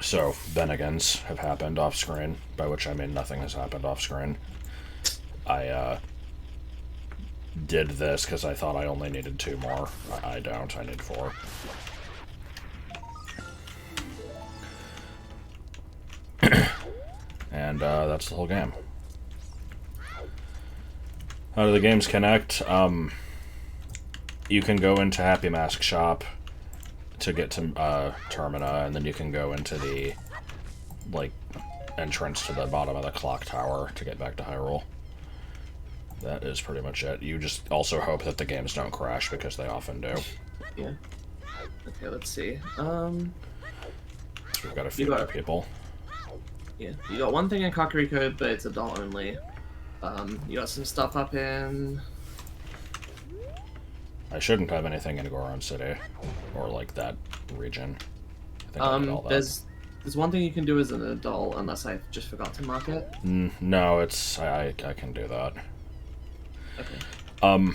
So, Bennigan's have happened off-screen, by which I mean nothing has happened off-screen. I, did this because I thought I only needed 2 more. I don't, I need 4. And, that's the whole game. How do the games connect? You can go into Happy Mask Shop to get to, Termina, and then you can go into the, like, entrance to the bottom of the clock tower to get back to Hyrule. That is pretty much it. You just also hope that the games don't crash, because they often do. Yeah. Okay, let's see. We've got a few other people. Yeah, you got one thing in Kakariko, but it's adult only. You got some stuff up in... I shouldn't have anything in Goron City, or like that region. I think I did all that. There's one thing you can do as an adult, unless I just forgot to mark it. No, it's I can do that. Okay.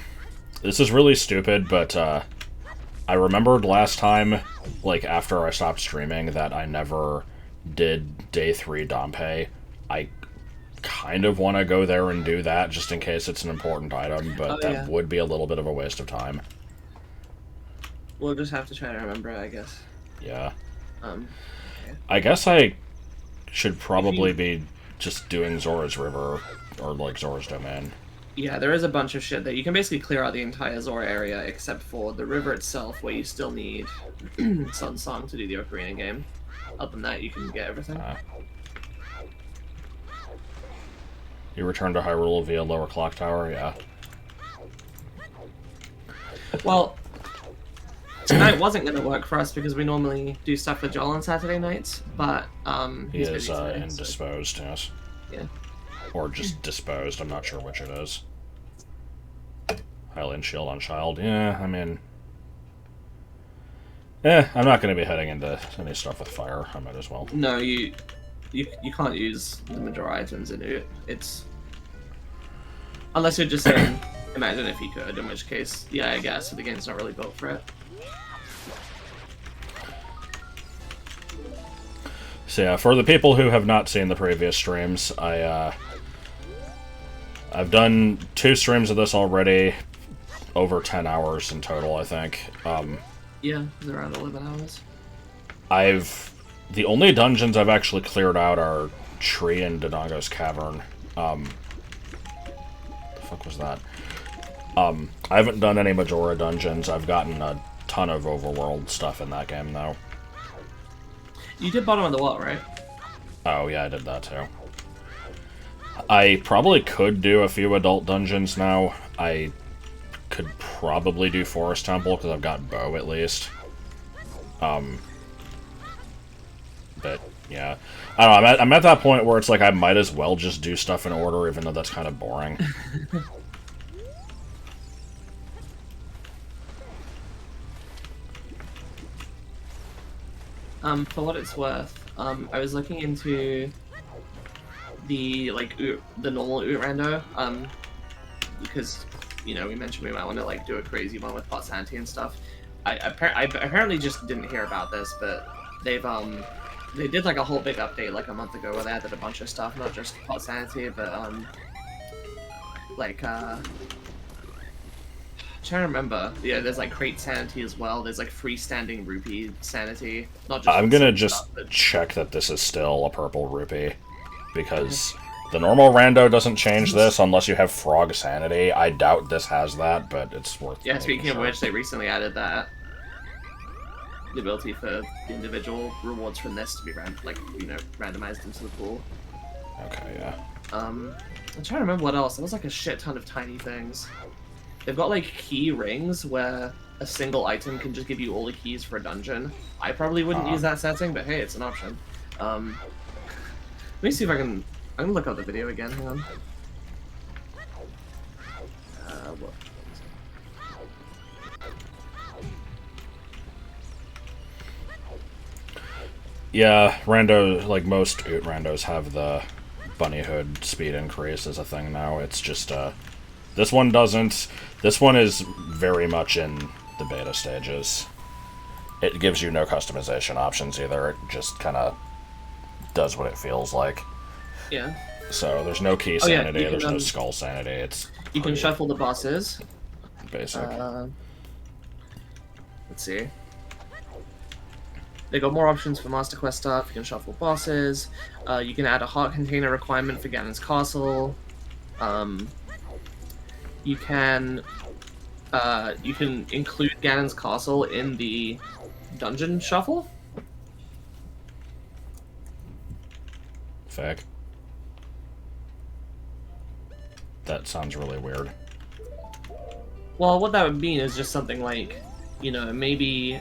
This is really stupid, but I remembered last time, like after I stopped streaming, that I never did Day 3 Dompe. I kind of want to go there and do that, just in case it's an important item, but that would be a little bit of a waste of time. We'll just have to try to remember it, I guess. Yeah. Okay. I guess I should probably be just doing Zora's River, or like Zora's Domain. Yeah, there is a bunch of shit that you can basically clear out the entire Zora area, except for the river itself, where you still need Sun Song to do the Ocarina game. Other than that, you can get everything. You return to Hyrule via Lower Clock Tower, yeah. Well, tonight wasn't going to work for us because we normally do stuff with Joel on Saturday nights, but he he's is busy today, indisposed, yes. Yeah. Or just disposed, I'm not sure which it is. Hylian Shield on Child, yeah, I mean... I'm not going to be heading into any stuff with fire, I might as well. No, you can't use the Majora items in it. It's... Unless you're just saying, imagine if you could, in which case, yeah, I guess, the game's not really built for it. So yeah, for the people who have not seen the previous streams, I've done 2 streams of this already, over 10 hours in total, I think. Yeah, it's around 11 hours. The only dungeons I've actually cleared out are Tree and Dodongo's Cavern. The fuck was that? I haven't done any Majora dungeons. I've gotten a ton of overworld stuff in that game, though. You did Bottom of the Wall, right? Oh, yeah, I did that, too. I probably could do a few adult dungeons now. I could probably do Forest Temple, because I've got Bow, at least. But, yeah. I don't know, I'm at that point where it's like I might as well just do stuff in order, even though that's kind of boring. For what it's worth, I was looking into the, like, the normal OoT rando, because, you know, we mentioned we might want to, like, do a crazy one with Pot Santy and stuff. I apparently just didn't hear about this, but they did, like, a whole big update, like, a month ago where they added a bunch of stuff, not just Pot Santy, but, like, I'm trying to remember. Yeah, there's like crate sanity as well. There's like freestanding rupee sanity. Not just. I'm gonna just check that this is still a purple rupee, because the normal rando doesn't change this unless you have frog sanity. I doubt this has that, but it's worth. Yeah, speaking of which, they recently added that the ability for individual rewards from this to be randomized into the pool. Okay, yeah. I'm trying to remember what else. There was like a shit ton of tiny things. They've got, like, key rings where a single item can just give you all the keys for a dungeon. I probably wouldn't use that setting, but hey, it's an option. Let me see if I can... I'm gonna look up the video again, hang on. What? Yeah, rando, like most OoT randos have the bunny hood speed increase as a thing now. It's just, this one doesn't. This one is very much in the beta stages. It gives you no customization options either. It just kind of does what it feels like. Yeah. So there's no key Oh, yeah, sanity, you can, there's no skull sanity. It's You can shuffle the bosses. basic. Let's see. They got more options for Master Quest stuff. You can shuffle bosses. You can add a heart container requirement for Ganon's Castle. You can include Ganon's Castle in the dungeon shuffle. Fuck. That sounds really weird. Well, what that would mean is just something like, you know, maybe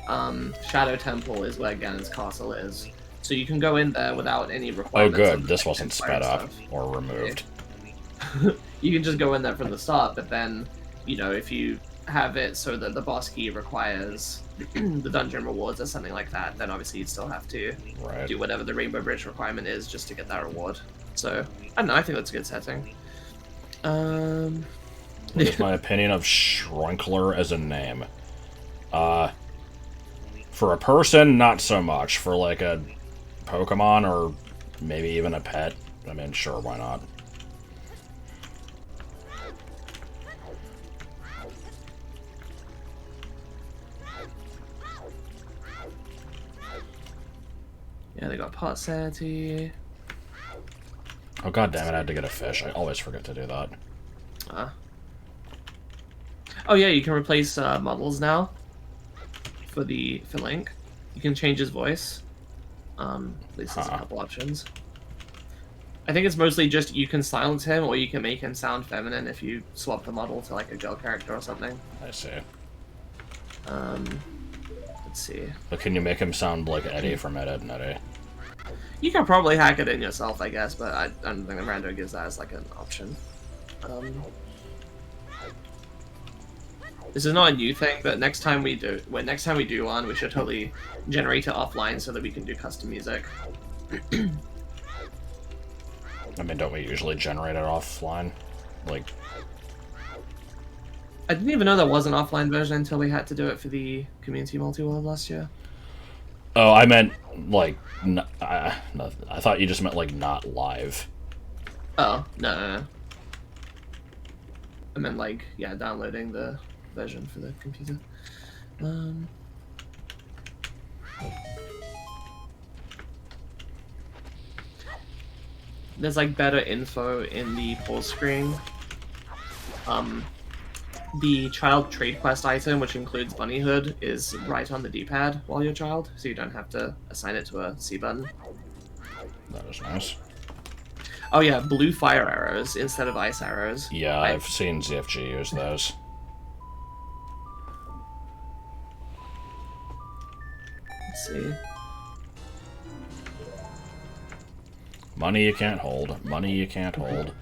Shadow Temple is where Ganon's Castle is. So you can go in there without any Oh, requirements. good. Of, This like, wasn't sped up stuff. or removed. You can just go in there from the start, but then, you know, if you have it so that the boss key requires the dungeon rewards or something like that, then obviously you'd still have to do whatever the Rainbow Bridge requirement is just to get that reward. So, I don't know, I think that's a good setting. What is my opinion of Shrunkler as a name? For a person, not so much. For like a Pokemon or maybe even a pet, I mean, sure, why not? Yeah, they got pot sanity. Oh, god damn it, I had to get a fish. I always forget to do that. Oh yeah, you can replace models now for Link. You can change his voice. At least there's a couple options. I think it's mostly just you can silence him or you can make him sound feminine if you swap the model to like a girl character or something. I see. Let's see. But can you make him sound like Eddie from Ed, Edd n Eddy? You can probably hack it in yourself, I guess, but I don't think the rando gives that as like an option. This is not a new thing, but next time we do one, we should totally generate it offline so that we can do custom music. I mean, don't we usually generate it offline? Like, I didn't even know there was an offline version until we had to do it for the community multi-world last year. oh, I meant like, I thought you just meant like not live. Oh, no. I meant like, yeah, downloading the version for the computer. There's like better info in the pull screen. The child trade quest item, which includes bunnyhood, is right on the D-pad while you're child, so you don't have to assign it to a C button. That is nice. Oh yeah, blue fire arrows instead of ice arrows. Yeah, I've seen ZFG use those. Let's see. Money you can't hold. Money you can't hold.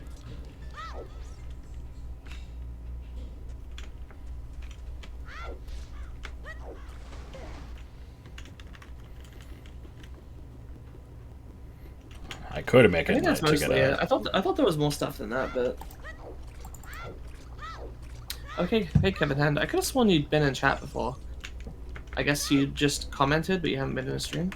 I could make I it think that's to get mostly it. a... I thought there was more stuff than that, but okay. Hey, Kevin Hand. I could have sworn you'd been in chat before. I guess you just commented, but you haven't been in a stream.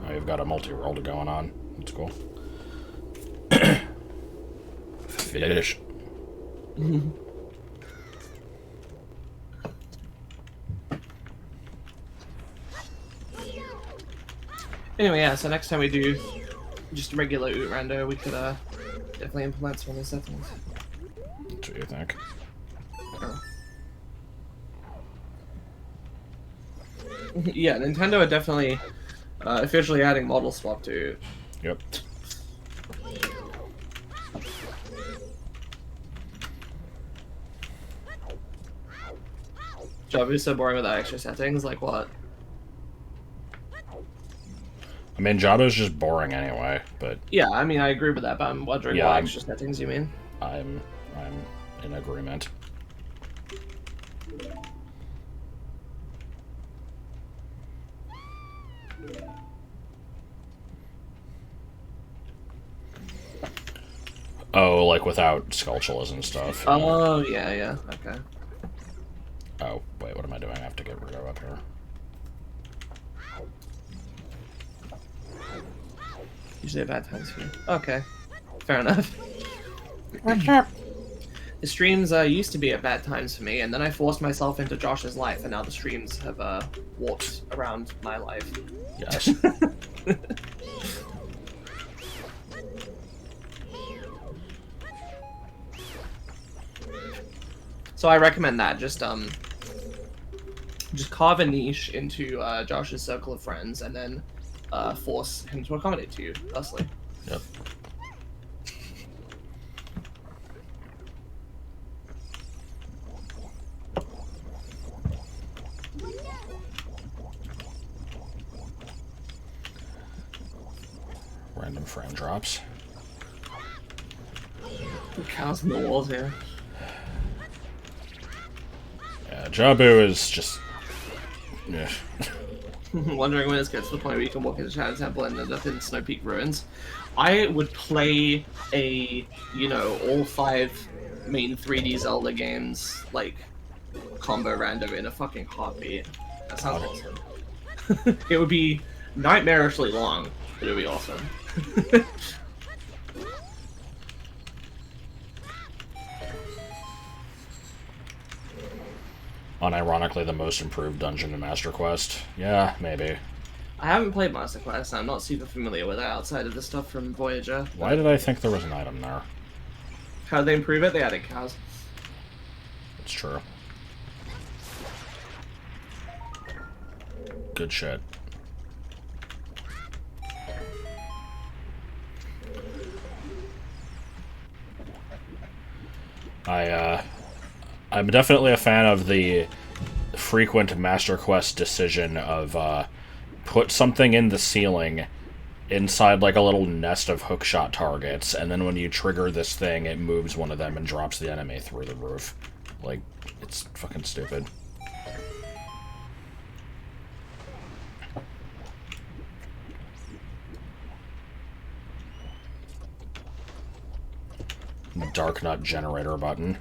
Oh, you've got a multi-world going on. That's cool. Fish. Anyway, yeah, so next time we do just a regular OoT rando, we could definitely implement some of those settings. That's what you think. Oh. Yeah, Nintendo are definitely officially adding model swap to OoT. Yep. Jabu's so boring without extra settings, like what? I mean, Jabo's just boring anyway, but Yeah, I mean, I agree with that, but I'm wondering Yeah, what extra settings you mean. I'm in agreement. Oh, like without sculptures and stuff. Oh, yeah, okay. Oh, wait, what am I doing? I have to get Rudo up here. Usually a bad times for you. Okay. Fair enough. The streams used to be at bad times for me, and then I forced myself into Josh's life, and now the streams have walked around my life. Yes. So I recommend that. Just carve a niche into Josh's circle of friends, and then force him to accommodate to you, thusly. Yep. Random frame drops. Cows in the walls here. Yeah, Jabu is just... Yeah. Wondering when this gets to the point where you can walk into Shadow Temple and end up in Snow Peak Ruins. I would play a, all 5 main 3D Zelda games, like, combo random in a fucking heartbeat. That sounds awesome. It would be nightmarishly long, but it would be awesome. Unironically, the most improved dungeon in Master Quest. Yeah, maybe. I haven't played Master Quest, I'm not super familiar with it outside of the stuff from Voyager. Why did I think there was an item there? How did they improve it? They added cows. It's true. Good shit. I'm definitely a fan of the frequent Master Quest decision of put something in the ceiling inside like a little nest of hookshot targets, and then when you trigger this thing, it moves one of them and drops the enemy through the roof. Like, it's fucking stupid. The Dark Nut generator button.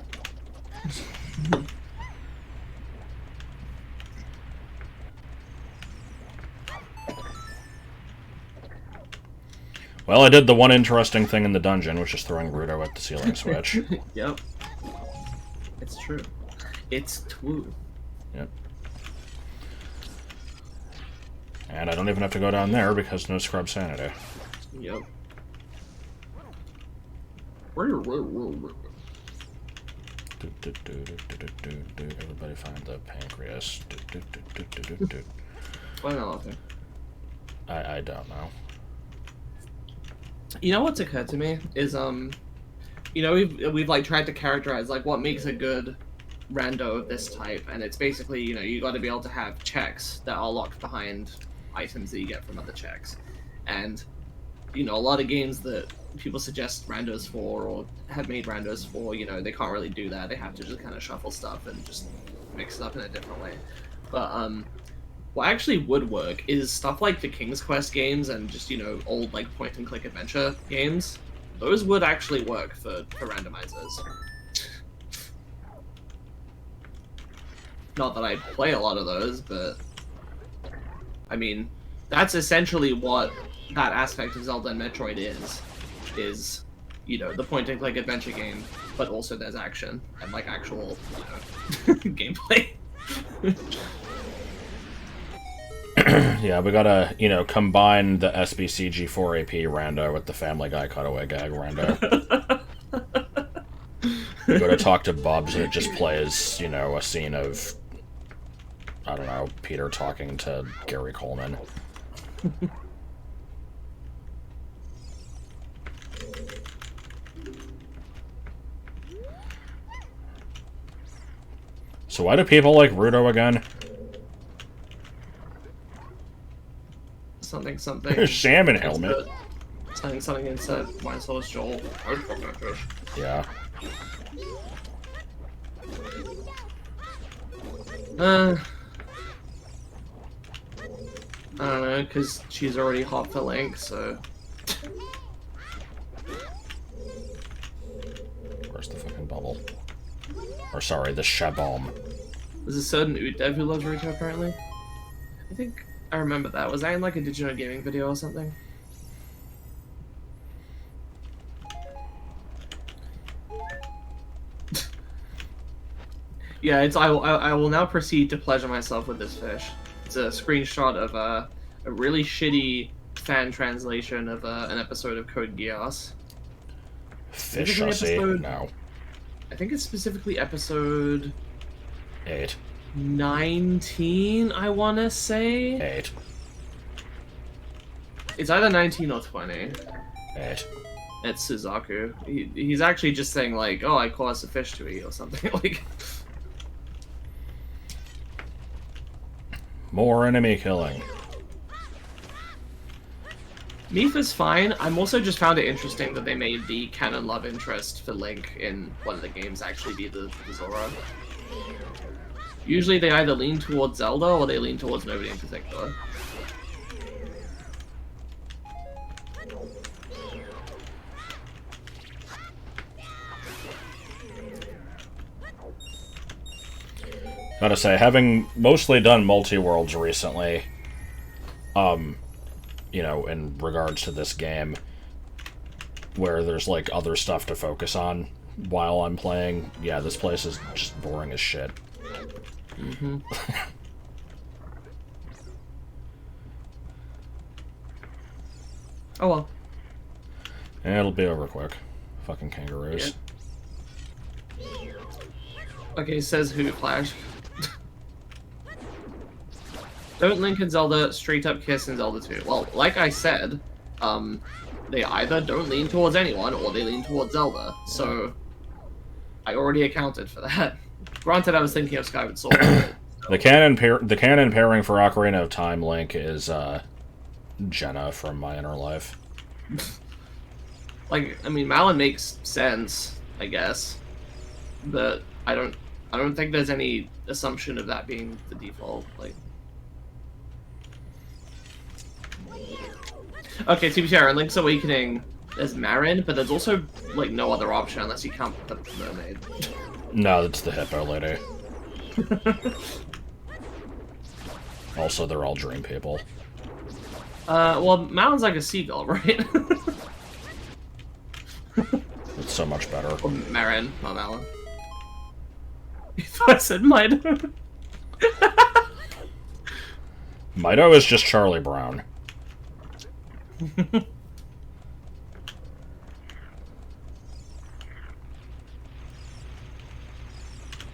Well, I did the one interesting thing in the dungeon, which is throwing Rudo at the ceiling switch. Yep. It's true. It's true. Yep. And I don't even have to go down there because no scrub sanity. Yep. Everybody find the pancreas. Why not? I don't know. You know what's occurred to me is we've like tried to characterize like what makes a good rando of this type, and it's basically you got to be able to have checks that are locked behind items that you get from other checks, and a lot of games that people suggest randos for or have made randos for, they can't really do that. They have to just kind of shuffle stuff and just mix it up in a different way. But what actually would work is stuff like the King's Quest games and just, old like point and click adventure games. Those would actually work for randomizers. Not that I play a lot of those, but I mean, that's essentially what that aspect of Zelda and Metroid is, the point and click adventure game, but also there's action and like actual, gameplay. Yeah, we gotta, combine the SBCG4AP rando with the Family Guy cutaway gag rando. We go to talk to Bubs and it just plays, a scene of, I don't know, Peter talking to Gary Coleman. So why do people like Rudo again? Something. Salmon helmet. Something inside Mindsoul's Joel. Yeah. I don't know, because she's already hot for Link, so... novel. Or sorry, the Shabom. There's a certain OoT dev who loves Rito, apparently. I think I remember that. Was that in like a digital gaming video or something? Yeah, it's. I will now proceed to pleasure myself with this fish. It's a screenshot of a really shitty fan translation of an episode of Code Geass. Fish sussy? No. I think it's specifically episode 8. 19, I want to say? 8. It's either 19 or 20. 8. It's Suzaku. He's actually just saying, like, oh, I caught us a fish to eat or something. Like, more enemy killing. Mipha's fine. I'm also just found it interesting that they made the canon love interest for Link in one of the games actually be the Zora. Usually they either lean towards Zelda or they lean towards nobody in particular. Gotta say, having mostly done multi-worlds recently, you know, in regards to this game, where there's, like, other stuff to focus on while I'm playing, yeah, this place is just boring as shit. Mm-hmm. Oh well. And it'll be over quick. Fucking kangaroos. Yeah. Okay, says who, Flash? Don't Link and Zelda straight up kiss in Zelda 2. Well, like I said, they either don't lean towards anyone or they lean towards Zelda. So I already accounted for that. Granted, I was thinking of Skyward Sword. The canon pairing for Ocarina of Time Link is Jenna from My Inner Life. Like, I mean, Malin makes sense, I guess, but I don't think there's any assumption of that being the default. Like, okay, to be fair, in Link's Awakening, there's Marin, but there's also like no other option unless you count the mermaid. No, it's the hippo lady. Also, they're all dream people. Well, Malin's like a seagull, right? It's so much better. Or Marin, not Malin. You thought I said Mido? Mido is just Charlie Brown.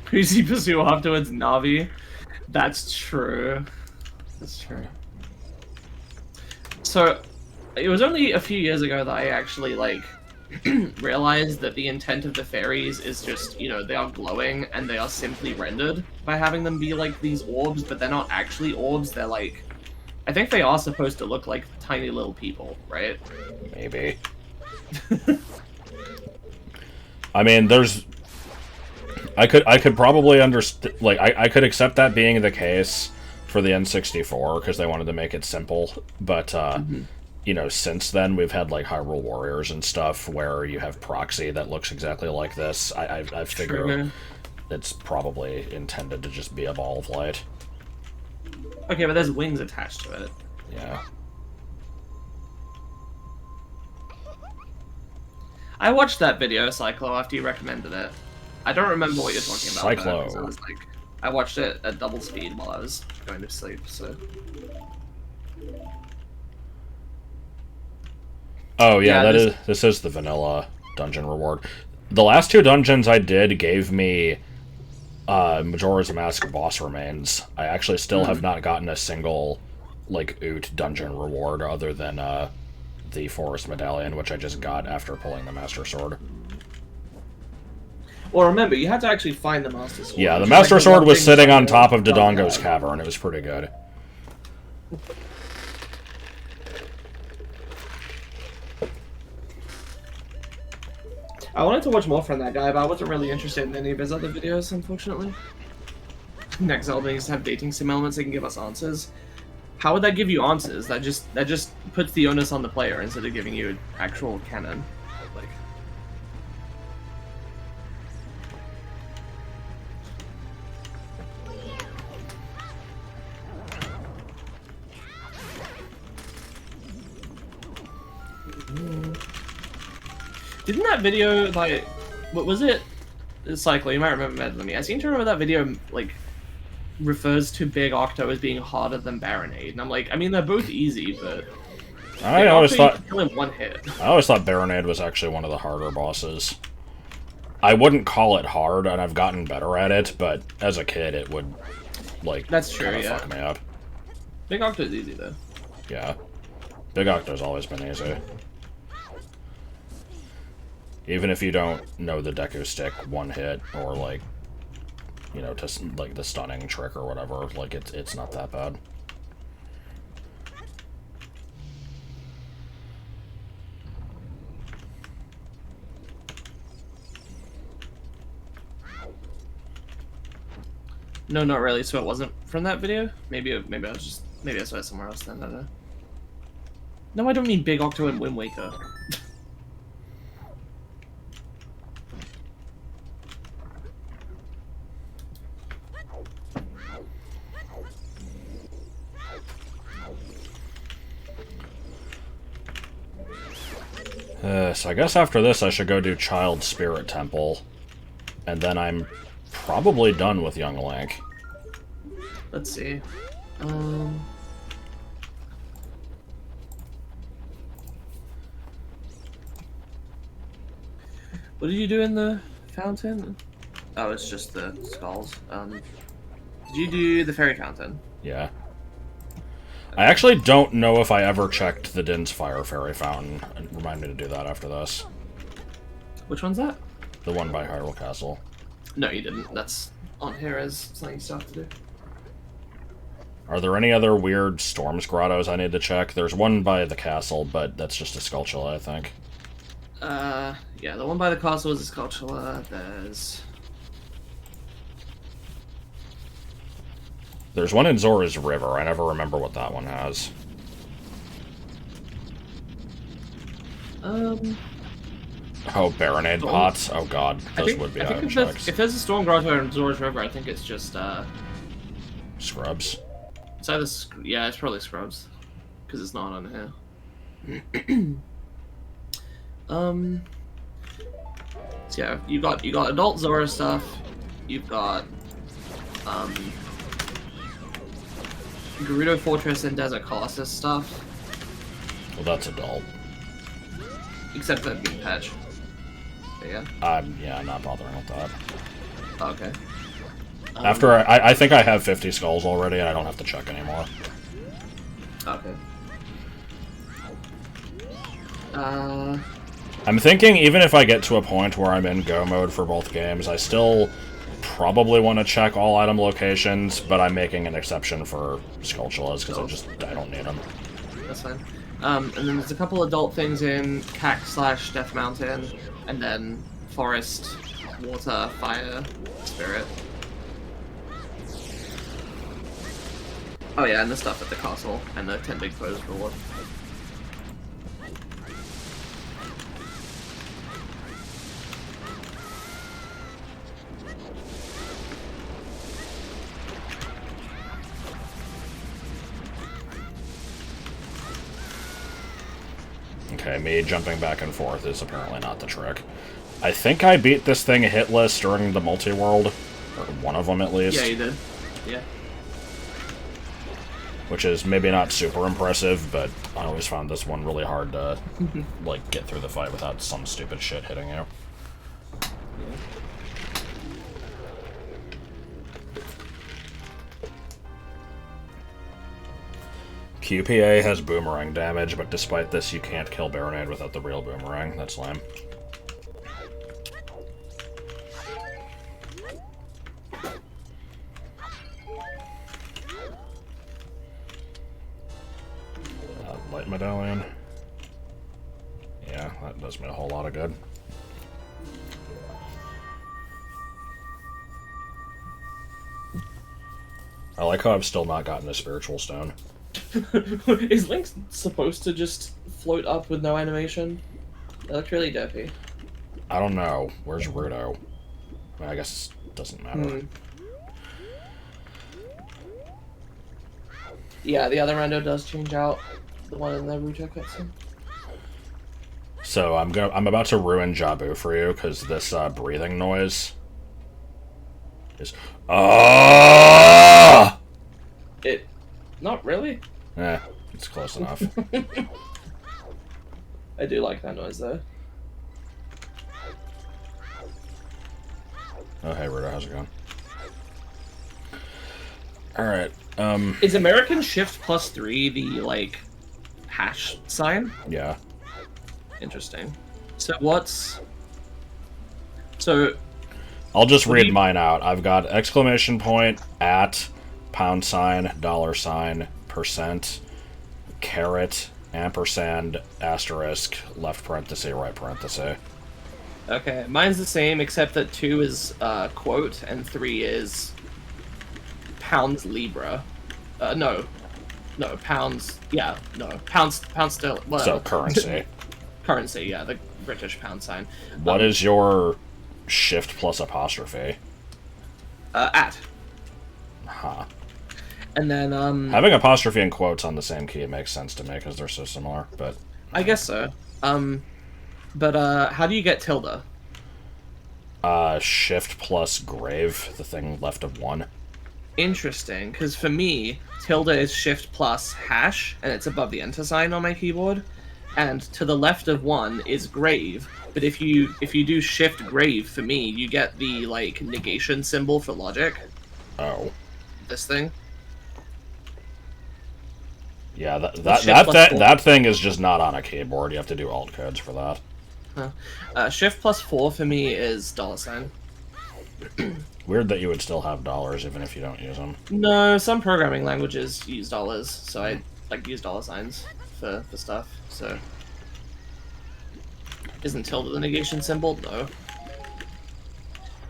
Crazy pursue afterwards, Navi. That's true. That's true. So, it was only a few years ago that I actually, like, realized that the intent of the fairies is just, you know, they are glowing and they are simply rendered by having them be, like, these orbs, but they're not actually orbs, they're, like... I think they are supposed to look like tiny little people, right? Maybe. I mean, there's... I could probably understand... Like, I could accept that being the case for the N64, because they wanted to make it simple, but, you know, since then, we've had, like, Hyrule Warriors and stuff, where you have Proxy that looks exactly like this. I figure it's probably intended to just be a ball of light. Okay, but there's wings attached to it. Yeah. I watched that video, Cyclo, after you recommended it. I don't remember what you're talking about. Cyclo. Though, I was like, I watched it at double speed while I was going to sleep, so... Oh, yeah, this is the vanilla dungeon reward. The last 2 dungeons I did gave me Majora's Mask boss remains. I actually still have not gotten a single, like, OoT dungeon reward other than the Forest Medallion, which I just got after pulling the Master Sword. Well, remember, you had to actually find the Master Sword. Yeah, the Master Sword was sitting on top of Dodongo's cavern. It was pretty good. I wanted to watch more from that guy, but I wasn't really interested in any of his other videos, unfortunately. Next Zelda needs to have dating sim elements that can give us answers. How would that give you answers? That just puts the onus on the player instead of giving you actual canon. Like, Didn't that video, like, what was it? Cycle, you might remember better than me. I seem to remember that video, like, refers to Big Octo as being harder than Baronade. And I'm like, I mean, they're both easy, but... I always Octo, you thought... can kill in one hit. I always thought Baronade was actually one of the harder bosses. I wouldn't call it hard, and I've gotten better at it, but as a kid, it would, like, That's true, kinda yeah. fuck me up. Big Octo is easy, though. Yeah. Big Octo's always been easy. Even if you don't know the Deku Stick one hit, or, like, you know, like, the stunning trick or whatever, like, it's not that bad. No, not really. So it wasn't from that video. Maybe I saw it somewhere else then. I don't know. No, I don't mean Big Octo and Wind Waker. So I guess after this I should go do Child Spirit Temple, and then I'm probably done with Young Link. Let's see. What did you do in the fountain? Oh, it's just the skulls. Did you do the fairy fountain? Yeah. I actually don't know if I ever checked the Din's Fire Fairy Fountain. Remind me to do that after this. Which one's that? The one by Hyrule Castle. No, you didn't. That's on here as something you have to do. Are there any other weird Storms Grottos I need to check? There's one by the castle, but that's just a Skulltula, I think. Yeah, the one by the castle is a Skulltula. There's one in Zora's River. I never remember what that one has. Oh, Baronade pots? Oh god, those would be item checks. If there's a Storm Grotto in Zora's River, I think it's just, Scrubs? It's either... Yeah, it's probably Scrubs. Because it's not on here. So yeah, you got adult Zora stuff. You've got, Gerudo Fortress and Desert Colossus stuff. Well, that's adult. Except for the big patch. Yeah. Yeah, I'm not bothering with that. Okay. After I think I have 50 skulls already, and I don't have to check anymore. Okay. I'm thinking even if I get to a point where I'm in go mode for both games, I still probably want to check all item locations, but I'm making an exception for Skulltulas because I don't need them. That's fine. And then there's a couple adult things in Cack/Death Mountain, and then Forest, Water, Fire, Spirit. Oh yeah, and the stuff at the castle, and the 10 big foes reward. Okay, me jumping back and forth is apparently not the trick. I think I beat this thing hitless during the multi-world, or one of them at least. Yeah, you did. Yeah. Which is maybe not super impressive, but I always found this one really hard to, like, get through the fight without some stupid shit hitting you. QPA has boomerang damage, but despite this, you can't kill Baronade without the real boomerang. That's lame. Light medallion. Yeah, that does me a whole lot of good. I like how I've still not gotten a spiritual stone. Is Link supposed to just float up with no animation? That looks really dopey. I don't know. Where's Rudo? I mean, I guess it doesn't matter. Yeah, the other Rando does change out. The one in the Ruto cutscene. So I'm about to ruin Jabu for you because this breathing noise is It, not really. It's close enough. I do like that noise though. Oh hey Rudo, how's it going? Alright, Is American Shift +3 the, like, hash sign? yeah. Interesting. So what's... So... I'll just read mine out. I've got exclamation point, at, $, $%, caret, ampersand, asterisk, left parenthesis, right parenthesis. Okay, mine's the same, except that 2 is quote, and 3 is pounds Libra. No, pounds. Yeah, no, pounds sterling. Well, So currency. Currency, yeah, the British pound sign. What is your shift plus apostrophe? At. Huh. And then Having apostrophe and quotes on the same key makes sense to me because they're so similar. But I guess so. But how do you get tilde? Shift plus grave, the thing left of 1. Interesting, because for me, tilde is shift plus hash, and it's above the enter sign on my keyboard. And to the left of 1 is grave. But if you do shift grave for me, you get the like negation symbol for logic. Oh. This thing. Yeah, that thing is just not on a keyboard. You have to do alt codes for that. Huh. Shift plus 4 for me is $. Weird that you would still have dollars even if you don't use them. No, some programming languages use dollars, so I like use $signs for stuff. So isn't tilde the negation symbol? No.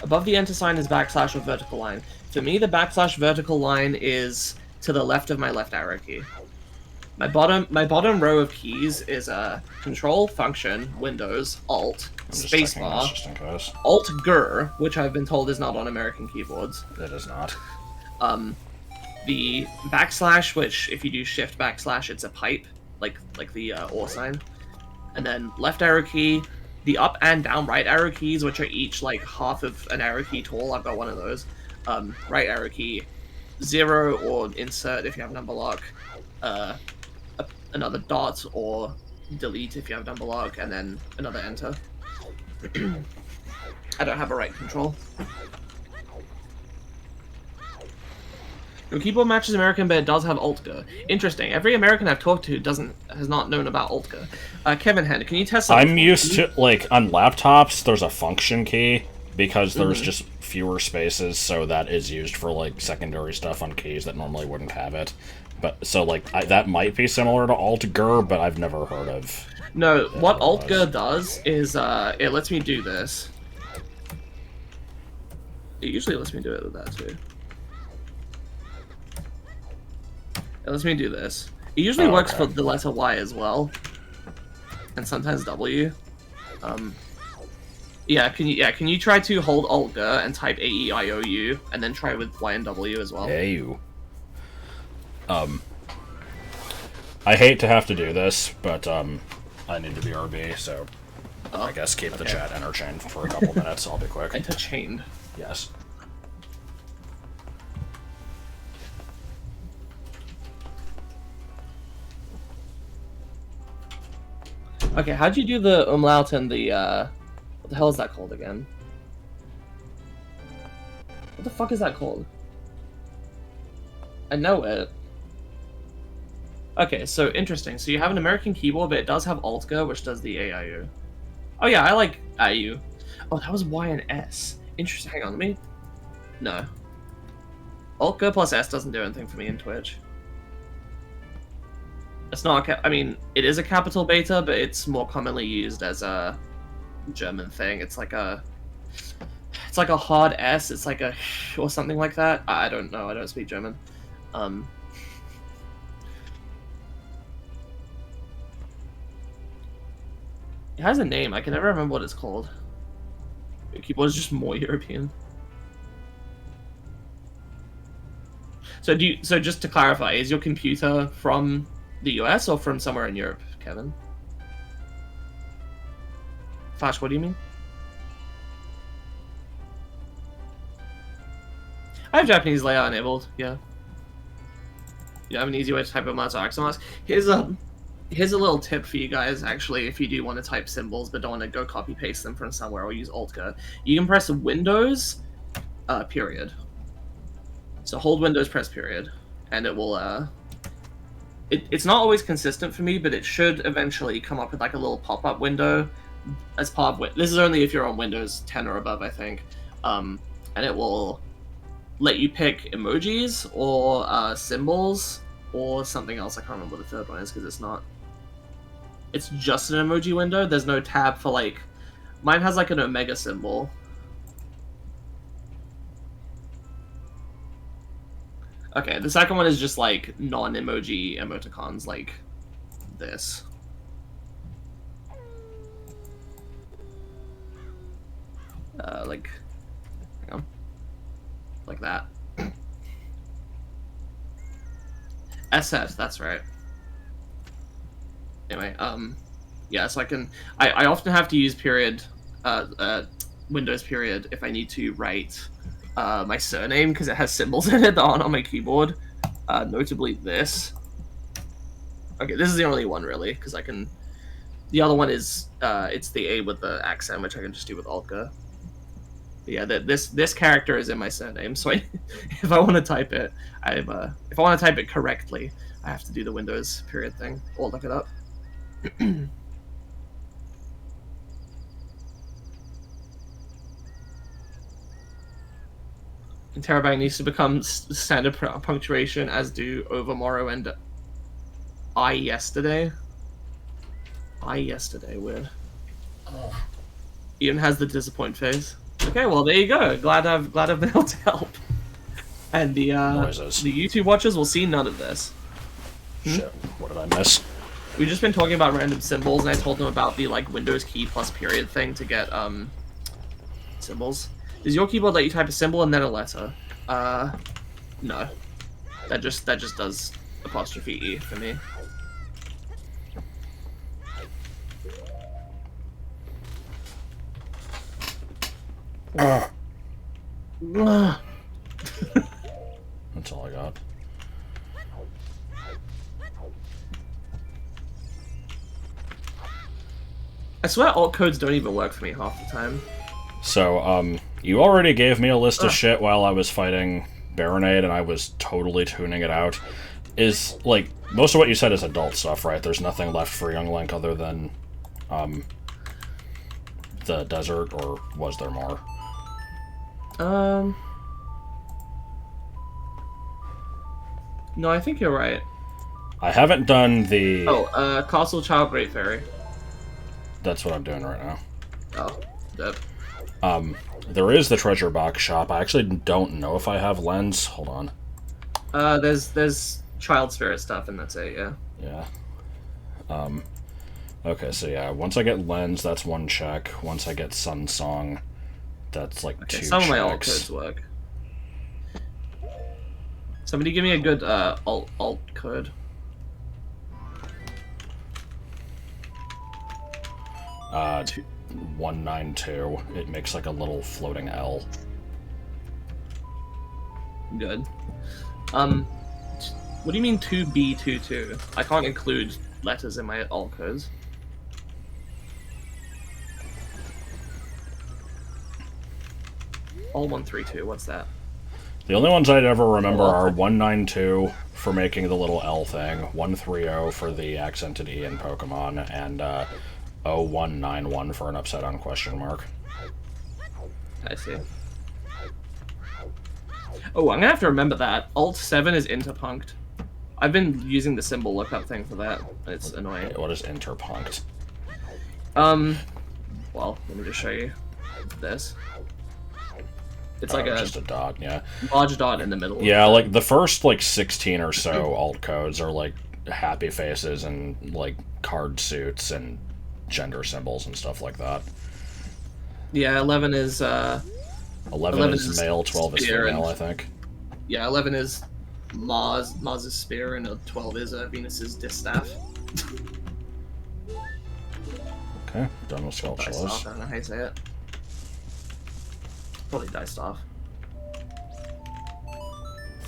Above the enter sign is backslash or vertical line. For me, the backslash vertical line is to the left of my left arrow key. My bottom row of keys is Control, Function, Windows, Alt, Spacebar, Alt Gur, which I've been told is not on American keyboards. It is not. The backslash, which if you do Shift backslash, it's a pipe, like the or sign, and then left arrow key, the up and down right arrow keys, which are each like half of an arrow key tall. I've got one of those. Right arrow key, 0 or insert if you have number lock. Another dot or delete if you have number lock, and then another enter. I don't have a right control. Your keyboard matches American, but it does have Alt-G. Interesting. Every American I've talked to has not known about Alt-G. Kevin Hen, can you test something? I'm used to, like, on laptops, there's a function key, because there's just fewer spaces, so that is used for, like, secondary stuff on keys that normally wouldn't have it. But, so, like, that might be similar to Alt-Ger, but I've never heard of... No, what Alt-Ger does is, it lets me do this. It usually lets me do it with that, too. It lets me do this. It usually works for the letter Y as well. And sometimes W. Can you try to hold Alt-Ger and type A-E-I-O-U, and then try with Y and W as well? A-U. I hate to have to do this, but I need to be RB, so I guess keep the chat interchained for a couple minutes. I'll be quick. Interchained. Yes. Okay, how'd you do the umlaut and the what the hell is that called again? What the fuck is that called? I know it. Okay, so interesting. So you have an American keyboard, but it does have Alt-G, which does the AIU. Oh yeah, I like AIU. Oh, that was Y and S. Interesting. Hang on, let me... No. Alt-G plus S doesn't do anything for me in Twitch. It's not I mean, it is a capital beta, but it's more commonly used as a German thing. It's like a hard S. It's like a or something like that. I don't know. I don't speak German. It has a name. I can never remember what it's called. Your keyboard is just more European. So just to clarify, is your computer from the US or from somewhere in Europe, Kevin? Flash, what do you mean? I have Japanese layout enabled, yeah. You have an easy way to type Omatsu Axomas. Here's a little tip for you guys, actually, if you do want to type symbols but don't want to go copy-paste them from somewhere or use Alt-G. You can press Windows, period. So hold Windows, press period, and it will, it's not always consistent for me, but it should eventually come up with like a little pop-up window as part of this is only if you're on Windows 10 or above, I think. And it will let you pick emojis or symbols or something else. I can't remember what the third one is because it's not. It's just an emoji window. There's no tab for like. Mine has like an omega symbol. Okay, the second one is just like non-emoji emoticons like this. Like, hang on. Like that. SF, that's right. Anyway, yeah, so I often have to use period, Windows period if I need to write my surname because it has symbols in it that aren't on my keyboard. Notably this. Okay, this is the only one really because I can. The other one is it's the A with the accent, which I can just do with Alt-G. Yeah, this character is in my surname, so if I want to type it, if I want to type it correctly, I have to do the Windows period thing or look it up. Interrobang needs to become standard punctuation, as do overmorrow and I yesterday. Weird. Oh. Ian has the disappoint face. Okay, well there you go. Glad I've been able to help. And the YouTube watchers will see none of this. Shit, what did I miss? We've just been talking about random symbols, and I told them about the like Windows key plus period thing to get symbols. Does your keyboard let you type a symbol and then a letter? No. That just does apostrophe E for me. That's all I got. I swear alt codes don't even work for me half the time. So, you already gave me a list of shit while I was fighting Baronade, and I was totally tuning it out. Is, like, most of what you said is adult stuff, right? There's nothing left for Young Link other than, the desert, or was there more? No, I think you're right. I haven't done the... Castle Child Great Fairy. That's what I'm doing right now. Oh, that. There is the treasure box shop. I actually don't know if I have lens. Hold on. There's child spirit stuff, and that's it, yeah. Yeah. Okay, so yeah, once I get lens, that's one check. Once I get Sun Song, that's like two checks. Some of my alt codes work. Somebody give me a good alt code. 192. It makes like a little floating L. Good. What do you mean 2B22? I can't include letters in my alt codes. All 132. What's that? The only ones I'd ever remember are 192 for making the little L thing, 130 for the accented E in Pokemon, and 0191 for an upside down question mark. I see. Oh, I'm gonna have to remember that. Alt 7 is interpunct. I've been using the symbol lookup thing for that. It's annoying. What is interpunct? Well, let me just show you this. It's like just a dot, yeah. Large dot in the middle. Yeah, like the first like 16 or so alt codes are like happy faces and like card suits and gender symbols and stuff like that. Yeah, 11 is 11 is male, 12 is female, I think. Yeah, 11 is Mars's spear, and 12 is Venus's distaff. Okay, done with Dice sculptures. off, I don't know how you say it. Probably diced off.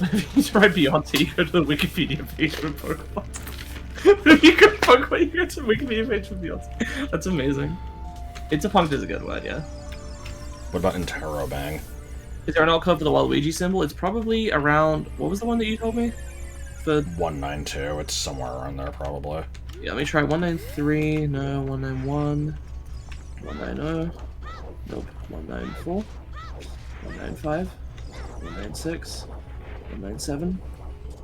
If you try Beyonce, you go to the Wikipedia page for Pokemon. If you go Pokemon, you go to the Wikipedia page for Beyonce. That's amazing. Interpunct is a good word, yeah. What about Interrobang? Is there an alt code for the Waluigi symbol? It's probably around... What was the one that you told me? For 192. It's somewhere around there, probably. Yeah, let me try 193. No, 191. 190. Nope. 194. 195. 196. 197.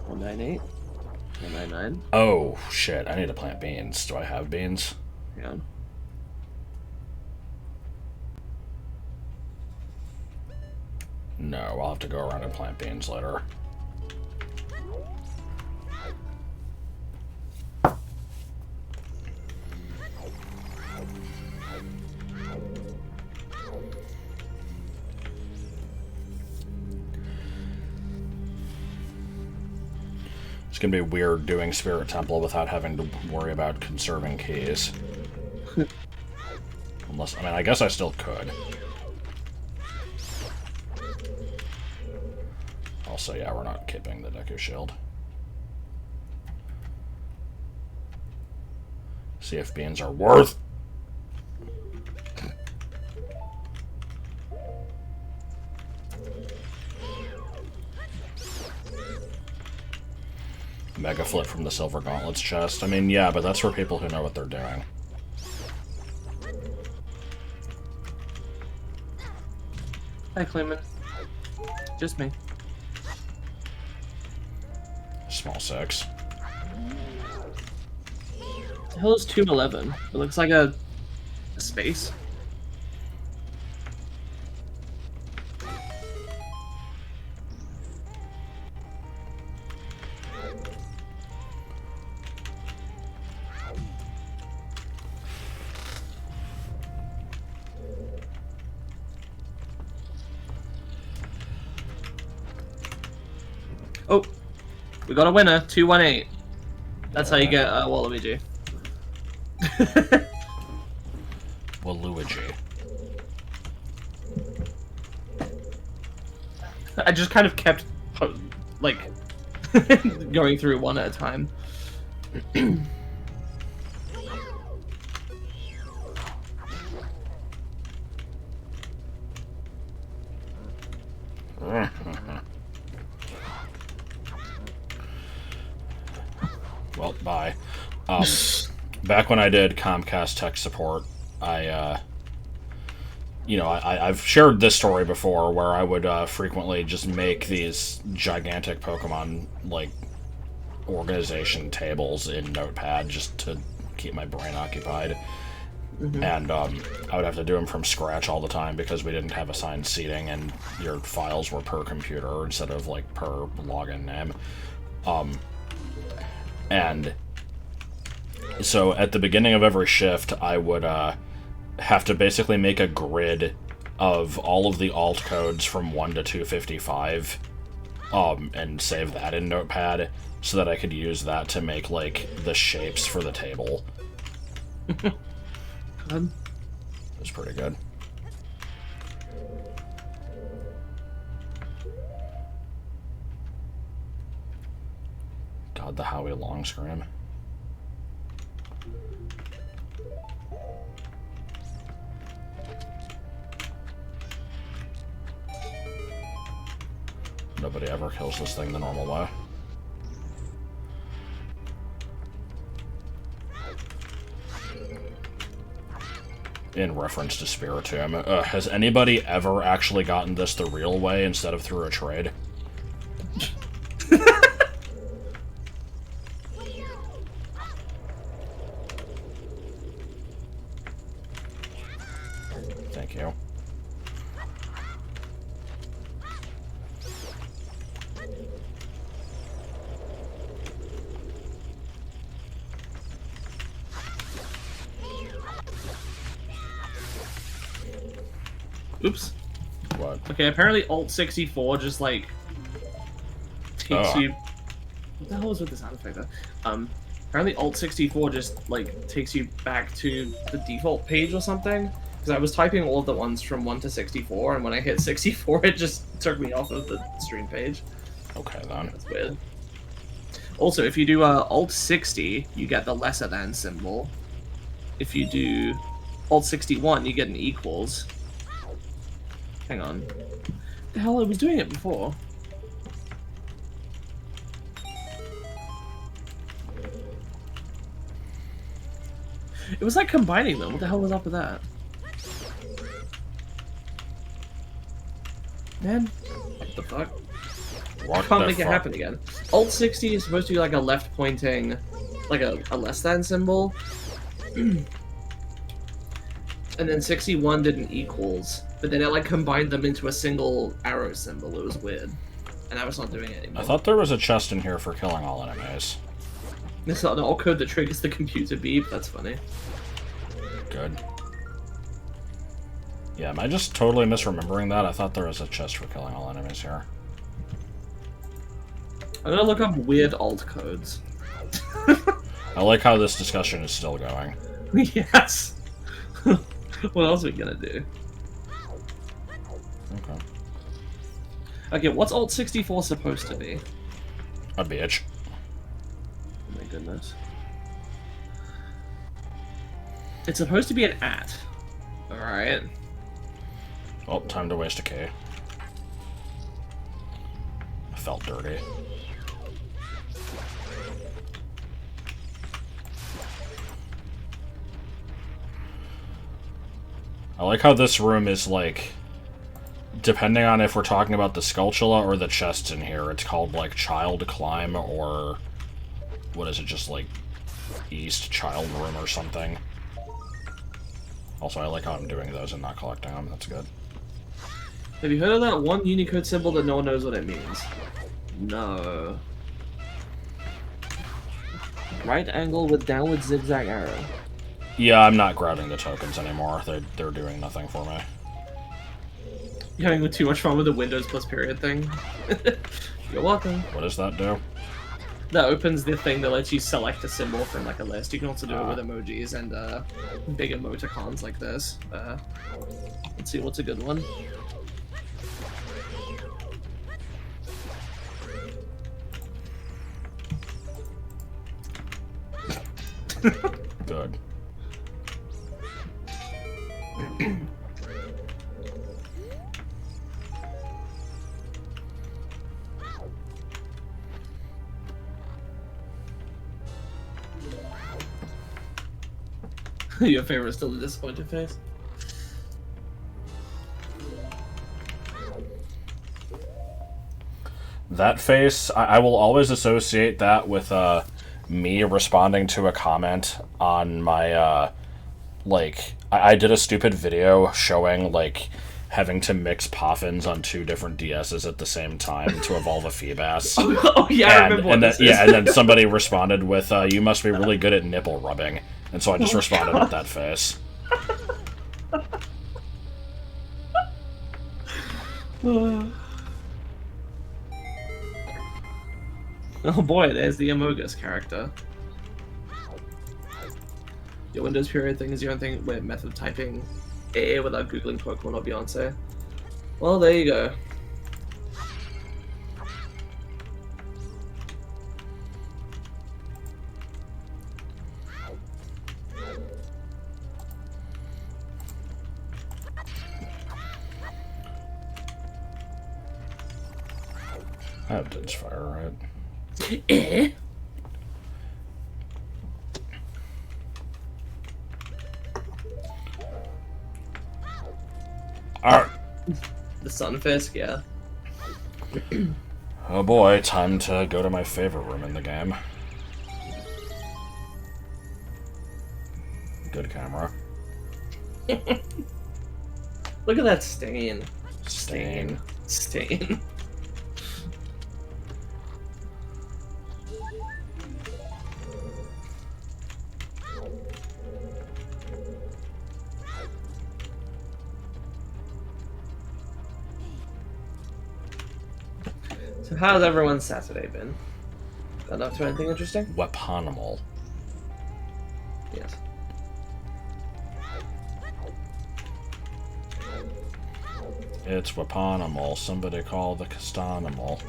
198. 199. Oh, shit. I need to plant beans. Do I have beans? Yeah. No, I'll have to go around and plant beans later. It's gonna be weird doing Spirit Temple without having to worry about conserving keys. Unless, I mean, I guess I still could. Also, yeah, we're not keeping the Deku Shield. See if beans are worth. Mega Flip from the Silver Gauntlets chest. I mean, yeah, but that's for people who know what they're doing. Hi, Clayman. Just me. Small 6. The hell is 211? It looks like a space. Oh, we got a winner, 218. That's how you get Waluigi. Waluigi. I just kind of kept, like, going through one at a time. Well, bye. Back when I did Comcast tech support, I've shared this story before where I would frequently just make these gigantic Pokemon, like, organization tables in Notepad just to keep my brain occupied. Mm-hmm. And I would have to do them from scratch all the time because we didn't have assigned seating and your files were per computer instead of, like, per login name. And so at the beginning of every shift, I would have to basically make a grid of all of the alt codes from 1 to 255 and save that in Notepad so that I could use that to make, like, the shapes for the table. Good. It was pretty good. God, the Howie long scream. Nobody ever kills this thing the normal way. In reference to Spiritomb, has anybody ever actually gotten this the real way instead of through a trade? Thank you. Oops. What? Okay, apparently Alt 64 just, like, takes you... What the hell is with the sound effect, though? Apparently Alt 64 just like takes you back to the default page or something. Because I was typing all of the ones from 1 to 64, and when I hit 64, it just took me off of the stream page. Okay, then. That's weird. Also, if you do Alt 60, you get the lesser than symbol. If you do Alt 61, you get an equals. Hang on. The hell, I was doing it before. It was like combining them. What the hell was up with that? Man, what the fuck? I can't make it happen again. Alt 60 is supposed to be like a left pointing, like a less than symbol. And then 61 did an equals, but then it like combined them into a single arrow symbol. It was weird. And I was not doing it anymore. I thought there was a chest in here for killing all enemies. This is not an alt code that triggers the computer beep. That's funny. Good. Yeah, am I just totally misremembering that? I thought there was a chest for killing all enemies here. I'm gonna look up weird alt codes. I like how this discussion is still going. Yes! What else are we gonna do? Okay. Okay, what's Alt 64 supposed to be? A bitch. Oh my goodness. It's supposed to be an at. Alright. Oh, time to waste a K. I felt dirty. I like how this room is like, depending on if we're talking about the Skulltula or the chests in here, it's called like Child Climb or what is it, just like East Child Room or something. Also, I like how I'm doing those and not collecting them. That's good. Have you heard of that one Unicode symbol that no one knows what it means? No. Right angle with downward zigzag arrow. Yeah, I'm not grabbing the tokens anymore. They're doing nothing for me. You're having too much fun with the Windows plus period thing? You're welcome. What does that do? That opens the thing that lets you select a symbol from like a list. You can also do it with emojis and big emoticons like this. Let's see, what's a good one? Good. Your favorite is still the disappointed face? That face, I will always associate that with me responding to a comment on my, like, I did a stupid video showing, like, having to mix Poffins on 2 different DSs at the same time to evolve a Feebas. Oh yeah, I remember what this is. Yeah, and then somebody responded with, you must be really good at nipple rubbing. And so I just responded with that face. Oh boy, there's the Amogus character. Your Windows period thing is your own thing with method of typing AA without googling Pokemon or Beyonce. Well, there you go. I have Ditch Fire, right? Eh? Alright. The Sunfisk, yeah. Oh boy, time to go to my favorite room in the game. Good camera. Look at that stain. Stain. Stain. So how's everyone's Saturday been? Got up to anything interesting? Weaponimal. Yes. It's Wapanimal. Somebody call the Castanimal.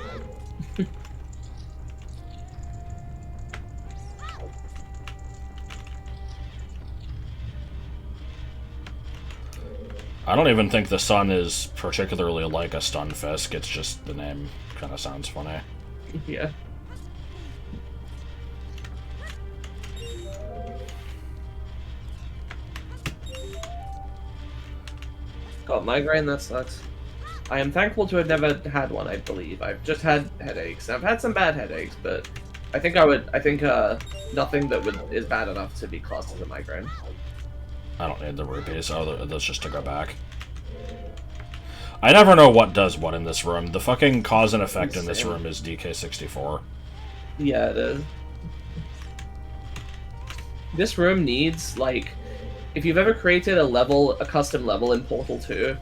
I don't even think the sun is particularly like a Stunfisk, it's just the name kind of sounds funny. Yeah. Got migraine, that sucks. I am thankful to have never had one, I believe. I've just had headaches. I've had some bad headaches, but I think nothing that is bad enough to be classed as a migraine. I don't need the rupees. Oh, that's just to go back. I never know what does what in this room. The fucking cause and effect in this room is DK64. Yeah, it is. This room needs, like, if you've ever created a custom level in Portal 2,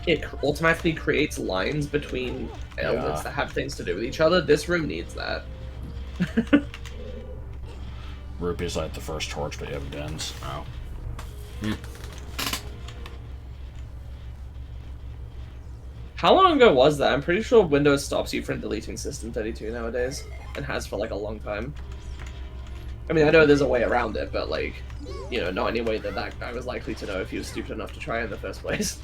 it automatically creates lines between elements that have things to do with each other. This room needs that. Rupees light the first torch, but you have dens. Oh. How long ago was that? I'm pretty sure Windows stops you from deleting System32 nowadays, and has for like a long time. I mean, I know there's a way around it, but like, you know, not any way that that guy was likely to know if he was stupid enough to try in the first place.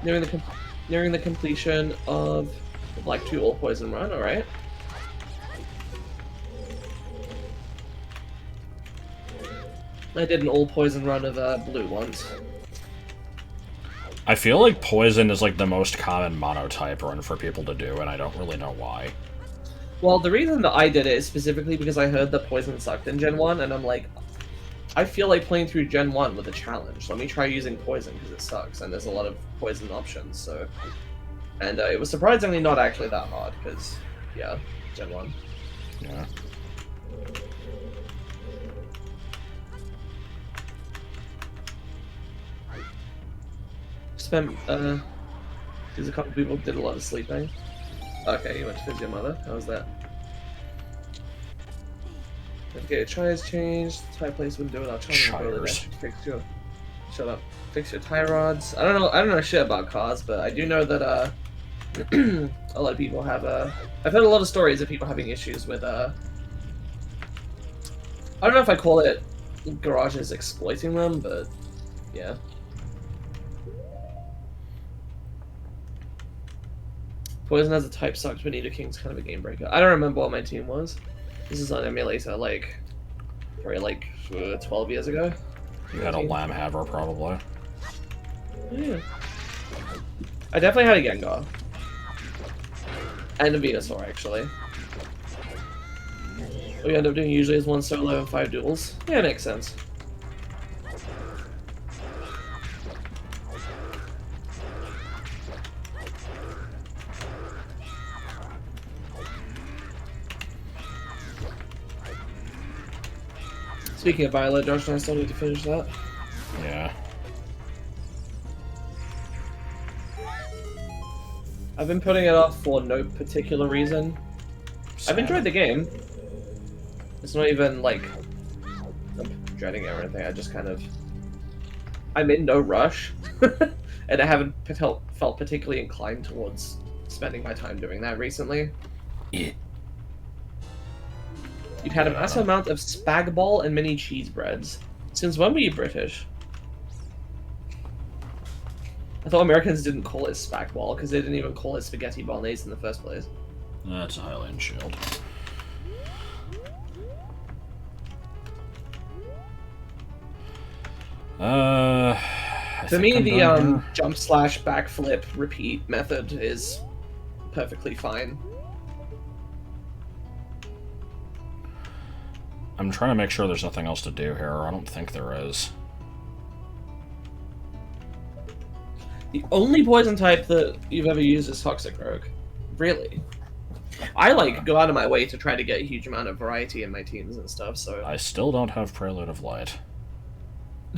Nearing the completion of the Black 2 All Poison run, alright. I did an all poison run of blue once. I feel like poison is like the most common monotype run for people to do, and I don't really know why. Well, the reason that I did it is specifically because I heard that poison sucked in Gen 1, and I'm like, I feel like playing through Gen 1 with a challenge. Let me try using poison, because it sucks, and there's a lot of poison options, so... And it was surprisingly not actually that hard, because, yeah, Gen 1. Yeah. Spent, because a couple people did a lot of sleeping. Okay, you went to visit your mother. How was that? Okay, tires changed. Tire place wouldn't do it. I'll try and fix your. Shut up. Fix your tie rods. I don't know shit about cars, but I do know that a lot of people have I've heard a lot of stories of people having issues with I don't know if I call it garages exploiting them, but yeah. Poison as a type sucked. Bonito King's kind of a game breaker. I don't remember what my team was. This is on emulator, like, probably like 12 years ago. You had a Lamb Haver, probably. Yeah. I definitely had a Gengar. And a Venusaur, actually. What we end up doing usually is 1 solo and 5 duels. Yeah, it makes sense. Speaking of Violet, Josh and I still need to finish that. Yeah. I've been putting it off for no particular reason. Sad. I've enjoyed the game. It's not even like I'm dreading it or anything. I just kind of... I'm in no rush. And I haven't felt particularly inclined towards spending my time doing that recently. Yeah. You've had a massive amount of spag bol and mini cheese breads. Since when were you British? I thought Americans didn't call it spag bol because they didn't even call it spaghetti bolognese in the first place. That's a Highland Shield. For me, the jump slash backflip repeat method is perfectly fine. I'm trying to make sure there's nothing else to do here. I don't think there is. The only poison type that you've ever used is Toxic Rogue. Really? I, like, go out of my way to try to get a huge amount of variety in my teams and stuff, so... I still don't have Prelude of Light.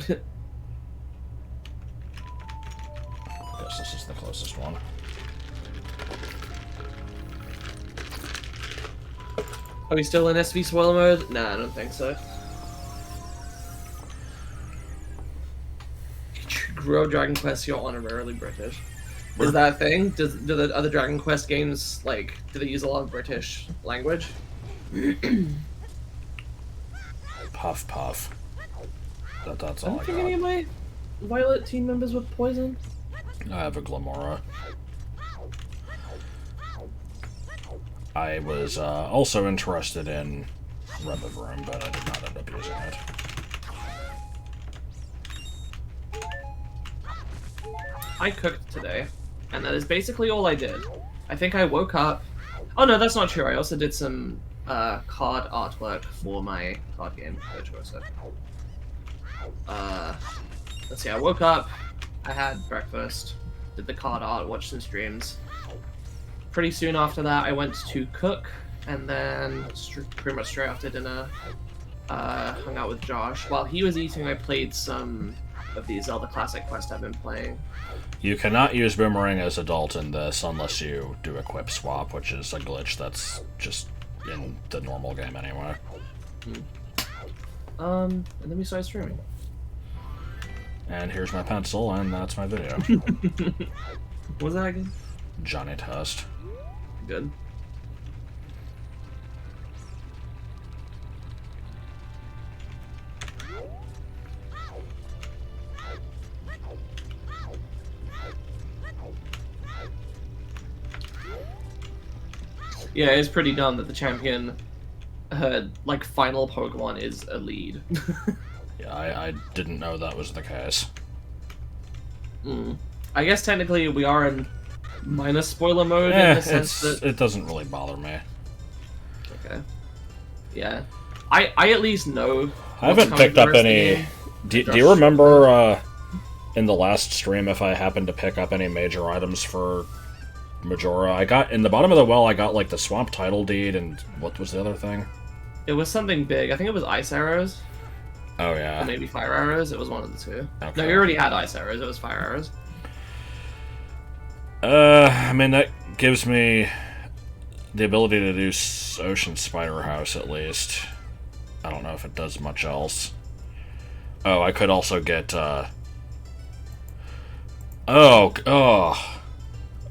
I guess this is the closest one. Are we still in SV spoiler mode? Nah, I don't think so. Grow Dragon Quest, you're honorarily British. Is that a thing? Do the other Dragon Quest games, like, do they use a lot of British language? Puff puff. That's I all don't I think any got. of my Violet team members were poisoned. I have a Glamora. I was also interested in Rebel Room, but I did not end up using it. I cooked today, and that is basically all I did. I think I woke up... Oh no, that's not true. I also did some card artwork for my card game, Virtuoso. Let's see, I woke up, I had breakfast, did the card art, watched some streams. Pretty soon after that, I went to cook, and then pretty much straight after dinner, hung out with Josh. While he was eating, I played some of the Zelda Classic Quest I've been playing. You cannot use Boomerang as adult in this unless you do equip swap, which is a glitch that's just in the normal game anyway. And then we started streaming. And here's my pencil, and that's my video. What was that again? Johnny Test. Good. Yeah, it's pretty dumb that the champion, like, final Pokemon is a lead. Yeah, I didn't know that was the case. I guess technically we are in minus spoiler mode in the sense that... It doesn't really bother me. Okay. Yeah. I at least know... I haven't picked up any... Do you remember in the last stream if I happened to pick up any major items for Majora? I got, in the bottom of the well, I got like the Swamp Title Deed, and what was the other thing? It was something big. I think it was Ice Arrows. Oh, yeah. Or maybe Fire Arrows. It was one of the two. Okay. No, we already had Ice Arrows. It was Fire Arrows. I mean, that gives me the ability to do Ocean Spider House, at least. I don't know if it does much else. Oh, I could also get, Oh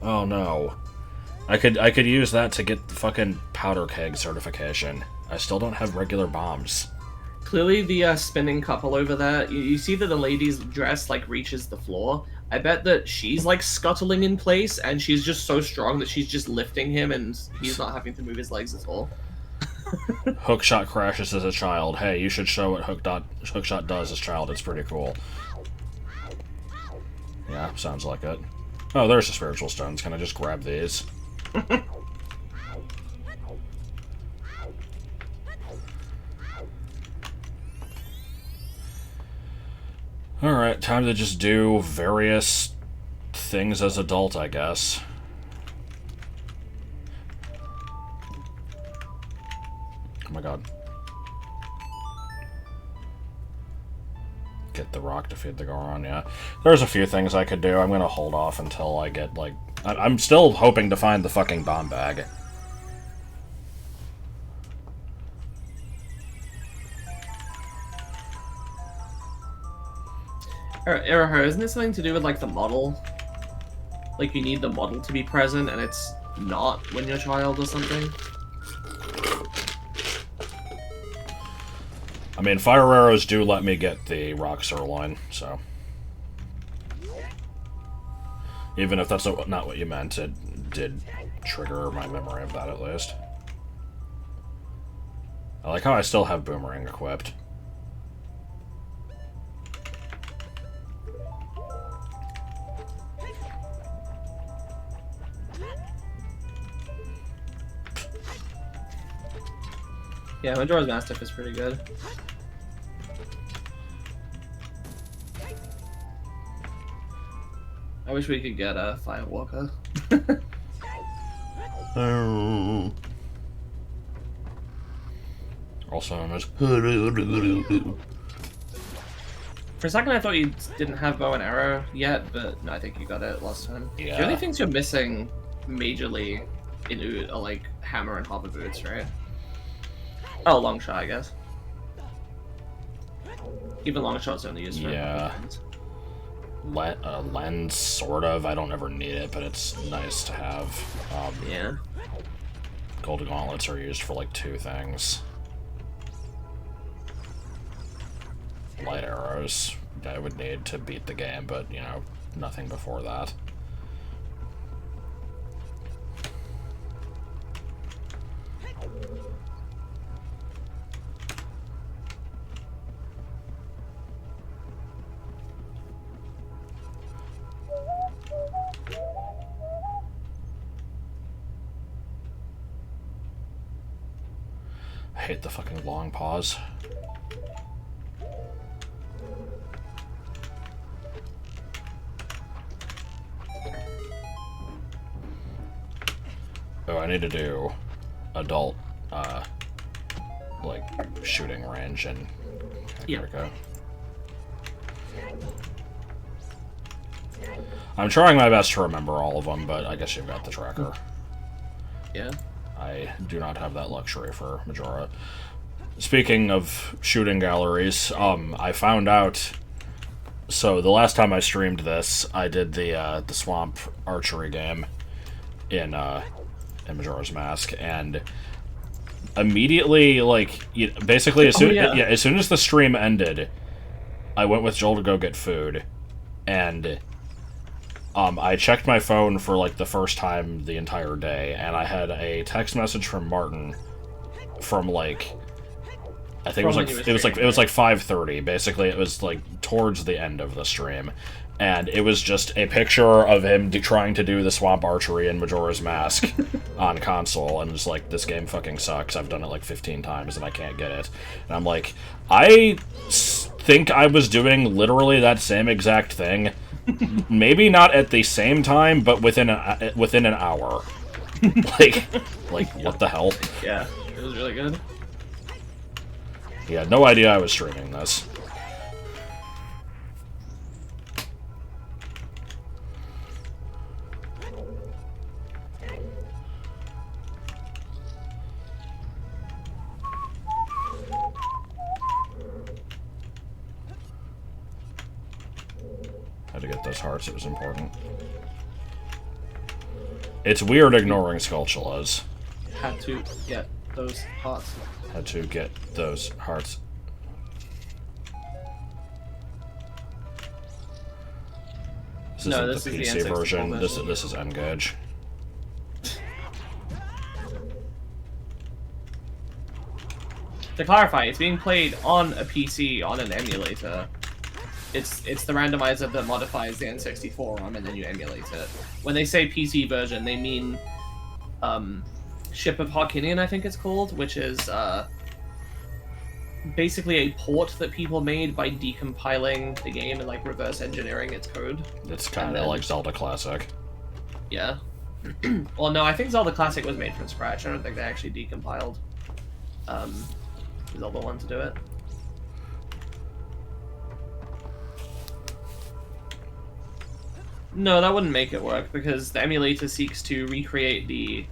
no. I could use that to get the fucking Powder Keg certification. I still don't have regular bombs. Clearly the spinning couple over there, you see that the lady's dress, like, reaches the floor. I bet that she's, like, scuttling in place, and she's just so strong that she's just lifting him, and he's not having to move his legs at all. Hookshot crashes as a child. Hey, you should show what Hookshot does as a child. It's pretty cool. Yeah, sounds like it. Oh, there's the spiritual stones. Can I just grab these? Alright, time to just do various things as adult, I guess. Oh my god. Get the rock to feed the Goron, yeah. There's a few things I could do. I'm gonna hold off until I get, like... I'm still hoping to find the fucking bomb bag. Eriha, isn't it something to do with, like, the model? Like, you need the model to be present, and it's not when you're a child or something? I mean, fire arrows do let me get the rock sirloin, so... Even if that's not what you meant, it did trigger my memory of that, at least. I like how I still have Boomerang equipped. Yeah, Majora's Mastiff is pretty good. I wish we could get a Firewalker. Also known as... For a second I thought you didn't have bow and arrow yet, but no, I think you got it last time. Yeah. The only things you're missing majorly in OoT are like hammer and hopper boots, right? Oh, long shot, I guess. Even long shot's only used for Yeah. Lens, sort of. I don't ever need it, but it's nice to have. Yeah. Golden gauntlets are used for like 2 things. Light arrows I would need to beat the game, but, you know, nothing before that. I hate the fucking long pause. Oh, I need to do adult, like, shooting range and... Okay, there we go. I'm trying my best to remember all of them, but I guess you've got the tracker. Yeah. I do not have that luxury for Majora. Speaking of shooting galleries, I found out... So, the last time I streamed this, I did the Swamp archery game in Majora's Mask, and immediately, like, basically, as soon as the stream ended, I went with Joel to go get food, and I checked my phone for, like, the first time the entire day, and I had a text message from Martin from, like, I think it was like 5:30. Basically, it was like towards the end of the stream, and it was just a picture of him trying to do the swamp archery in Majora's Mask on console, and it's like, this game fucking sucks. I've done it like 15 times and I can't get it. And I'm like, I think I was doing literally that same exact thing, maybe not at the same time, but within an hour. like what the hell? Yeah, it was really good. He had no idea I was streaming this. Had to get those hearts, it was important. It's weird ignoring Skulltulas. Had to get those hearts. Had to get those hearts. This isn't the PC version. This is N-Gage. To clarify, it's being played on a PC on an emulator. It's the randomizer that modifies the N64 ROM, and then you emulate it. When they say PC version, they mean Ship of Harkinian, I think it's called, which is basically a port that people made by decompiling the game and like reverse engineering its code. It's kind of like Zelda Classic. Yeah. Well, no, I think Zelda Classic was made from scratch. I don't think they actually decompiled Zelda 1 to do it. No, that wouldn't make it work, because the emulator seeks to recreate the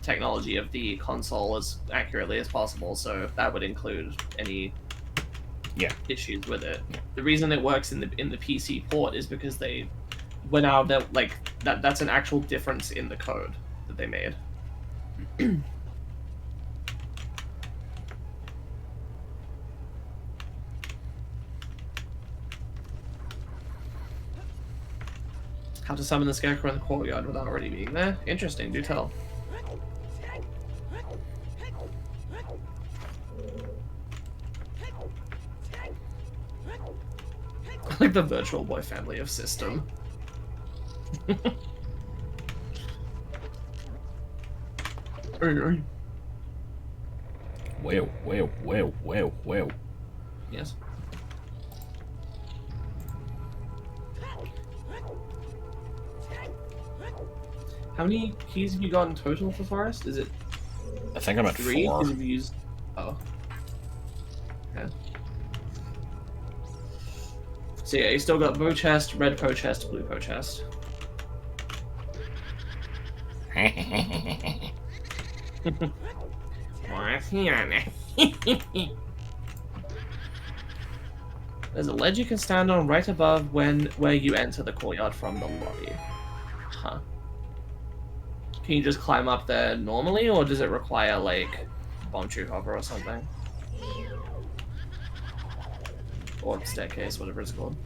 technology of the console as accurately as possible, so that would include any issues with it. The reason it works in the PC port is because they went out that that's an actual difference in the code that they made. How to summon the scarecrow in the courtyard without already being there? Interesting, do tell. Like the Virtual Boy family of system. Wow. Yes. How many keys have you got in total for Forest? Is it I think I'm at 3? 4. Because you've used... Oh. Yeah. So yeah, you still got bow chest, red bow chest, blue bow chest. forest here. There's a ledge you can stand on right above where you enter the courtyard from the lobby. Huh. Can you just climb up there normally, or does it require, like, bomb tree hover or something? Or staircase, whatever it's called.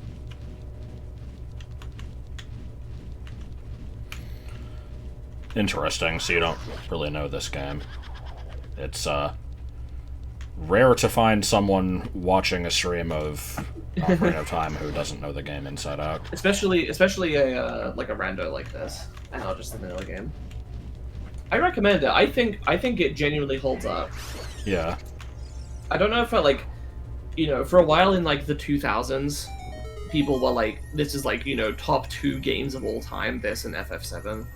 Interesting, so you don't really know this game. It's, rare to find someone watching a stream of Ocarina of Time who doesn't know the game inside out. Especially a like a rando like this, and not just the vanilla game. I recommend it. I think it genuinely holds up. Yeah. I don't know if like, for a while in like the 2000s, people were like, this is like, top 2 games of all time, this and FF7.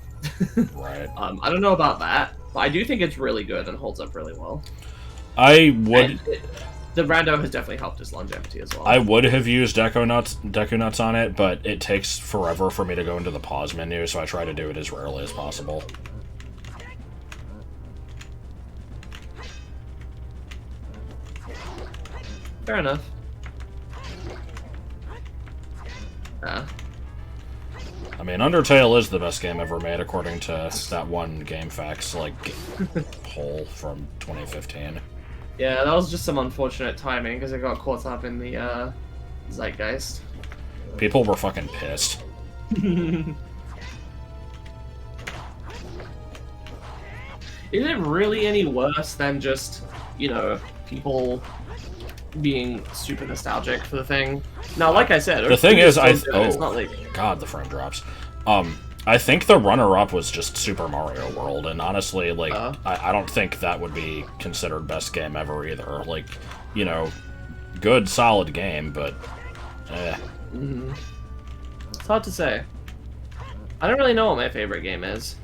Right. I don't know about that, but I do think it's really good and holds up really well. I would... The rando has definitely helped its longevity as well. I would have used Deku Nuts on it, but it takes forever for me to go into the pause menu, so I try to do it as rarely as possible. Fair enough. I mean, Undertale is the best game ever made, according to that one GameFAQs, like, poll from 2015. Yeah, that was just some unfortunate timing, because it got caught up in the, zeitgeist. People were fucking pissed. Is it really any worse than just, people being super nostalgic for the thing? Now, like I said, the thing is, it's not like... God, the frame drops. I think the runner-up was just Super Mario World, and honestly, like, I don't think that would be considered best game ever either. Like, good, solid game, but, It's hard to say. I don't really know what my favorite game is,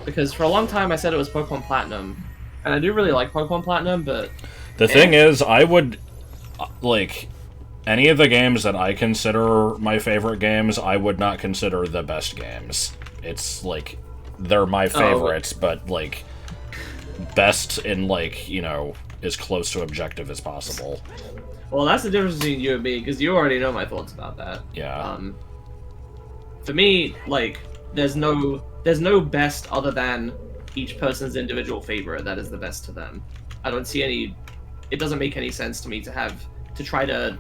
because for a long time I said it was Pokemon Platinum, and I do really like Pokemon Platinum, but... The thing is, I would, like... Any of the games that I consider my favorite games, I would not consider the best games. It's, like, they're my favorites, but, like, best in, like, as close to objective as possible. Well, that's the difference between you and me, because you already know my thoughts about that. Yeah. For me, like, there's no best other than each person's individual favorite that is the best to them. I don't see any... It doesn't make any sense to me to try to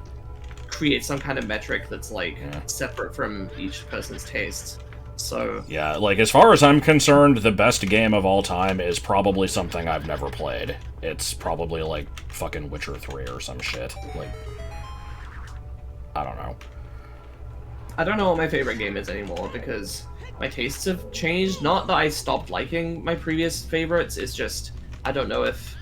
create some kind of metric that's, like, separate from each person's tastes. So... Yeah, like, as far as I'm concerned, the best game of all time is probably something I've never played. It's probably, like, fucking Witcher 3 or some shit. Like... I don't know. I don't know what my favorite game is anymore, because my tastes have changed. Not that I stopped liking my previous favorites, it's just... I don't know if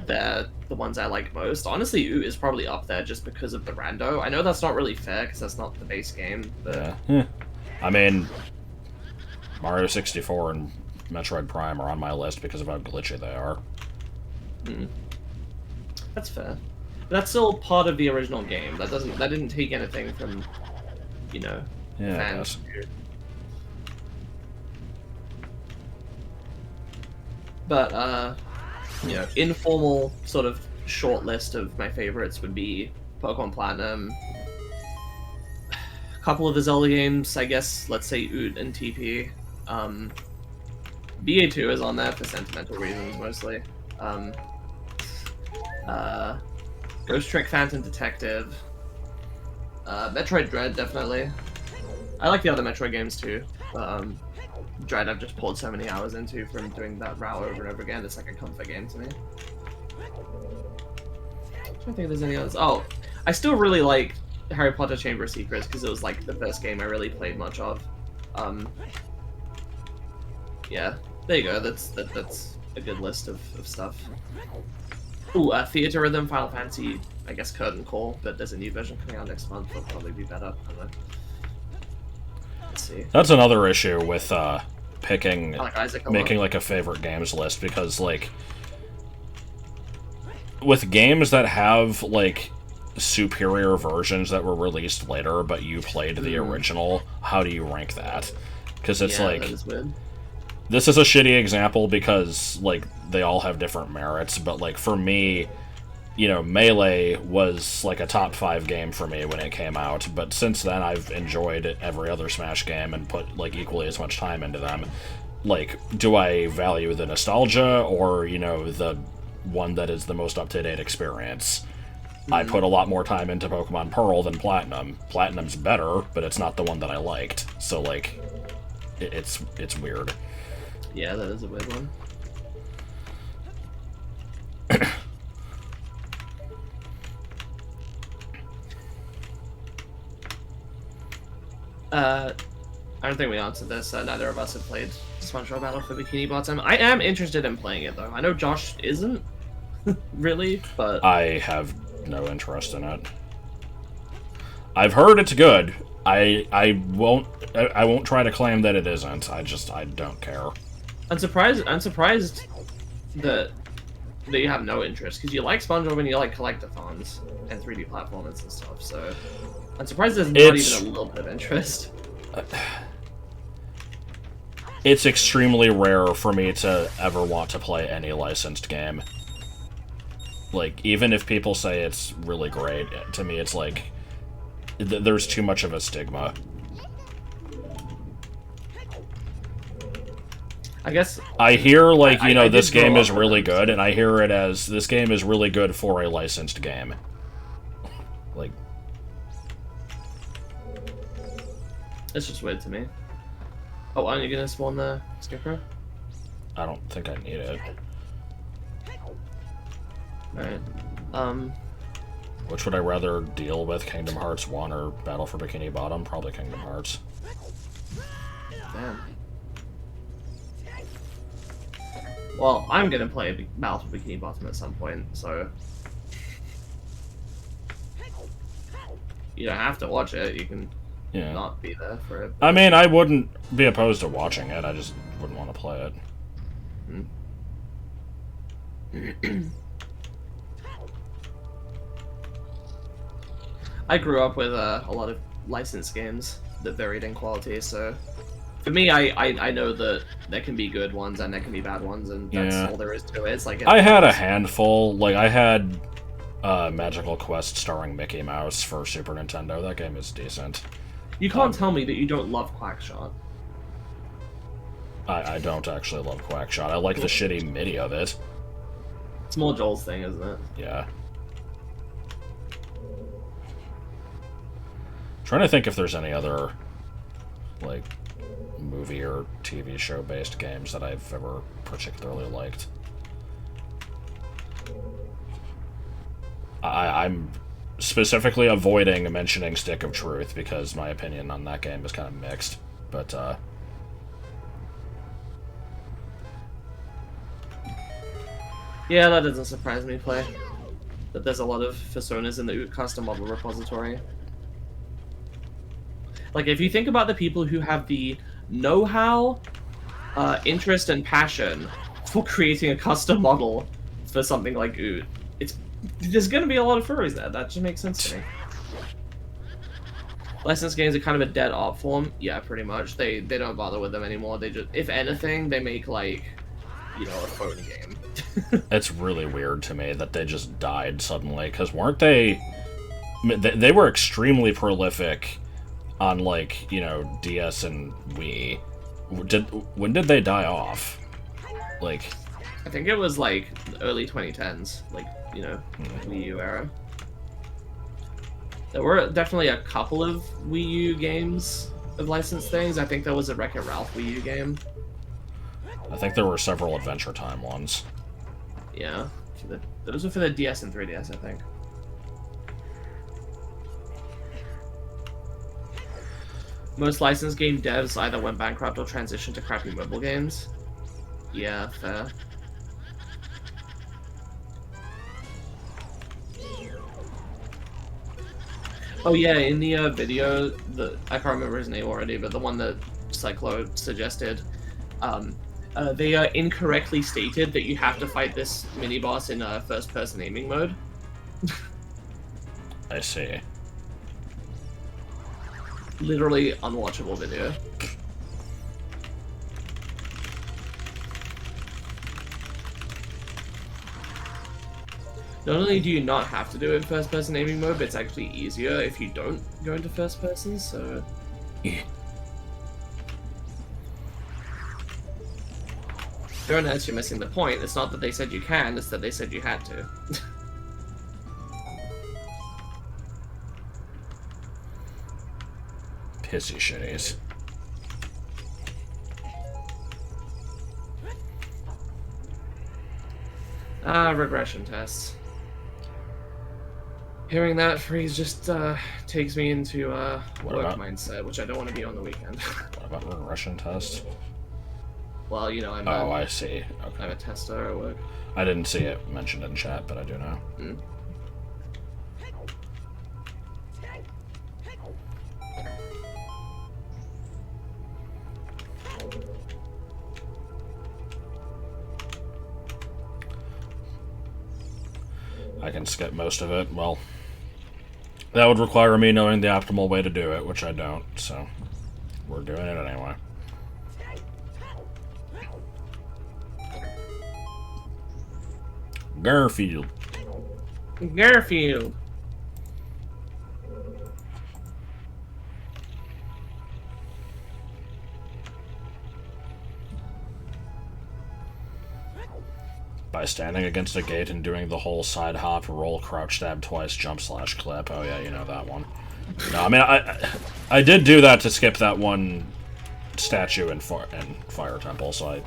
they're the ones I like most. Honestly, OoT is probably up there just because of the rando. I know that's not really fair, because that's not the base game, but... Yeah. I mean, Mario 64 and Metroid Prime are on my list because of how glitchy they are. That's fair. But that's still part of the original game. That didn't take anything from, fans. But, informal sort of short list of my favorites would be Pokemon Platinum, a couple of the Zelda games, I guess, let's say OoT and TP. BA2 is on there for sentimental reasons, mostly. Ghost Trick Phantom Detective. Metroid Dread, definitely. I like the other Metroid games too. Dread I've just poured so many hours into from doing that route over and over again. It's like a comfort game to me. I don't think there's any others. Oh, I still really like Harry Potter Chamber of Secrets because it was like the first game I really played much of. Yeah, there you go. That's a good list of stuff. Ooh, Theater Rhythm, Final Fantasy, I guess Curtain Call, but there's a new version coming out next month. It'll probably be better. I don't know. Let's see. That's another issue with picking, like making like a favorite games list, because like with games that have like superior versions that were released later, but you played the original, how do you rank that? Because it's yeah, like that is weird. this is a shitty example because, like, they all have different merits, but, like, for me, you know, Melee was, like, a top 5 game for me when it came out, but since then I've enjoyed every other Smash game and put, like, equally as much time into them. Like, do I value the nostalgia or, you know, the one that is the most up-to-date experience? I put a lot more time into Pokemon Pearl than Platinum. Platinum's better, but it's not the one that I liked. So, like, it's weird. Yeah, that is a weird one. I don't think we answered this. Neither of us have played SpongeBob Battle for Bikini Bottom. I am interested in playing it, though. I know Josh isn't, really, but... I have no interest in it. I've heard it's good. I won't try to claim that it isn't. I don't care. I'm surprised that you have no interest, because you like SpongeBob and you like collectathons and 3D platformers and stuff, so... I'm surprised there's not even a little bit of interest. It's extremely rare for me to ever want to play any licensed game. Like, even if people say it's really great, to me it's like, there's too much of a stigma. I guess... I hear, like, you know, this game is really good, and I hear it as, this game is really good for a licensed game. Like... It's just weird to me. Oh, aren't you gonna spawn the Scarecrow? I don't think I need it. Alright. Which would I rather deal with, Kingdom Hearts 1 or Battle for Bikini Bottom? Probably Kingdom Hearts. Damn. Well, I'm gonna play Battle for Bikini Bottom at some point, so... You don't have to watch it, you can not be there for it. I mean, I wouldn't be opposed to watching it, I just wouldn't want to play it. I grew up with a lot of licensed games that varied in quality, so... For me, I know that there can be good ones and there can be bad ones, and that's all there is to it. It's like... I had a handful, like, I had Magical Quest starring Mickey Mouse for Super Nintendo. That game is decent. You can't tell me that you don't love Quackshot. I don't actually love Quackshot. I like the shitty MIDI of it. It's more Joel's thing, isn't it? Yeah. Trying to think if there's any other, like, movie or TV show based games that I've ever particularly liked. I'm specifically avoiding mentioning Stick of Truth because my opinion on that game is kind of mixed, but yeah, that doesn't surprise me, Play. That there's a lot of personas in the OoT custom model repository. Like, if you think about the people who have the know-how, interest, and passion for creating a custom model for something like OoT, there's going to be a lot of furries there. That just makes sense to me. Licensed games are kind of a dead art form. Yeah, pretty much. They don't bother with them anymore. They just, if anything, they make, like, you know, a phone game. It's really weird to me that they just died suddenly, because weren't they... They were extremely prolific on, like, you know, DS and Wii. When did they die off? Like... I think it was, like, early 2010s. Like, you know, Wii U era. There were definitely a couple of Wii U games of licensed things. I think there was a Wreck-It Ralph Wii U game. I think there were several Adventure Time ones. Yeah. Those were for the DS and 3DS, I think. Most licensed game devs either went bankrupt or transitioned to crappy mobile games. Yeah, fair. Oh yeah, in the video, I can't remember his name already, but the one that Cyclo suggested, they incorrectly stated that you have to fight this mini-boss in first-person aiming mode. I see. Literally unwatchable video. Not only do you not have to do it in first-person aiming mode, but it's actually easier if you don't go into first-person, so... Yeah. Don't actually missing the point. It's not that they said you can, it's that they said you had to. Pissy shitties. Regression tests. Hearing that phrase just takes me into work mindset, which I don't want to be on the weekend. What about regression test? Well, you know, I see. Okay. I'm a tester at work. I didn't see it mentioned in chat, but I do now. Mm. I can skip most of it. Well, that would require me knowing the optimal way to do it, which I don't, so we're doing it anyway. Garfield. Garfield. By standing against a gate and doing the whole side hop, roll, crouch, stab twice, jump, slash, clip. Oh yeah, you know that one. No, I mean, I did do that to skip that one statue in Fire Temple, so I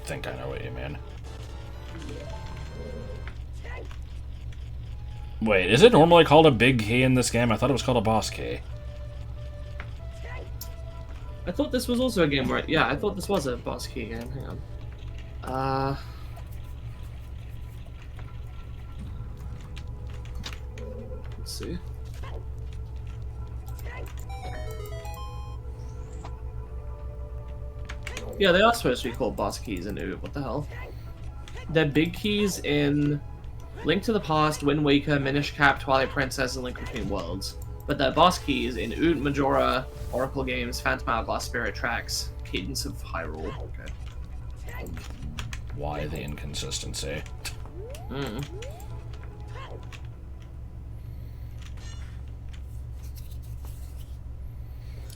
think I know what you mean. Wait, is it normally called a big key in this game? I thought it was called a boss key. I thought this was also a game where... Yeah, I thought this was a boss key game. Hang on. Let's see. Yeah, they are supposed to be called boss keys in OoT. What the hell? They're big keys in Link to the Past, Wind Waker, Minish Cap, Twilight Princess, and Link Between Worlds. But they're boss keys in OoT, Majora, Oracle Games, Phantom Hourglass, Spirit Tracks, Cadence of Hyrule. Okay. Why the inconsistency? Mm.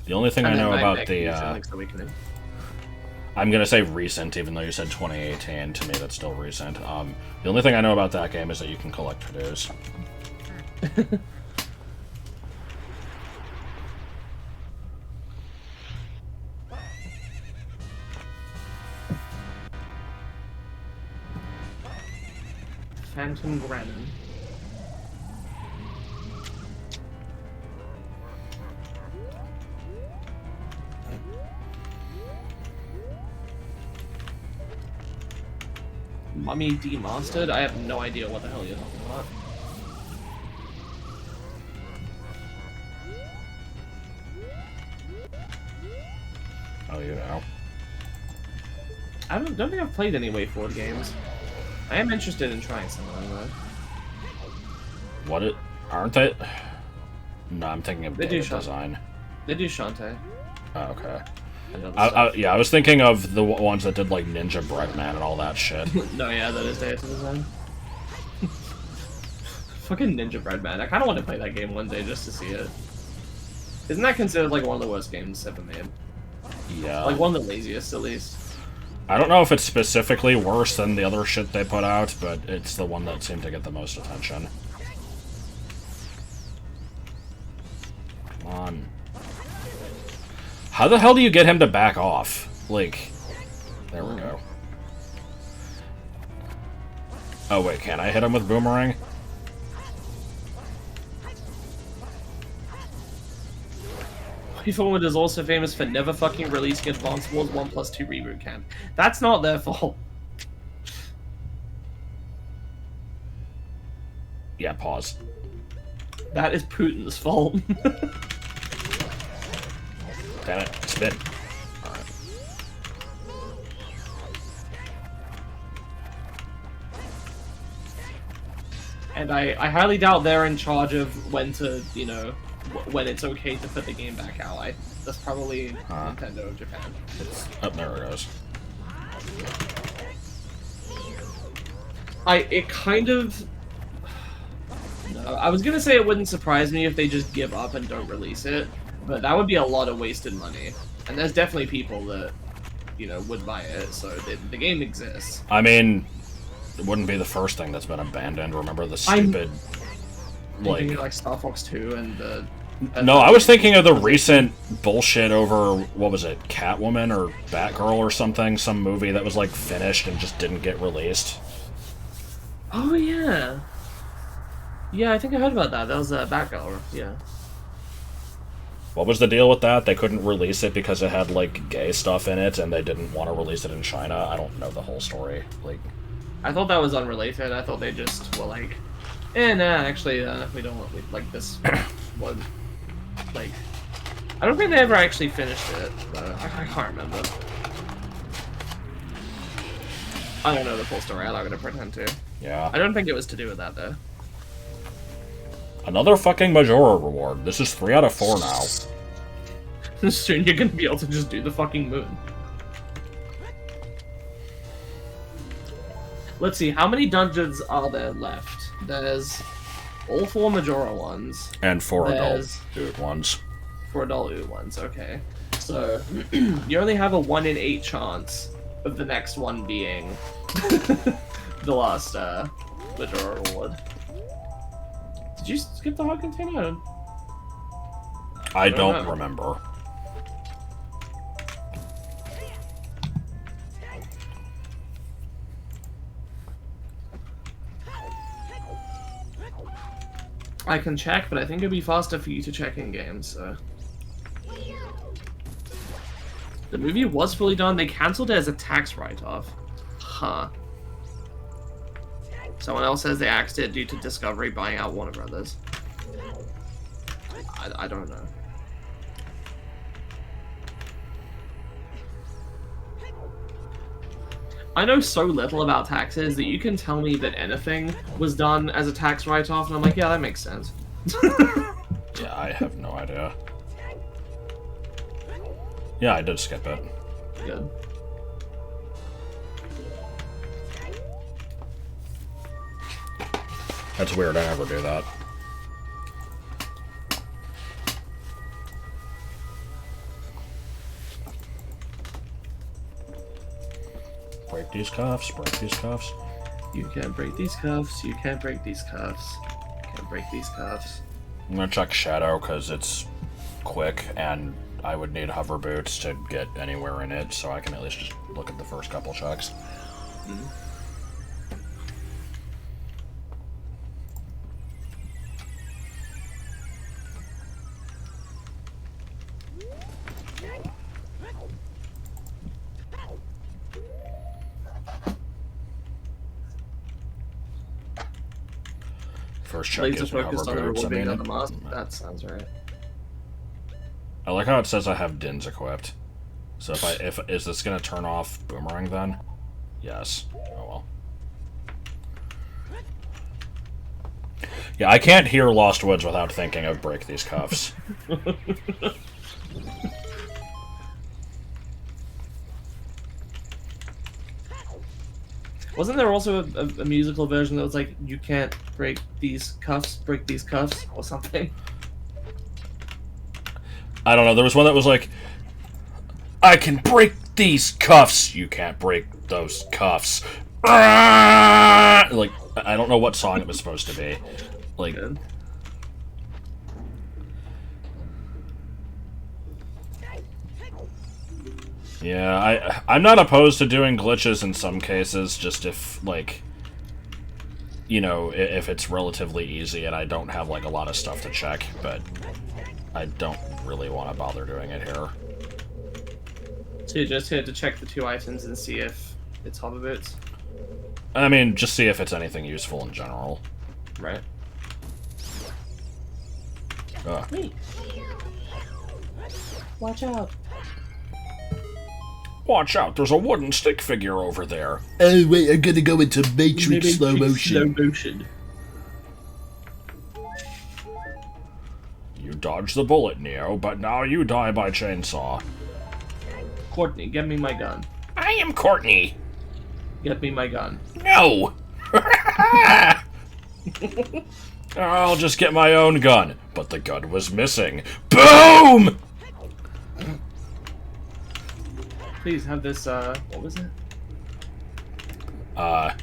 The only thing I know about the... I'm gonna say recent, even though you said 2018. To me, that's still recent. The only thing I know about that game is that you can collect to-dos. Phantom Granon. Mummy Demastered? I have no idea what the hell you're talking about. Oh, you know. I don't think I've played any WayForward games. I am interested in trying some of them, though. What aren't they? No, I'm thinking of game design. They do Shantae. Oh, okay. Yeah, I was thinking of the ones that did, like, Ninja Breadman and all that shit. No, yeah, that is data design. Fucking Ninja Breadman. I kind of want to play that game one day just to see it. Isn't that considered, like, one of the worst games ever made? Yeah. Like, one of the laziest, at least. I don't know if it's specifically worse than the other shit they put out, but it's the one that seemed to get the most attention. Come on. How the hell do you get him to back off? Like, there we go. Oh wait, can I hit him with Boomerang? WayForward is also famous for never fucking releasing Advance Wars 1+2 Reboot Camp. That's not their fault. Yeah, pause. That is Putin's fault. Damn it, spin. Alright. And I highly doubt they're in charge of when to, you know, when it's okay to put the game back out. That's probably Nintendo of Japan. Oh, there it goes. It kind of... No, I was gonna say it wouldn't surprise me if they just give up and don't release it, but that would be a lot of wasted money. And there's definitely people that, you know, would buy it, so the game exists. I mean, it wouldn't be the first thing that's been abandoned. Remember the stupid, like Star Fox 2 and the... No, I was thinking of the recent bullshit over, what was it, Catwoman or Batgirl or something? Some movie that was, like, finished and just didn't get released. Oh, yeah. Yeah, I think I heard about that. That was Batgirl, yeah. What was the deal with that? They couldn't release it because it had, like, gay stuff in it, and they didn't want to release it in China? I don't know the whole story. Like, I thought that was unrelated. I thought they just were like, nah, actually, we don't want, like, this one. Like, I don't think they ever actually finished it, but I can't remember. I don't know the full story, I'm not gonna pretend to. yeah. I don't think it was to do with that, though. Another fucking Majora reward. This is 3 out of 4 now. Soon you're gonna be able to just do the fucking moon. Let's see, how many dungeons are there left? There's all 4 Majora ones. And 4 There's adult ones. 4 adult ones, okay. So, you only have a 1 in 8 chance of the next one being the last Majora reward. Did you skip the hard container? I don't remember. I can check, but I think it'd be faster for you to check in game, so. The movie was fully done. They cancelled it as a tax write-off. Huh. Someone else says they axed it due to Discovery buying out Warner Brothers. I don't know. I know so little about taxes that you can tell me that anything was done as a tax write-off, and I'm like, yeah, that makes sense. Yeah, I have no idea. Yeah, I did skip it. Good. That's weird, I never do that. Break these cuffs, break these cuffs. You can't break these cuffs, you can't break these cuffs. You can't break these cuffs. I'm gonna check Shadow because it's quick and I would need hover boots to get anywhere in it, so I can at least just look at the first couple checks. Mm. First check Laser is hover focused on the boots. reward being on the mask. That sounds right. I like how it says I have DINs equipped. So if is this gonna turn off boomerang then? Yes. Oh well. Yeah, I can't hear Lost Woods without thinking of break these cuffs. Wasn't there also a musical version that was like, you can't break these cuffs, or something? I don't know, there was one that was like, I can break these cuffs! You can't break those cuffs. Like, I don't know what song it was supposed to be. Like... Good. Yeah, I'm not opposed to doing glitches in some cases, just if, like, you know, if it's relatively easy and I don't have, like, a lot of stuff to check, but I don't really want to bother doing it here. So you just had to check the 2 items and see if it's hover boots? I mean, just see if it's anything useful in general. Right. Ugh. Wait. Watch out. Watch out, there's a wooden stick figure over there. Oh wait, I'm gonna go into Matrix slow motion. Slow motion. You dodged the bullet, Neo, but now you die by chainsaw. Courtney, get me my gun. I am Courtney. Get me my gun. No! I'll just get my own gun. But the gun was missing. Boom! Please have this, what was it? Well,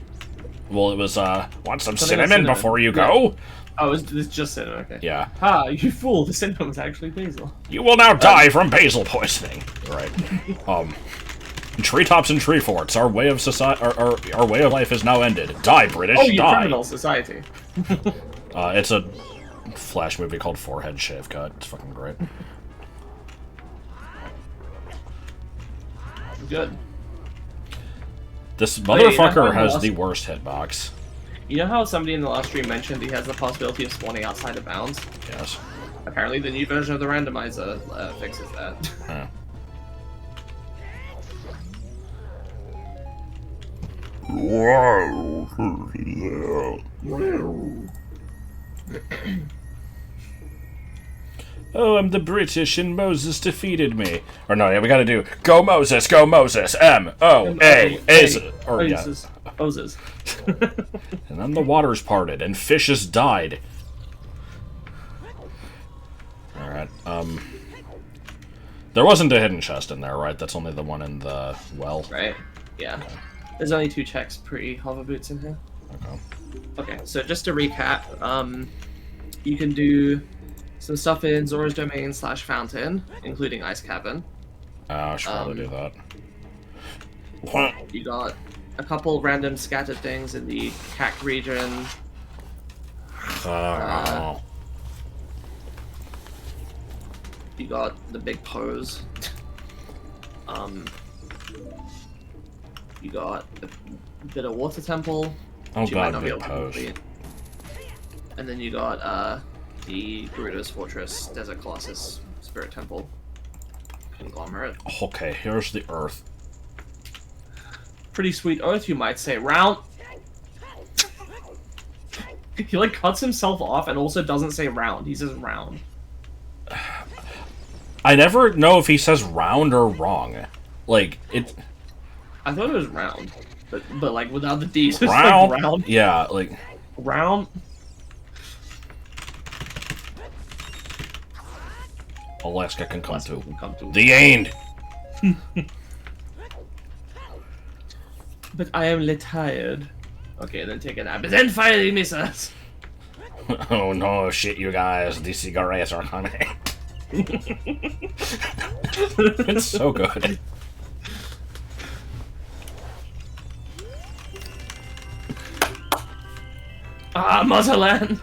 it was, want some Something cinnamon before you go? Oh, it's just cinnamon, okay. Yeah. Ah, you fool, the cinnamon was actually basil. You will now die from basil poisoning. Right. Treetops and tree forts. Our way of society, our way of life is now ended. Die, British, Oh, you die. criminal society. It's a Flash movie called Forehead Shave Cut. It's fucking great. Good. This Oh, yeah, motherfucker you know has the worst hitbox. You know how somebody in the last stream mentioned he has the possibility of spawning outside of bounds? Yes. Apparently the new version of the randomizer fixes that. Huh. Oh, I'm the British and Moses defeated me. Or no, yeah, we gotta do Go Moses, M-O-A. Is or yeah. Moses. And then the waters parted and fishes died. Alright, there wasn't a hidden chest in there, right? That's only the one in the well. Right? Yeah. There's only 2 checks pre-hover boots in here. Okay. Okay, so just to recap, you can do some stuff in Zora's Domain / Fountain, including Ice Cavern. I should probably do that. You got a couple random scattered things in the CAC region. You got the big pose. You got a bit of water temple. Oh which you might god, not be big able to pose. complete. And then you got the Gerudo's Fortress, Desert Colossus, Spirit Temple, Conglomerate. Okay, here's the Earth. Pretty sweet oath, you might say. Round. He like cuts himself off and also doesn't say round. He says round. I never know if he says round or wrong. Like it. I thought it was round, but like without the D, so it's Round. like round. Yeah, like Round. Alaska can come to. Come to. The end. But I am tired. Okay, then take a nap. And then fire the missiles. Oh no, shit, you guys! The cigarettes are coming. It's so good. Ah, Motherland.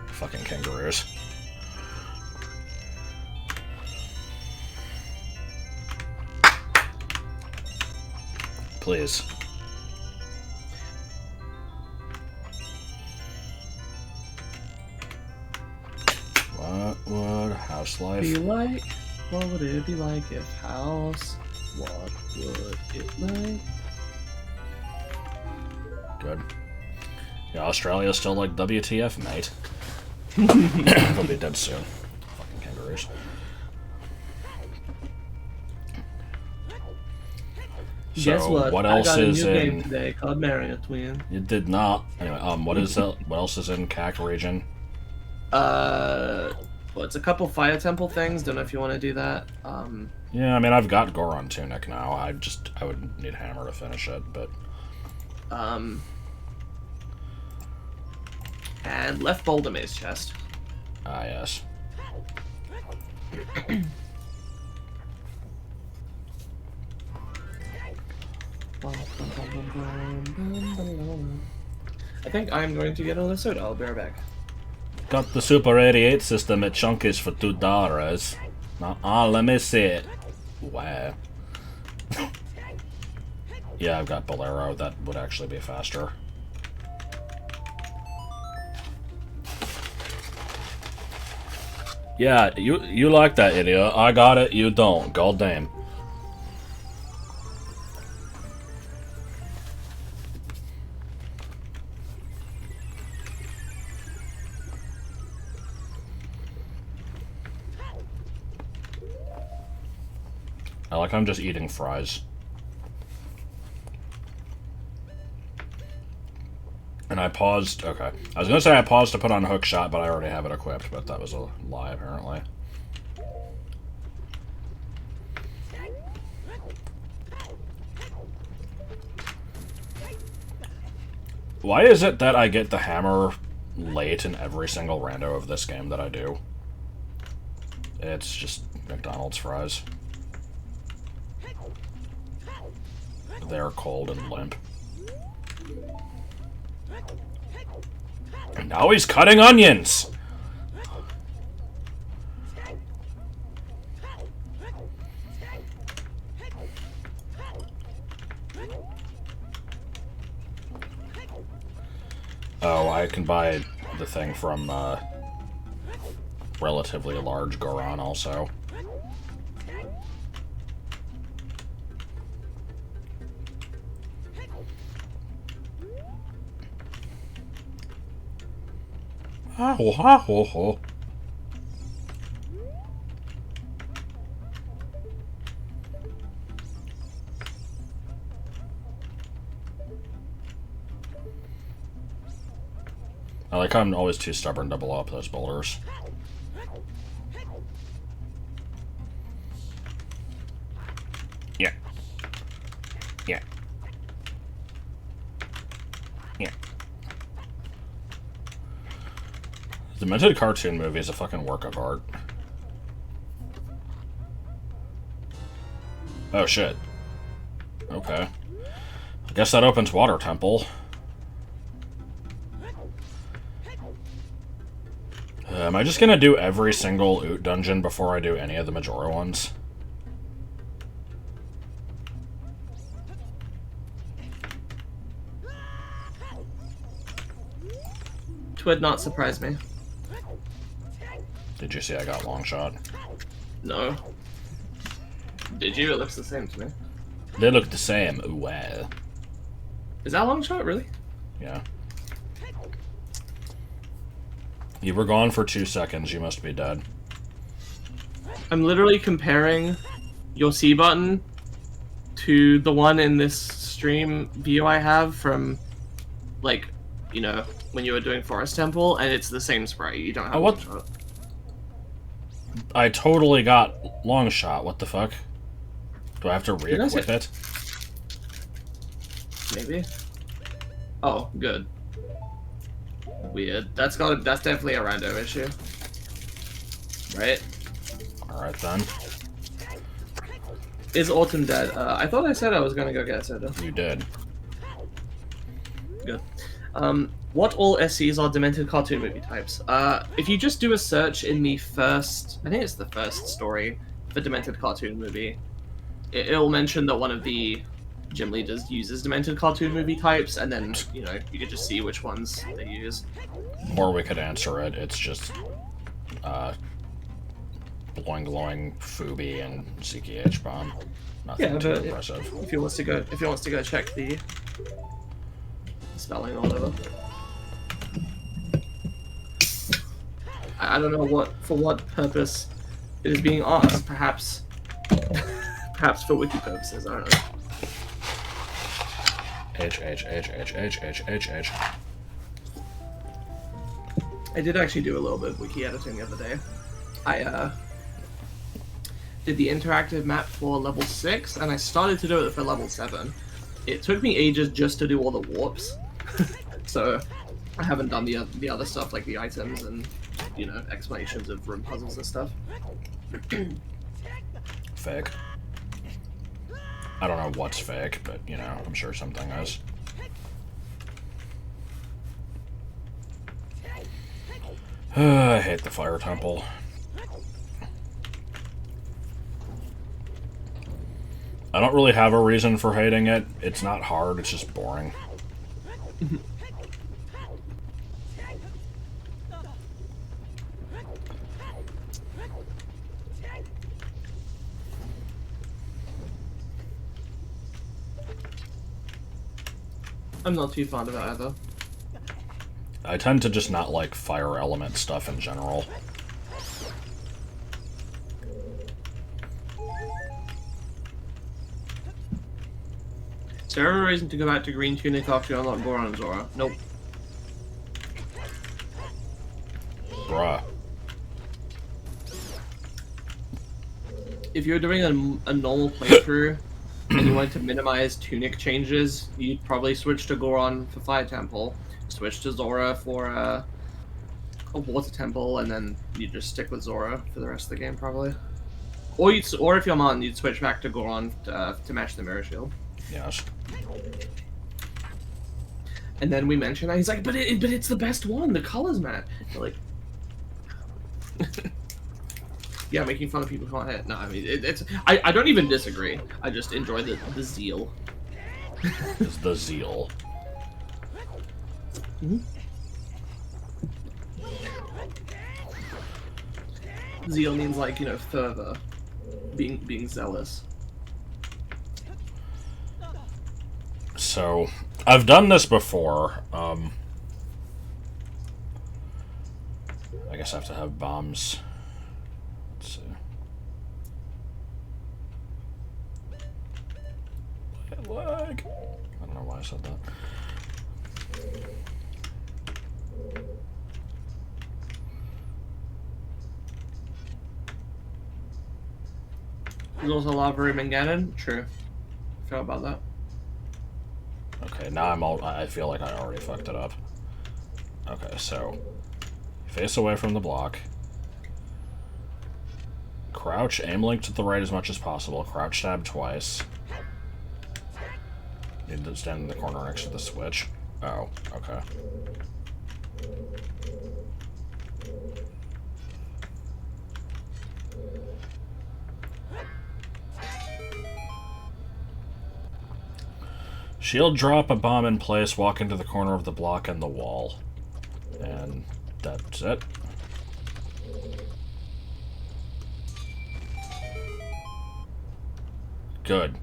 Fucking kangaroos. Please. What would house life Be like? What would it be like if house? What would it like? Good. Yeah, Australia's still like WTF, mate. They'll be dead soon. Fucking kangaroos. Guess So, what? what I else got a is new game in? today called Marry a Twin. You did not. Anyway, what else is in CAC region? Well, it's a couple fire temple things. Don't know if you want to do that. Yeah, I mean, I've got Goron Tunic now. I would need Hammer to finish it, but And left Boulder Maze chest. ah, yes. I think I'm going to get another soda. I'll be right back. Got the Super 88 system at Chunkies for $2. Now, let me see it. Wow. Yeah, I've got Bolero. That would actually be faster. Yeah, you like that, idiot. I got it, you don't. God damn. I like I'm just eating fries. And And I paused... Okay. I was going to say I paused to put on hook shot, but I already have it equipped, but that was a lie, apparently. Why is it that I get the hammer late in every single rando of this game that I do? It's just McDonald's fries. They're cold and limp. And now he's cutting onions! Oh, I can buy the thing from, relatively large Goron also. Ha ho ha ho ho. I like how I'm always too stubborn to blow up those boulders. Yeah. Yeah. Yeah. The Demented cartoon movie is a fucking work of art. Oh shit. Okay. I guess that opens Water Temple. Am I just gonna do every single OoT dungeon before I do any of the Majora ones? Would not surprise me. Did you see I got long shot? No. Did you? It looks the same to me. They look the same. Well. Is that long shot, really? Yeah. You were gone for 2 seconds. You must be dead. I'm literally comparing your C button to the one in this stream view I have from, like, you know, when you were doing Forest Temple, and it's the same sprite. You don't have long shot. I totally got long shot. What the fuck? Do I have to re-equip it? Maybe. Oh, good. Weird. That's definitely a rando issue. Right? Alright then. Is Autumn dead? I thought I said I was gonna go get soda. You did. Good. What all SCs are demented cartoon movie types? If you just do a search in the first, I think it's the first story for demented cartoon movie, it'll mention that one of the gym leaders uses demented cartoon movie types, and then, you know, you can just see which ones they use. Or we could answer it. It's just, Bloing Glowing, Fubi, and CKH Bomb. Nothing too impressive. If he wants to go check the spelling or whatever. I don't know for what purpose it is being asked. Perhaps for wiki purposes. I don't know. H. I did actually do a little bit of wiki editing the other day. I did the interactive map for level 6, and I started to do it for level 7. It took me ages just to do all the warps, so I haven't done the other stuff like the items and, you know, explanations of room puzzles and stuff. Fake. I don't know what's fake, but, you know, I'm sure something is. I hate the Fire Temple. I don't really have a reason for hating it. It's not hard, it's just boring. I'm not too fond of it either. I tend to just not like fire element stuff in general. Is there ever a reason to go back to Green Tunic after you unlock Goron Zora? Nope. Bruh. If you're doing a normal playthrough and you wanted to minimize tunic changes, you'd probably switch to Goron for Fire Temple, switch to Zora for a Water Temple, and then you just stick with Zora for the rest of the game, probably. Or if you're Mon, you'd switch back to Goron to match the Mirror Shield. Yes. And then we mentioned, he's like, but it's the best one. The colors match. We're like, yeah, making fun of people who can't hit. No, I mean it's. I don't even disagree. I just enjoy the zeal. It's the zeal. Mm-hmm. Zeal means like, you know, fervor, being zealous. So, I've done this before. I guess I have to have bombs. Let's see. Lag. I don't know why I said that. There's also lava room in Ganon. True. Forgot about that. Okay, now I feel like I already fucked it up. Okay, so face away from the block. Crouch, aim link to the right as much as possible. Crouch tab twice. Need to stand in the corner next to the switch. Oh, okay. Shield drop a bomb in place, walk into the corner of the block and the wall. And that's it. Good.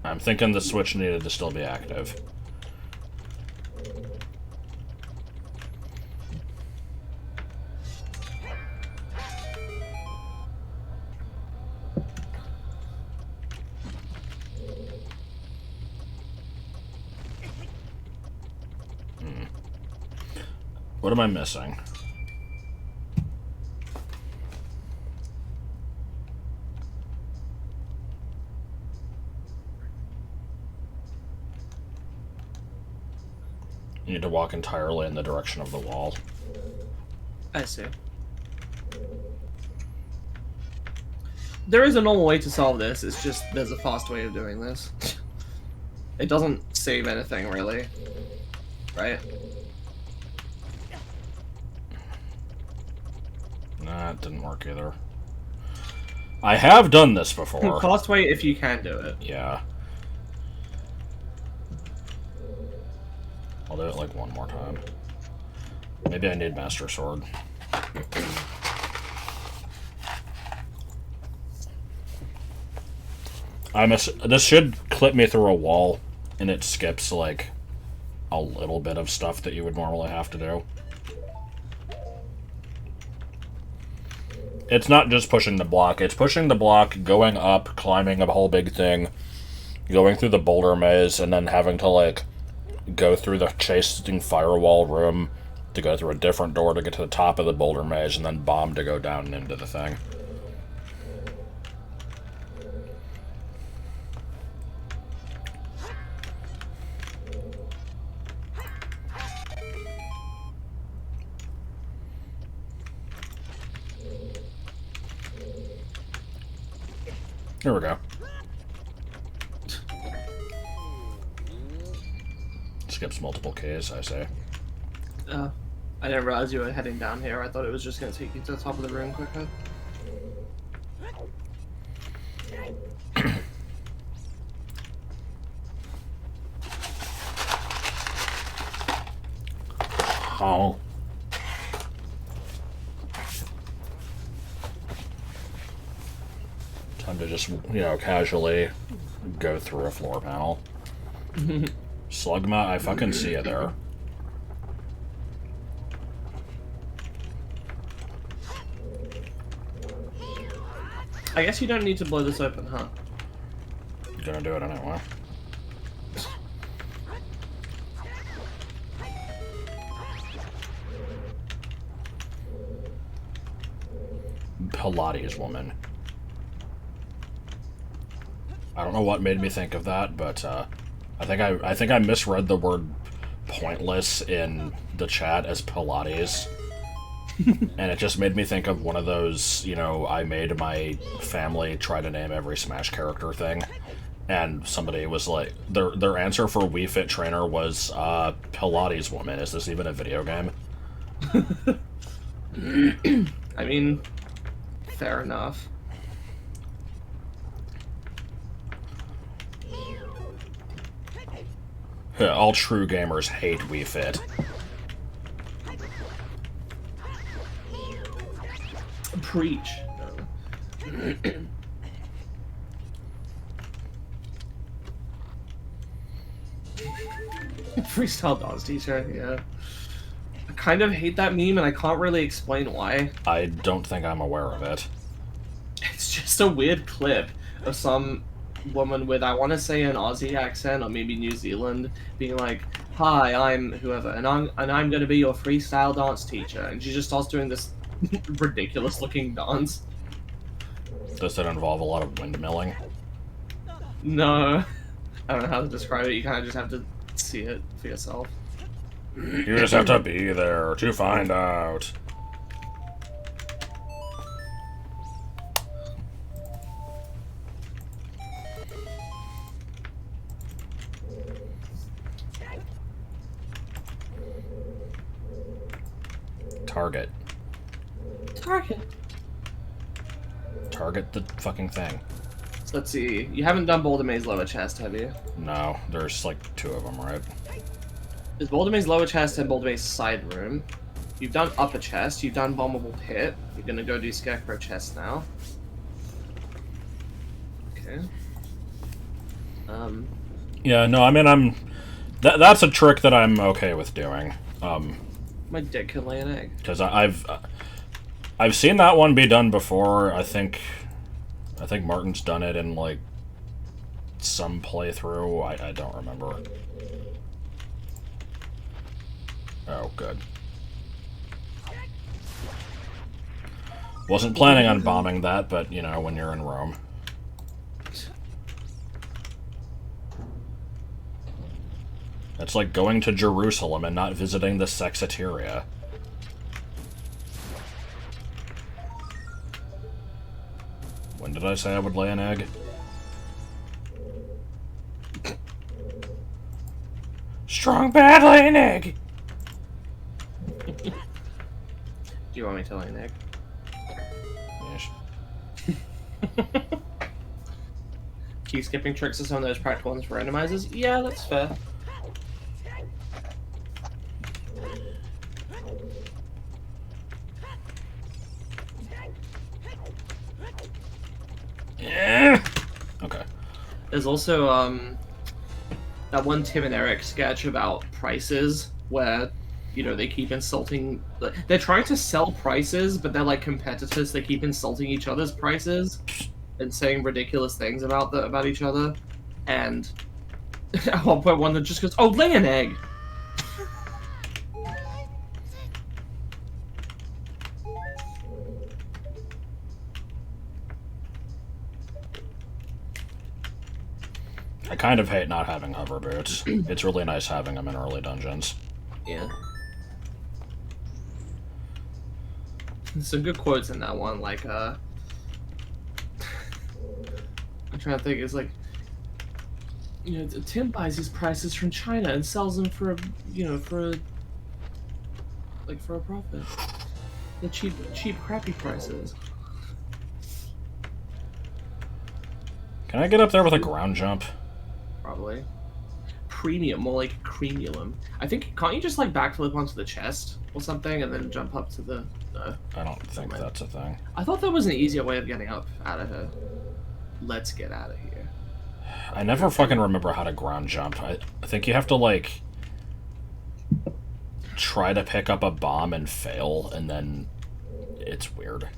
I'm thinking the switch needed to still be active. What am I missing? You need to walk entirely in the direction of the wall. I see. There is a normal way to solve this, it's just there's a fast way of doing this. It doesn't save anything, really. Right? Nah, it didn't work either. I have done this before. Fast way if you can do it. Yeah. I'll do it like one more time. Maybe I need Master Sword. This should clip me through a wall, and it skips like a little bit of stuff that you would normally have to do. It's not just pushing the block, it's pushing the block, going up, climbing a whole big thing, going through the boulder maze, and then having to, like, go through the chasing firewall room to go through a different door to get to the top of the boulder maze, and then bomb to go down and into the thing. Here we go. Skips multiple Ks, I say. I didn't realize you were heading down here. I thought it was just going to take you to the top of the room quicker. Oh. Time to just, you know, casually go through a floor panel. Slugma, I fucking see you there. I guess you don't need to blow this open, huh? You're gonna do it anyway. Pilates woman. I don't know what made me think of that, but I think I misread the word pointless in the chat as Pilates. And it just made me think of one of those, you know, I made my family try to name every Smash character thing. And somebody was like, their answer for Wii Fit Trainer was, Pilates woman. Is this even a video game? I mean, fair enough. All true gamers hate Wii Fit. Preach. Freestyle dance teacher, yeah. I kind of hate that meme and I can't really explain why. I don't think I'm aware of it. It's just a weird clip of some woman with, I want to say, an Aussie accent or maybe New Zealand, being like, "Hi, I'm whoever, and I'm going to be your freestyle dance teacher," and she just starts doing this ridiculous-looking dance. Does it involve a lot of windmilling? No, I don't know how to describe it. You kind of just have to see it for yourself. You just have to be there to find out. Target. Target the fucking thing. So let's see. You haven't done Boulder Maze lower chest, have you? No, there's like 2 of them, right? There's Boulder Maze lower chest and Boulder Maze side room. You've done upper chest. You've done bombable pit. You're gonna go do Scarecrow chest now. Okay. Yeah, no, I mean, that's a trick that I'm okay with doing. My dick can lay an egg. Because I've seen that one be done before. I think Martin's done it in like some playthrough. I don't remember. Oh, good. Wasn't planning on bombing that, but you know, when you're in Rome. It's like going to Jerusalem and not visiting the Sexateria. When did I say I would lay an egg? Strong bad lay an egg! Do you want me to lay an egg? Yes. Keep skipping tricks are some of those practical ones for randomizers? Yeah, that's fair. Yeah. Okay. There's also that one Tim and Eric sketch about prices where, you know, they keep insulting. They're trying to sell prices, but they're like competitors. They keep insulting each other's prices and saying ridiculous things about each other. And at one point, one of them just goes, "Oh, lay an egg." I kind of hate not having hover boots. It's really nice having them in early dungeons. Yeah. There's some good quotes in that one, like, I'm trying to think, it's like, you know, Tim buys his prices from China and sells them for a, you know, for a profit. The cheap, crappy prices. Can I get up there with a ground jump? Probably. Premium, more like cremulum. I think, can't you just like backflip onto the chest or something and then jump up to the... I don't think that's a thing. I thought there was an easier way of getting up out of her. Let's get out of here. I never fucking remember how to ground jump. I think you have to, like, try to pick up a bomb and fail, and then it's weird.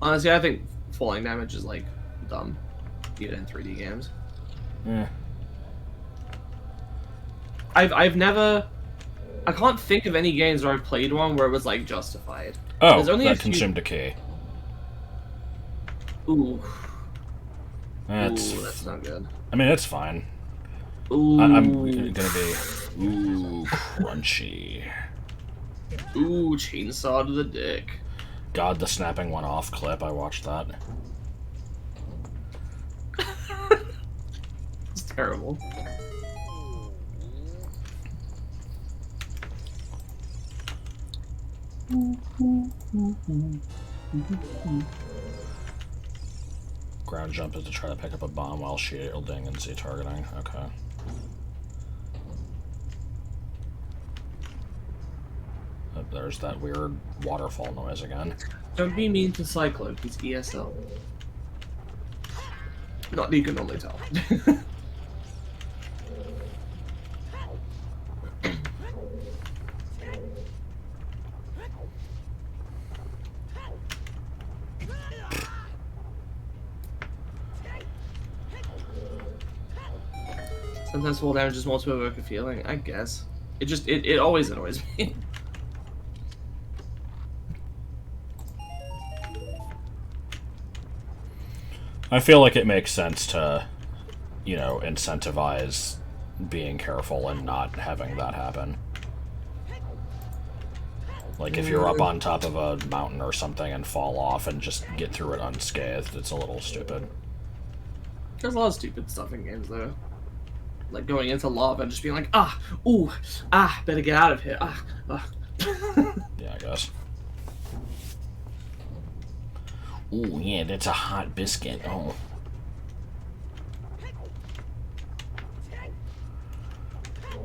Honestly, I think falling damage is, like, dumb. Even in 3D games. Yeah. I've never... I can't think of any games where I've played one where it was, like, justified. Oh, There's only a that few- consumed a key. Ooh. That's. Ooh, that's not good. I mean, it's fine. Ooh. I'm gonna be. Ooh, crunchy. Ooh, chainsaw to the dick. God, the snapping one off clip. I watched that. It's terrible. Ground jump is to try to pick up a bomb while shielding and Z targeting. Okay. There's that weird waterfall noise again. Don't be mean to Cyclope, he's ESL. Not that you can normally tell. Sometimes fall damage is more to evoke a feeling, I guess. It always annoys me. I feel like it makes sense to, you know, incentivize being careful and not having that happen. Like, if you're up on top of a mountain or something and fall off and just get through it unscathed, it's a little stupid. There's a lot of stupid stuff in games, though. Like going into lava and just being like, ah, ooh, ah, better get out of here, ah, ah. Yeah, I guess. Ooh, yeah, that's a hot biscuit. Oh.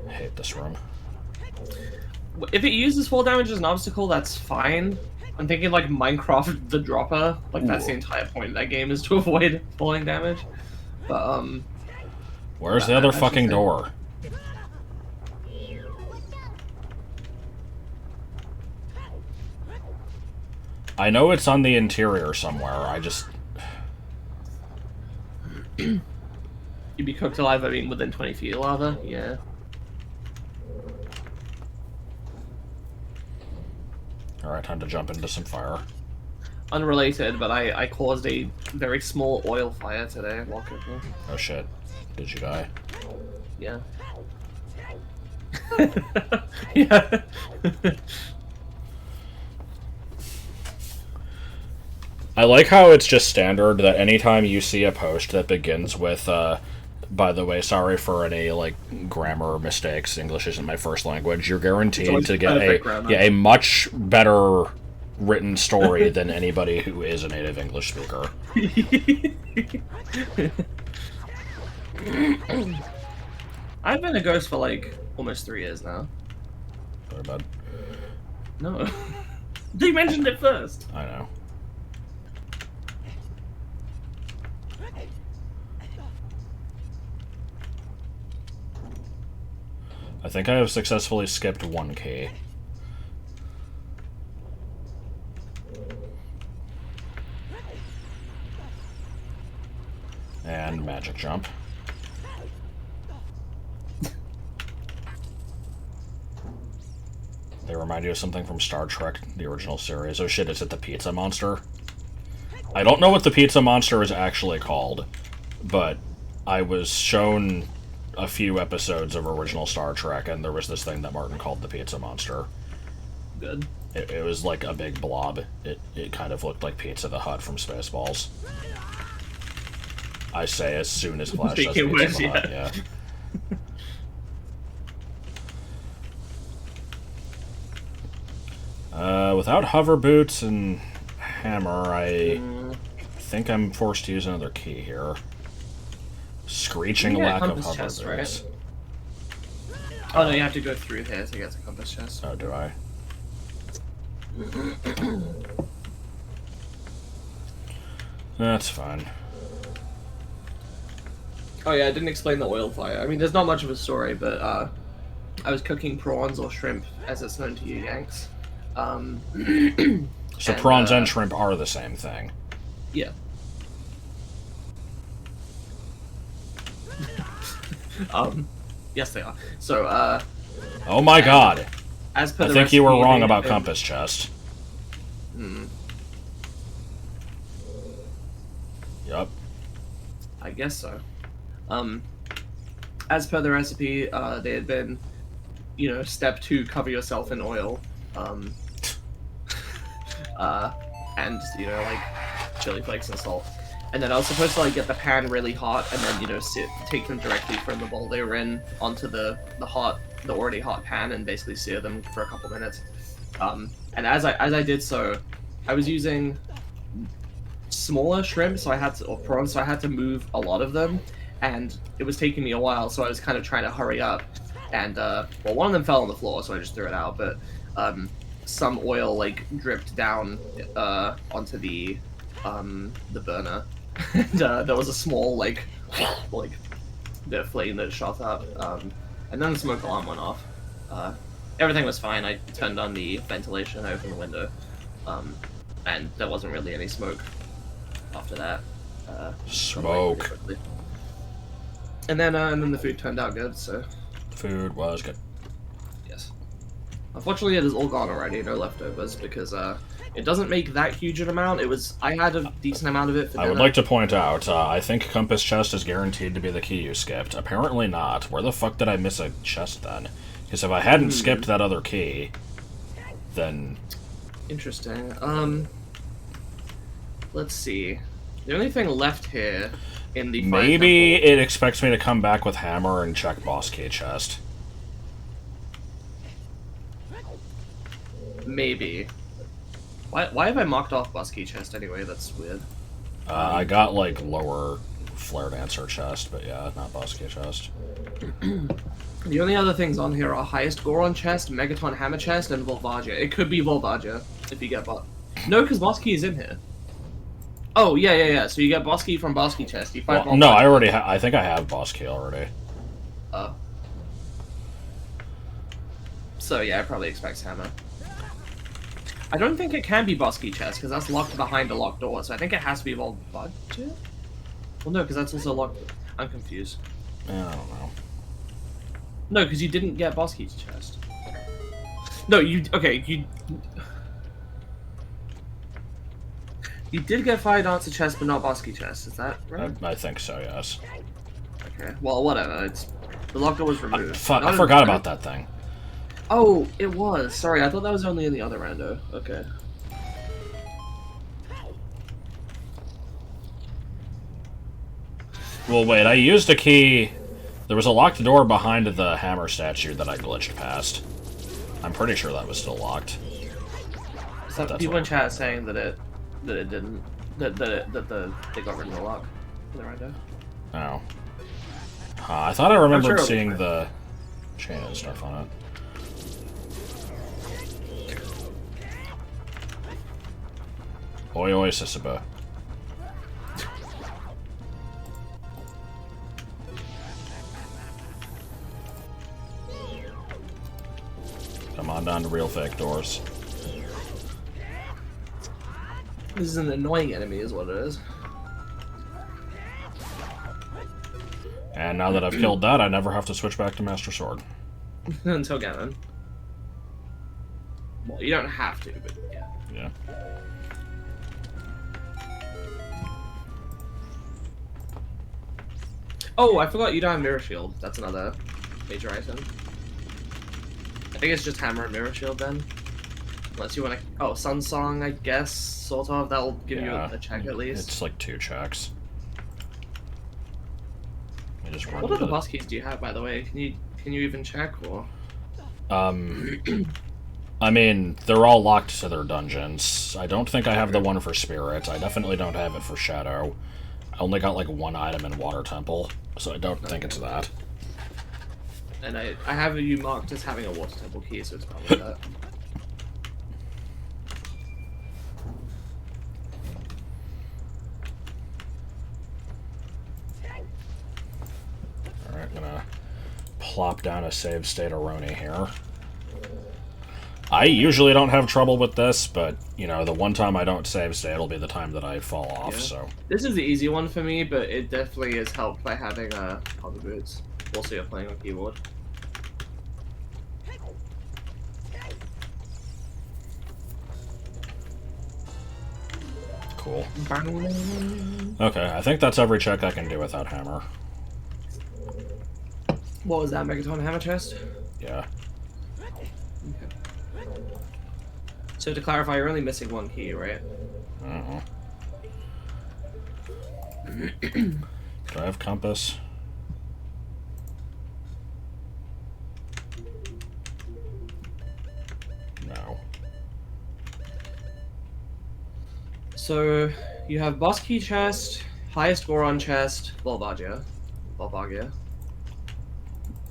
I hate this room. If it uses fall damage as an obstacle, that's fine. I'm thinking like Minecraft the Dropper, like that's the entire point of that game is to avoid falling damage. But Where's the other fucking door? I know it's on the interior somewhere, I just... You'd be cooked alive by being within 20 feet of lava? Yeah. Alright, time to jump into some fire. Unrelated, but I caused a very small oil fire today while cooking. Oh shit. Did you die? Yeah. Yeah. I like how it's just standard that anytime you see a post that begins with, by the way, sorry for any, like, grammar mistakes, English isn't my first language, you're guaranteed to get a much better written story than anybody who is a native English speaker. I've been a ghost for, like, almost 3 years now. Sorry, bud. No. They mentioned it first. I know. I think I have successfully skipped one key. And magic jump. They remind you of something from Star Trek, the original series. Oh shit, is it the pizza monster? I don't know what the pizza monster is actually called, but I was shown a few episodes of original Star Trek, and there was this thing that Martin called the pizza monster. Good. It was like a big blob. It kind of looked like Pizza the Hut from Spaceballs. I say as soon as Flash says Speaking Pizza words, the Hut, yeah. Without hover boots and hammer, I think I'm forced to use another key here. Screeching lack of hover chest, boots. Right? Oh no, you have to go through here to get to compass chest. Oh, do I? That's fine. Oh yeah, I didn't explain the oil fire. I mean, there's not much of a story, but I was cooking prawns or shrimp, as it's known to you Yanks. So prawns and shrimp are the same thing. Yeah. Yes, they are. So, oh my god! as per I the think you were recipe, wrong about compass chest. Yep. I guess so. As per the recipe, they had been, step 2, cover yourself in oil. And, like, chili flakes and salt. And then I was supposed to, like, get the pan really hot and then, take them directly from the bowl they were in onto the already hot pan and basically sear them for a couple minutes. And as I did so, I was using smaller shrimp, or prawns, so I had to move a lot of them, and it was taking me a while, so I was kind of trying to hurry up. And, one of them fell on the floor, so I just threw it out, but, some oil, like, dripped down, onto the burner. And, there was a small, like, bit of flame that shot up, and then the smoke alarm went off. Everything was fine. I turned on the ventilation, I opened the window, and there wasn't really any smoke after that. Smoke. And then the food turned out good, so... Food was good. Yes. Unfortunately, it is all gone already, no leftovers, because, it doesn't make that huge an amount. I had a decent amount of it for dinner. I would like to point out, I think Compass Chest is guaranteed to be the key you skipped. Apparently not. Where the fuck did I miss a chest then? Because if I hadn't skipped that other key, then... Interesting. Let's see. The only thing left here in the maybe it expects me to come back with hammer and check boss key chest. Maybe. Why have I marked off boss key chest anyway? That's weird. I got, like, lower flare dancer chest, but yeah, not boss key chest. The only other things on here are highest Goron chest, Megaton hammer chest, and Volvagia. It could be Volvagia if you get bot. No, because boss key is in here. Oh yeah. So you get boss key from boss key chest. You fight. Well, no, I already. I think I have boss key already. Oh. So yeah, I probably expect hammer. I don't think it can be boss key chest because that's locked behind a locked door. So I think it has to be Volvagia. Well, no, because that's also locked. I'm confused. I don't know. No, because you didn't get boss key chest. No, you did get fire dancer chest, but not boss key chest. Is that right? I think so. Yes. Okay. Well, whatever. The locked door was removed. I forgot about that thing. Oh, it was. Sorry, I thought that was only in the other rando. Okay. Well, wait. I used a key. There was a locked door behind the hammer statue that I glitched past. I'm pretty sure that was still locked. So people in chat saying that it didn't they got rid of the lock in the rando. Oh. I thought I remembered seeing the chain and stuff on it. Oi, oi, Sisaba. Come on down to real fake doors. This is an annoying enemy, is what it is. And now that I've killed that, I never have to switch back to Master Sword. Until Ganon. Well, you don't have to, but yeah. Yeah. Oh, I forgot you don't have Mirror Shield. That's another major item. I think it's just Hammer and Mirror Shield then. Unless you want to... Oh, Sun Song, I guess, sort of. That'll give you a check at least. It's like 2 checks. What other boss keys do you have, by the way? Can you even check, or...? I mean, they're all locked to their dungeons. I don't think I have the one for Spirit. I definitely don't have it for Shadow. I only got, like, 1 item in Water Temple, so I don't think it's that. And I have you marked as having a Water Temple key, so it's probably that. Alright, I'm gonna plop down a save state Aroni here. I usually don't have trouble with this, but, you know, the one time I don't save state will be the time that I fall off, so... This is the easy one for me, but it definitely is helped by having other boots. Also, you're playing on keyboard. Cool. Okay, I think that's every check I can do without hammer. What was that, Megaton hammer chest? Yeah. Okay. So to clarify, you're only missing one key, right? Uh-huh. Do I have compass? No. So you have boss key chest, highest Goron chest, Volvagia.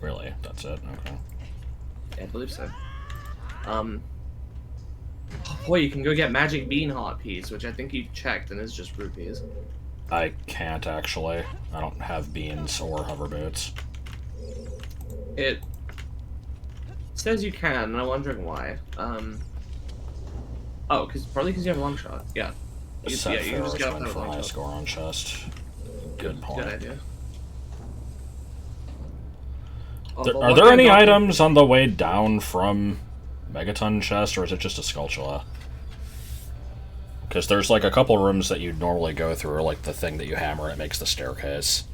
Really? That's it? Okay. Yeah, I believe so. Oh boy, you can go get Magic Bean Heart Piece, which I think you checked and is just rupees. I can't actually. I don't have beans or hover boots. It says you can, and I'm wondering why. Oh, probably because you have a long shot. Yeah. You just get up for that long high shot. score on chest. Good point. Good idea. Are there any items on the way down from Megaton chest, or is it just a Skulltula? Because there's like a couple rooms that you'd normally go through, like the thing that you hammer and it makes the staircase.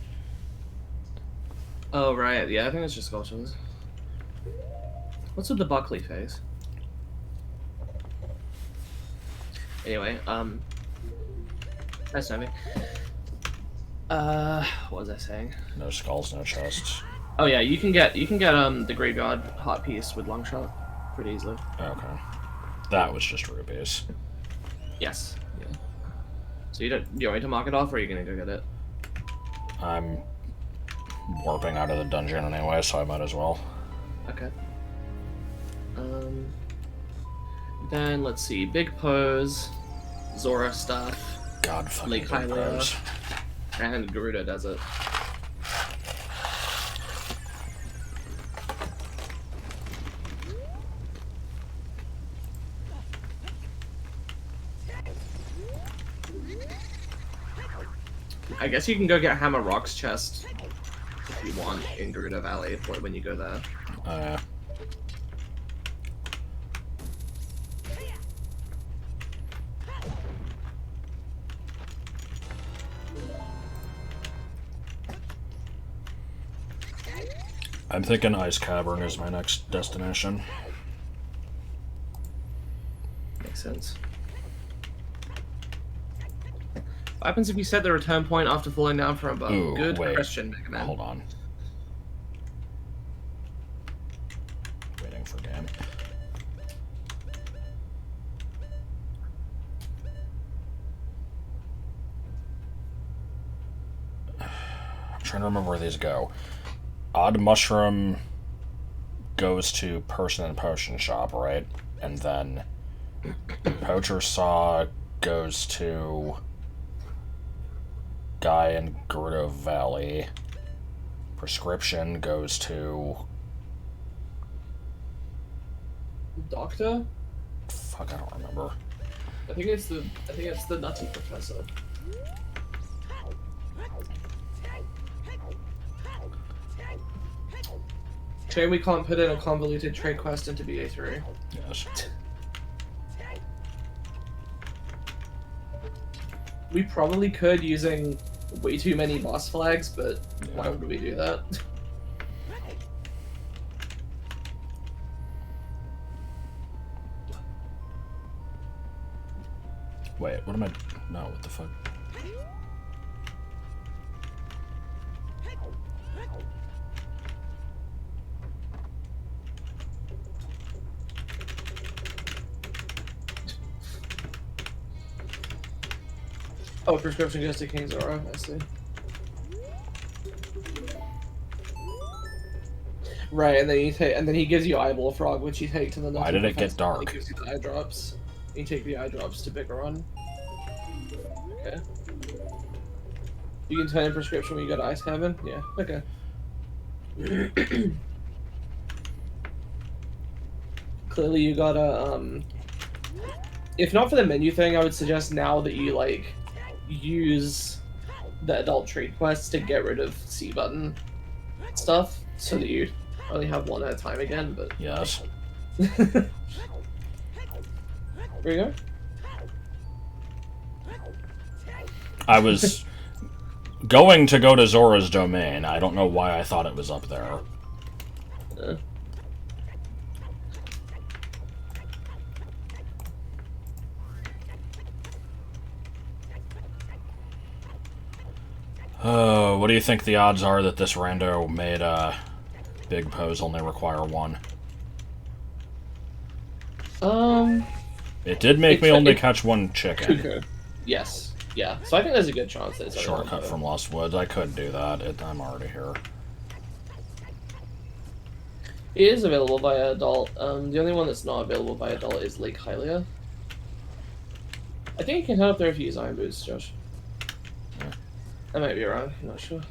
Oh, right. Yeah, I think it's just Skulltulas. What's with the Buckley face? Anyway, nice knowing. What was I saying? No skulls, no chests. Oh yeah, you can get the graveyard hot piece with longshot pretty easily. Okay. That was just rupees. Yes. Yeah. So you want me to mark it off, or are you gonna go get it? I'm warping out of the dungeon anyway, so I might as well. Okay. Then let's see, Big Pose, Zora stuff, God fucking Lake Big Hylia, Pose. and Garuda does it. I guess you can go get Hammer Rock's chest if you want in Garuda Valley when you go there. Yeah. I'm thinking Ice Cavern is my next destination. Makes sense. What happens if you set the return point after falling down from above? Ooh, Good wait. question, Mega Man. Hold on. Waiting for game. I'm trying to remember where these go. Odd Mushroom goes to Person and Potion Shop, right? And then Poacher Saw goes to Guy in Gerudo Valley. Prescription goes to... Doctor? Fuck, I don't remember. I think it's the Nutty Professor. Shame we can't put in a convoluted trade quest into BA3. Yes. We probably could using way too many boss flags, but why Yeah. would we do that? Wait, what am I... No, what the fuck? Oh, prescription goes to King Zora, I see. Right, and then he gives you Eyeball Frog, which you take to the. Why did it get dark? He gives you the eye drops. You take the eye drops to Bigoron. Okay. You can turn in prescription when you go to Ice Cavern. Yeah. Okay. Clearly, you gotta if not for the menu thing, I would suggest now that you like use the adult trade quests to get rid of C button stuff, so that you only have one at a time again. But Yes. there you go. I was going to go to Zora's Domain. I don't know why I thought it was up there. Oh, what do you think the odds are that this rando made big pose only require one? It did make me only catch one chicken. Okay. Yes. Yeah. So I think there's a good chance that it's only Shortcut one from Lost Woods. I could do that. I'm already here. It is available via adult. The only one that's not available by adult is Lake Hylia. I think you can head up there if you use Iron Boots, Josh. Yeah. I might be wrong. I'm not sure.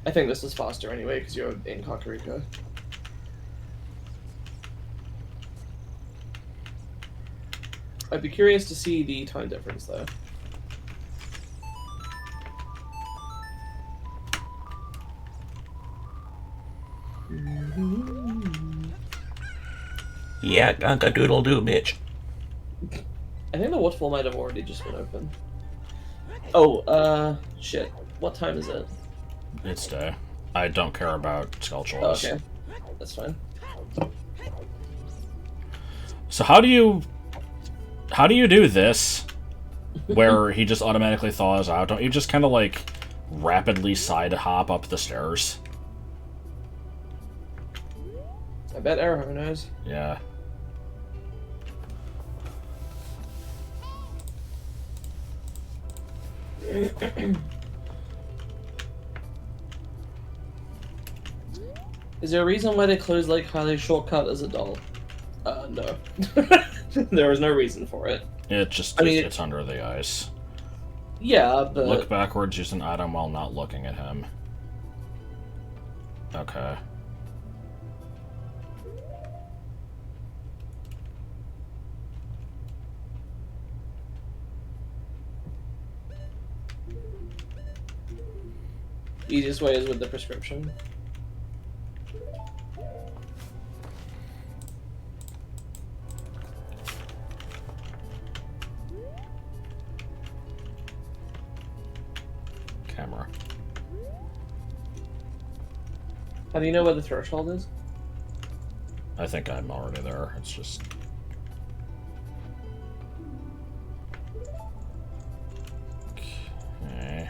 I think this is faster anyway because you're in Kakariko. I'd be curious to see the time difference though. Yeah, doodle-doo, bitch. I think the waterfall might have already just been open. Oh, shit. What time is it? It's day. I don't care about Skulltulas. Oh, okay. That's fine. So how do you do this where he just automatically thaws out? Don't you just kind of like rapidly side hop up the stairs? I bet Arrow knows. Yeah. Is there a reason why they closed Lake Hylia's shortcut as a doll? No. There was no reason for it. It just it's under the ice. Yeah, but Look backwards, use an item while not looking at him. Okay. easiest way is with the prescription. Camera. How do you know where the threshold is? I think I'm already there. It's just... Okay.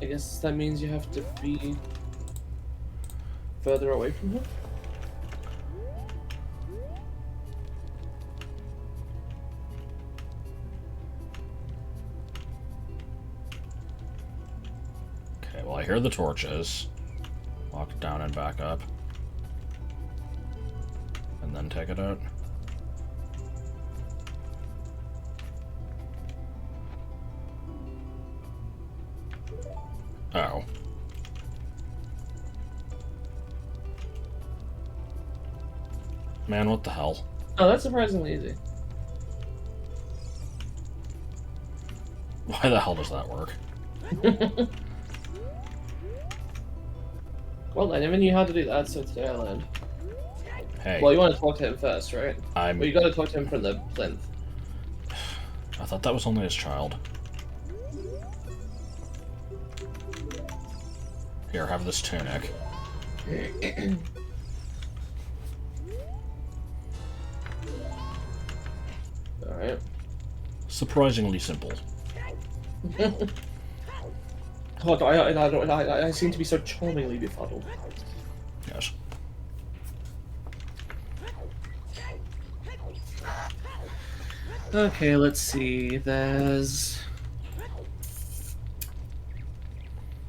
I guess that means you have to be further away from him. Okay, well I hear the torches. Walk down and back up. And then take it out. Oh. Man, what the hell? Oh, that's surprisingly easy. Why the hell does that work? Well, I never knew how to do that, so today I learned. Hey. Well, you want to talk to him first, right? I'm... Well, you got to talk to him from the plinth. I thought that was only his child. Here, have this tunic. Alright. Surprisingly simple. Oh, I seem to be so charmingly befuddled. Yes. Okay, let's see. There's...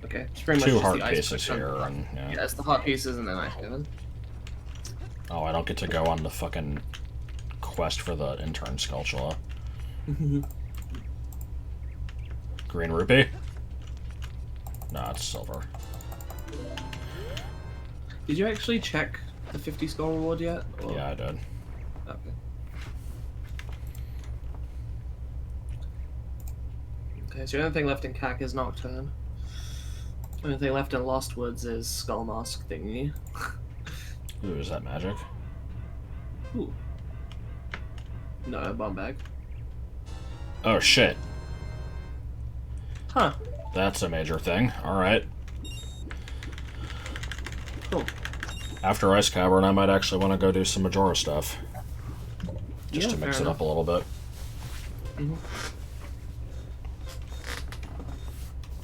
Okay, it's pretty much Two just heart the ice pieces cushion. here, and yeah. Yeah, it's the hot pieces and then ice given. Oh, I don't get to go on the fucking quest for the intern Skulltula. Green rupee? Nah, it's silver. Did you actually check the 50 skull reward yet? Or... Yeah, I did. Okay. Okay, so the only thing left in CAC is Nocturne. The only thing left in Lost Woods is Skull Mask thingy. Ooh, is that magic? Ooh. No, bomb bag. Oh shit. Huh. That's a major thing. Alright. Cool. After Ice Cavern, I might actually want to go do some Majora stuff. Just Yeah, to mix fair it up a little bit. Mhm.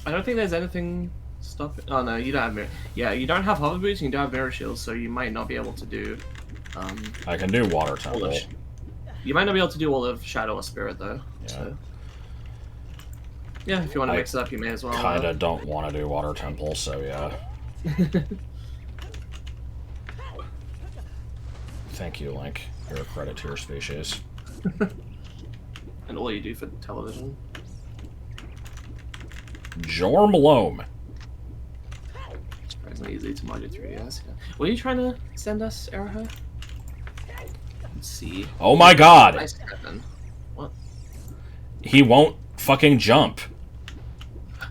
I don't think there's anything stopping. Oh no, you don't have mirror. Yeah, you don't have hover boots and you don't have mirror shields, so you might not be able to do. I can do Water all Temple. of you might not be able to do all of Shadow or Spirit though. Yeah. So. Yeah, if you want to mix it up, you may as well. Kinda don't want to do Water Temple, so yeah. Thank you, Link. You're a credit to your species. And all you do for television. Jormalome. Surprisingly easy to mod your 3DS. Yeah. Were you trying to send us, Arrowhead? Let's see. Oh my god! Nice, Kevin. What? He won't fucking jump.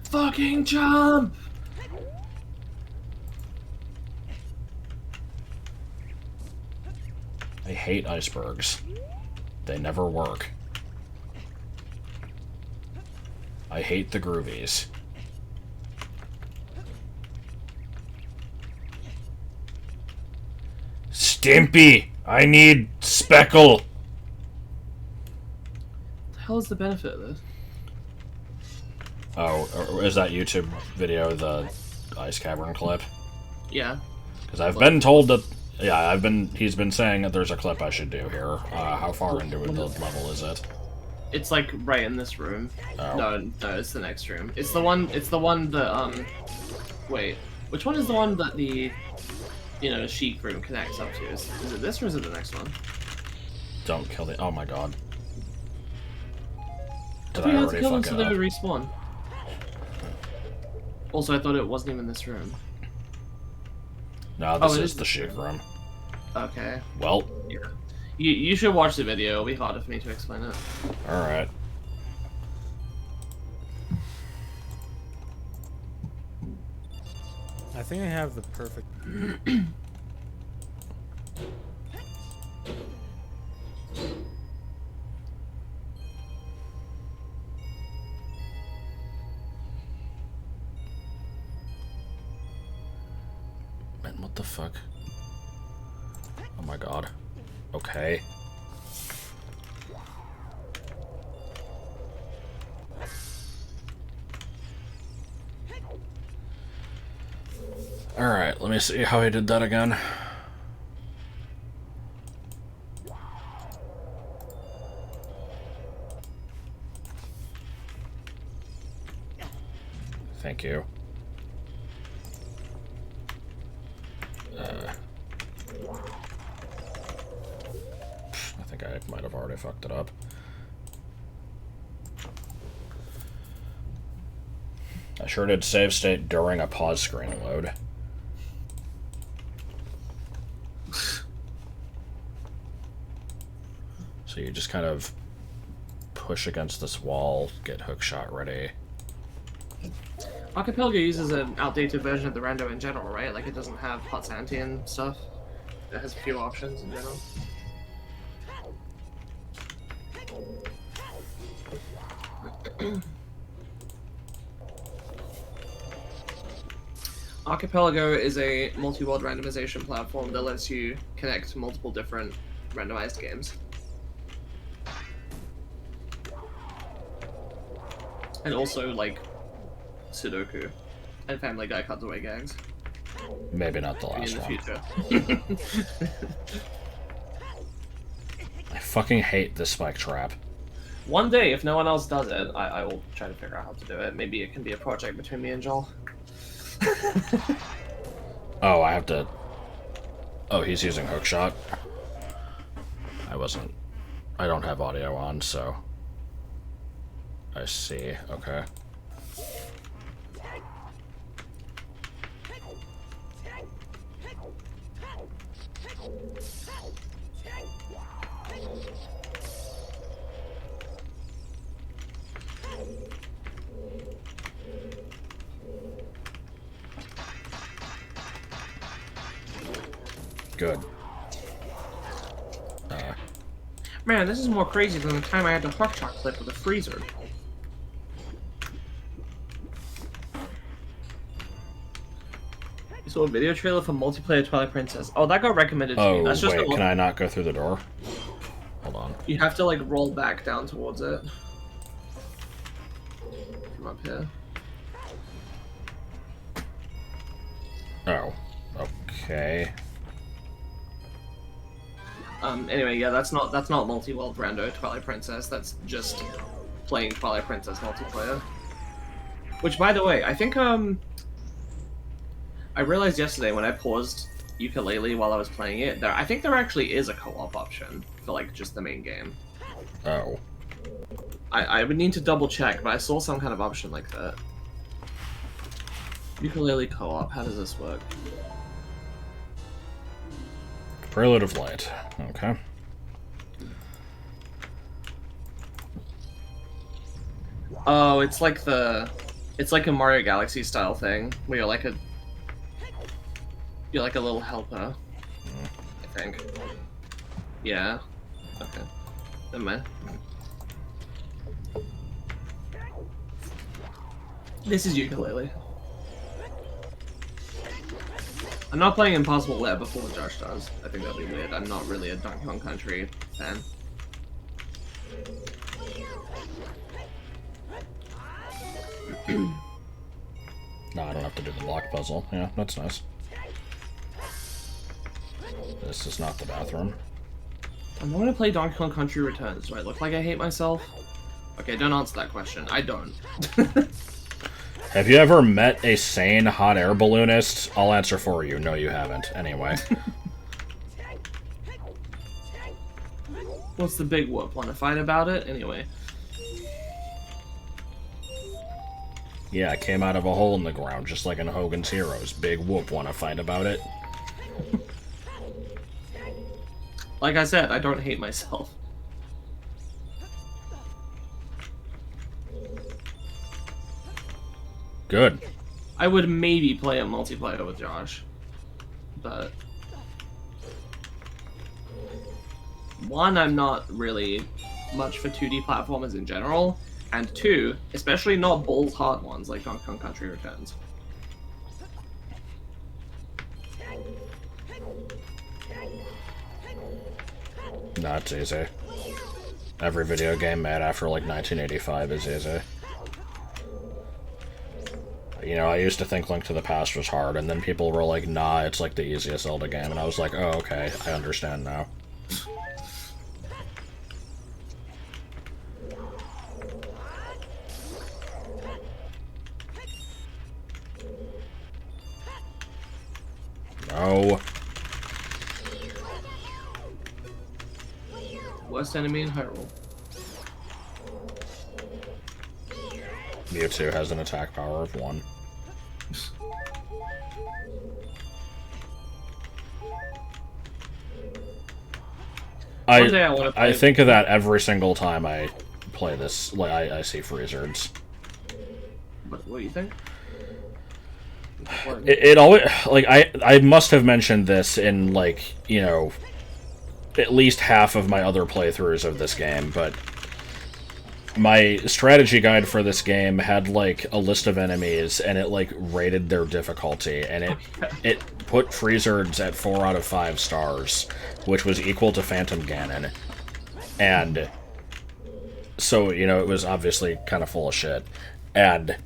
Fucking jump! I hate icebergs. They never work. I hate the groovies. Stimpy! I need speckle! What the hell is the benefit of this? Oh, or is that YouTube video the Ice Cavern clip? Yeah. Because I've been told that... Yeah, he's been saying that there's a clip I should do here. How far into the level is it? It's like right in this room. Oh. No, it's the next room. It's the one that, wait. Which one is the one that the, Sheik room connects up to? Is it this or is it the next one? Don't kill the... Oh my god. Did We I had to already kill them fuck so it they would up? respawn. Also, I thought it wasn't even this room. No, this it is is the Sheik room. Okay. Well, Yeah. You should watch the video. It'll be harder for me to explain it. alright. I think I have the perfect. Man, what the fuck? Oh my god. Okay. Alright, let me see how I did that again. Thank you. I think I might have already fucked it up. I sure did save state during a pause screen load. So you just kind of push against this wall, get hookshot ready. Archipelago uses an outdated version of the rando in general, right? Like it doesn't have Hot's Anti and stuff. It has few options in general. Archipelago is a multi-world randomization platform that lets you connect multiple different randomized games. And also, like, Sudoku and Family Guy cutaway gags Maybe not the in last the one. future. I fucking hate this spike trap. One day, if no one else does it, I will try to figure out how to do it. Maybe it can be a project between me and Joel. Oh, I have to... Oh, he's using hookshot. I don't have audio on, so... I see, okay. Good. Man, this is more crazy than the time I had to hot shot clip with a freezer. You saw a video trailer for multiplayer Twilight Princess. Oh, that got recommended to me. Oh, That's just wait, can I not go through the door? Hold on. You have to, like, roll back down towards it. From up here. Oh, okay. Anyway, yeah, that's not multi-world rando Twilight Princess. That's just playing Twilight Princess multiplayer. Which, by the way, I think I realized yesterday when I paused Ukulele while I was playing it, I think there actually is a co-op option for like just the main game. Oh. I would need to double check, but I saw some kind of option like that. Ukulele co-op. How does this work? Prelude of Light. Okay. Oh, it's like a Mario Galaxy style thing where you're like a little helper. I think. Yeah. Okay. Never mind. This is Ukulele. I'm not playing Impossible Lair before Josh does. I think that'd be weird. I'm not really a Donkey Kong Country fan. No, I don't have to do the block puzzle. Yeah, that's nice. This is not the bathroom. I'm going to play Donkey Kong Country Returns. Do I look like I hate myself? Okay, don't answer that question. I don't. Have you ever met a sane hot air balloonist? I'll answer for you. No, you haven't. Anyway. What's the big whoop? Want to fight about it? Anyway. Yeah, I came out of a hole in the ground, just like in Hogan's Heroes. Big whoop. Want to fight about it? Like I said, I don't hate myself. Good. I would maybe play a multiplayer with Josh, but one, I'm not really much for 2D platformers in general, and two, especially not balls hard ones like Donkey Kong Country Returns. That's easy. Every video game made after like 1985 is easy. You know, I used to think Link to the Past was hard, and then people were like, nah, it's like the easiest Zelda game, and I was like, oh, okay, I understand now. No. Worst enemy in Hyrule. Mewtwo has an attack power of 1. I think of that every single time I play this. Like I see Freezards. What do you think? It always like I must have mentioned this in like, you know, at least half of my other playthroughs of this game, but my strategy guide for this game had like a list of enemies, and it like rated their difficulty, and it put Freezards at 4 out of 5 stars, which was equal to Phantom Ganon. And so, you know, it was obviously kind of full of shit. And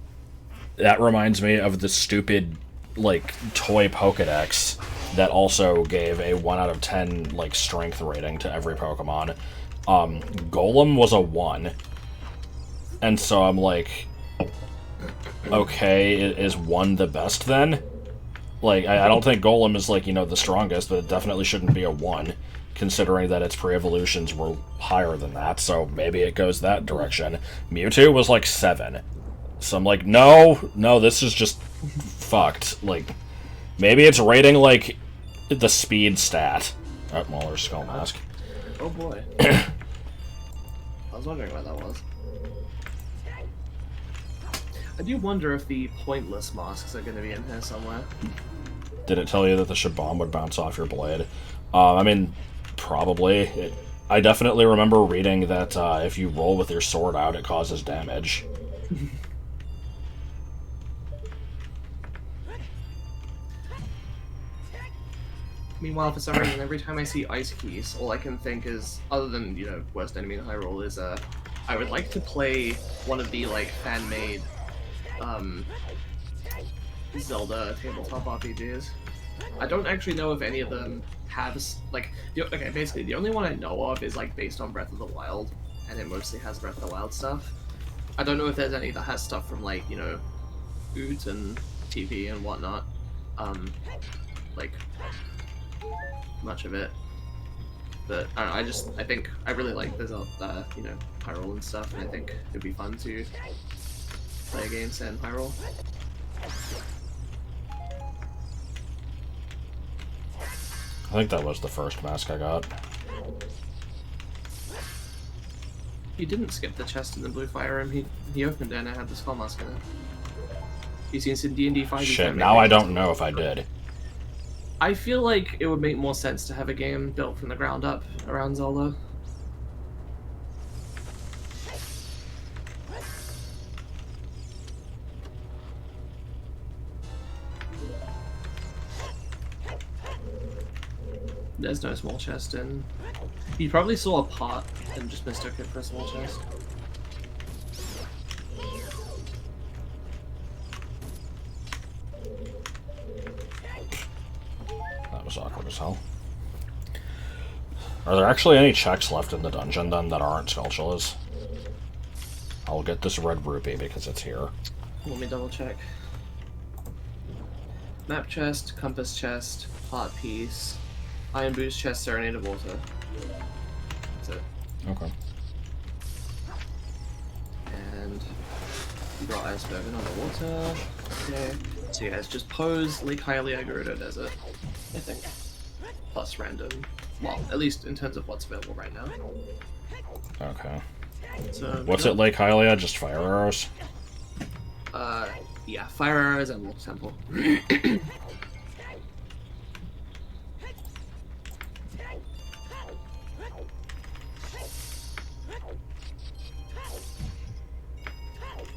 that reminds me of the stupid like toy Pokédex that also gave a 1 out of 10 like strength rating to every Pokemon. Golem was a 1. And so I'm like, okay, is 1 the best then? Like, I don't think Golem is, like, you know, the strongest, but it definitely shouldn't be a 1, considering that its pre-evolutions were higher than that, so maybe it goes that direction. Mewtwo was, like, 7. So I'm like, no, this is just fucked. Like, maybe it's rating, like, the speed stat. Oh, well, there's Skull Mask. Oh boy. I was wondering what that was. I do wonder if the pointless masks are going to be in here somewhere. Did it tell you that the Shabam would bounce off your blade? I mean, probably. I definitely remember reading that if you roll with your sword out, it causes damage. Meanwhile, for some reason, every time I see ice keys, all I can think is, other than, you know, worst enemy in Hyrule, is I would like to play one of the like fan-made Zelda tabletop RPGs. I don't actually know if any of them have okay, basically the only one I know of is like based on Breath of the Wild, and it mostly has Breath of the Wild stuff. I don't know if there's any that has stuff from like, you know, OoT and TV and whatnot. Like much of it, but I don't know, I think I really like the you know, Hyrule and stuff, and I think it'd be fun to play a game set in Hyrule. I think that was the first mask I got. He didn't skip the chest in the blue fire room. He opened it and it had the skull mask in it. You seen some D&D 5? Shit, now I don't know if I did. I feel like it would make more sense to have a game built from the ground up around Zelda. There's no small chest in. You probably saw a pot and just mistook it for a small chest. That was awkward as hell. Are there actually any checks left in the dungeon, then, that aren't spells? I'll get this red rupee because it's here. Let me double check. Map chest, compass chest, pot piece, iron boost chest, serenade of water. That's it. Okay. And you got iceberg and underwater. Okay. So yeah, it's just pose, Lake Hylia, Gerudo Desert, I think. Plus random. Well, at least in terms of what's available right now. Okay. So, What's it like, Hylia? Just fire arrows? Yeah, fire arrows and Wolf Temple.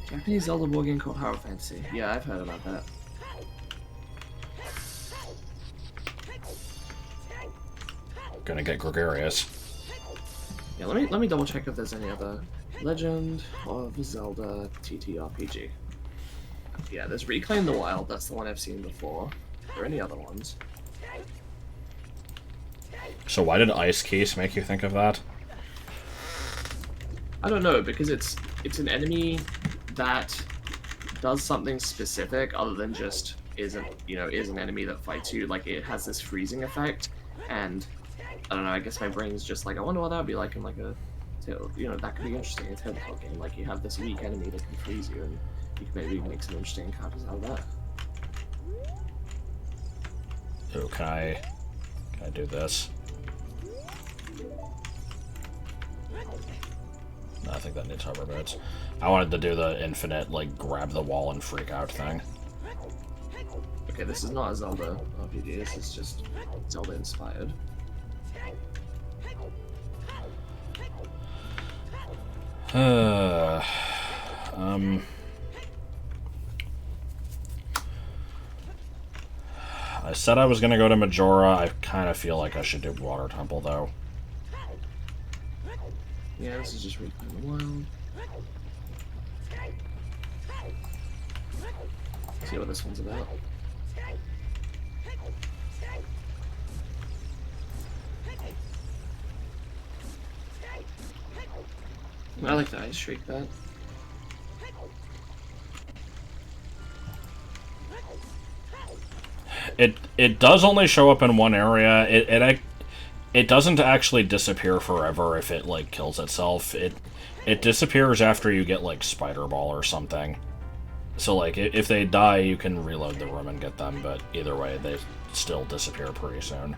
Japanese Zelda board game called Hyrule Fantasy. Yeah, I've heard about that. Gonna get gregarious. Yeah, let me double check if there's any other Legend of Zelda TTRPG. Yeah, there's Reclaim the Wild. That's the one I've seen before. Are there any other ones? So why did Ice Case make you think of that? I don't know, because it's an enemy that does something specific other than just is an enemy that fights you. Like, it has this freezing effect, and I don't know, I guess my brain's just like, I wonder what that would be like in like a that could be interesting in a tabletop game. Like, you have this weak enemy that can freeze you, and you can maybe make some interesting encounters out of that. Oh, can I do this? No, I think that needs hover bits. I wanted to do the infinite, like, grab the wall and freak out thing. Okay, this is not a Zelda RPG, this is just Zelda inspired. I said I was gonna go to Majora. I kind of feel like I should do Water Temple, though. Yeah, this is just Reclaim the Wild. See what this one's about. I like the Ice Shriek bet. It does only show up in one area. It doesn't actually disappear forever if it, like, kills itself. It disappears after you get, like, Spider Ball or something. So, like, if they die, you can reload the room and get them, but either way, they still disappear pretty soon.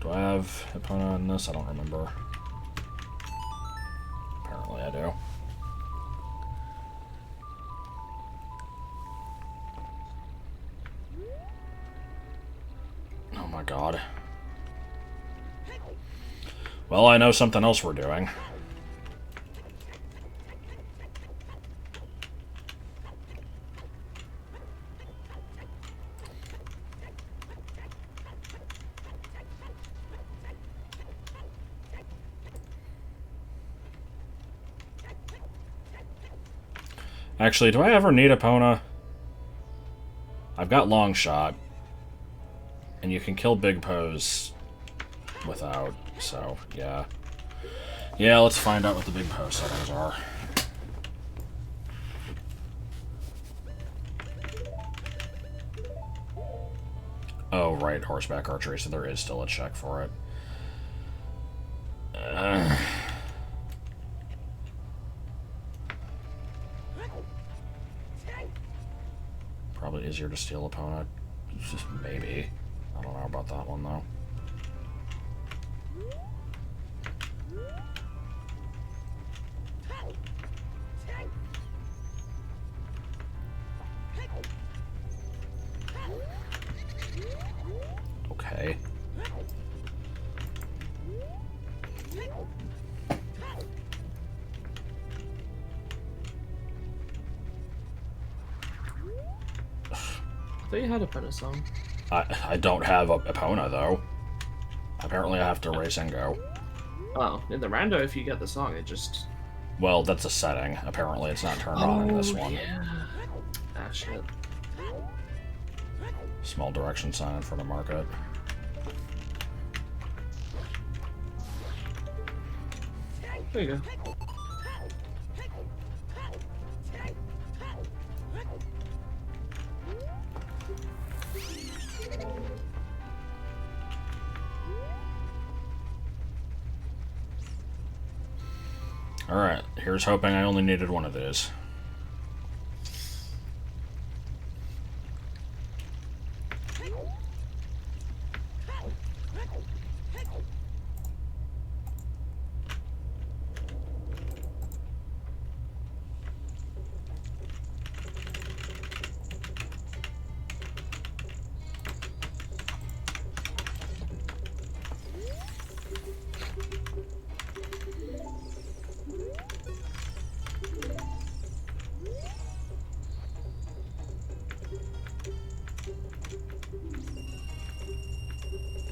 Do I have Hippona on this? I don't remember. Apparently I do. Oh my god. Well, I know something else we're doing. Actually, do I ever need Epona? I've got Long Shot. And you can kill Big Pose without, so, yeah. Yeah, let's find out what the Big Pose settings are. Oh, right, horseback archery, so there is still a check for it. Probably easier to steal opponent. Just maybe. I don't know about that one, though. Okay. I thought you had a Epona song. I don't have a Epona, though. Apparently I have to race and go. Oh, in the rando, if you get the song, it just... Well, that's a setting. Apparently it's not turned on in this one. Yeah. Ah, shit. Small direction sign in front of market. There you go. Alright, here's hoping I only needed one of these.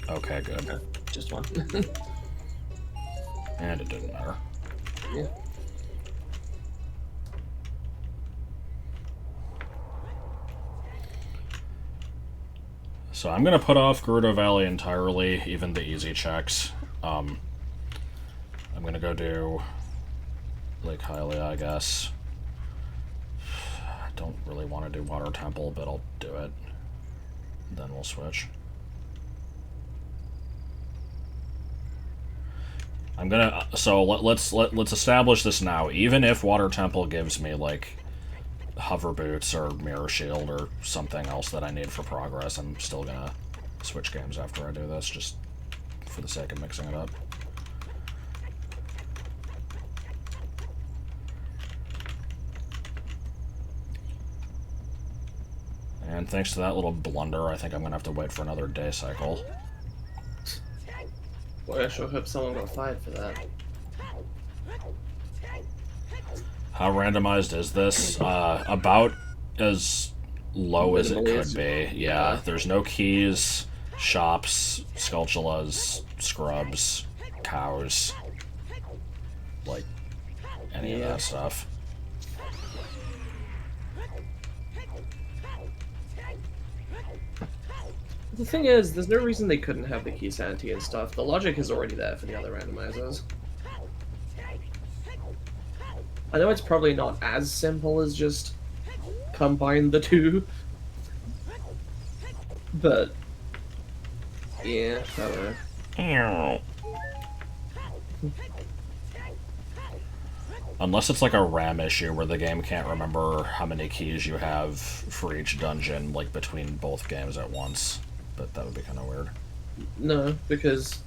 Okay, good. Just one. And it didn't matter. Yeah. So I'm gonna put off Gerudo Valley entirely, even the easy checks. I'm gonna go do Lake Hylia, I guess. I don't really want to do Water Temple, but I'll do it. Then we'll switch. I'm gonna let's establish this now. Even if Water Temple gives me like Hover Boots or Mirror Shield or something else that I need for progress, I'm still gonna switch games after I do this, just for the sake of mixing it up. And thanks to that little blunder, I think I'm gonna have to wait for another day cycle. Boy, I sure hope someone got fired for that. How randomized is this? About as low as it could be. Yeah, there's no keys, shops, Skulltulas, scrubs, cows, like any of that stuff. The thing is, there's no reason they couldn't have the key sanity and stuff. The logic is already there for the other randomizers. I know it's probably not as simple as just combine the two, but yeah, I don't know. Unless it's like a RAM issue where the game can't remember how many keys you have for each dungeon, like between both games at once. But that would be kind of weird. No, because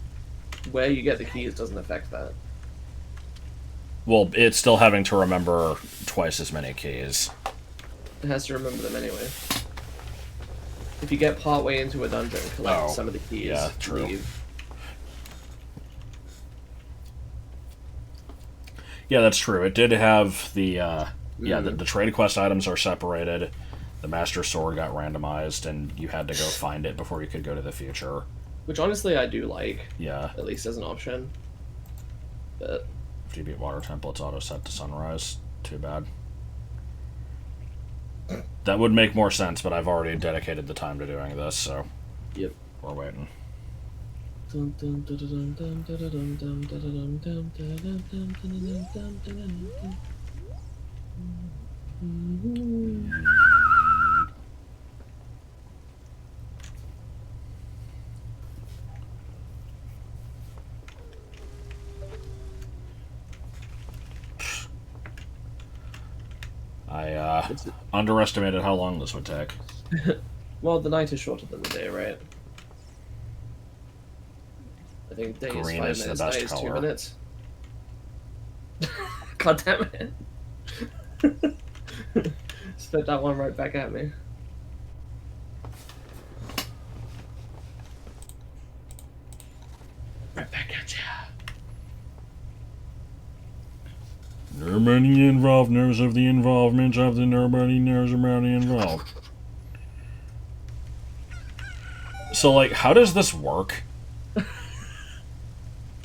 where you get the keys doesn't affect that. Well, it's still having to remember twice as many keys. It has to remember them anyway. If you get partway into a dungeon, collect some of the keys. Yeah, true. Leave. Yeah, that's true. It did have the the trade quest items are separated. The Master Sword got randomized, and you had to go find it before you could go to the future. Which honestly I do like. Yeah. At least as an option. But If you beat Water Temple, it's auto set to Sunrise. Too bad. That would make more sense, but I've already dedicated the time to doing this, so yep. we're waiting. I underestimated how long this would take. Well, the night is shorter than the day, right? I think day is 5 Green is the minutes, best night is 2 color. minutes. God damn it. Spit that one right back at me. Right back at ya. Nobody involved knows of the involvement of the nobody knows about the involved. So, like, how does this work?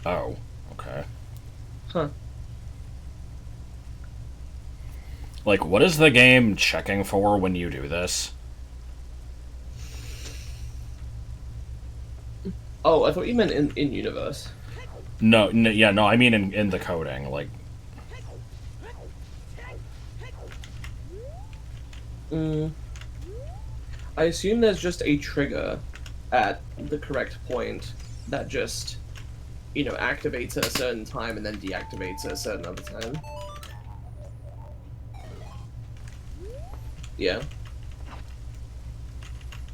Oh, okay. Huh. Like, what is the game checking for when you do this? Oh, I thought you meant in universe. No, I mean in the coding, like... I assume there's just a trigger at the correct point that just, activates at a certain time and then deactivates at a certain other time. Yeah.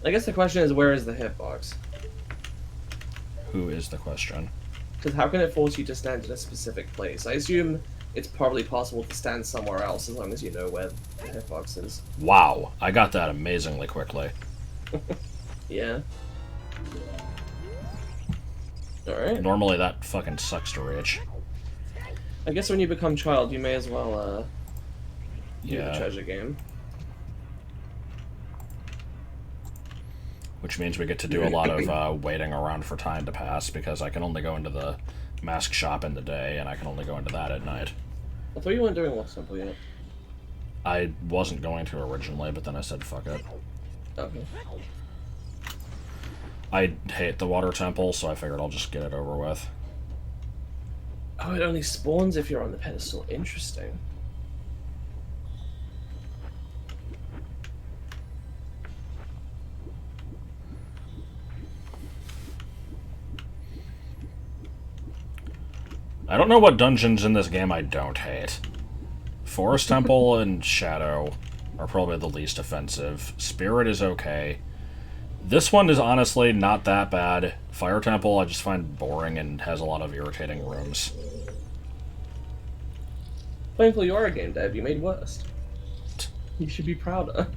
I guess the question is, where is the hitbox? Who is the question? Because how can it force you to stand in a specific place? I assume it's probably possible to stand somewhere else as long as you know where the hitbox is. Wow, I got that amazingly quickly. Yeah. Alright. Normally that fucking sucks to reach. I guess when you become child, you may as well, do the Yeah. treasure game. Which means we get to do a lot of waiting around for time to pass, because I can only go into the mask shop in the day, and I can only go into that at night. I thought you weren't doing Water Temple yet. I wasn't going to originally, but then I said fuck it. Okay. I hate the Water Temple, so I figured I'll just get it over with. Oh, it only spawns if you're on the pedestal. Interesting. I don't know what dungeons in this game I don't hate. Forest Temple and Shadow are probably the least offensive. Spirit is okay. This one is honestly not that bad. Fire Temple I just find boring and has a lot of irritating rooms. Thankfully, you are a game dev. You made worst. You should be proud of.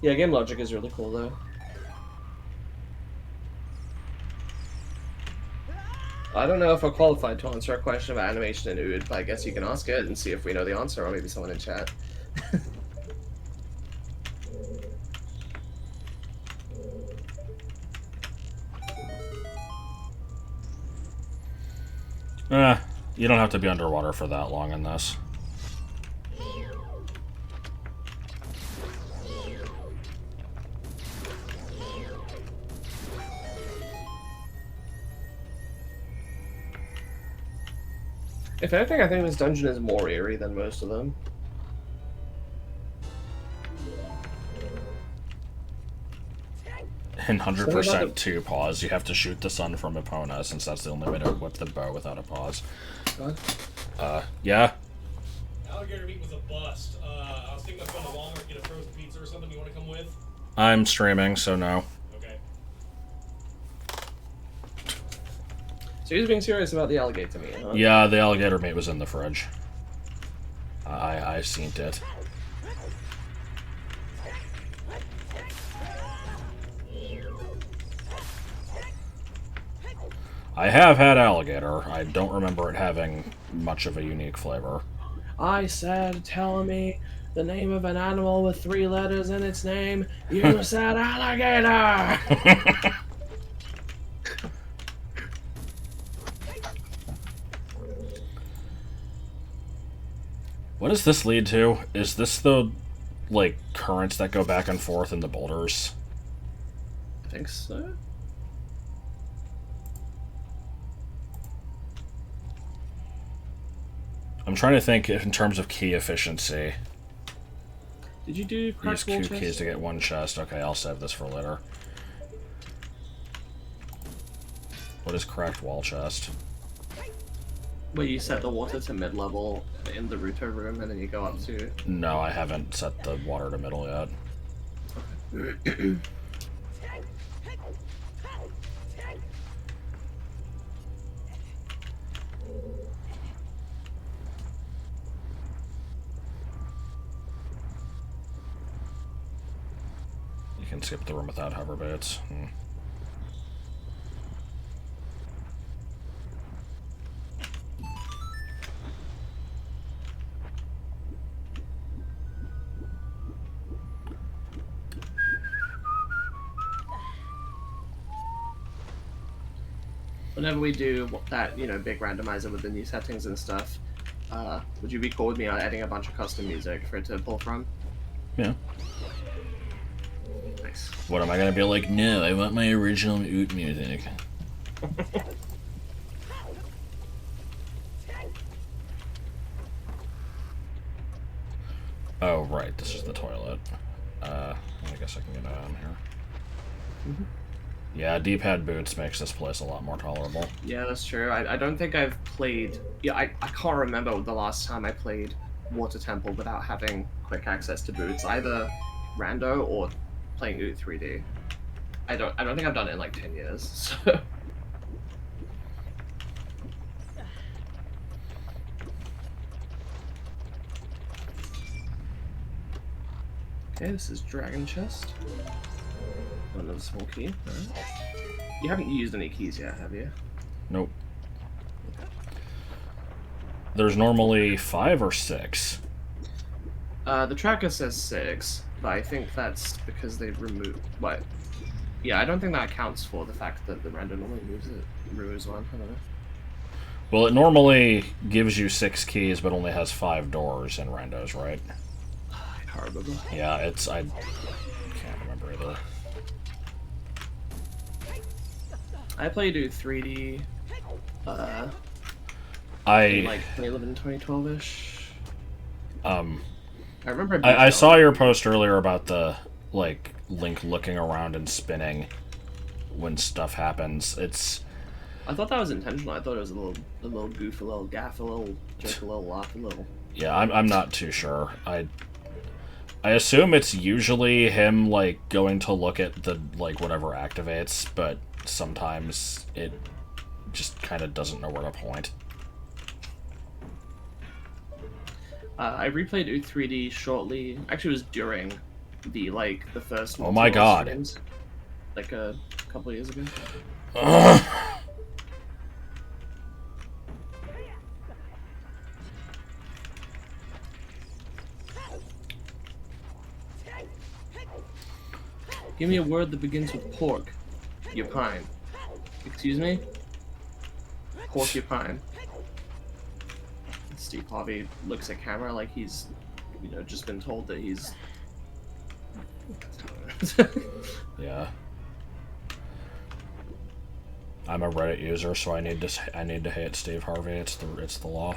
Yeah, game logic is really cool though. I don't know if we're qualified to answer a question about animation in OoT, but I guess you can ask it and see if we know the answer, or maybe someone in chat. You don't have to be underwater for that long in this. If anything, I think this dungeon is more eerie than most of them. In 100% 2 pause, you have to shoot the sun from Epona, since that's the only way to whip the bow without a pause. What? Yeah? Alligator meat was a bust. I was thinking about going to Walmart and get a frozen pizza or something. You want to come with? I'm streaming, so no. Okay. So he's being serious about the alligator meat, huh? Yeah, the alligator meat was in the fridge. I seen it. I have had alligator. I don't remember it having much of a unique flavor. I said, tell me the name of an animal with 3 letters in its name. You said alligator! What does this lead to? Is this the, like, currents that go back and forth in the boulders? I think so. I'm trying to think in terms of key efficiency. Did you do Use cracked wall 2 keys chest? to get 1 chest. Okay, I'll save this for later. What is cracked wall chest? Where you set the water to mid-level in the router room, and then you go up to... No, I haven't set the water to middle yet. You can skip the room without hover baits. Whenever we do that, you know, big randomizer with the new settings and stuff, would you be cool with me adding a bunch of custom music for it to pull from? Yeah. Nice. What am I gonna be like? No, I want my original OoT music. Oh, right, this is the toilet. I guess I can get down here. Yeah, D-pad boots makes this place a lot more tolerable. Yeah, that's true. I don't think I've played... Yeah, I can't remember the last time I played Water Temple without having quick access to boots, either rando or playing OoT 3D. I don't think I've done it in like 10 years, so... Okay, this is Dragon Chest. Another small key. Alright. You haven't used any keys yet, have you? Nope. There's normally 5 or 6. The tracker says 6, but I think that's because they removed... What? Yeah, I don't think that accounts for the fact that the random normally removes one. I don't know. Well, it normally gives you 6 keys, but only has 5 doors in randos, right? I can't remember. Yeah, it's... I can't remember either. I played OoT 3D, in like 2011, 2012-ish. I remember... I saw your post earlier about the, like, Link looking around and spinning when stuff happens. It's... I thought that was intentional. I thought it was a little goof, a little gaff, a little joke, a little laugh, a little... Yeah, I'm not too sure. I assume it's usually him, like, going to look at the, like, whatever activates, but sometimes it just kind of doesn't know where to point. I replayed OoT 3D shortly. Actually, it was during the first... Oh my god. Streams, like a couple of years ago. Give me a word that begins with pork. You pine. Excuse me? Porcupine. Steve Harvey looks at camera like he's, you know, just been told that he's... Yeah. I'm a Reddit user, so I need to hate Steve Harvey. It's the law.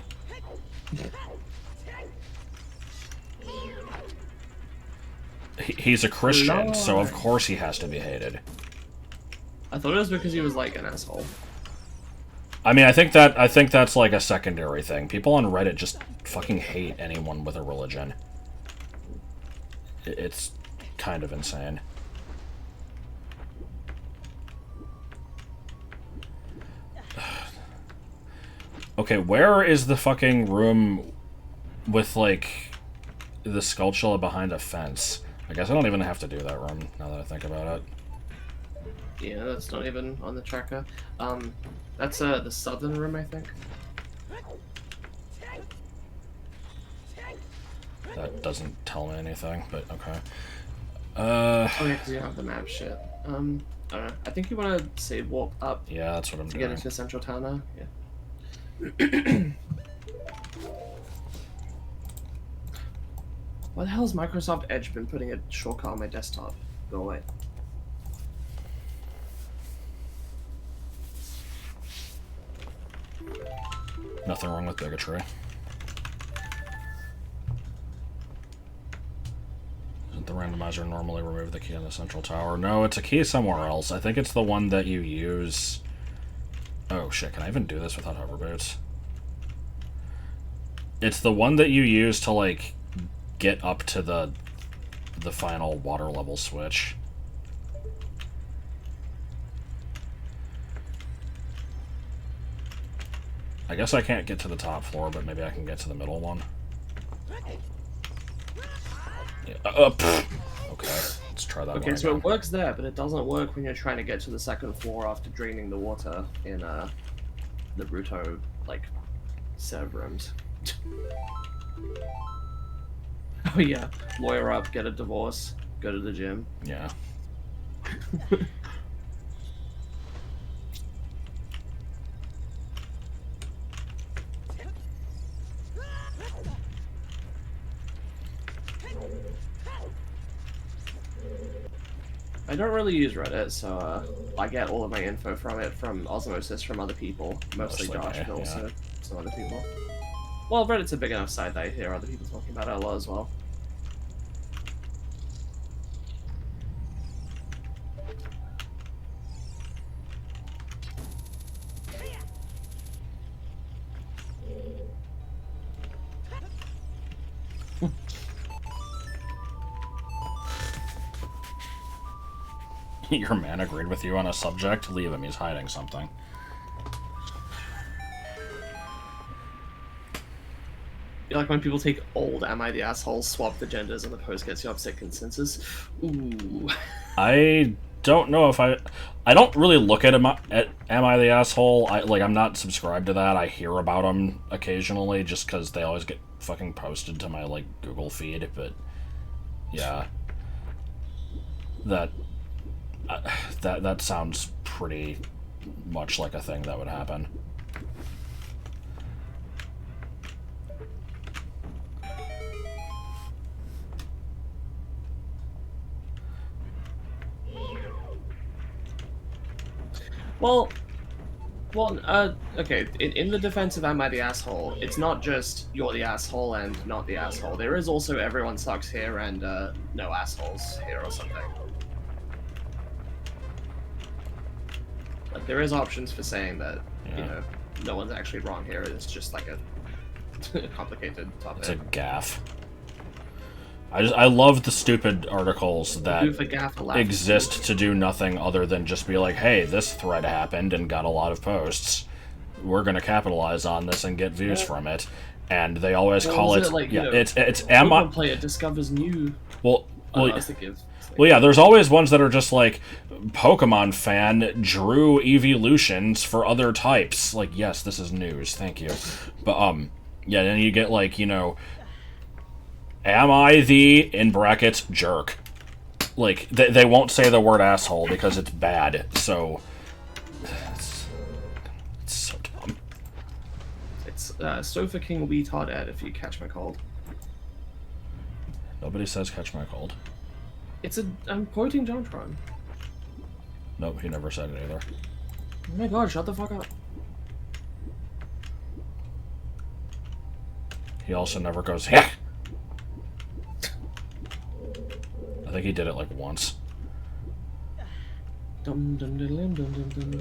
He's a Christian, so of course he has to be hated. I thought it was because he was like an asshole. I mean, I think that's like a secondary thing. People on Reddit just fucking hate anyone with a religion. It's kind of insane. Okay, where is the fucking room with, like, the sculpture behind a fence? I guess I don't even have to do that room, now that I think about it. Yeah, that's not even on the tracker. That's the southern room, I think. That doesn't tell me anything, but okay. Oh yeah, because you have the map shit. I don't know. I think you want to say warp up Yeah, that's what I'm to doing. get into Central Town now. Yeah. Why the hell has Microsoft Edge been putting a shortcut on my desktop? Go away. Nothing wrong with bigotry. Doesn't the randomizer normally remove the key on the central tower? No, it's a key somewhere else. I think it's the one that you use... Oh shit, can I even do this without hover boots? It's the one that you use to, like, get up to the final water level switch. I guess I can't get to the top floor, but maybe I can get to the middle one. Yeah. Okay, let's try that one Okay, so again. it works there, but it doesn't work when you're trying to get to the second floor after draining the water in the Bruto, like, serve rooms. Oh yeah, lawyer up, get a divorce, go to the gym. Yeah. I don't really use Reddit, so I get all of my info from it from osmosis from other people, mostly Mostly Josh, me, but yeah. also some other people. Well, Reddit's a big enough site that I hear other people talking about it a lot as well. Your man agreed with you on a subject? Leave him, he's hiding something. You like when people take old Am I the Asshole, swap the genders, and the post gets you upset consensus? Ooh. I don't know if I don't really look at Am I the Asshole? I'm not subscribed to that. I hear about them occasionally just because they always get fucking posted to my, like, Google feed, but yeah. That sounds pretty much like a thing that would happen. Okay, in the defense of Am I the Asshole, it's not just you're the asshole and not the asshole. There is also everyone sucks here and no assholes here or something. Like, there is options for saying that, you know, no one's actually wrong here. It's just like a complicated topic. It's a gaffe. I love the stupid articles that exist to do nothing other than just be like, hey, this thread happened and got a lot of posts. We're gonna capitalize on this and get views from it. And they always call it, like, yeah, you know, it's am I player discovers new. well Well, yeah, there's always ones that are just like, Pokemon fan drew evolutions for other types. Like, yes, this is news, thank you. But, yeah, then you get, like, you know, am I the, in brackets, jerk? Like, they won't say the word asshole because it's bad, so... It's so dumb. It's Sofa King Weetard Ed, if you catch my cold. Nobody says catch my cold. I'm quoting Jontron. Nope, he never said it either. Oh my god, shut the fuck up. He also never goes, yeah! I think he did it, like, once. Dum dum dum dum dum dum.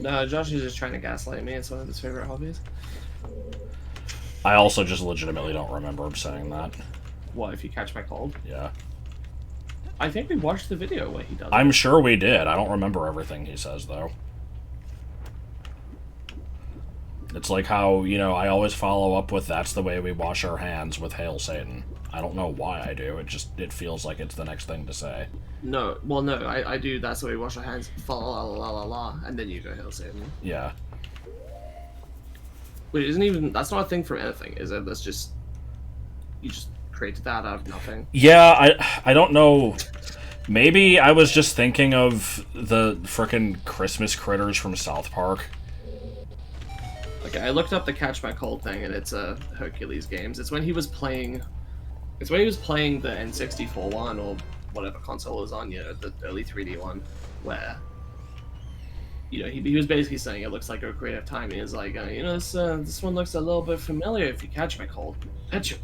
No, Josh is just trying to gaslight me. It's one of his favorite hobbies. I also just legitimately don't remember him saying that. What, if you catch my cold? Yeah. I think we watched the video where he does I'm it. sure we did. I don't remember everything he says, though. It's like how, you know, I always follow up with "That's the way we wash our hands" with "Hail Satan." I don't know why I do. It feels like it's the next thing to say. No, well, no, I do. That's the way we wash our hands. Fa la la la la la, and then you go Hail Satan. Yeah. Wait, isn't even that's not a thing for anything, is it? That's just you just created that out of nothing. Yeah, I don't know. Maybe I was just thinking of the frickin' Christmas critters from South Park. Okay, I looked up the Catch My Cold thing, and it's Hercules games. It's when he was playing. It's when he was playing the N64 one or whatever console it was on, you know, the early 3D one, where you know he was basically saying it looks like Ocarina of Time. He was like, you know, this one looks a little bit familiar. If you catch my cold, catch you.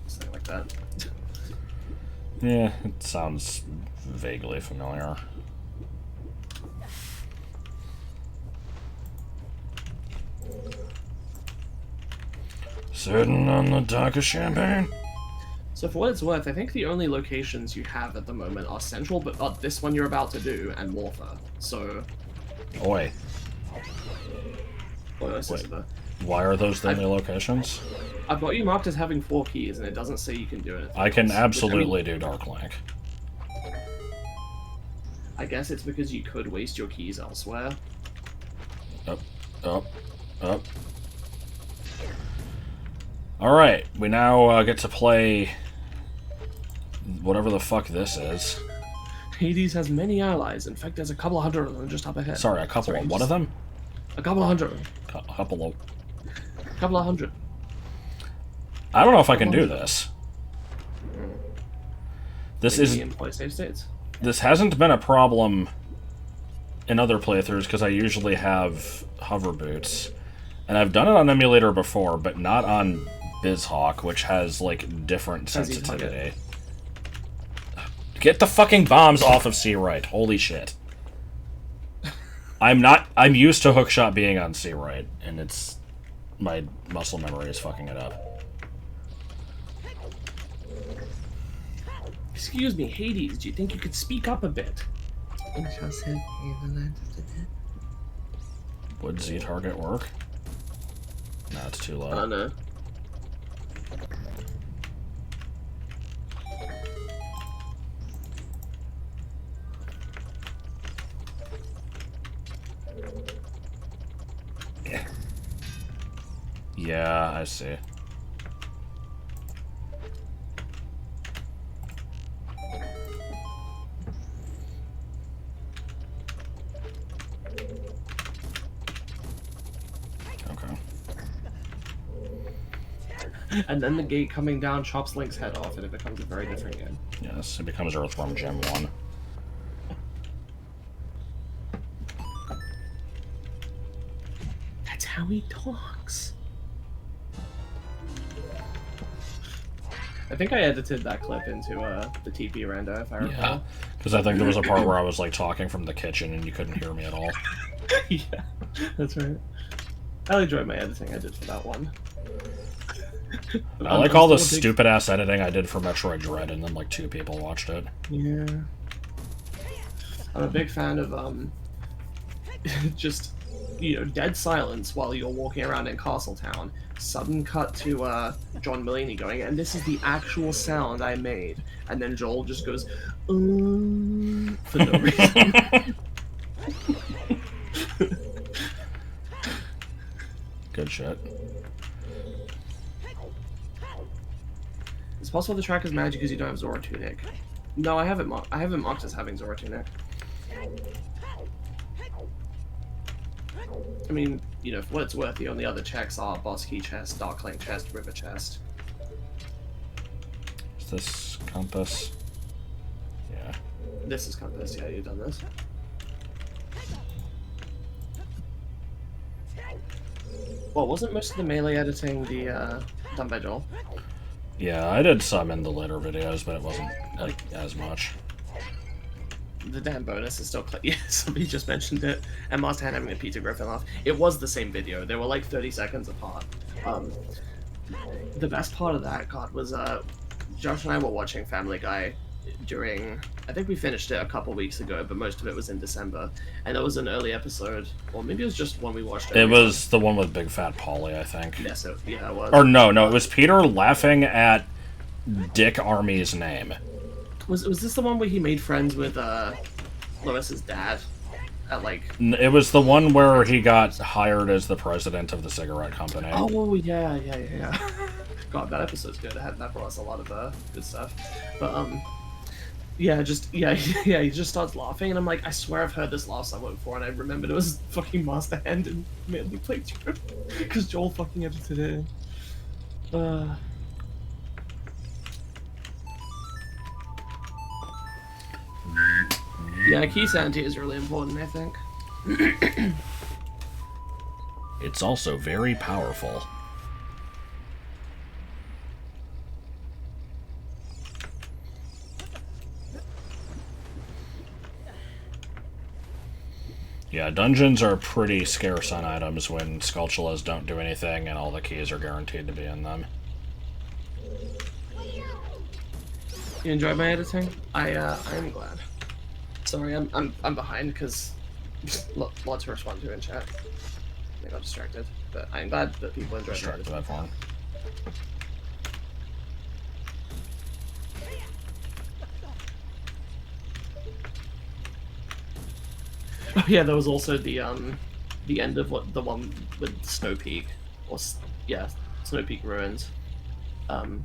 Something like that. Yeah, it sounds vaguely familiar. Sitting on the dock of champagne. So for what it's worth, I think the only locations you have at the moment are Central, but this one you're about to do, and Morpher. So... Oi. Wait. Why are those the only locations? I've got you marked as having 4 keys, and it doesn't say you can do anything I can else, absolutely do Dark Link. I guess it's because you could waste your keys elsewhere. Up. Alright, we now get to play whatever the fuck this is. Hades has many allies. In fact, there's a couple of hundred of them just up ahead. Sorry, a couple of what of them? A couple of hundred. A couple of... hundred. I don't know if I can do this. Maybe in play-safe states. This hasn't been a problem in other playthroughs because I usually have hover boots. And I've done it on emulator before, but not on BizHawk, which has, like, different sensitivity. Get the fucking bombs off of C right. Holy shit. I'm used to hookshot being on C right, and it's... my muscle memory is fucking it up. Excuse me, Hades, do you think you could speak up a bit? Would Z-target work? No, it's too low. I don't know. Yeah, I see. Okay. And then the gate coming down chops Link's head off, and it becomes a very different game. Yes, it becomes Earthworm Gem 1. That's how he talks. I think I edited that clip into the TP rando, if I recall. Yeah, because I think there was a part where I was like talking from the kitchen and you couldn't hear me at all. Yeah, that's right. I enjoyed my editing I did for that one. I like all the stupid ass editing I did for Metroid Dread, and then like 2 people watched it. Yeah. I'm a big fan of just, you know, dead silence while you're walking around in Castletown. Sudden cut to John Mulaney going, and this is the actual sound I made. And then Joel just goes, for no reason. Good shit. It's possible the track is magic because you don't have Zora Tunic. No, I haven't marked as having Zora Tunic. I mean, you know, for what it's worth, the only other checks are Boss Key Chest, Dark Link Chest, River Chest. Is this compass? Yeah. This is Compass, yeah, you've done this. Well, wasn't most of the melee editing done by Joel? Yeah, I did some in the later videos, but it wasn't like as much. The damn bonus is still yeah, somebody just mentioned it. And Master Hand having a Peter Griffin laugh. It was the same video. They were like 30 seconds apart. The best part of that, God, was Josh and I were watching Family Guy during. I think we finished it a couple weeks ago, but most of it was in December, and it was an early episode, or maybe it was just one we watched. It was the one with Big Fat Polly, I think. Yeah, so yeah, it was. Or no, it was Peter laughing at Dick Army's name. Was this the one where he made friends with Lois's dad? At like. It was the one where he got hired as the president of the cigarette company. Oh yeah. God, that episode's good. That brought us a lot of good stuff. But yeah, he just starts laughing, and I'm like, I swear I've heard this laugh somewhere before, and I remembered it was fucking Master Hand and Manly Playthrough, because Joel fucking edited it. Yeah, key sanity is really important, I think. It's also very powerful. Yeah, dungeons are pretty scarce on items when Skulltulas don't do anything and all the keys are guaranteed to be in them. You enjoyed my editing? I'm glad. Sorry, I'm behind because lots to respond to in chat. I got distracted, but I'm glad that people enjoyed my editing. That one. Oh yeah, there was also the end of the one with Snow Peak, or Snow Peak Ruins. Oh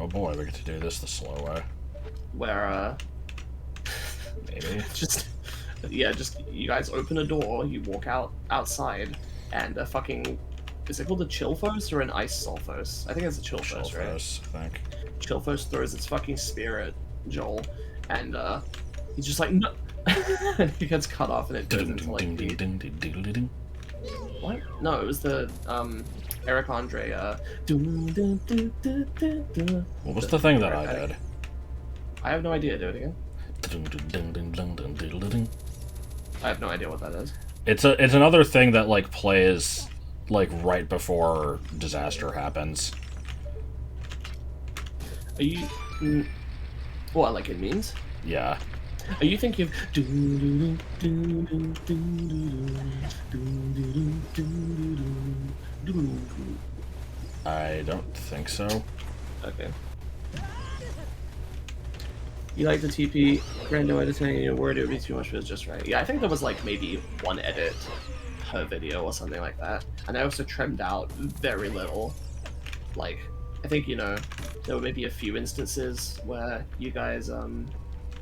boy, we get to do this the slow way. Where Maybe. just you guys open a door, you walk outside, and a fucking, is it called a Chillfos or an Ice Sulfos? I think it's a Chillfos, right? Chillfos, I think. Chillfos throws its fucking spear at Joel, and he's just like, no. And he gets cut off, and it goes into like the... What? No, it was the Eric Andre. What was the thing that I did? I have no idea. Do it again. I have no idea what that is. It's another thing that like plays like right before disaster happens. Are you? What, like it means? Yeah. Are you thinking of? I don't think so. Okay. You like the TP random editing, and you're worried it would be too much, but it's just right. Yeah, I think there was like maybe one edit per video or something like that. And I also trimmed out very little. Like, I think, there were maybe a few instances where you guys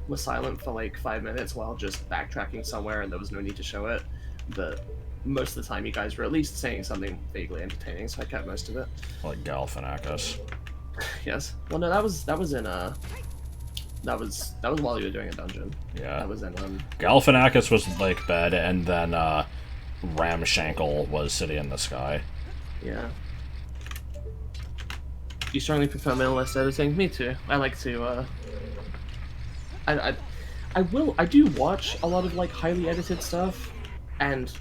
were silent for like 5 minutes while just backtracking somewhere and there was no need to show it. But most of the time you guys were at least saying something vaguely entertaining, so I kept most of it. Like Galifianakis. Yes. Well, no, that was in that was while you were doing a dungeon. Yeah. That was in Galifianakis was like bed, and then Ramshankle was City in the Sky. Yeah. You strongly prefer minimalist editing? Me too. I like to I do watch a lot of like highly edited stuff, and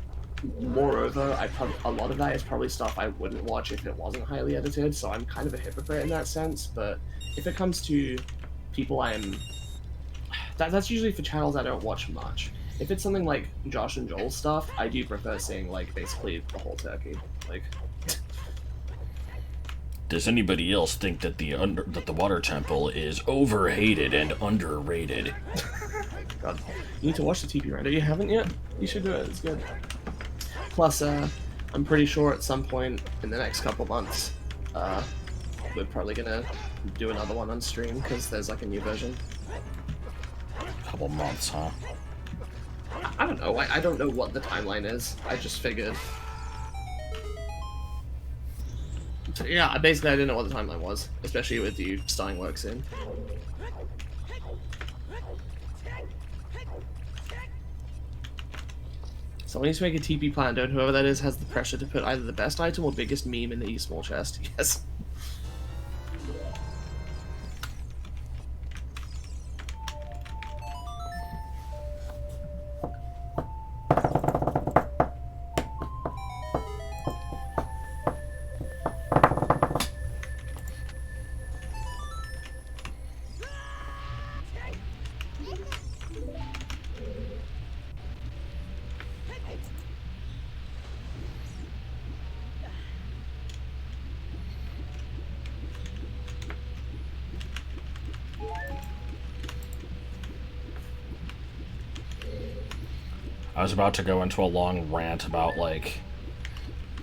moreover, a lot of that is probably stuff I wouldn't watch if it wasn't highly edited, so I'm kind of a hypocrite in that sense. But if it comes to people that's usually for channels I don't watch much. If it's something like Josh and Joel stuff, I do prefer seeing like basically the whole turkey. Like, does anybody else think that the water temple is overhated and underrated? God, you need to watch the TP render. You haven't yet? You should do it. It's good. Plus, I'm pretty sure at some point in the next couple months, we're probably gonna do another one on stream because there's like a new version. Couple months, huh? I don't know. I don't know what the timeline is. I just figured. So, yeah, basically I didn't know what the timeline was, especially with you starting work soon. Someone needs to make a TP plan, and whoever that is has the pressure to put either the best item or biggest meme in the small chest. Yes. I was about to go into a long rant about, like,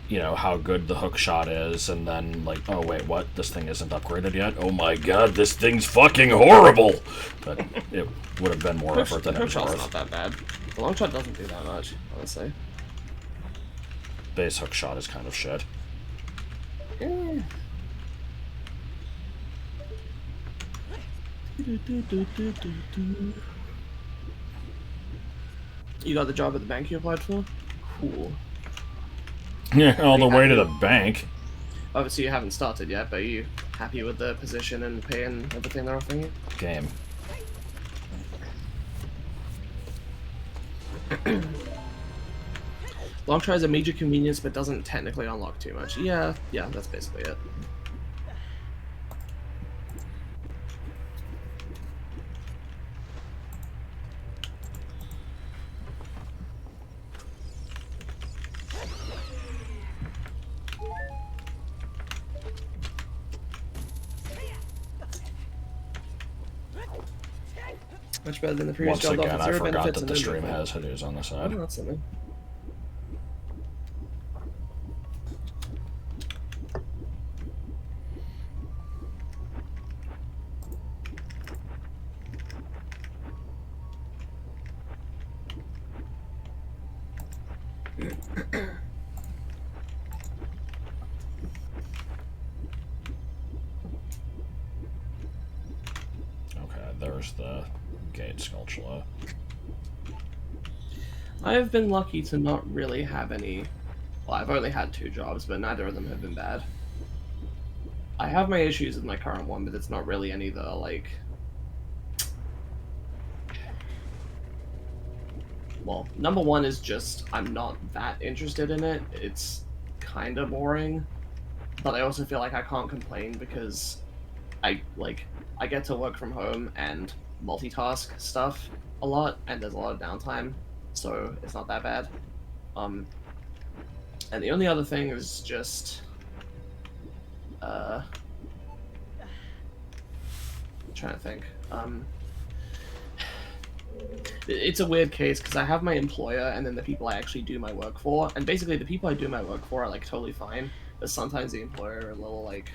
you know, how good the hook shot is, and then, like, oh, wait, what? This thing isn't upgraded yet? Oh my god, this thing's fucking horrible! But it would have been more effort than it Hook was shot's worth. not that bad. The long shot doesn't do that much, honestly. Base hook shot is kind of shit. Eh. You got the job at the bank you applied for? Cool. Yeah, all the way to the bank. Obviously you haven't started yet, but are you happy with the position and pay and everything they're offering you? Game. Long try is a major convenience, but doesn't technically unlock too much. Yeah, that's basically it. Much better than the previous Once job. again, I Zero forgot benefits that and the no stream benefits. has Hadoos on the Oh, side. that's something. Okay, there's the gate sculpture. I've been lucky to not really have any. Well, I've only had 2 jobs, but neither of them have been bad. I have my issues with my current one, but it's not really any that are like. Well, number one is just I'm not that interested in it. It's kind of boring, but I also feel like I can't complain because I get to work from home and multitask stuff a lot, and there's a lot of downtime, so it's not that bad. And the only other thing is just I'm trying to think. It's a weird case because I have my employer and then the people I actually do my work for, and basically the people I do my work for are like totally fine, but sometimes the employer are a little like.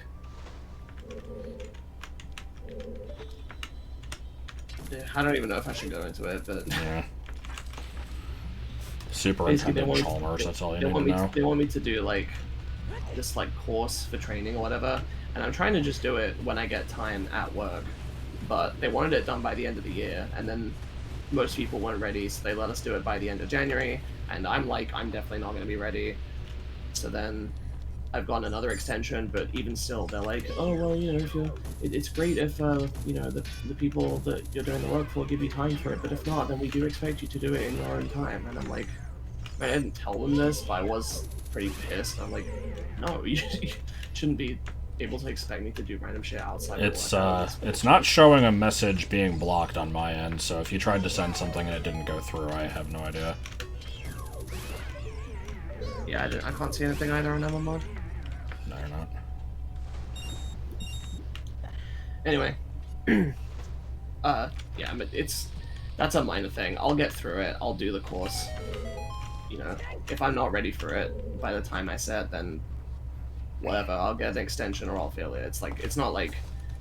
I don't even know if I should go into it, but Yeah. basically Superintendent Chalmers, that's all you need to know. they want me to do like this like course for training or whatever, and I'm trying to just do it when I get time at work, but they wanted it done by the end of the year, and then most people weren't ready, so they let us do it by the end of January, and I'm like, I'm definitely not going to be ready. So then I've gotten another extension, but even still, they're like, oh, well, you know, if you're, it's great if, you know, the people that you're doing the work for give you time for it, but if not, then we do expect you to do it in your own time. And I'm like, I didn't tell them this, but I was pretty pissed. I'm like, no, you shouldn't be able to expect me to do random shit outside of work. It's not showing a message being blocked on my end, so if you tried to send something and it didn't go through, I have no idea. Yeah, I can't see anything either on Emma mod. No, you're not. Anyway, yeah, but that's a minor thing. I'll get through it. I'll do the course. You know, if I'm not ready for it by the time I set, then whatever. I'll get an extension or I'll fail it. It's like, it's not like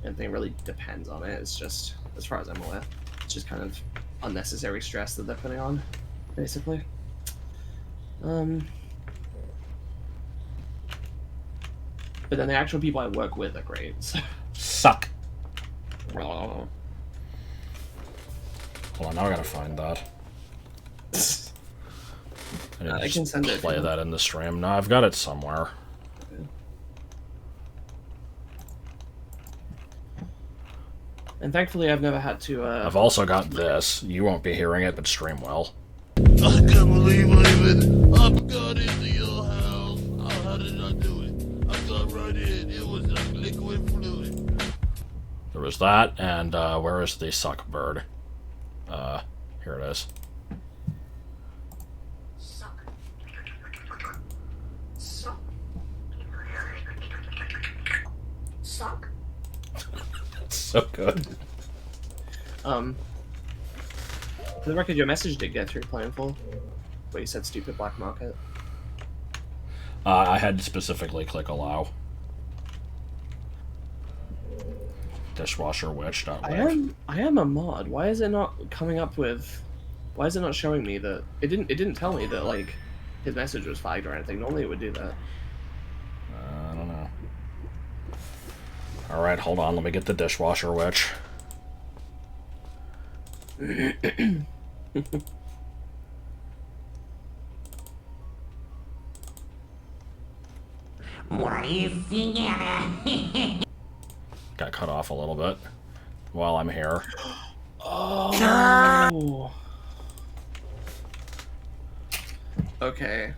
anything really depends on it. It's just, as far as I'm aware, it's just kind of unnecessary stress that they're putting on, basically. But then the actual people I work with are great. So. Suck. Oh. Hold on, now I gotta find that. I need to I just can send it. play that in the stream. No, I've got it somewhere. And thankfully, I've never had to. I've also got this. You won't be hearing it, but stream well. I can't believe I even got into your house. How did I do it? I got right in. It was like liquid fluid. There was that, and where is the suck bird? Here it is. Suck. Suck. Suck. It's so good. For the record, your message did get through, Planful. Wait, you said stupid black market? I had to specifically click allow. Dishwasher witch. I am a mod. Why is it not coming up with? Why is it not showing me that it didn't tell me that like his message was flagged or anything? Normally it would do that. I don't know. All right, hold on. Let me get the dishwasher witch. Got cut off a little bit while I'm here. Oh. Okay.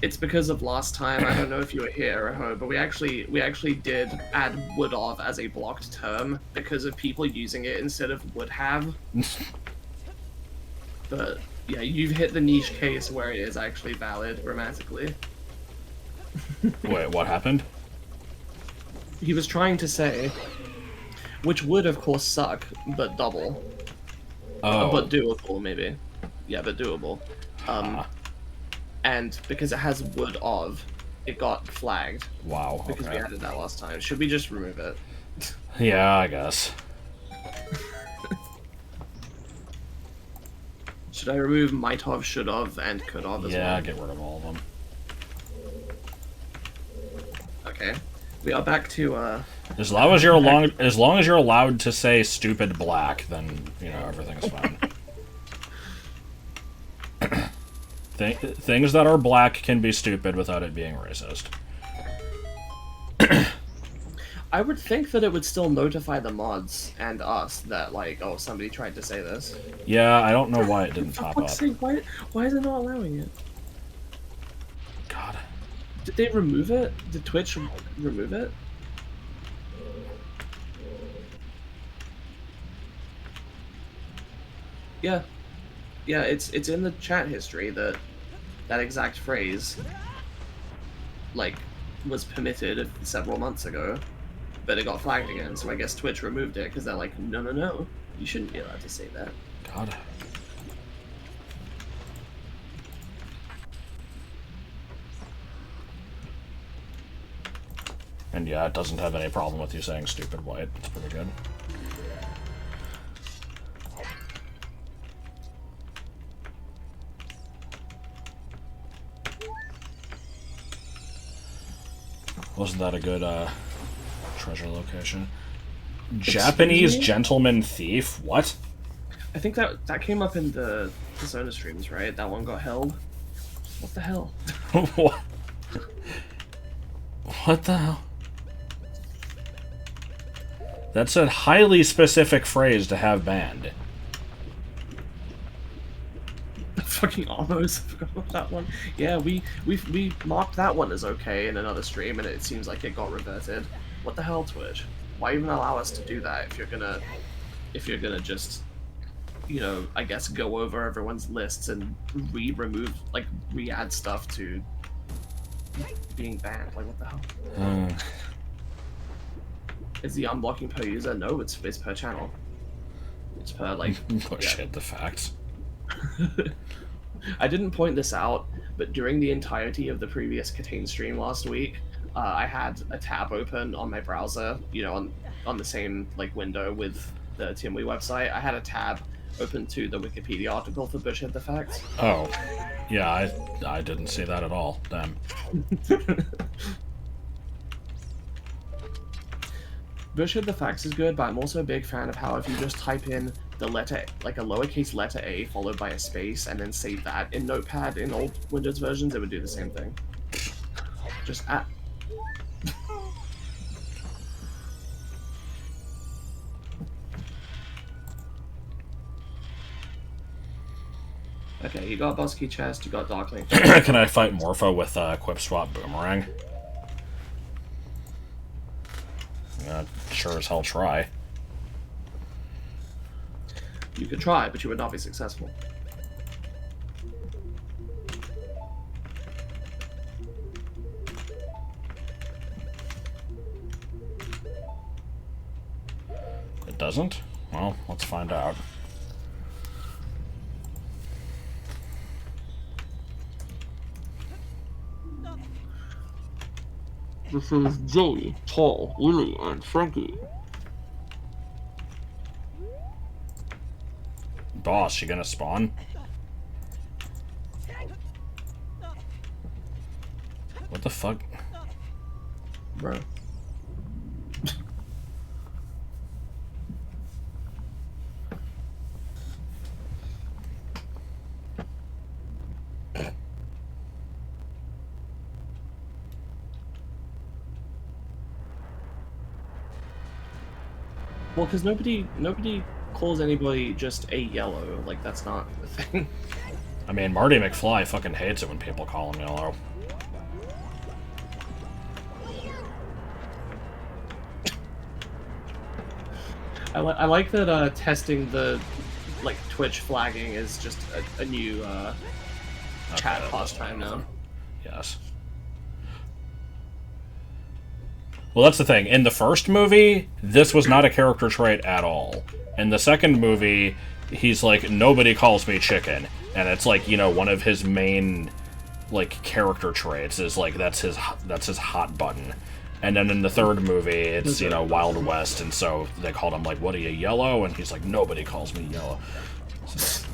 It's because of last time. I don't know if you were here, but we actually did add would of as a blocked term because of people using it instead of would have. But yeah, you've hit the niche case where it is actually valid grammatically. Wait, what happened? He was trying to say, which would of course suck, but double. Oh. But doable, maybe. Yeah, but doable. And because it has would of, it got flagged. Wow. Because Okay. we added that last time. Should we just remove it? Yeah, I guess. Should I remove might have, should have, and could have as Yeah, well? get rid of all of them. Okay. We are back to As long as you're allowed to say stupid black, then you know everything's fine. Things that are black can be stupid without it being racist. I would think that it would still notify the mods and us that like, oh, somebody tried to say this. Yeah, I don't know why it didn't For pop fuck's up. sake, why is it not allowing it? God. Did they remove it? Did Twitch remove it? Yeah. Yeah, it's in the chat history that that exact phrase like was permitted several months ago, but it got flagged again, so I guess Twitch removed it because they're like, no, you shouldn't be allowed to say that. God. And yeah, it doesn't have any problem with you saying stupid white. It's pretty good. Wasn't that a good treasure location? Japanese me? gentleman thief? What? I think that came up in the Persona streams, right? That one got held. What the hell? What? What the hell? That's a highly specific phrase to have banned. Fucking almost forgot about that one. Yeah, we marked that one as okay in another stream, and it seems like it got reverted. What the hell, Twitch? Why even allow us to do that if you're gonna just, you know, I guess go over everyone's lists and re-add stuff to being banned? Like, what the hell? Is the unblocking per user? No, it's per channel. It's per like. Oh shit, the facts. I didn't point this out, but during the entirety of the previous Catane stream last week, I had a tab open on my browser, you know, on the same like window with the Timwee website. I had a tab open to the Wikipedia article for Bushhead the Facts. Oh, yeah, I didn't see that at all. Damn. Bushhead the Facts is good, but I'm also a big fan of how if you just type in the letter, like a lowercase letter A followed by a space, and then save that in Notepad in old Windows versions, it would do the same thing. Just at. Okay, you got Busky Chest, you got Darkling. Can I fight Morpho with Quip Swap Boomerang? Yeah, sure as hell try. You could try, but you would not be successful. It doesn't? Well, let's find out. This is Joey, Paul, Willie, and Frankie. Boss, you gonna spawn? What the fuck? Bro. Well, because nobody calls anybody just a yellow. Like, that's not a thing. I mean, Marty McFly fucking hates it when people call him yellow. I like that testing the like Twitch flagging is just a new chat Okay, pastime now. Yes. Well, that's the thing. In the first movie, this was not a character trait at all. In the second movie, he's like, nobody calls me chicken. And it's like, you know, one of his main, like, character traits is, like, that's his hot button. And then in the third movie, it's, you know, Wild West, and so they called him, like, what are you, yellow? And he's like, nobody calls me yellow. So.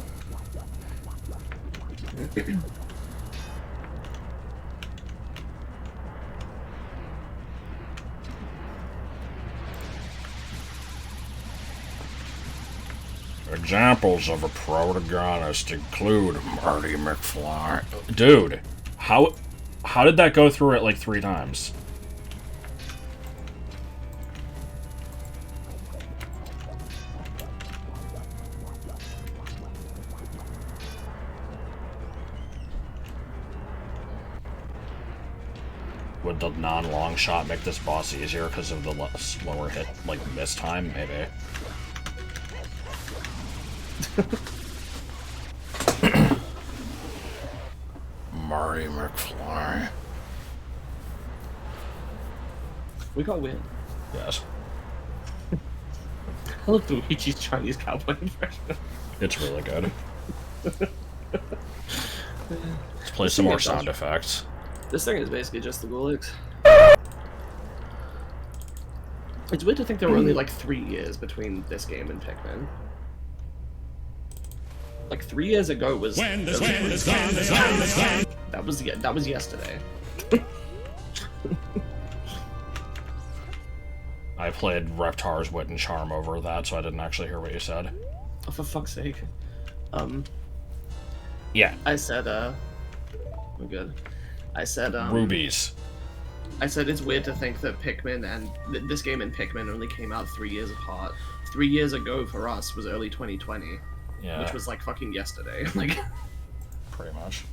Examples of a protagonist include Marty McFly. Dude, how did that go through it like 3 times? Would the non-long shot make this boss easier because of the slower hit, like, miss time? Maybe. Marty McFly. We got win. Yes. I love Luigi's Chinese cowboy impression. It's really good. Let's play some more sound effects. This thing is basically just the Gulix. It's weird to think there were only like 3 years between this game and Pikmin. Like 3 years ago was that was yesterday. I played Reptar's Wit and Charm over that, so I didn't actually hear what you said. Oh, for fuck's sake. Yeah. I said, we're good. I said, Rubies. I said it's weird to think that Pikmin and this game and Pikmin only came out 3 years apart. 3 years ago for us was early 2020. Yeah. Which was like fucking yesterday. Like, pretty much.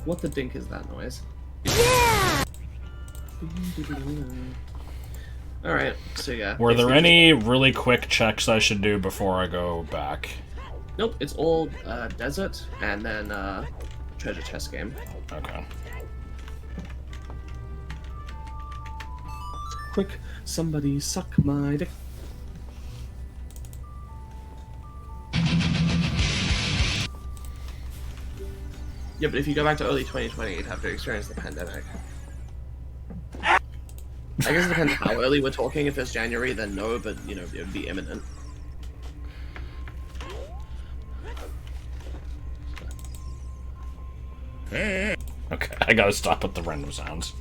What the dink is that noise? Yeah! Alright, so yeah. Were there any really quick checks I should do before I go back? Nope, it's all desert and then treasure chest game. Okay. Quick, somebody suck my dick. Yeah, but if you go back to early 2020, you'd have to experience the pandemic. I guess it depends how early we're talking. If it's January, then no, but, you know, it would be imminent. Okay, I gotta stop with the random sounds.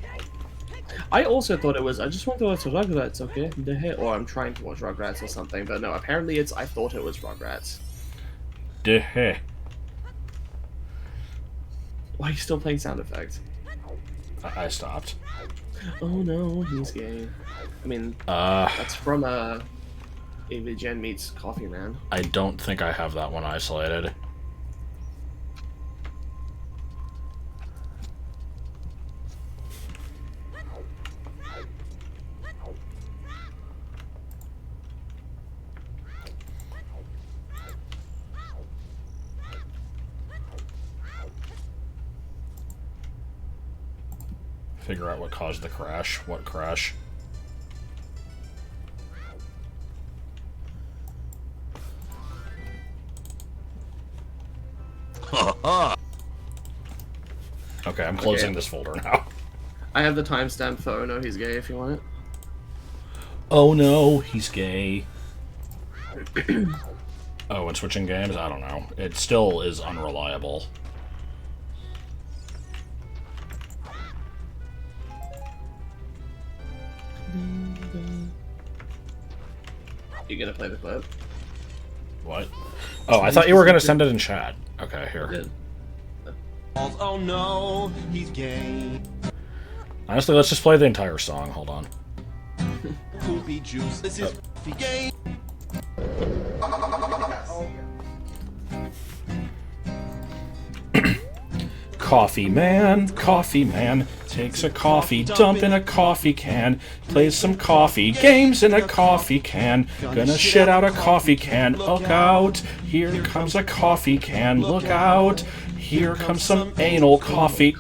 I also thought it was, I just want to watch Rugrats, okay? Or I'm trying to watch Rugrats or something, but no, apparently I thought it was Rugrats. Why are you still playing sound effects? I stopped. Oh no, he's gay. I mean, that's from Ava Jen Meets Coffee Man. I don't think I have that one isolated. Figure out what caused the crash. What crash? Okay, I'm closing Okay. this folder now. I have the timestamp for Oh No, He's Gay if you want it. Oh no, he's gay. Oh, and switching games? I don't know. It still is unreliable. You gonna play the clip? What? Oh, I thought you were gonna send it in chat. Okay, here. Good. Oh no, he's gay. Honestly, let's just play the entire song. Hold on. Poopy juice. This is gay. Coffee man takes a coffee dump in a coffee can, plays some coffee games in a coffee can, gonna shit out a coffee can, look out, here comes a coffee can, look out, here comes some anal coffee.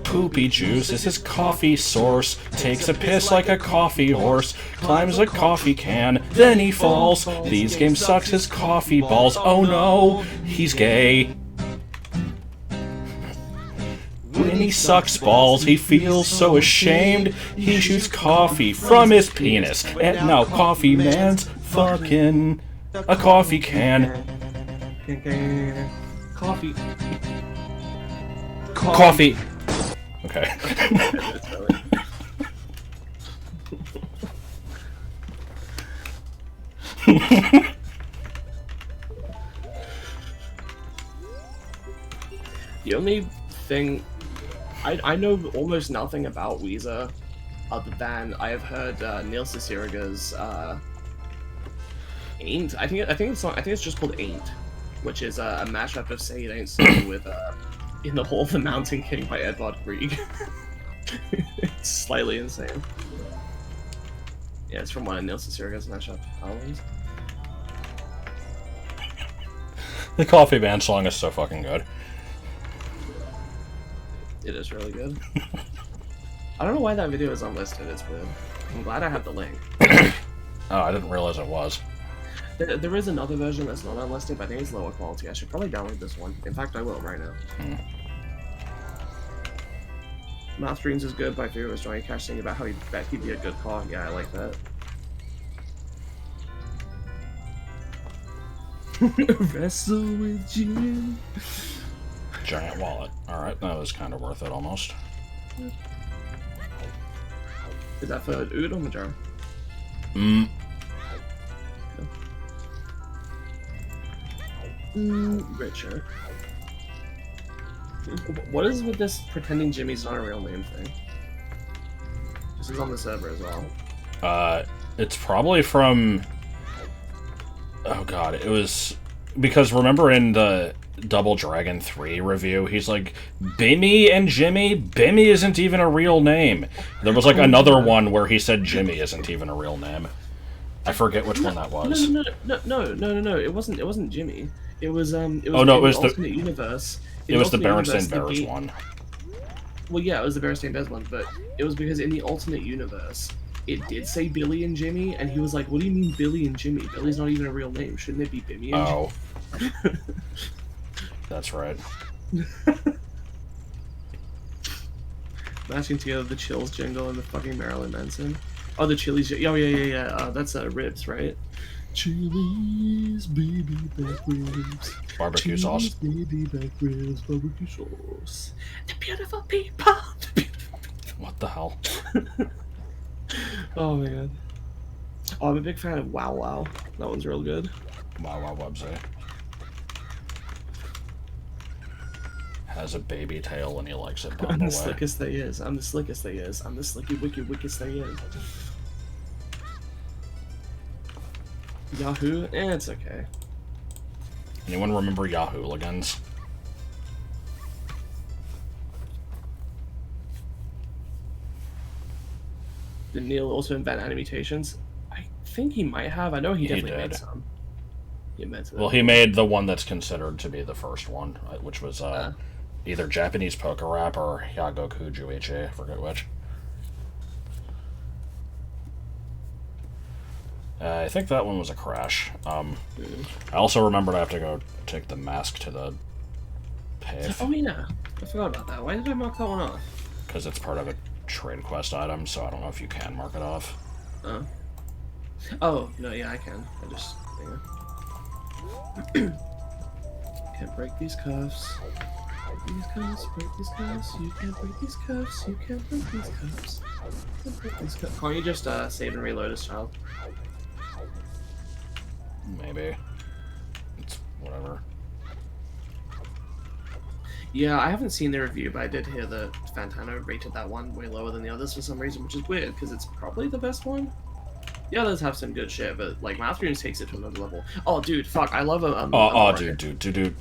Poopy juice is his coffee source, takes a piss like a coffee horse, climbs a coffee can, then he falls, these games sucks his coffee balls, oh no, he's gay. When he sucks balls, he feels so ashamed, he shoots coffee from his penis, and now coffee man's fucking a coffee can. Coffee. Coffee. Okay. The only thing I know almost nothing about Weezer, other than I have heard Neil Ciceraga's Ain't. I think it's just called Ain't, which is a mashup of Say It Ain't So with In the Hall of the Mountain King by Edvard Grieg. It's slightly insane. Yeah, it's from one of Neil Ciceraga's mashup albums. The Coffee Man song is so fucking good. It is really good. I don't know why that video is unlisted, it's weird. I'm glad I have the link. Oh, I didn't realize it was. There is another version that's not unlisted, but I think it's lower quality. I should probably download this one. In fact, I will right now. Mouth Dreams is good by Fear was Johnny Cash singing about how he bet he'd be a good car. Yeah, I like that. Wrestle with Jim. Giant wallet. Alright, that was kind of worth it almost. Is that for Ood or Majora? Richard. What is with this pretending Jimmy's not a real name thing? This is on the server as well. It's probably from... Oh god, it was... Because remember in the Double Dragon 3 review, he's like, Bimmy and Jimmy? Bimmy isn't even a real name. There was like another one where he said Jimmy isn't even a real name. I forget which one that was. No. It wasn't Jimmy. It was Oh no, it was the alternate universe. It was the Berenstain Bears one. Well, yeah, it was the Berenstain Bears one, but it was because in the alternate universe, it did say Billy and Jimmy, and he was like, "What do you mean Billy and Jimmy? Billy's not even a real name. Shouldn't it be Bimmy and Oh. That's right. Matching together the Chills jingle and the fucking Marilyn Manson. Oh, the Chili's. Oh, yeah. That's ribs, right? Chili's, baby back ribs. Barbecue sauce. Baby back ribs, barbecue sauce. The beautiful people. What the hell? Oh my god. Oh, I'm a big fan of Wow Wow. That one's real good. Wow website. Has a baby tail and he likes it I'm bombed the away. slickest they is. I'm the slickest they is. I'm the slicky wickest they is. Yahoo? It's okay. Anyone remember Yahooligans? Did Neil also invent animations? I think he might have. I know he definitely did. made some. He invented them. Well, he made the one that's considered to be the first one, which was either Japanese poker rap or Yagoku Juichi, I forget which. I think that one was a crash. I also remembered I have to go take the mask to the Pith. Oh yeah, I forgot about that. Why did I mark that one off? Because it's part of a trade quest item, so I don't know if you can mark it off. Oh no, yeah, I can. I just can't break these cuffs. These cuffs, break these cuffs. You can't break these cuffs. You can't break these cuffs. Can't break these cuffs. Can't you just save and reload as child? Maybe. It's whatever. Yeah, I haven't seen the review, but I did hear that Fantano rated that one way lower than the others for some reason, which is weird because it's probably the best one. The others have some good shit, but like Mouth Runes takes it to another level. Oh, dude, fuck, I love Oh, dude.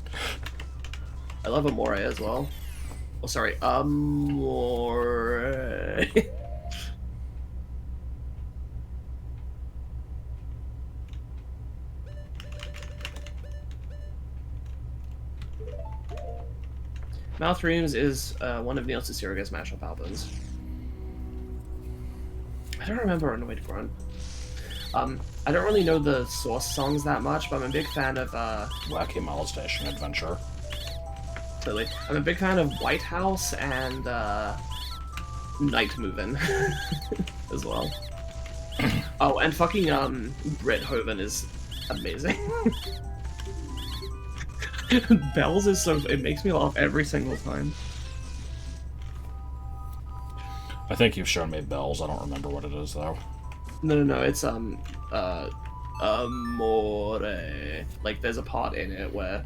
I love Amore as well. Oh, sorry, Amore. Mouth Runes is one of Neil Cicierega's mashup albums. I don't remember Annoyed Grunt. I don't really know the Source songs that much, but I'm a big fan of Wacky Molestation Adventure. Clearly, I'm a big fan of White House and Night Movin' as well. Oh, and fucking Brithoven is amazing. Bells is so it makes me laugh every single time. I think you've shown me Bells. I don't remember what it is though. No, it's Amore. Like there's a part in it where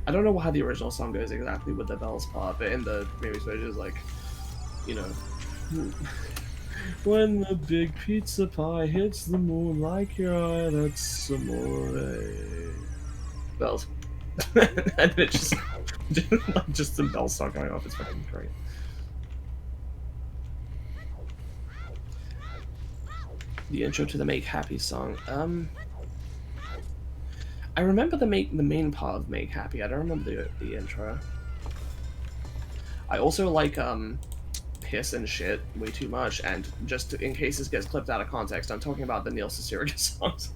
I don't know how the original song goes exactly with the bells part, but in the remix version is like, you know, when the big pizza pie hits the moon like your eye, that's Amore. Bells. And it's just some bells start going off. It's fucking great. The intro to the Make Happy song. I remember the main part of Make Happy. I don't remember the intro. I also like piss and shit way too much, and just in case this gets clipped out of context, I'm talking about the Neil Cicierega songs.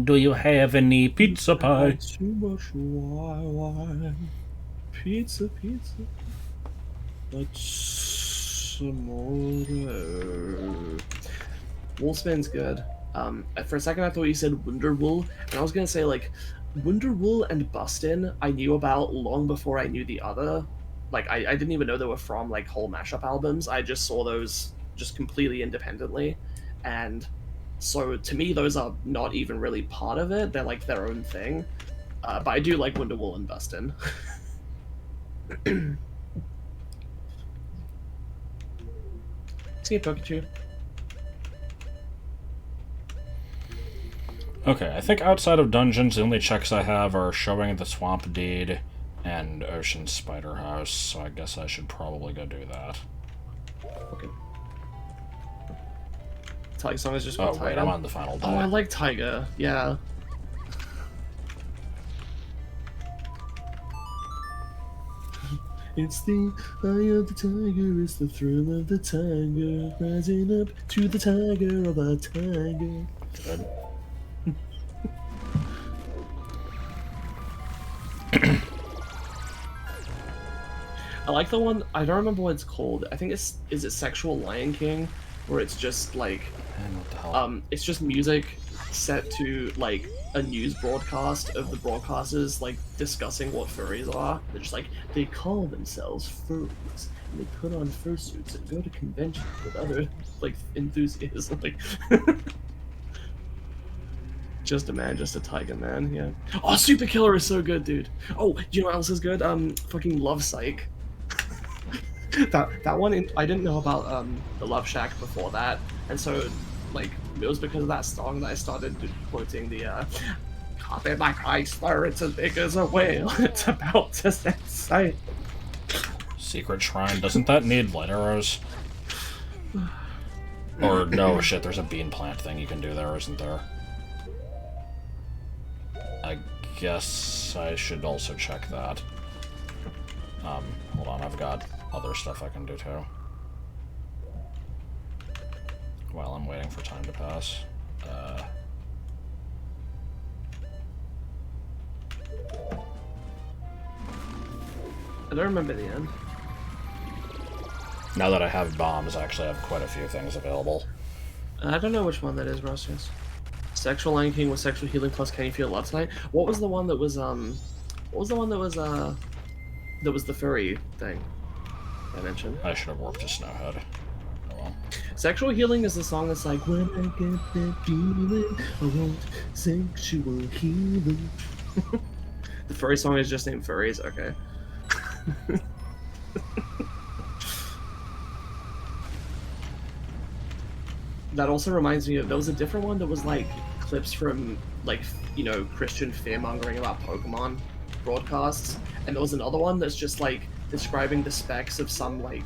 Do you have any pizza pie? Too much wine. Pizza. That's more. Wolfsman's good. For a second I thought you said Wonderwool, and I was gonna say like Wonderwool and Bustin' I knew about long before I knew the other. Like I didn't even know they were from like whole mashup albums. I just saw those just completely independently, and so to me those are not even really part of it. They're like their own thing. But I do like Wonderwool and Bustin'. See Pikachu. Okay, I think outside of dungeons, the only checks I have are showing the Swamp Deed and Ocean Spider House, so I guess I should probably go do that. Okay. Tiger song is just Oh, called wait, Tiger. I'm on the final day. Oh, I like Tiger. Yeah. It's the eye of the tiger, it's the thrill of the tiger, rising up to the tiger of a tiger. Good. I like the one, I don't remember what it's called. I think is it Sexual Lion King? Where it's just like, And what the hell? it's just music set to like a news broadcast of the broadcasters like discussing what furries are. They're just like, they call themselves furries, and they put on fursuits and go to conventions with other like enthusiasts. Like, just a man, just a tiger man. Yeah. Oh, Super Killer is so good, dude. Oh, you know what else is good? Fucking Love Psych. that one I didn't know about the Love Shack before that, and so like it was because of that song that I started quoting the "Caught in my Chrysler, it's as big as a whale, it's about to set sight." Secret Shrine, doesn't that need light arrows? Or no, shit, there's a bean plant thing you can do there, isn't there? I guess I should also check that. Hold on, I've got other stuff I can do too. while I'm waiting for time to pass. I don't remember the end. Now that I have bombs, I actually have quite a few things available. I don't know which one that is, Ross. Yes. Sexual Lion King with sexual healing plus Can You Feel Love Tonight? What was the one that was What was the one that was the furry thing I mentioned? I should have worked to Snowhead. Oh well. Sexual Healing is the song that's like, when I get that feeling, I want sexual healing. The furry song is just named Furries. Okay. That also reminds me of, there was a different one that was like clips from like, you know, Christian fear-mongering about Pokemon broadcasts, and there was another one that's just like describing the specs of some like,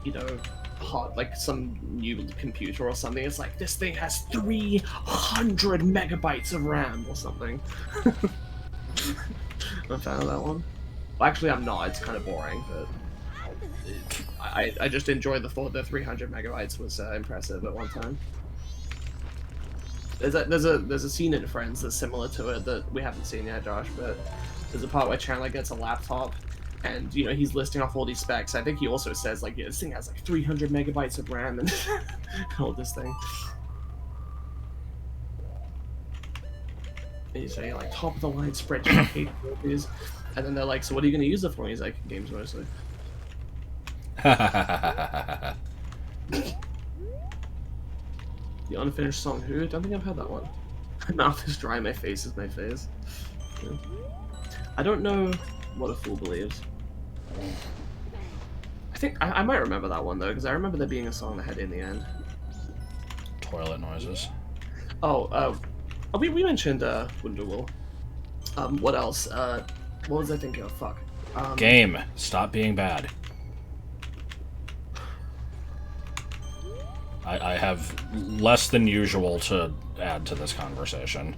you know, hot, like some new computer or something. It's like, this thing has 300 megabytes of RAM or something. I'm a fan of that one. Well, actually, I'm not. It's kind of boring, but I just enjoyed the thought that 300 megabytes was impressive at one time. There's a scene in Friends that's similar to it that we haven't seen yet, Josh, but there's a part where Chandler gets a laptop, and you know he's listing off all these specs. I think he also says like, yeah, this thing has like 300 megabytes of RAM and all this thing. And he's saying like top of the line spreadsheet capabilities, and then they're like, so what are you going to use it for? And he's like, games mostly. The unfinished song. Who? I don't think I've heard that one. My mouth is dry. My face is my face. Yeah. I don't know what a fool believes. I think I might remember that one though, because I remember there being a song that had in the end. Toilet noises. Oh, we mentioned Wonderwall. What else? What was I thinking of? Fuck. Game. Stop being bad. I have less than usual to add to this conversation.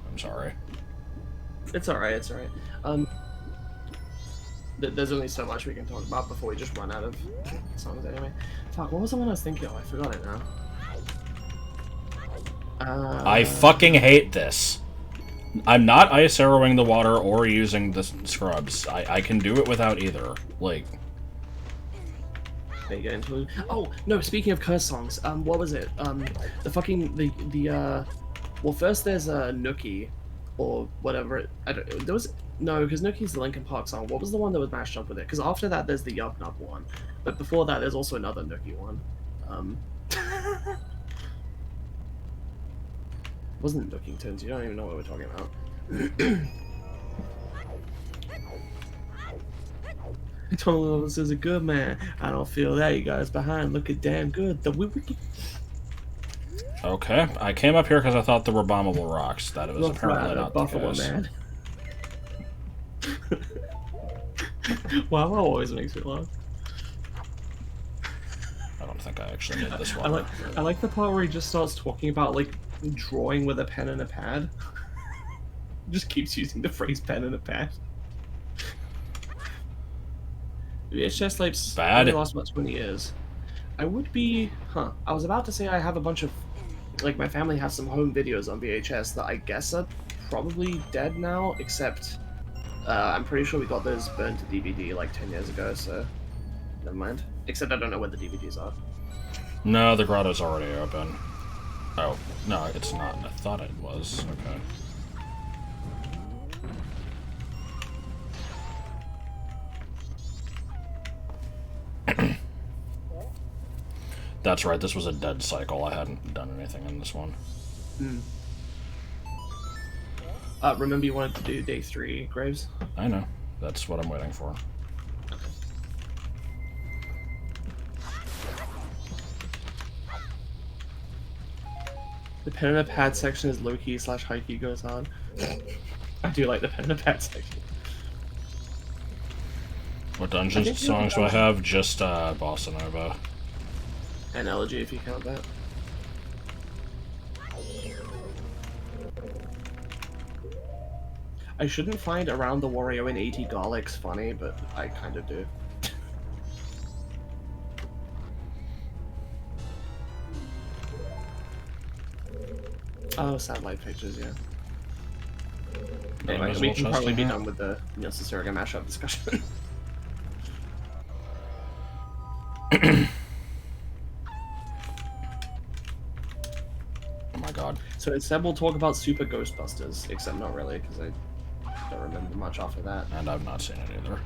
I'm sorry. It's alright, it's alright. There's only so much we can talk about before we just run out of songs anyway. Fuck, what was the one I was thinking of? I forgot it now. I fucking hate this. I'm not ice arrowing the water or using the scrubs. I can do it without either. Like... They get into it. Oh no! Speaking of curse songs, what was it? The fucking well, first there's Nookie, or whatever. There was no, because Nookie's the Linkin Park song. What was the one that was mashed up with it? Because after that there's the Yub Nub one, but before that there's also another Nookie one. Wasn't Nookie Tunes? You don't even know what we're talking about. This is a good man. I don't feel that. You guys behind looking damn good. Okay, I came up here because I thought there were bombable rocks. That it was apparently not the Buffalo case. Man. Wow, that always makes me laugh. I don't think I actually did this one. I like the part where he just starts talking about like drawing with a pen and a pad. Just keeps using the phrase pen and a pad. VHS tapes Bad. only last about 20 years. I would be, I was about to say I have a bunch of, like my family has some home videos on VHS that I guess are probably dead now, except I'm pretty sure we got those burned to DVD like 10 years ago, so never mind. Except I don't know where the DVDs are. No, the grotto's already open. Oh, no, it's not. I thought it was. Okay. That's right, this was a dead cycle. I hadn't done anything in this one. Remember you wanted to do day 3 Graves? I know. That's what I'm waiting for. The pen and a pad section is low-key / high-key goes hard. I do like the pen and a pad section. What dungeons songs do I have? Just Bossa Nova. And Elegy, if you count that. I shouldn't find Around the Wario and 80 Garlics funny, but I kind of do. Oh, satellite pictures, yeah. No Anyway, invisible we can chest probably in be here? done with the necessary mashup discussion. Oh my god. So instead we'll talk about Super Ghostbusters, except not really, because I don't remember much after that. And I've not seen it either.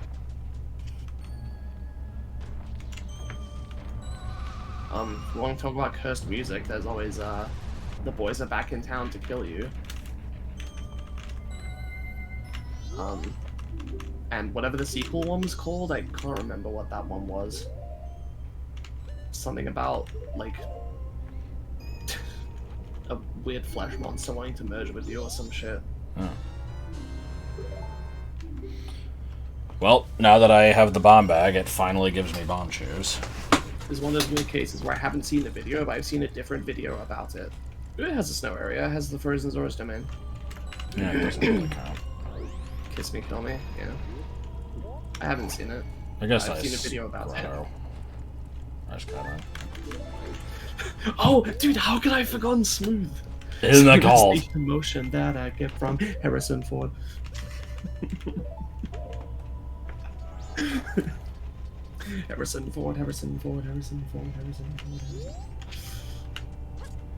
If we want to talk about cursed music, there's always, The Boys Are Back in Town to Kill You. And whatever the sequel one was called, I can't remember what that one was. Something about, like, a weird flesh monster wanting to merge with you or some shit. Huh. Well, now that I have the bomb bag, it finally gives me bomb shoes. It's one of those weird cases where I haven't seen the video, but I've seen a different video about it. It has a snow area, it has the Frozen Zora's Domain. Yeah, it doesn't really count. Kiss Me, Kill Me, yeah. I haven't seen it. I guess I've seen a video about it. Nice Grotto. Oh, dude, how could I have forgotten Smooth? Isn't that That's called? the emotion that I get from Harrison Ford. Harrison Ford, Harrison Ford, Harrison Ford, Harrison Ford, Harrison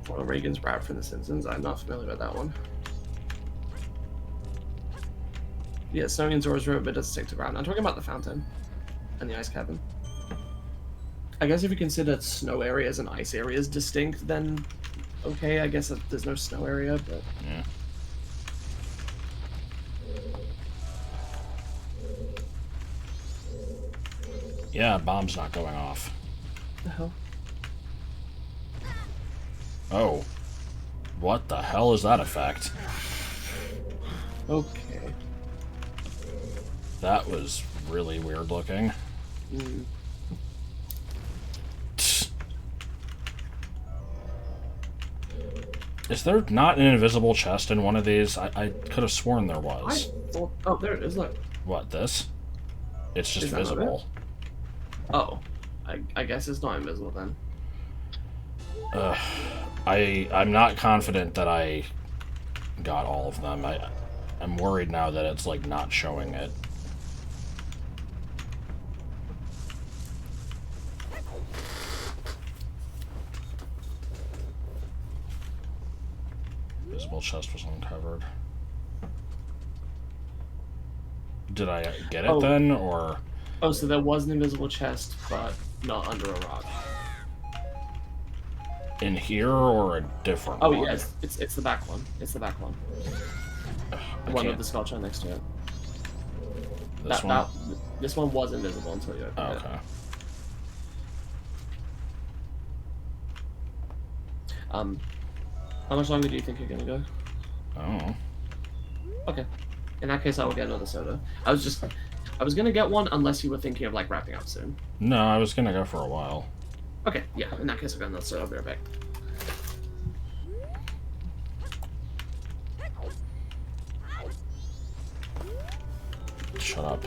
Ford. Reagan's rap from The Simpsons. I'm not familiar with that one. Yeah, Snowy and Zora's Road, but it doesn't stick to ground. I'm talking about the fountain and the ice cabin. I guess if you consider snow areas and ice areas distinct, then okay, I guess that there's no snow area, but... Yeah. Yeah, bomb's not going off. The hell? Oh. What the hell is that effect? Okay. That was really weird looking. Mm. Is there not an invisible chest in one of these? I could have sworn there was. I thought... Oh, there it is, look. What, this? It's just Is that not visible. Oh. I guess it's not invisible then. I'm not confident that I got all of them. I'm worried now that it's like not showing it. Visible chest was uncovered. Did I get it then, or? Oh, so there was an invisible chest, but not under a rock. In here or a different Oh, one? yeah, it's the back one. It's the back one. The one with the sculpture next to it. This one? This one was invisible until you opened it. Okay. How much longer do you think you're gonna go? Oh. Okay. In that case, I will get another soda. I was gonna get one unless you were thinking of like wrapping up soon. No, I was gonna go for a while. Okay, yeah. In that case, I'll get another soda. I'll be right back. Shut up.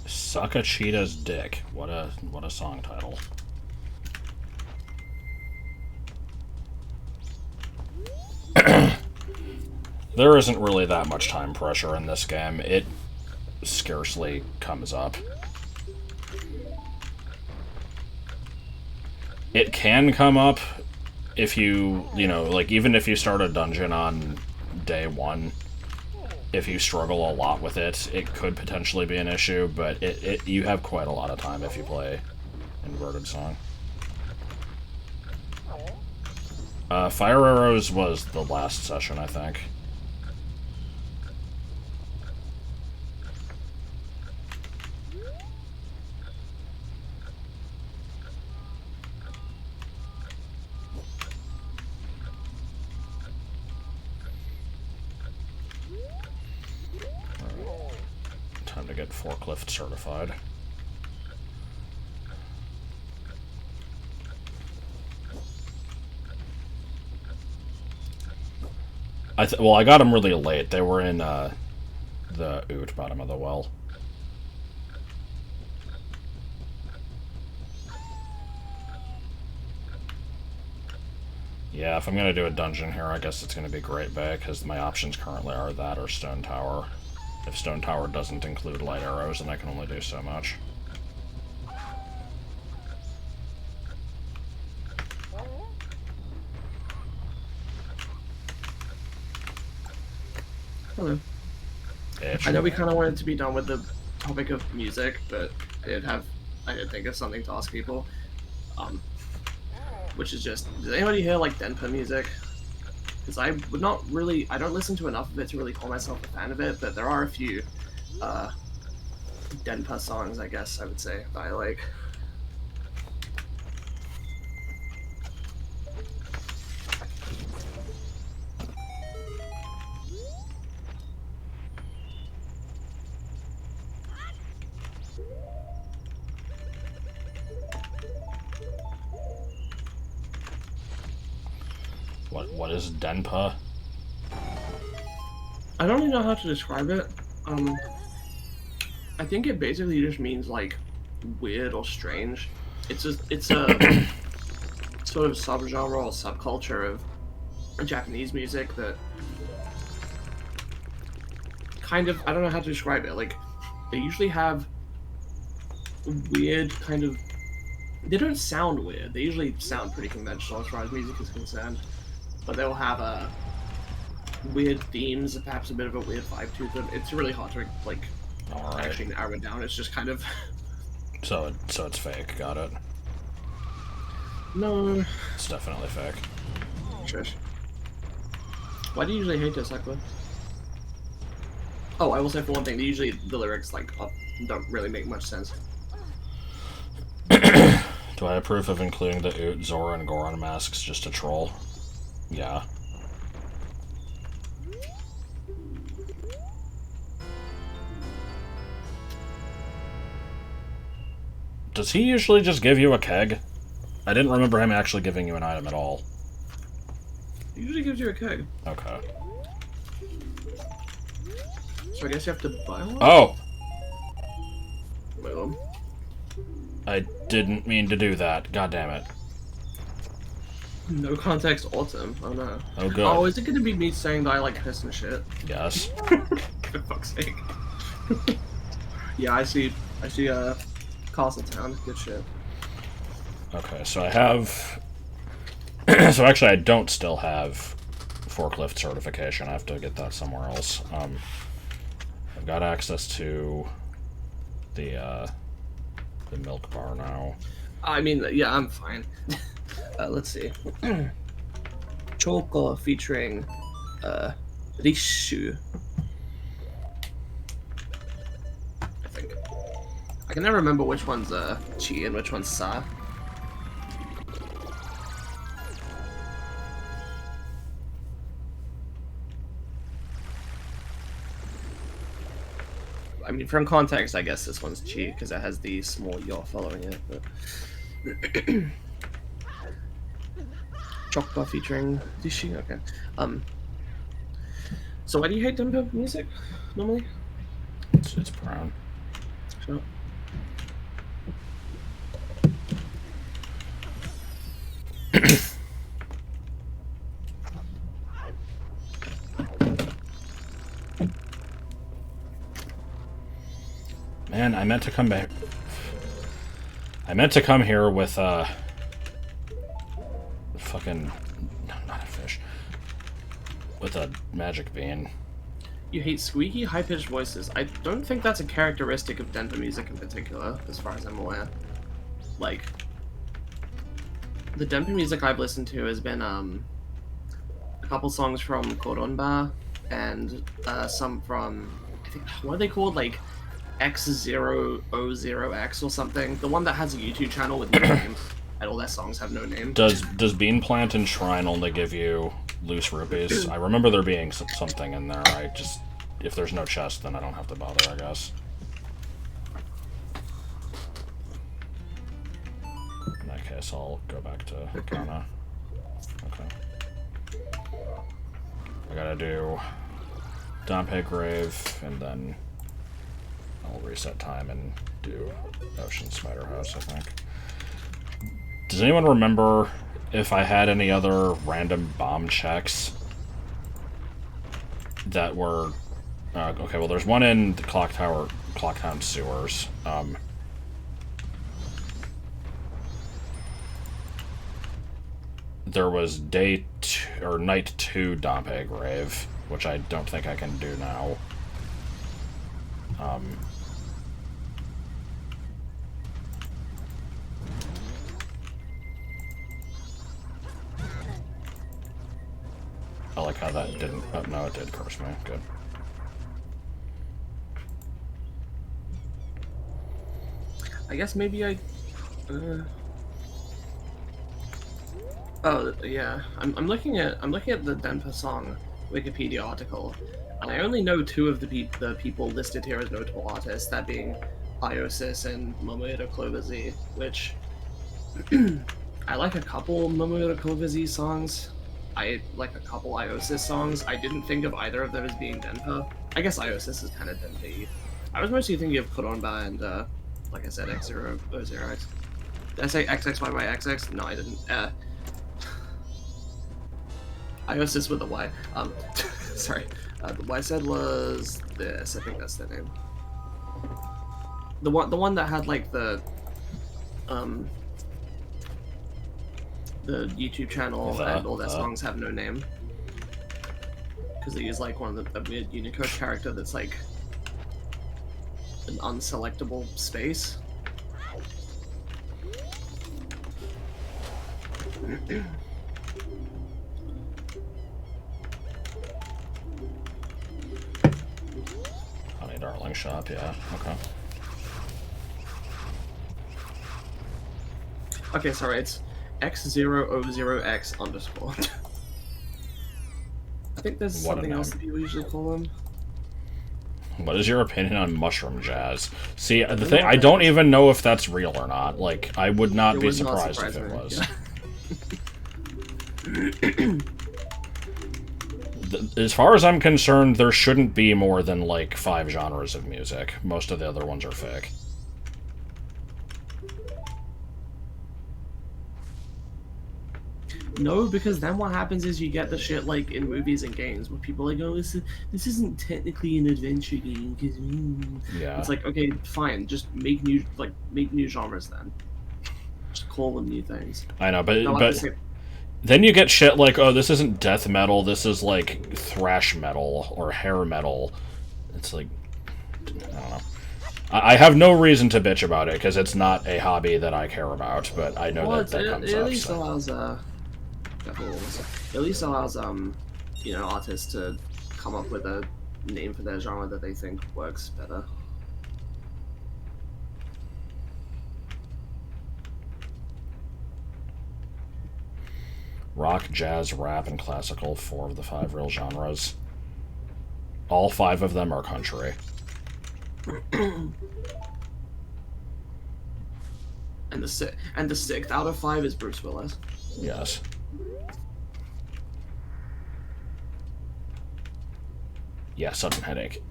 Suck a cheetah's dick. What a song title. There isn't really that much time pressure in this game. It scarcely comes up. It can come up if you know, like, even if you start a dungeon on day one, if you struggle a lot with it, it could potentially be an issue, but you have quite a lot of time if you play Inverted Song. Fire Arrows was the last session, I think. to get forklift certified. Well, I got them really late. They were in the OoT bottom of the well. Yeah, if I'm gonna do a dungeon here, I guess it's gonna be Great Bay, because my options currently are that or Stone Tower. If Stone Tower doesn't include light arrows, then I can only do so much. Hello. Itch. I know we kind of wanted to be done with the topic of music, but I did think of something to ask people. Which is just, does anybody here like Denpa music? Because I don't listen to enough of it to really call myself a fan of it, but there are a few Denpa songs, I guess I would say, that I like. What is Denpa? I don't even know how to describe it. I think it basically just means like weird or strange. It's a sort of subgenre or subculture of Japanese music that kind of, I don't know how to describe it. Like, they usually have weird kind of, they don't sound weird. They usually sound pretty conventional as far as music is concerned. But they'll have weird themes, perhaps a bit of a weird vibe to them. It's really hard to like actually narrow it down. It's just kind of. So it's fake. Got it. No. It's definitely fake. Trish. Why do you usually hate this, Aqua? Oh, I will say for one thing, usually the lyrics like don't really make much sense. Do I approve of including the OoT, Zora, and Goron masks just to troll? Yeah. Does he usually just give you a keg? I didn't remember him actually giving you an item at all. He usually gives you a keg. Okay. So I guess you have to buy one? Oh! Well. I didn't mean to do that. God damn it. No context autumn. Oh no. Oh good. Oh, is it gonna be me saying that I like piss and shit? Yes. For fuck's sake. Yeah, I see Castletown. Good shit. Okay, so I have... so actually I don't still have forklift certification. I have to get that somewhere else. I've got access to the milk bar now. I mean, yeah, I'm fine. Let's see. Choco featuring Rishu. I think. I can never remember which one's Chi and which one's Sa. I mean, from context, I guess this one's Chi because it has the small yaw following it. But Chokpa featuring Dishi. Okay. So why do you hate Denpa music normally? It's brown. Shut up. Man, I meant to come back. I meant to come here with fucking not a fish. With a magic bean. You hate squeaky, high-pitched voices. I don't think that's a characteristic of Denpa music in particular, as far as I'm aware. Like, the Denpa music I've listened to has been a couple songs from Koronba and some from, I think, what are they called? Like X0O0X or something. The one that has a YouTube channel with no name, and all their songs have no name. Does Bean Plant and Shrine only give you loose rupees? I remember there being something in there. If there's no chest, then I don't have to bother, I guess. case, I'll go back to Ghana. Okay. I gotta do Dompe Grave, and then I'll reset time and do Ocean Spider House, I think. Does anyone remember if I had any other random bomb checks that were... okay, well, there's one in the Clock Town sewers. There was night 2 Dompe Grave, which I don't think I can do now. I like how that didn't... Oh, no, it did curse me. Good. I guess maybe I... Oh, yeah. I'm looking at the Denpa song Wikipedia article, and I only know 2 of the people listed here as notable artists, that being Iosis and Momoda Clover Z, which... I like a couple Momoda Clover Z songs. I like a couple Iosis songs. I didn't think of either of them as being Denpa. I guess Iosis is kind of Denpa-y. I was mostly thinking of Koronba and, like I said, X0X. Did I say XXYYXX? No, I didn't. Iosis with a Y. Sorry. The Y said was this. I think that's the name. The one that had like the YouTube channel and all their songs have no name. Because they use like one of the weird Unicode character that's like an unselectable space. Honey Darling Shop, yeah. Okay. Okay, sorry, it's X0O0X _. I think there's something else that people usually call them. What is your opinion on mushroom jazz? See, the thing, I don't even know if that's real or not. Like, I would not be surprised if it was. Yeah. As far as I'm concerned, there shouldn't be more than, like, 5 genres of music. Most of the other ones are fake. No, because then what happens is you get the shit like in movies and games where people are like, oh, this isn't technically an adventure game because Yeah. It's like, okay, fine, just make new genres then. Just call them new things. I know, but then you get shit like, oh, this isn't death metal, this is like thrash metal or hair metal. It's like, I don't know. I have no reason to bitch about it because it's not a hobby that I care about, but I know that comes it up. At least allows you know, artists to come up with a name for their genre that they think works better. Rock, jazz, rap, and classical, 4 of the 5 real genres. All 5 of them are country. And the 6th out of 5 is Bruce Willis. Yes. Yeah, sudden headache.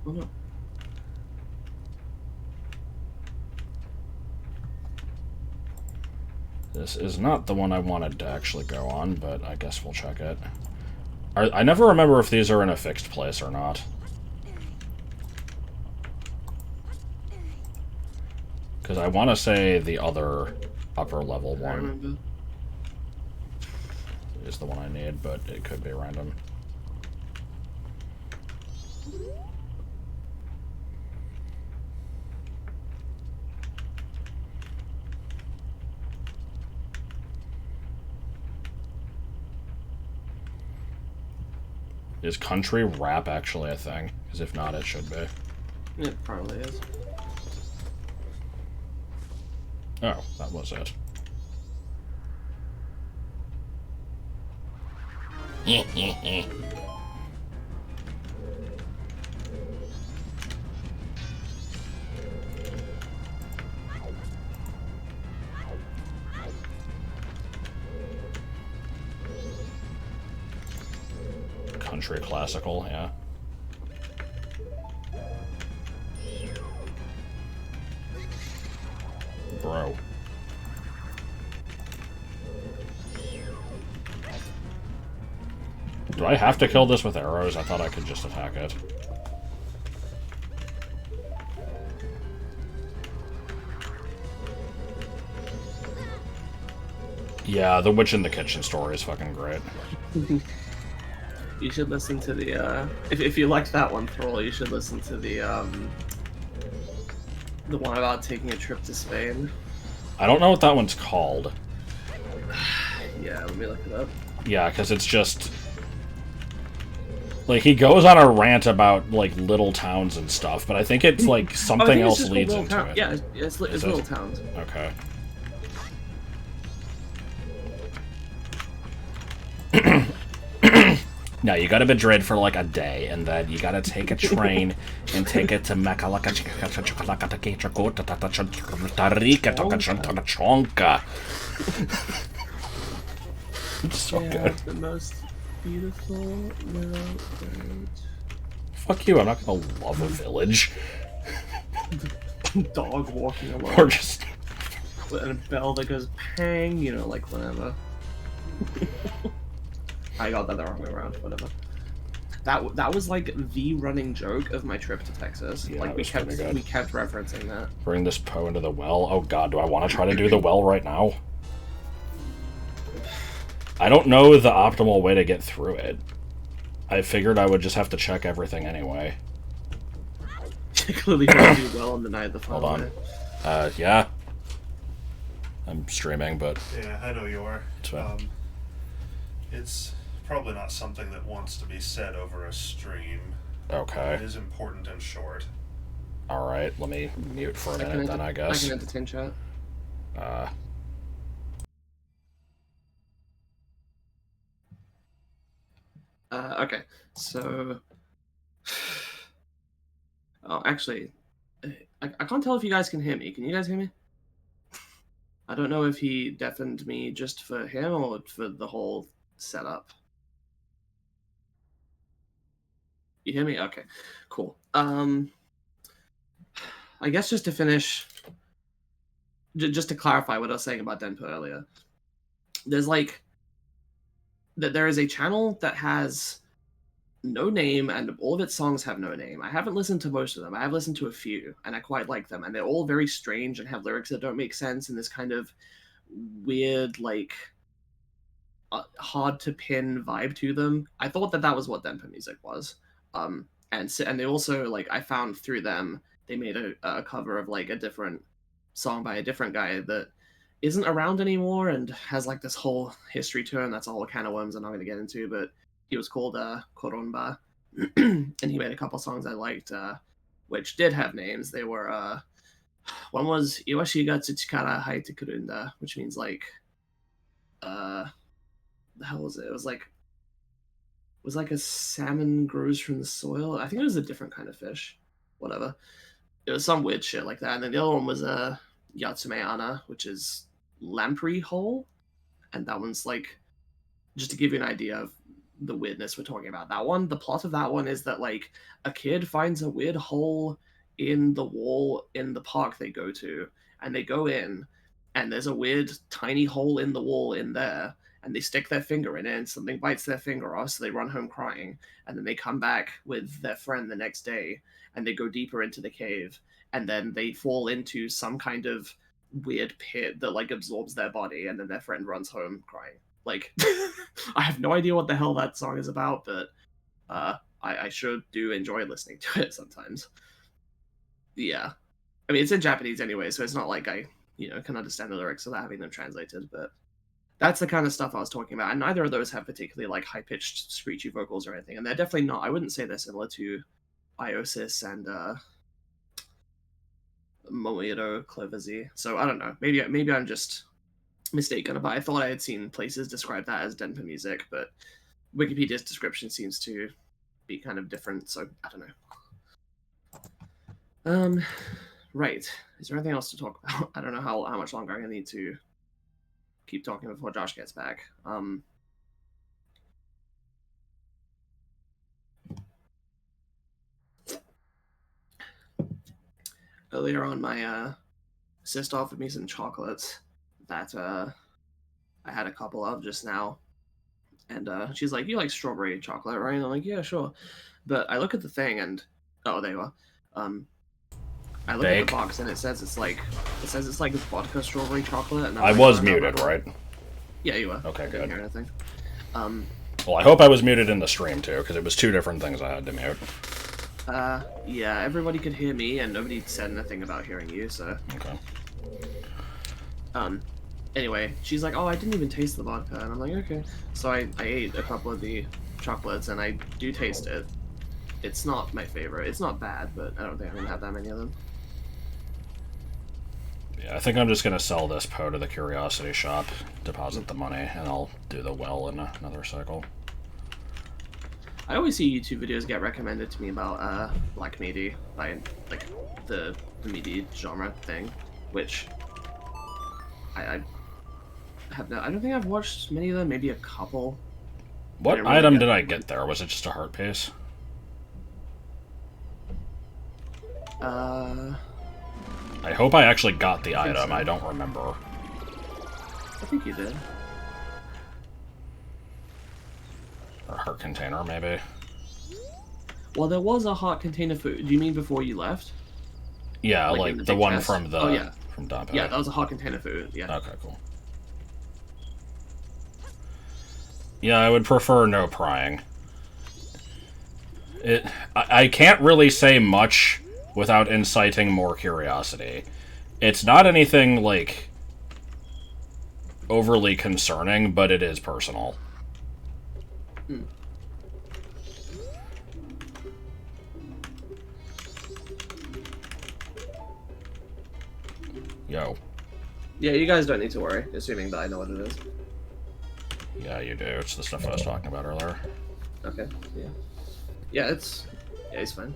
Oh no. This is not the one I wanted to actually go on, but I guess we'll check it. I never remember if these are in a fixed place or not. Because I want to say the other upper level one is the one I need, but it could be random. Is country rap actually a thing? Because if not, it should be. It probably is. Oh, that was it. country classical, yeah. Bro. Do I have to kill this with arrows? I thought I could just attack it. Yeah, the Witch in the Kitchen story is fucking great. You should listen to the, if you liked that one, Thrall, you should listen to the one about taking a trip to Spain. I don't know what that one's called. Yeah, let me look it up. Yeah, because it's just... Like, he goes on a rant about, like, little towns and stuff, but I think it's, like, something else leads into it. Yeah, it's little towns. Okay. No, you go to Madrid for like a day, and then you gotta take a train and take it to Chonka. It's so good. The most beautiful little village. Fuck you, I'm not gonna love a village. Dog walking along. Or just... And a bell that goes pang, you know, like whatever. I got that the wrong way around, whatever. That was like the running joke of my trip to Texas. Yeah, like we kept referencing that. Bring this Poe into the well. Oh god, do I want to try to do the well right now? I don't know the optimal way to get through it. I figured I would just have to check everything anyway. Clearly didn't do well on the night of the final. Hold on. Yeah. I'm streaming, but... Yeah, I know you are. It's fine. It's probably not something that wants to be said over a stream. Okay. It is important and short. Alright, let me mute for a minute then, I guess. I can entertain chat. Okay, so... Oh, actually, I can't tell if you guys can hear me. Can you guys hear me? I don't know if he deafened me just for him or for the whole setup. You hear me? Okay, cool. I guess just to finish, just to clarify what I was saying about Denpo earlier, there's like, there is a channel that has no name and all of its songs have no name. I haven't listened to most of them. I have listened to a few and I quite like them, and they're all very strange and have lyrics that don't make sense and this kind of weird, like, hard to pin vibe to them. I thought that was what Denpa music was. And they also, like, I found through them they made a cover of like a different song by a different guy that isn't around anymore and has like this whole history to him. That's a whole can of worms I'm not going to get into, but he was called Koronba, and he made a couple songs I liked, which did have names. They were one was Iwashi ga Tsuchikara Haite Kurunda, which means like the hell was it? It was like a salmon grows from the soil. I think it was a different kind of fish. Whatever. It was some weird shit like that. And then the other one was Yatsume Ana, which is lamprey hole. And that one's like, just to give you an idea of the weirdness we're talking about. That one, the plot of that one is that like a kid finds a weird hole in the wall in the park they go to, and they go in, and there's a weird tiny hole in the wall in there, and they stick their finger in it, and something bites their finger off, so they run home crying, and then they come back with their friend the next day, and they go deeper into the cave, and then they fall into some kind of weird pit that like absorbs their body, and then their friend runs home crying. Like, I have no idea what the hell that song is about, but I sure do enjoy listening to it sometimes. Yeah. I mean, it's in Japanese anyway, so it's not like I, can understand the lyrics without having them translated, but that's the kind of stuff I was talking about, and neither of those have particularly, like, high-pitched, screechy vocals or anything, and they're definitely not, I wouldn't say they're similar to Iosis and, Momoiro Clover-Z, so I don't know, maybe I'm just mistaken, but I thought I had seen places describe that as Denpa music, but Wikipedia's description seems to be kind of different, so I don't know. Right. Is there anything else to talk about? I don't know how much longer I'm gonna need to keep talking before Josh gets back. earlier on, my sister offered me some chocolates that I had a couple of just now, and she's like, "You like strawberry chocolate, right?" And I'm like, "Yeah, sure." But I look at the thing, and oh, there you are. I look at Bake. the box, and it says it's like vodka strawberry chocolate. And I'm I like, was "Oh, no, muted, no." right? Yeah, you were. Okay, Didn't good. hear anything. Well, I hope I was muted in the stream too, because it was two different things I had to mute. Yeah, everybody could hear me, and nobody said anything about hearing you. So, Okay. anyway, she's like, "Oh, I didn't even taste the vodka," and I'm like, "Okay." So I ate a couple of the chocolates, and I do taste it. It's not my favorite. It's not bad, but I don't think I'm gonna have that many of them. Yeah, I think I'm just gonna sell this Poe to the Curiosity Shop, deposit the money, and I'll do the well in another cycle. I always see YouTube videos get recommended to me about Black Meaty by like the meaty genre thing, which I have no. I don't think I've watched many of them. Maybe a couple. What didn't really item get did I them. get there? Was it just a heart piece? I hope I actually got the think item. so. I don't remember. I think you did. Or a heart container, maybe. Well, there was a hot container food. Do you mean before you left? Yeah, Like like in the the big one chest? from the Oh, yeah. from Dompe. Yeah, that was a hot container food. Yeah. Okay, cool. Yeah, I would prefer no prying. I can't really say much without inciting more curiosity. It's not anything, like, overly concerning, but it is personal. Yo. Yeah, you guys don't need to worry, assuming that I know what it is. Yeah, you do. It's the stuff I was talking about earlier. Okay. Yeah. Yeah, it's fine.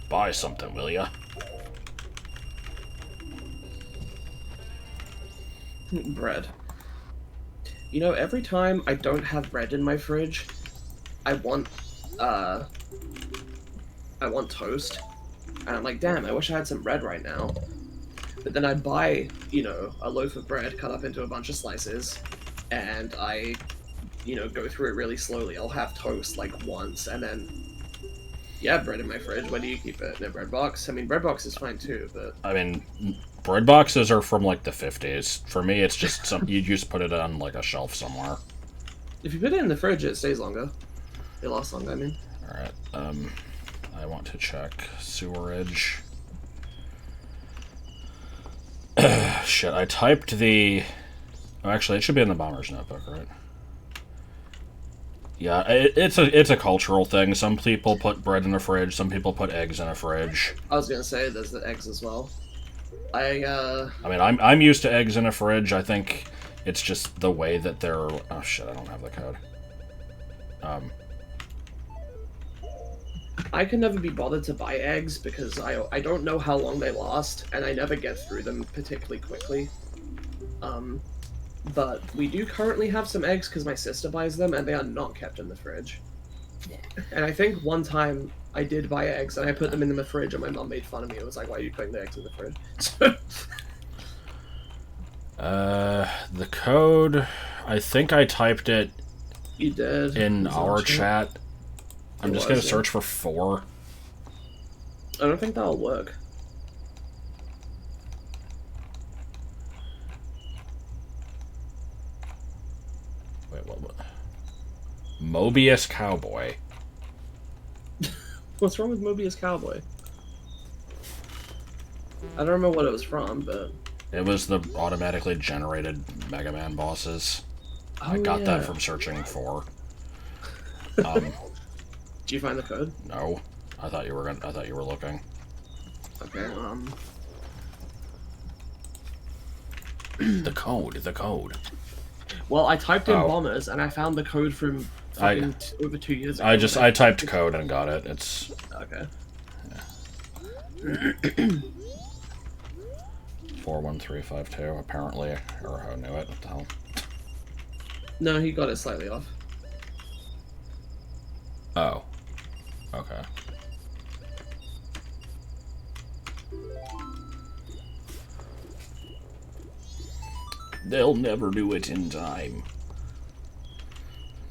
Buy something, will ya? Bread. You know, every time I don't have bread in my fridge, I want toast. And I'm like, damn, I wish I had some bread right now. But then I buy, a loaf of bread cut up into a bunch of slices, and I, go through it really slowly. I'll have toast like once, and then, yeah, bread in my fridge. Where do you keep it? In a bread box? I mean, bread box is fine too, but I mean, bread boxes are from, like, the 50s. For me, it's just you just put it on, like, a shelf somewhere. if you put it in the fridge, it stays longer. It lasts longer, I mean. Alright, I want to check sewerage. Shit, I typed the... Oh, actually, it should be in the bomber's notebook, right? Yeah, it's a cultural thing. Some people put bread in a fridge, some people put eggs in a fridge. I was gonna say, there's the eggs as well. I mean, I'm used to eggs in a fridge. I think it's just the way that they're... Oh, shit, I don't have the code. I can never be bothered to buy eggs because I don't know how long they last, and I never get through them particularly quickly. But we do currently have some eggs because my sister buys them, and they are not kept in the fridge. And I think one time I did buy eggs, and I put them in the fridge, and my mom made fun of me. It was like, why are you putting the eggs in the fridge? The code... I think I typed it You did. in It was our on chat. I'm It just was, gonna yeah. search for 4. I don't think that'll work. Wait, what? Mobius Cowboy. What's wrong with Mobius Cowboy? I don't remember what it was from, but... It was the automatically generated Mega Man bosses. I Oh, got yeah. that from searching for. Did you find the code? No. I thought you were looking. Okay, The code. Well, I typed in Oh. bombers, and I found the code from fucking over 2 years ago. I typed code and got it. It's... Okay. 41352. Apparently, Urho knew it. What the hell? No, he got it slightly off. Oh. Okay. They'll never do it in time.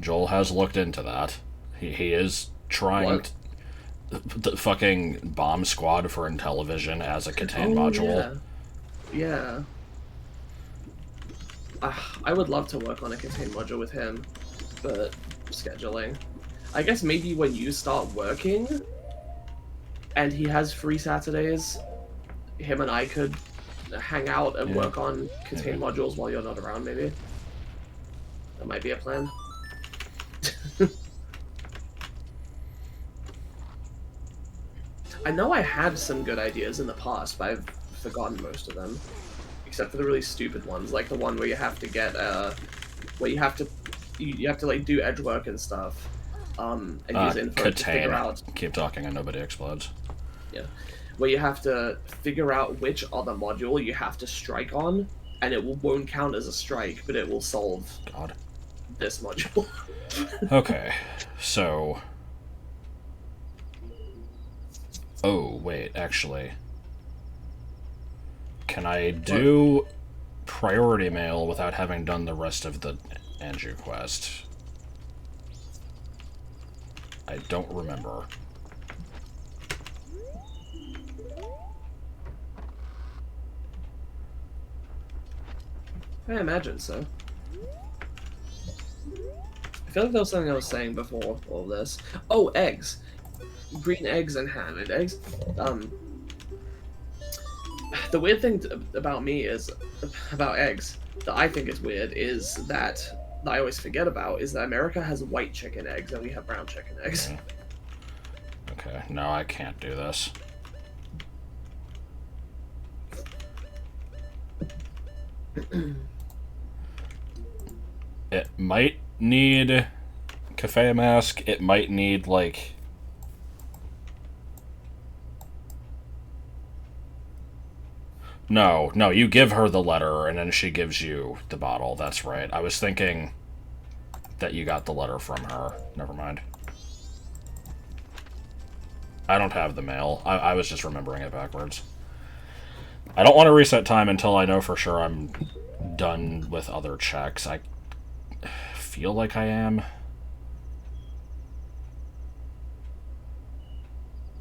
Joel has looked into that. He is trying the fucking bomb squad for Intellivision as a Catan module. Yeah. I would love to work on a Catan module with him, but scheduling. I guess maybe when you start working and he has free Saturdays, him and I could hang out and work on Catan modules while you're not around, maybe. That might be a plan. I know I had some good ideas in the past, but I've forgotten most of them. Except for the really stupid ones, like the one where you have to get, where you have to like do edge work and stuff, and use info to figure out. Keep talking and nobody explodes. Yeah, where you have to figure out which other module you have to strike on, and it won't count as a strike, but it will solve this module. Okay, so. Oh wait, actually. Can I do priority mail without having done the rest of the Anju quest? I don't remember. I imagine so. I feel like there was something I was saying before all this. Oh, eggs. Green eggs and hammered eggs. The weird thing about me is, about eggs, that I think is weird, is that I always forget about, is that America has white chicken eggs and we have brown chicken eggs. Okay, no, I can't do this. It might need cafe mask, it might need, like... No, you give her the letter, and then she gives you the bottle. That's right. I was thinking that you got the letter from her. Never mind. I don't have the mail. I was just remembering it backwards. I don't want to reset time until I know for sure I'm done with other checks. I feel like I am.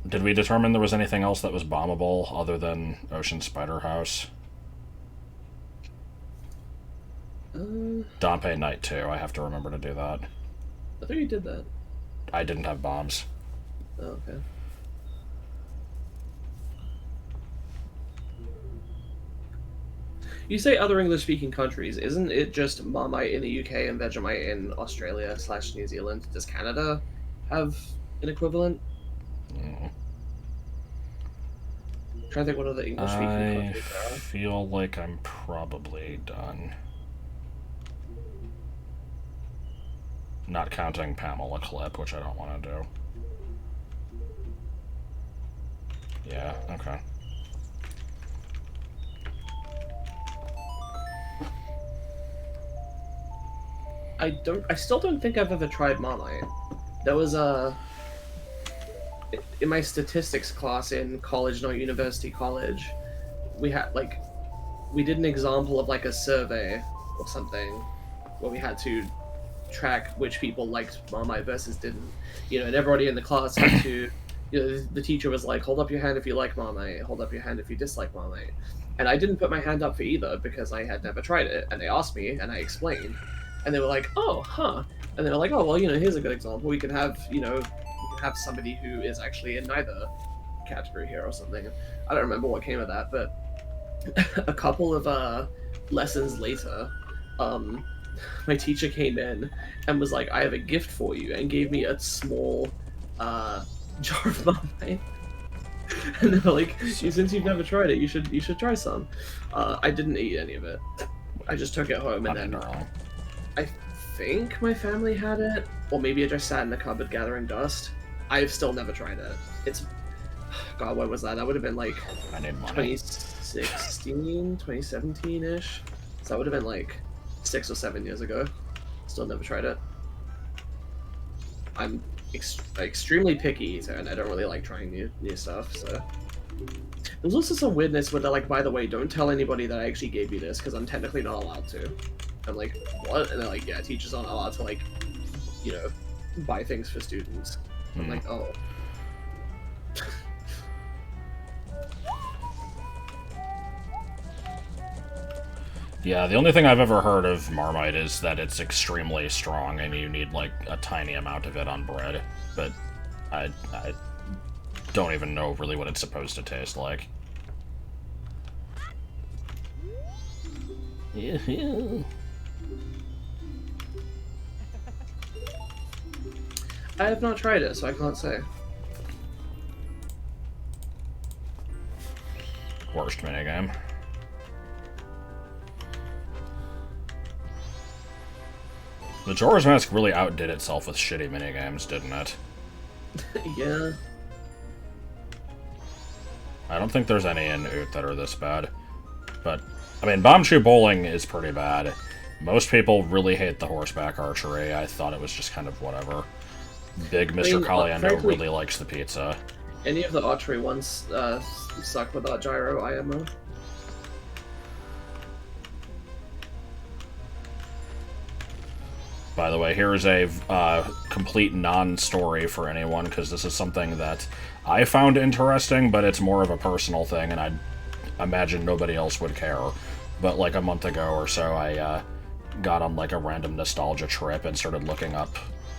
Did we determine there was anything else that was bombable other than Ocean Spider House? Dompe Night 2. I have to remember to do that. I thought you did that. I didn't have bombs. Oh, okay. You say other English-speaking countries. Isn't it just Marmite in the UK and Vegemite in Australia / New Zealand? Does Canada have an equivalent? Mm. I'm trying to think what other English-speaking countries there are. I feel like I'm probably done. Not counting Pamela Clip, which I don't want to do. Yeah, okay. I still don't think I've ever tried Marmite. There was in my statistics class in college, not university college, we did an example of like a survey or something where we had to track which people liked Marmite versus didn't. And everybody in the class had to, the teacher was like, hold up your hand if you like Marmite, hold up your hand if you dislike Marmite. And I didn't put my hand up for either because I had never tried it, and they asked me and I explained. And they were like, oh, huh. And they were like, oh, well, here's a good example. We can have, have somebody who is actually in neither category here or something. I don't remember what came of that, but a couple of lessons later, my teacher came in and was like, I have a gift for you, and gave me a small jar of Marmite. And they were like, since you've never tried it, you should try some. I didn't eat any of it. I just took it home, and then I think my family had it, or maybe it just sat in the cupboard gathering dust. I've still never tried it. It's... God, what was that? That would have been like I need money. 2017-ish. So that would have been like 6 or 7 years ago. Still never tried it. I'm extremely picky, so, and I don't really like trying new stuff, so... There's also some weirdness where they're like, by the way, don't tell anybody that I actually gave you this, because I'm technically not allowed to. I'm like, what? And they're like, yeah, teachers aren't allowed to, like, you know, buy things for students. I'm like, oh. Yeah, the only thing I've ever heard of Marmite is that it's extremely strong and you need, like, a tiny amount of it on bread. But I don't even know really what it's supposed to taste like. I have not tried it, so I can't say. Worst minigame. The Majora's Mask really outdid itself with shitty minigames, didn't it? Yeah. I don't think there's any in OoT that are this bad. But, I mean, Bombshoe Bowling is pretty bad. Most people really hate the horseback archery. I thought it was just kind of whatever. Big Mr. Caliendo frankly, really likes the pizza. Any of the archery ones suck without gyro IMO. By the way, here's a complete non-story for anyone, because this is something that I found interesting, but it's more of a personal thing, and I imagine nobody else would care. But like a month ago or so, I got on like a random nostalgia trip and started looking up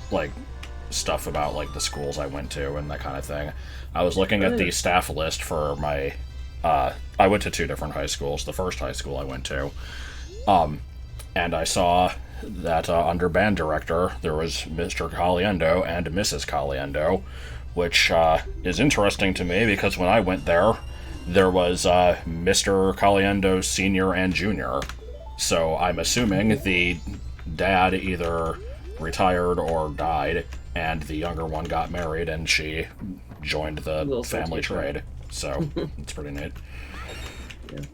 like stuff about like the schools I went to and that kind of thing. I was looking at the staff list for my... I went to 2 different high schools, the first high school I went to. And I saw that under band director, there was Mr. Caliendo and Mrs. Caliendo, which is interesting to me because when I went there, there was Mr. Caliendo Sr. and Jr. So I'm assuming the dad either retired or died, and the younger one got married and she joined the family trade. So it's pretty neat.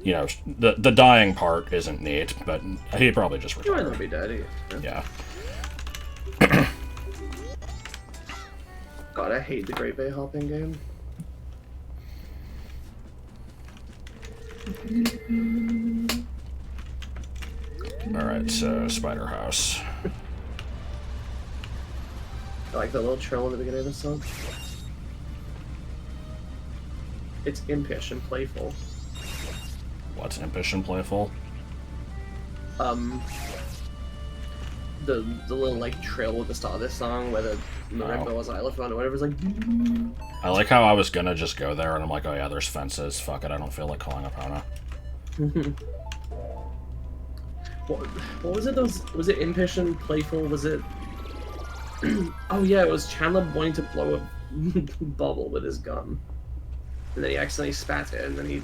You know, the dying part isn't neat, but he probably just He might retired. not be dead. Yeah. God, I hate the Great Bay Hopping game. Alright, so Spider House. I like that little trill in the beginning of the song. It's impish and playful. What's impish and playful? The little like trill at the start of this song where the marimba or xylophone or whatever is like. I like how I was gonna just go there and I'm like, oh yeah, there's fences. Fuck it, I don't feel like calling Epona. What was it? Was it impish and playful? Was it? Oh yeah, it was Chandler wanting to blow a bubble with his gum, and then he accidentally spat it, and then he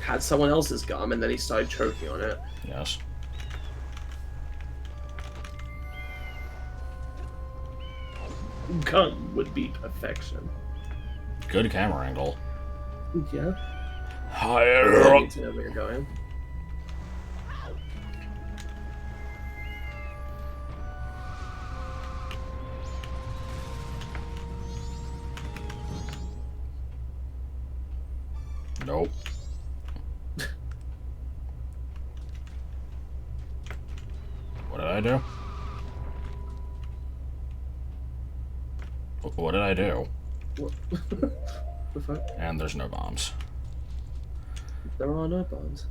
had someone else's gum, and then he started choking on it. Yes. Gum would be perfection. Good camera angle. Yeah. I Hi. need to know where you're going. Nope. What did I do? What did I do? What? The fuck? And there's no bombs. There are no bombs.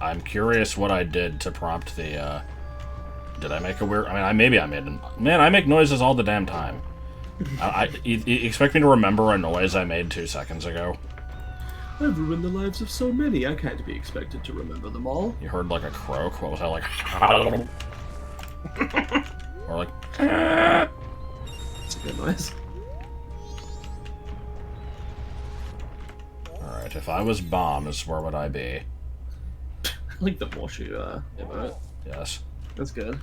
I'm curious what I did to prompt the, did I make a weird... I mean, maybe I made... Man, I make noises all the damn time. You expect me to remember a noise I made 2 seconds ago? I've ruined the lives of so many, I can't be expected to remember them all. You heard like a croak? What was that, like... Or like... It's a good noise. Alright, if I was bombs, where would I be? I like the Morshu emote. Yes. That's good.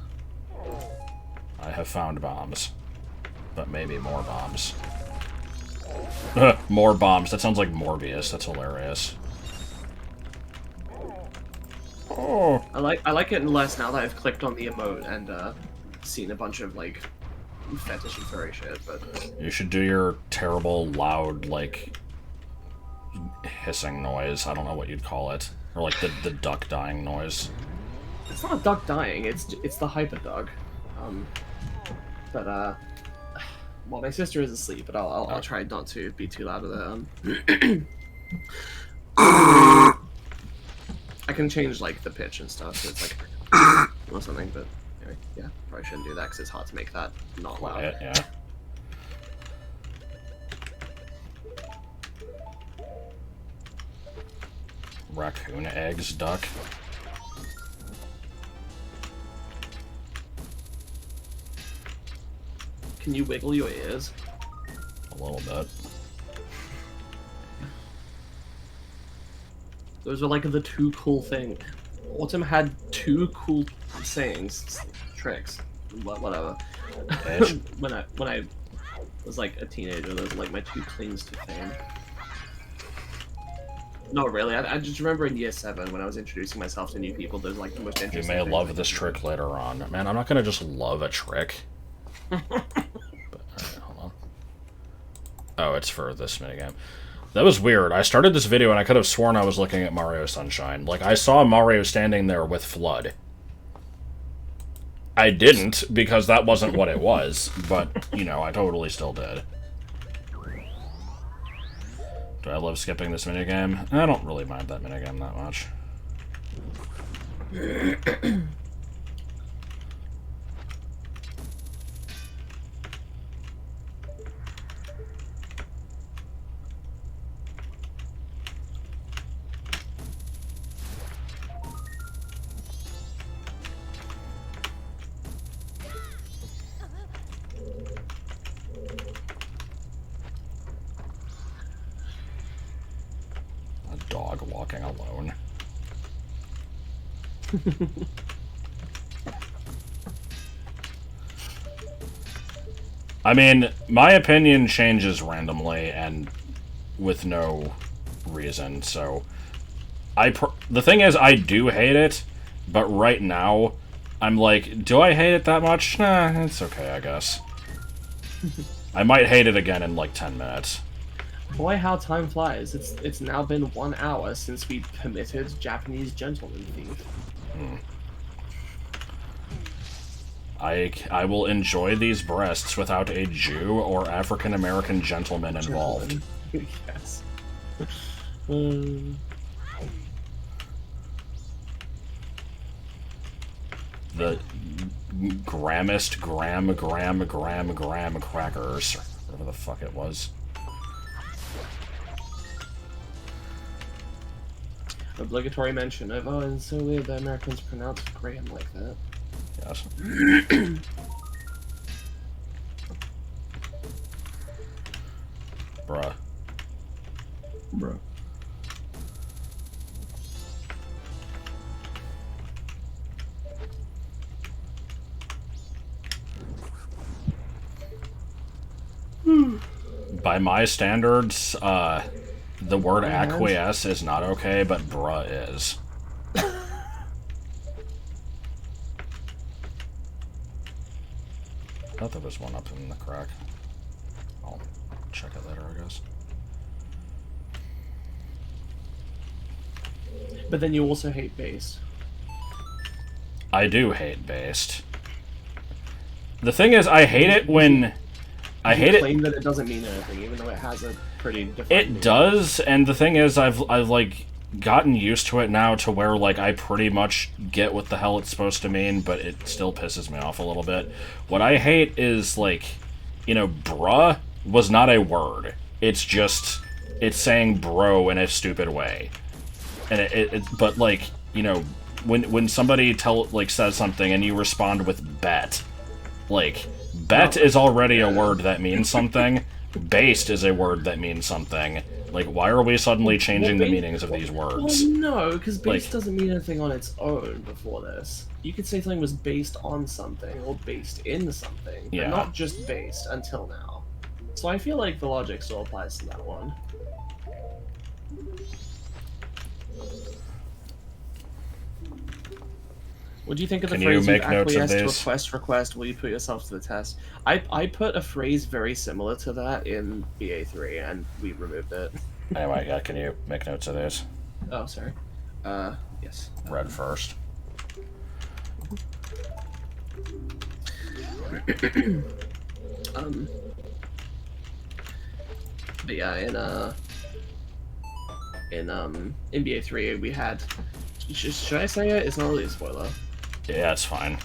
I have found bombs. But maybe more bombs. More bombs. That sounds like Morbius. That's hilarious. Oh. I like it less now that I've clicked on the emote and seen a bunch of like fetish and furry shit. But You should do your terrible, loud, like hissing noise. I don't know what you'd call it, or like the duck dying noise. it's not a duck dying. It's the hyper dog. But well, my sister is asleep, but I'll try not to be too loud with it. I can change like the pitch and stuff, so it's like or something. But anyway, yeah, probably shouldn't do that because it's hard to make that not loud. Quiet, yeah. Raccoon eggs, duck. Can you wiggle your ears? A little bit. Those are like the two cool things. Autumn had two cool sayings, tricks, whatever. Edge. when I was like a teenager, those were like my two claims to fame. Not really. I just remember in year 7 when I was introducing myself to new people. Those like the most You interesting. may things love I this could trick later on. Man, I'm not gonna just love a trick. But, alright, hold on. Oh, it's for this minigame. That was weird. I started this video and I could have sworn I was looking at Mario Sunshine. Like, I saw Mario standing there with Flood. I didn't, because that wasn't what it was. But, you know, I totally still did. Do I love skipping this minigame? I don't really mind that minigame that much. A dog walking alone. I mean, my opinion changes randomly and with no reason, so the thing is, I do hate it, but right now, I'm like, do I hate it that much? Nah, it's okay, I guess. I might hate it again in like 10 minutes. Boy, how time flies. It's now been 1 hour since we permitted Japanese gentleman thief. I will enjoy these breasts without a Jew or African American gentleman involved. Yes. The grammest gram crackers, whatever the fuck it was. Obligatory mention of, oh, it's so weird that Americans pronounce graham like that. Yes. Bruh. Bro. By my standards, the word acquiesce is not okay, but bruh is. I thought there was one up in the crack. I'll check it later, I guess. But then you also hate bass. I do hate based. The thing is, I hate it when... I hate it... claim that it doesn't mean anything, even though it has a pretty different meaning. It does, and the thing is, I've like gotten used to it now to where like I pretty much get what the hell it's supposed to mean, but it still pisses me off a little bit. What I hate is like, you know, bruh was not a word. It's just it's saying bro in a stupid way, and but like, you know, when somebody says something and you respond with bet, like bet is already a word that means something. Based is a word that means something. Like, why are we suddenly changing the base- meanings of these Well, words? no, because base Like- doesn't mean anything on its own before this. You could say something was based on something or based in something, but Yeah. not just based until now. So I feel like the logic still applies to that one. What do you think of the Can you phrase make "you've notes of acquiesced to these? a request, will you put yourself to the test"? I put a phrase very similar to that in BA3 and we removed it. Anyway, yeah, can you make notes of this? Oh, sorry. Yes. Red first. But yeah, in BA3 we had. Should I say it? It's not really a spoiler. Yeah, it's fine.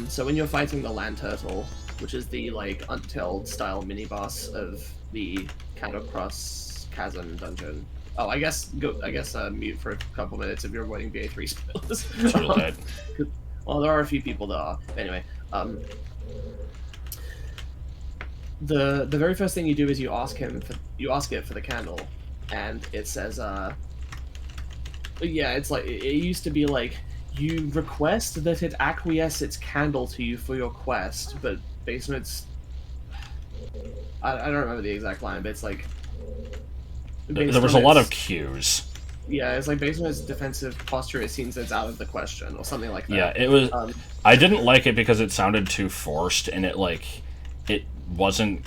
So when you're fighting the land turtle, which is the like Untailed style mini boss of the Catacross Chasm dungeon. Oh, I guess mute for a couple minutes if you're avoiding BA3 spoilers. Too late. Well, there are a few people that are. Anyway, the very first thing you do is you ask it for the candle, and it says yeah, it's like it used to be like you request that it acquiesce its candle to you for your quest, but based on its I don't remember the exact line, but it's like There was a lot of cues. yeah, it's like based on its defensive posture, it seems it's out of the question or something like that. Yeah, it was. I didn't like it because it sounded too forced, and it wasn't.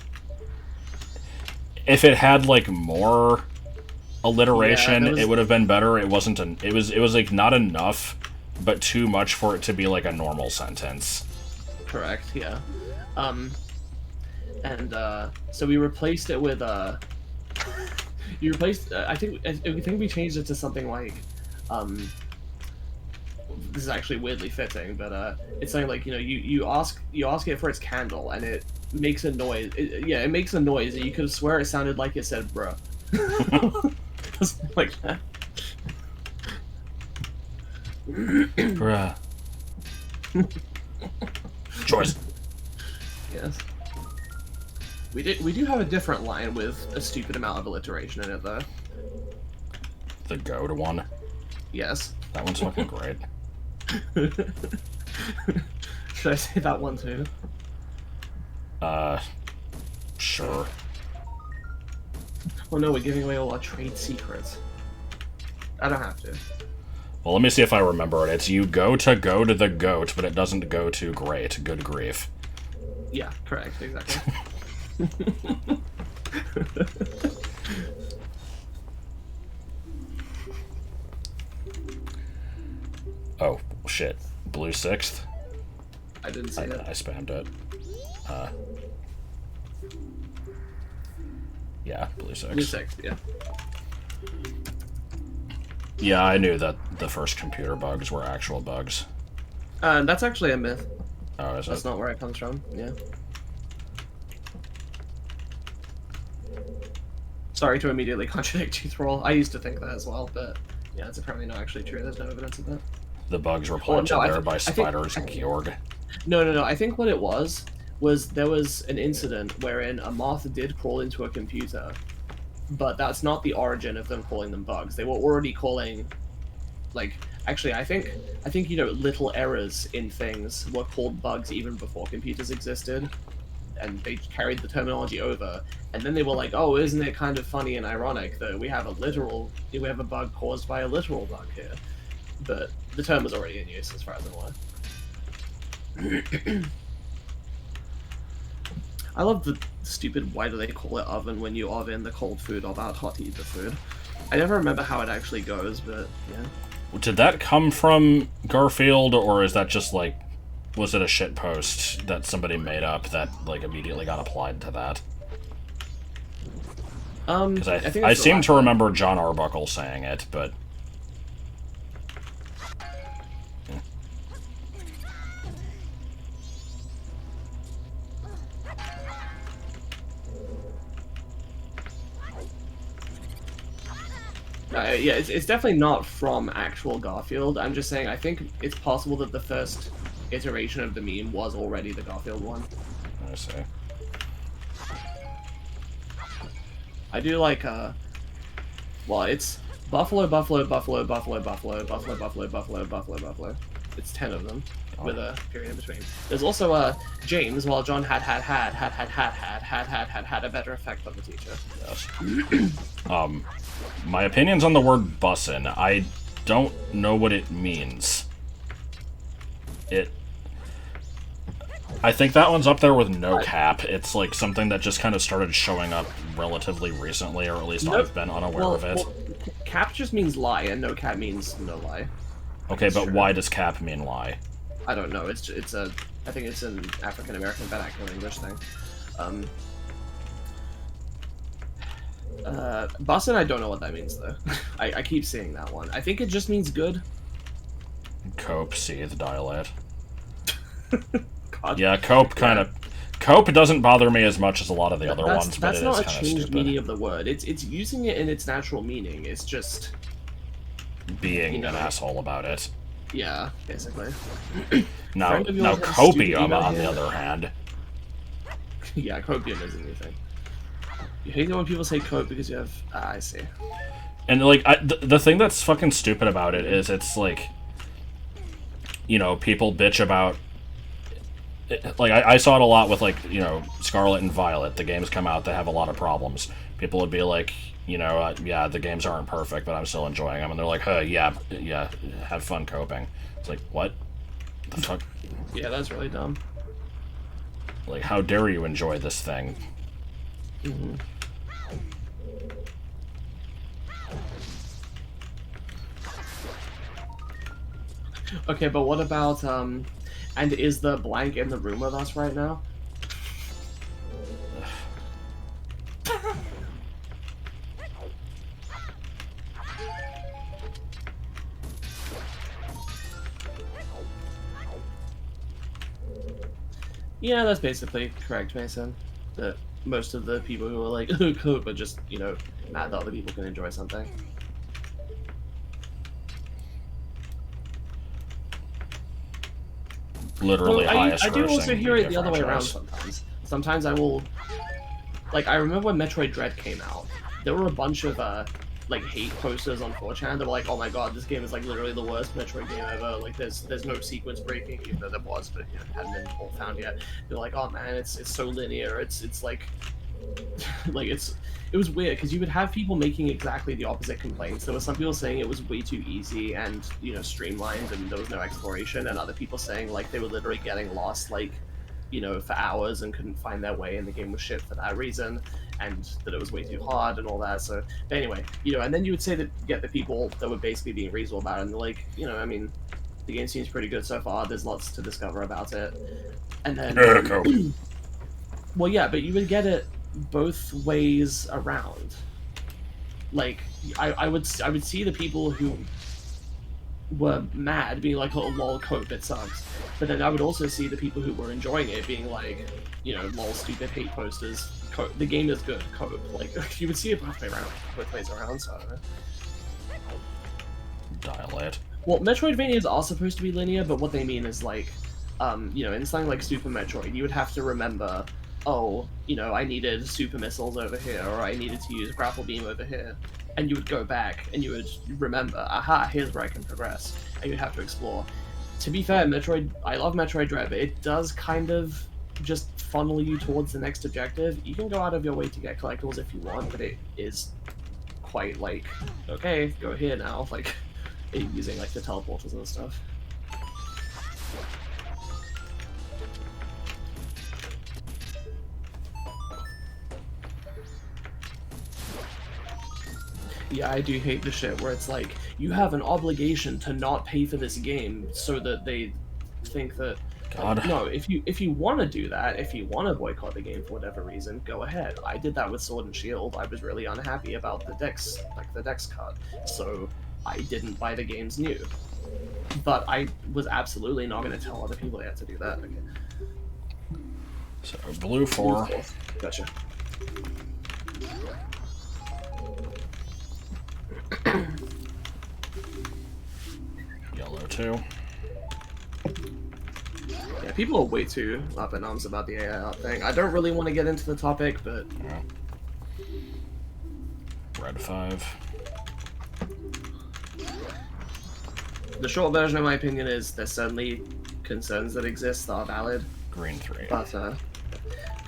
If it had like more alliteration, Yeah, it would have been better. It wasn't. It was like not enough, but too much for it to be like a normal sentence. Correct. Yeah. So we replaced it with you replaced. I think we changed it to something like this is actually weirdly fitting, but it's something like you ask it for its candle and it makes a noise. It makes a noise. You could swear it sounded like it said "bruh," something like that. Bruh. Choice. Yes. We do have a different line with a stupid amount of alliteration in it though. The goat one. Yes. That one's fucking great. Should I say that one too? Sure. Well, no, we're giving away all our trade secrets. I don't have to. Well, let me see if I remember it. It's you go to the goat, but it doesn't go to great. Good grief. Yeah, correct, exactly. Oh, shit. Blue 6th? I didn't see I it. spammed it. Yeah, blue 6. Blue 6, yeah. Yeah, I knew that the first computer bugs were actual bugs. That's actually a myth. Oh, is That's it? not where it comes from, yeah. Sorry to immediately contradict you, Thrall. I used to think that as well, but yeah, it's apparently not actually true. There's no evidence of that. The bugs were Oh, planted no, there by spiders and Georg. No. I think what it was there was an incident wherein a moth did crawl into a computer, but that's not the origin of them calling them bugs. They were already calling, like, actually, I think little errors in things were called bugs even before computers existed, and they carried the terminology over. And then they were like, "Oh, isn't it kind of funny and ironic that we have a bug caused by a literal bug here?" But the term was already in use, as far as I'm aware. I love the stupid "why do they call it oven when you oven the cold food or that hot eat the food." I never remember how it actually goes, but yeah. Did that come from Garfield, or is that just like, was it a shit post that somebody made up that like immediately got applied to that? Because I seem to remember John Arbuckle saying it, but yeah, it's definitely not from actual Garfield. I'm just saying, I think it's possible that the first iteration of the meme was already the Garfield one. I see. I do like Well, it's buffalo, buffalo, buffalo, buffalo, buffalo, buffalo, buffalo, buffalo, buffalo, buffalo. It's 10 of them with a period in between. There's also James. While John had a better effect than the teacher. Yes. My opinions on the word bussin'. I don't know what it means. I think that one's up there with no cap. It's like something that just kind of started showing up relatively recently, or at least I've been unaware of it. Well, cap just means lie, and no cap means no lie. Okay, but why does cap mean lie? I don't know. I think it's an African American vernacular English thing. Bussin', I don't know what that means though. I keep seeing that one. I think it just means good. Cope, seethe, dilate. God. Yeah, cope kind of. Cope doesn't bother me as much as a lot of the other ones, but that's it not is a kind of changed stupid. meaning of the word. It's using it in its natural meaning. It's just being an asshole about it. Yeah, basically. Now copium, on the other hand. Yeah, copium is anything. You hate it when people say cope because you have... I see. And, like, the thing that's fucking stupid about it is it's, like... You know, people bitch about... Like, I saw it a lot with, like, you know, Scarlet and Violet. The games come out, they have a lot of problems. People would be like, you know, yeah, the games aren't perfect, but I'm still enjoying them. And they're like, huh, yeah, have fun coping. It's like, what? The fuck? Yeah, that's really dumb. Like, how dare you enjoy this thing? Mm-hmm. Okay, but what about, and is the blank in the room with us right now? Yeah, that's basically correct, Mason. That most of the people who are like, oh, cope, are just, you know, mad that other people can enjoy something. Literally highest I do also grossing hear it the media other way around franchise. sometimes. Sometimes I will... Like, I remember when Metroid Dread came out, there were a bunch of, like, hate posters on 4chan that were like, oh my god, this game is, like, literally the worst Metroid game ever. Like, there's no sequence breaking, even though there was, but, you know, hadn't been all found yet. They're like, oh man, it's so linear, it's like... like, it was weird, because you would have people making exactly the opposite complaints. There were some people saying it was way too easy and, you know, streamlined and there was no exploration, and other people saying, like, they were literally getting lost, like, you know, for hours and couldn't find their way and the game was shit for that reason, and that it was way too hard and all that. So, but anyway, you know, and then you would say that get the people that were basically being reasonable about it, and they're like, you know, I mean, the game seems pretty good so far, there's lots to discover about it. And then... well, yeah, but you would get it both ways around. Like, I would see the people who were mad being like, oh lol, cope, it sucks, but then I would also see the people who were enjoying it being like, you know, lol, stupid hate posters, cope, the game is good, cope. Like, you would see it both ways around, so I don't know. Dilate. Well, Metroidvanias are supposed to be linear, but what they mean is like, you know, in something like Super Metroid, you would have to remember, oh, you know, I needed super missiles over here, or I needed to use grapple beam over here. And you would go back, and you would remember, aha, here's where I can progress. And you'd have to explore. To be fair, I love Metroid Dread, but it does kind of just funnel you towards the next objective. You can go out of your way to get collectibles if you want, but it is quite like, okay, go here now, like, using like the teleporters and stuff. Yeah, I do hate the shit where it's like, you have an obligation to not pay for this game so that they think that... God. No, if you want to do that, if you want to boycott the game for whatever reason, go ahead. I did that with Sword and Shield. I was really unhappy about the Dex, like the Dex cut, so I didn't buy the games new. But I was absolutely not going to tell other people they had to do that. Okay. So, blue 4. Gotcha. Yellow 2. Yeah, people are way too up in arms about the AI art thing. I don't really want to get into the topic, but... Red 5. The short version of my opinion is there's certainly concerns that exist that are valid, Green 3. but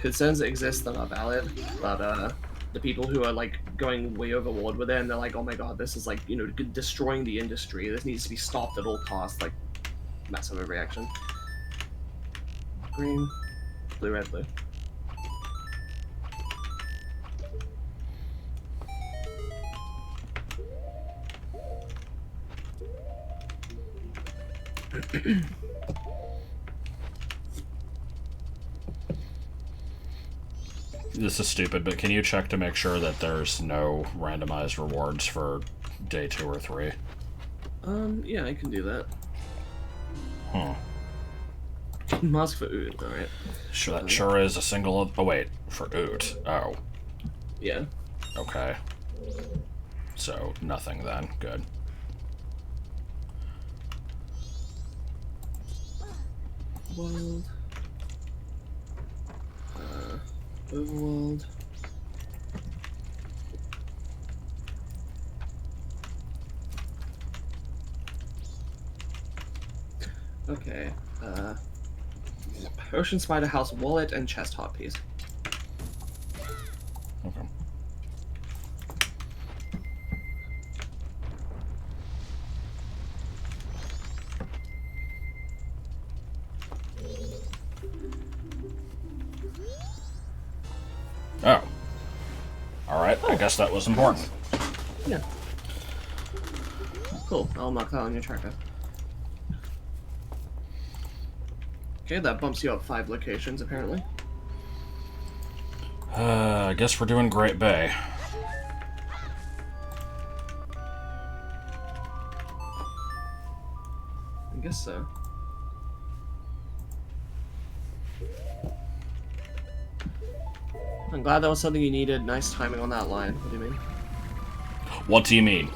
concerns that exist that are valid, but the people who are like going way overboard with it and they're like, oh my god, this is like, you know, destroying the industry. This needs to be stopped at all costs. Like, massive overreaction. Green, blue, red, blue. This is stupid, but can you check to make sure that there's no randomized rewards for day 2 or 3? Yeah, I can do that. Huh. Mask for OoT, alright. Sure, that sure is a single... Oh, wait. For OoT. Oh. Yeah. Okay. So, nothing then. Good. World. Overworld. Okay. Ocean Spider House wallet and chest hot piece. Okay. Oh. Alright, I guess that was important. Yeah. Cool. I'll mark that on your tracker. Okay, that bumps you up 5 locations, apparently. I guess we're doing Great Bay. I guess so. I'm glad that was something you needed. Nice timing on that line. What do you mean? What do you mean?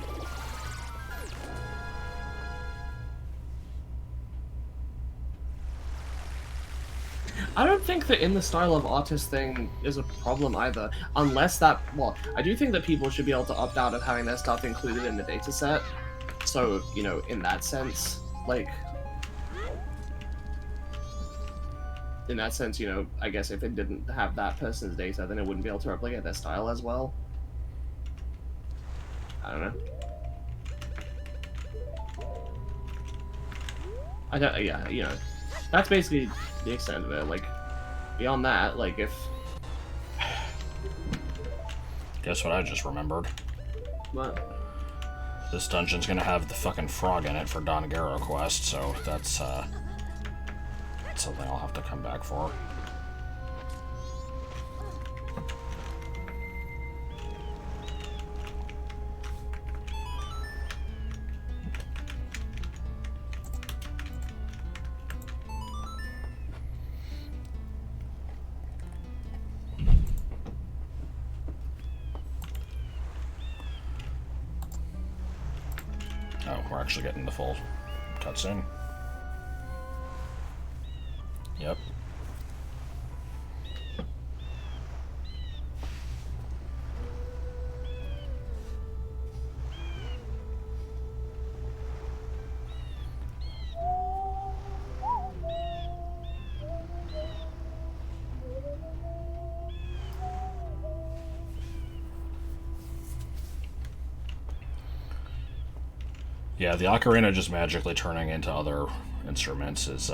I don't think that in the style of artist thing is a problem either, unless that, well, I do think that people should be able to opt out of having their stuff included in the dataset. So, you know, in that sense, like, in that sense, you know, I guess if it didn't have that person's data, then it wouldn't be able to replicate their style as well. I don't know. I don't, yeah, you know, that's basically the extent of it. Like, beyond that, like, if... Guess what I just remembered? What? This dungeon's gonna have the fucking frog in it for Don Garo quest, so that's something I'll have to come back for. Oh, we're actually getting the full cutscene. Yep. Yeah, the ocarina just magically turning into other instruments is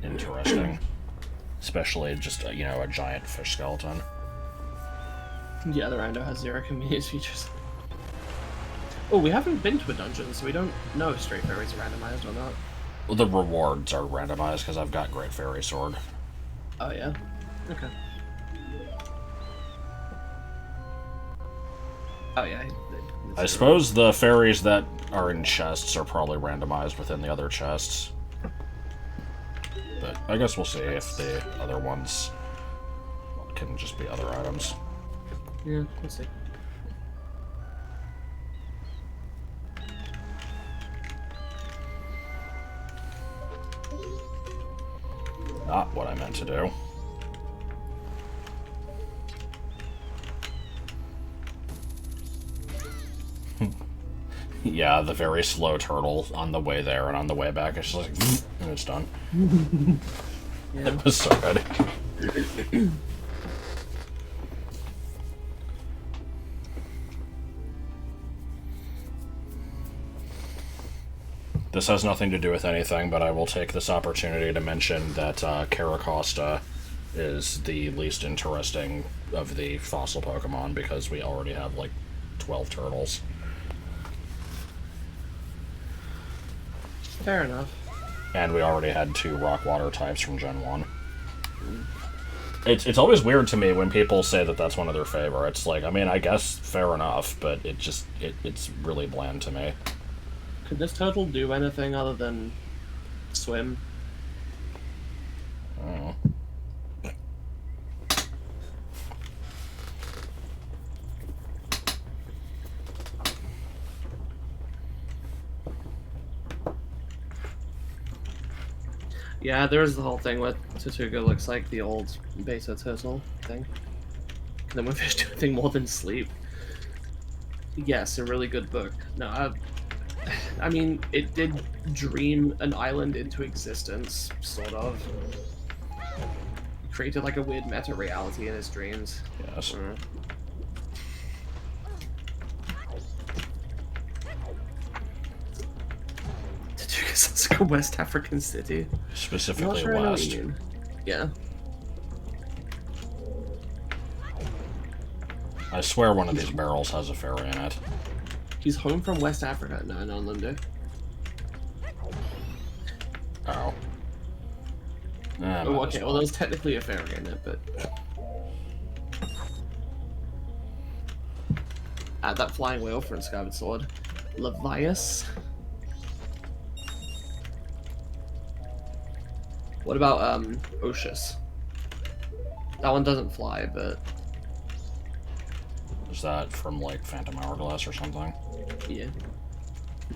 interesting. Especially just, you know, a giant fish skeleton. Yeah, the Rando has 0 convenience features. Oh, we haven't been to a dungeon, so we don't know if Straight Fairies are randomized or not. Well, the rewards are randomized because I've got Great Fairy Sword. Oh, yeah? Okay. Oh, yeah. I suppose the fairies that are in chests are probably randomized within the other chests. But I guess we'll see if the other ones can just be other items. Yeah, we'll see. Not what I meant to do. Yeah, the very slow turtle on the way there and on the way back. It's just like, and it's done. Yeah. It was so good. This has nothing to do with anything, but I will take this opportunity to mention that Caracosta is the least interesting of the fossil Pokemon because we already have like 12 turtles. Fair enough. And we already had 2 rock-water types from Gen 1. It's always weird to me when people say that that's one of their favorites. Like, I mean, I guess fair enough, but it's really bland to me. Could this turtle do anything other than swim? Oh. Yeah, there's the whole thing with Tortuga looks like the old beta turtle thing. Can the fish do anything more than sleep? Yes, a really good book. No, I mean, it did dream an island into existence, sort of. It created like a weird meta-reality in his dreams. Yes. Tortuga sounds like a West African city. Specifically Not sure I know what West. you mean. Yeah. I swear one of these barrels has a fairy in it. He's home from West Africa. No, none of them do. Oh. Oh, okay, well, there's technically a fairy in it, but... Add that flying whale for Skyward Sword. Levias. What about, Oshus? That one doesn't fly, but... Is that from, like, Phantom Hourglass or something? Yeah.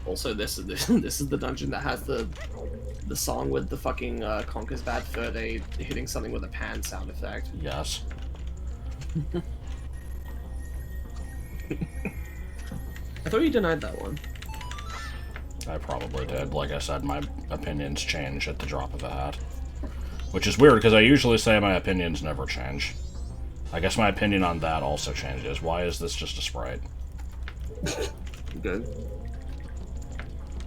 Also, this is the dungeon that has the song with the fucking Conker's Bad Fur Day hitting something with a pan sound effect. Yes. I thought you denied that one. I probably did. Like I said, my opinions change at the drop of a hat. Which is weird, because I usually say my opinions never change. I guess my opinion on that also changes. Why is this just a sprite? Good.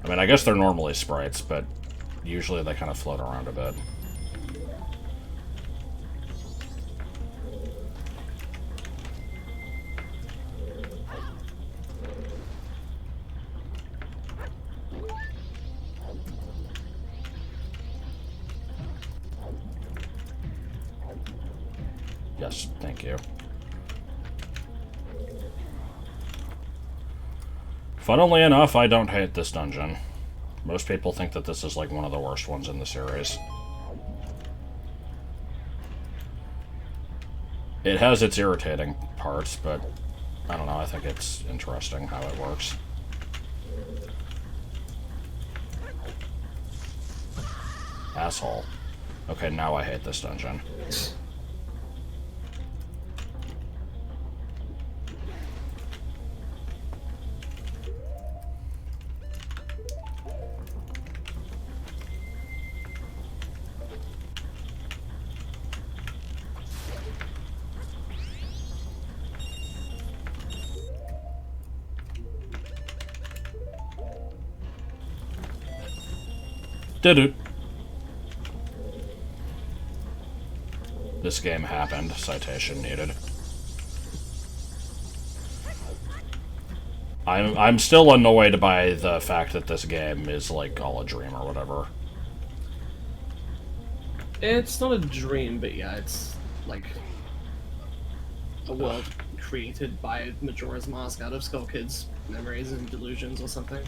I mean, I guess they're normally sprites, but usually they kind of float around a bit. Yes, thank you. Funnily enough, I don't hate this dungeon. Most people think that this is like one of the worst ones in the series. It has its irritating parts, but I don't know, I think it's interesting how it works. Asshole. Okay, now I hate this dungeon. Did it. This game happened. Citation needed. I'm still annoyed by the fact that this game is like all a dream or whatever. It's not a dream, but yeah, it's like a world created by Majora's Mask out of Skull Kid's memories and delusions or something.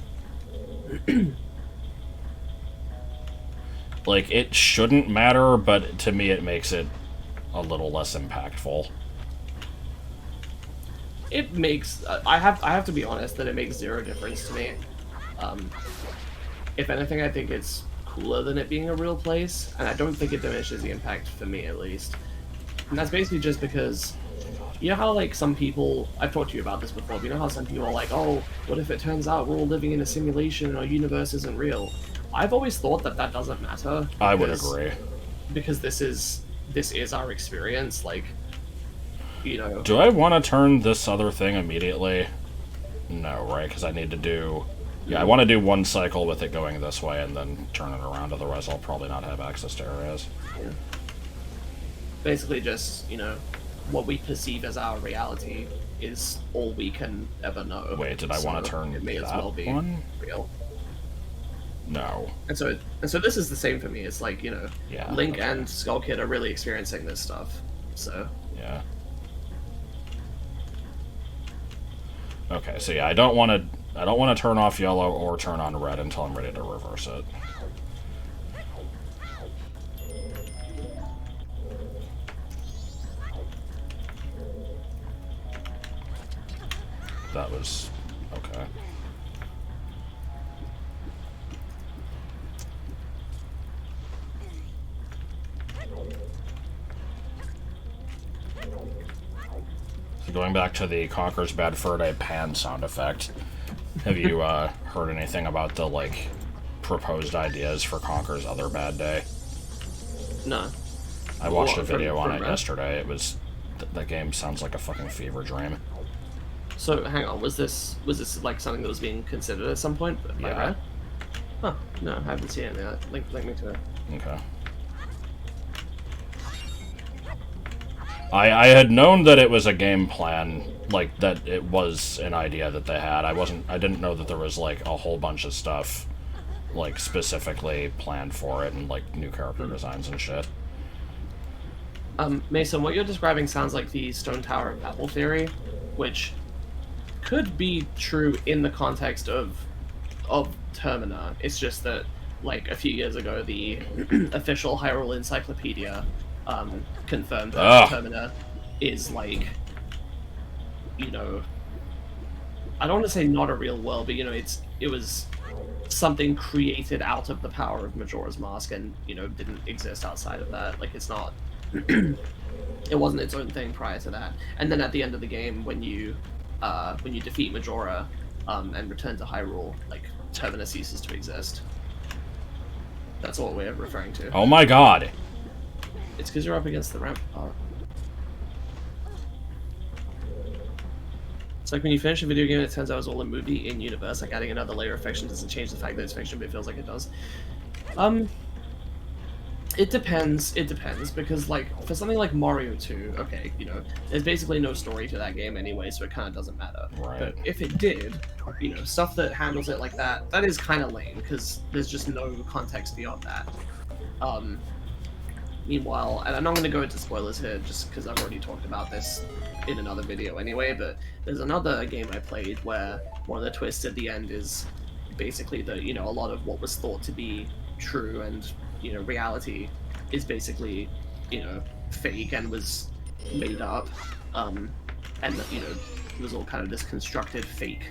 Like, it shouldn't matter, but to me it makes it a little less impactful. It makes I have to be honest that it makes zero difference to me. If anything, I think it's cooler than it being a real place, and I don't think it diminishes the impact for me at least. And that's basically just because you know how like some people, I've talked to you about this before, but you know how some people are like, oh, what if it turns out we're all living in a simulation and our universe isn't real? I've always thought that that doesn't matter. I would agree. Because this is our experience, like, you know. Do I want to turn this other thing immediately? No, right? Because I need to do... Yeah, I want to do one cycle with it going this way and then turn it around, otherwise I'll probably not have access to areas. Yeah. Basically just, you know, what we perceive as our reality is all we can ever know. Wait, did I want to turn it may as that well be one? real. No. And so this is the same for me. It's like, you know, Yeah, Link okay. and Skull Kid are really experiencing this stuff. So Yeah. Okay, so yeah, I don't want to turn off yellow or turn on red until I'm ready to reverse it. That was okay. So going back to the Conker's Bad Fur Day pan sound effect, have you heard anything about the like proposed ideas for Conker's Other Bad Day? no. I watched a What, video on from it Red? yesterday. It was that game sounds like a fucking fever dream. So hang on, was this like something that was being considered at some point by Yeah. Red? Huh. No, I haven't seen it yet. Link me to it. Okay. I had known that it was a game plan, like that it was an idea that they had. I didn't know that there was like a whole bunch of stuff like specifically planned for it and like new character designs and shit. Mason, what you're describing sounds like the Stone Tower of Babel theory, which could be true in the context of Termina. It's just that, like, a few years ago, the official Hyrule Encyclopedia confirmed that Termina is, like, you know, I don't want to say not a real world, but, you know, it was something created out of the power of Majora's Mask and, you know, didn't exist outside of that. Like, it's not... it wasn't its own thing prior to that. And then at the end of the game, when you defeat Majora and return to Hyrule, like, Termina ceases to exist. That's what we're referring to. Oh my god! It's because you're up against the ramp part. It's like when you finish a video game, it turns out it's all a movie in universe. Like adding another layer of fiction doesn't change the fact that it's fiction, but it feels like it does. It depends. It depends because, like, for something like Mario 2, okay, you know, there's basically no story to that game anyway, so it kind of doesn't matter. Right. But if it did, you know, stuff that handles it like that, that is kind of lame because there's just no context beyond that. Meanwhile, and I'm not going to go into spoilers here just because I've already talked about this in another video anyway, but there's another game I played where one of the twists at the end is basically that, you know, a lot of what was thought to be true and, you know, reality is basically, you know, fake and was made up, and, you know, it was all kind of this constructed fake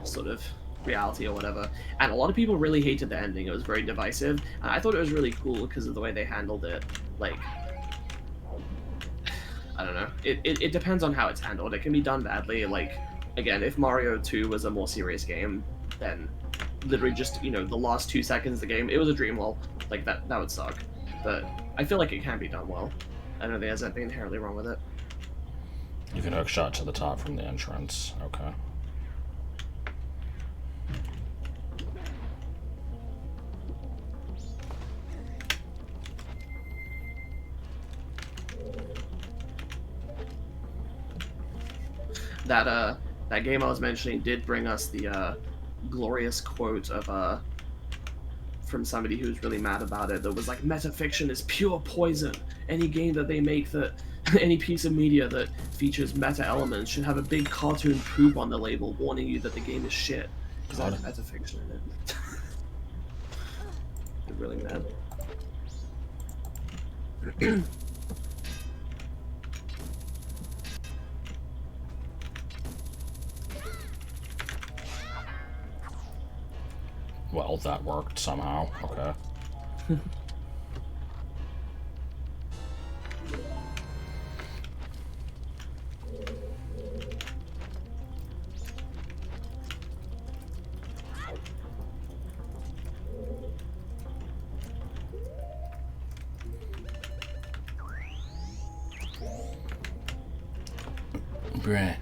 sort of reality or whatever. And a lot of people really hated the ending. It was very divisive, and I thought it was really cool because of the way they handled it. Like, I don't know, it depends on how it's handled. It can be done badly. Like, again, if Mario 2 was a more serious game, then literally just, you know, the last 2 seconds of the game, it was a dream world. Like, that would suck. But I feel like it can be done well. I don't think there's anything inherently wrong with it. You can hook shot to the top from the entrance. Okay. That game I was mentioning did bring us the glorious quote of from somebody who was really mad about it, that was like, metafiction is pure poison. Any game that they make that any piece of media that features meta elements should have a big cartoon poop on the label warning you that the game is shit. Because that has metafiction in it. They're really mad. Well, that worked somehow. Okay. Bruh.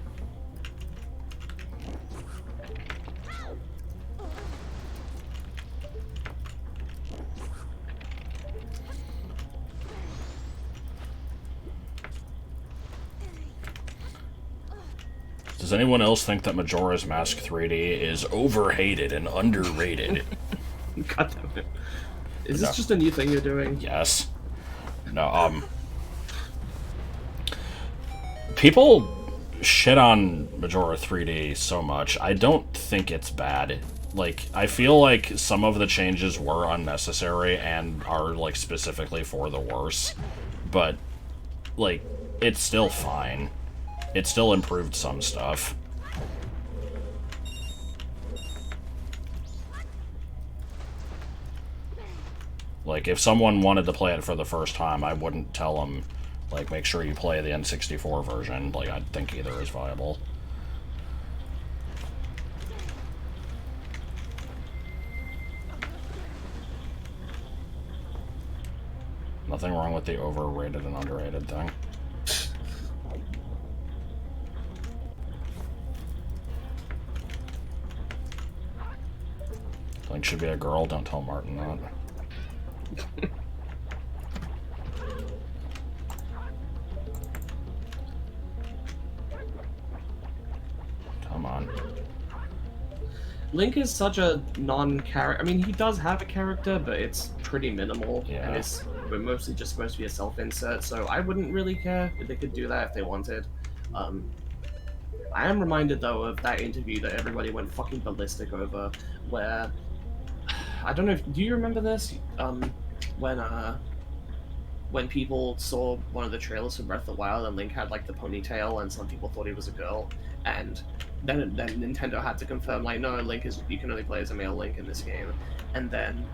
Does anyone else think that Majora's Mask 3D is overhated and underrated? God damn it. Is No. this just a new thing you're doing? Yes. No, people shit on Majora 3D so much. I don't think it's bad. Like, I feel like some of the changes were unnecessary and are, like, specifically for the worse. But, like, it's still fine. It still improved some stuff. Like, if someone wanted to play it for the first time, I wouldn't tell them, like, make sure you play the N64 version. Like, I think either is viable. Nothing wrong with the overrated and underrated thing. Link should be a girl, don't tell Martin that. Come on. Link is such a non-character. I mean, he does have a character, but it's pretty minimal, Yeah. and it's mostly just supposed to be a self-insert. So I wouldn't really care if they could do that if they wanted. I am reminded though of that interview that everybody went fucking ballistic over, where I don't know. Do you remember this? When people saw one of the trailers for Breath of the Wild and Link had like the ponytail, and some people thought he was a girl, and then Nintendo had to confirm like, no, Link is, you can only play as a male Link in this game, and then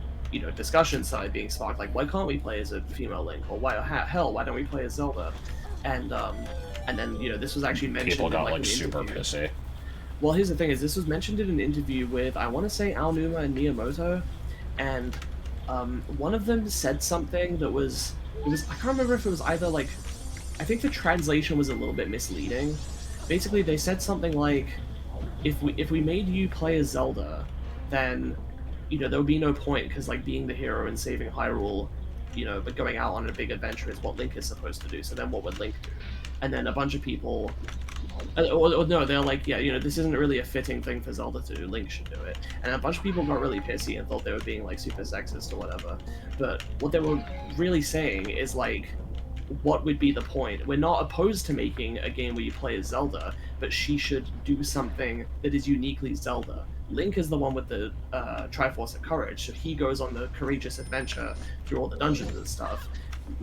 discussions started being sparked like, why can't we play as a female Link, or why don't we play as Zelda, and then this was actually mentioned. People got in, like an super interview. pissy. Well, here's the thing: is this was mentioned in an interview with, I want to say, Aonuma and Miyamoto, and one of them said something that was I can't remember if it was either like, I think the translation was a little bit misleading. Basically, they said something like, if we made you play as Zelda, then there would be no point, because like being the hero and saving Hyrule, but going out on a big adventure is what Link is supposed to do. So then what would Link do? And then a bunch of people. No, they're like, yeah, this isn't really a fitting thing for Zelda to do. Link should do it. And a bunch of people got really pissy and thought they were being like super sexist or whatever. But what they were really saying is like, what would be the point? We're not opposed to making a game where you play as Zelda, but she should do something that is uniquely Zelda. Link is the one with the Triforce of Courage, so he goes on the courageous adventure through all the dungeons and stuff.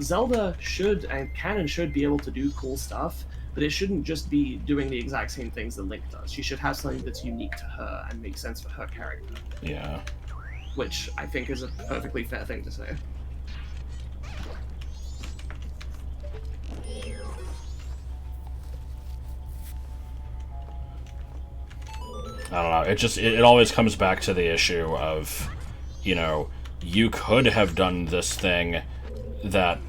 Zelda should and can and should be able to do cool stuff, but it shouldn't just be doing the exact same things that Link does. She should have something that's unique to her and make sense for her character. Yeah. Which I think is a perfectly fair thing to say. I don't know. It always comes back to the issue of, you could have done this thing that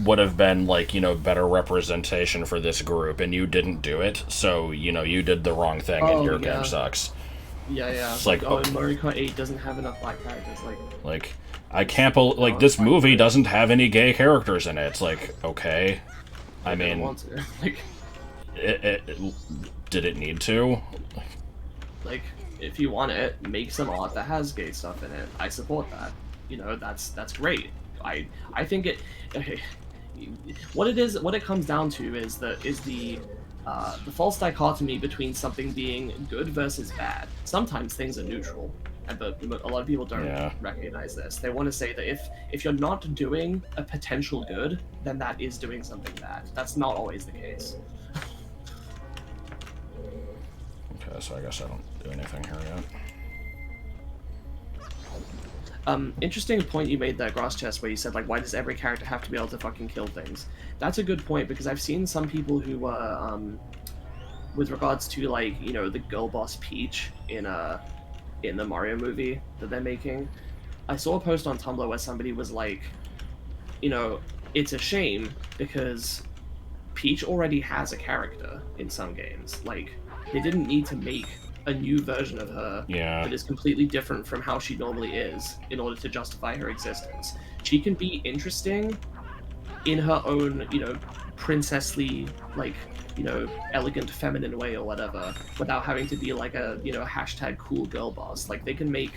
would have been like, better representation for this group, and you didn't do it, so, you did the wrong thing and your game sucks. Yeah. It's like, and Mario Kart 8 doesn't have enough black characters. Like, I can't believe, like, this movie doesn't have any gay characters in it. It's like, okay. I mean, want to. Like, did it need to? like, if you want it, make some art that has gay stuff in it. I support that. That's great. I think it. What it comes down to is the false dichotomy between something being good versus bad. Sometimes things are neutral, but a lot of people don't recognize this. They want to say that if you're not doing a potential good, then that is doing something bad. That's not always the case. Okay, so I guess I don't do anything here yet. Interesting point you made there, Grass Chest, where you said, like, why does every character have to be able to fucking kill things? That's a good point, because I've seen some people who, with regards to, like, the girl boss Peach in the Mario movie that they're making, I saw a post on Tumblr where somebody was like, it's a shame, because Peach already has a character in some games. Like, they didn't need to make a new version of her Yeah. that is completely different from how she normally is in order to justify her existence. She can be interesting in her own, princessly, like, elegant feminine way or whatever, without having to be like a, hashtag cool girl boss. Like, they can make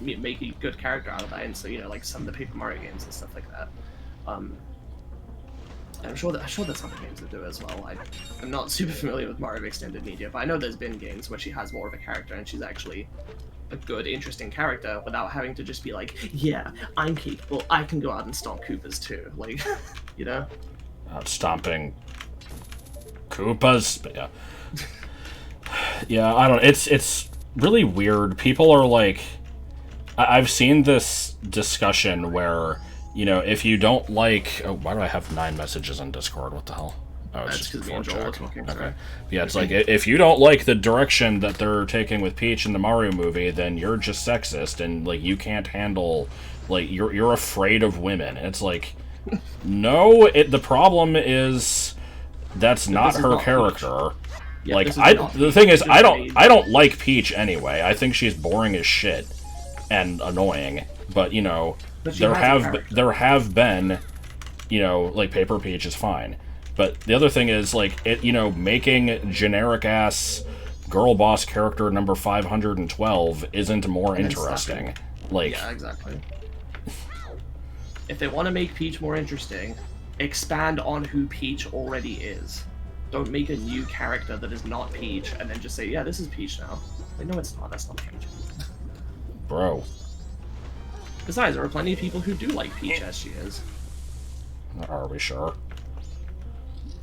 make a good character out of that, and so, like some of the Paper Mario games and stuff like that. I'm sure there's other games that do it as well. I'm not super familiar with Mario Extended Media, but I know there's been games where she has more of a character and she's actually a good, interesting character without having to just be like, yeah, I'm capable, I can go out and stomp Koopas too. Like, Stomping Koopas, but yeah. Yeah, I don't. It's really weird. People are like, I've seen this discussion where, if you don't like, why do I have 9 messages on Discord? What the hell? Oh, it's just before check. Okay. Yeah, it's like, if you don't like the direction that they're taking with Peach in the Mario movie, then you're just sexist and like you can't handle, like you're afraid of women. And it's like, no, the problem is that's not her character. Yeah, like the thing is, I don't like Peach anyway. I think she's boring as shit and annoying. But there have been, like Paper Peach is fine. But the other thing is like making generic ass girl boss character number 512 isn't more interesting. Like, yeah, exactly. If they want to make Peach more interesting, expand on who Peach already is. Don't make a new character that is not Peach, and then just say, yeah, this is Peach now. Like, no, it's not. That's not Peach. Bro. Besides, there are plenty of people who do like Peach as she is. Are we sure?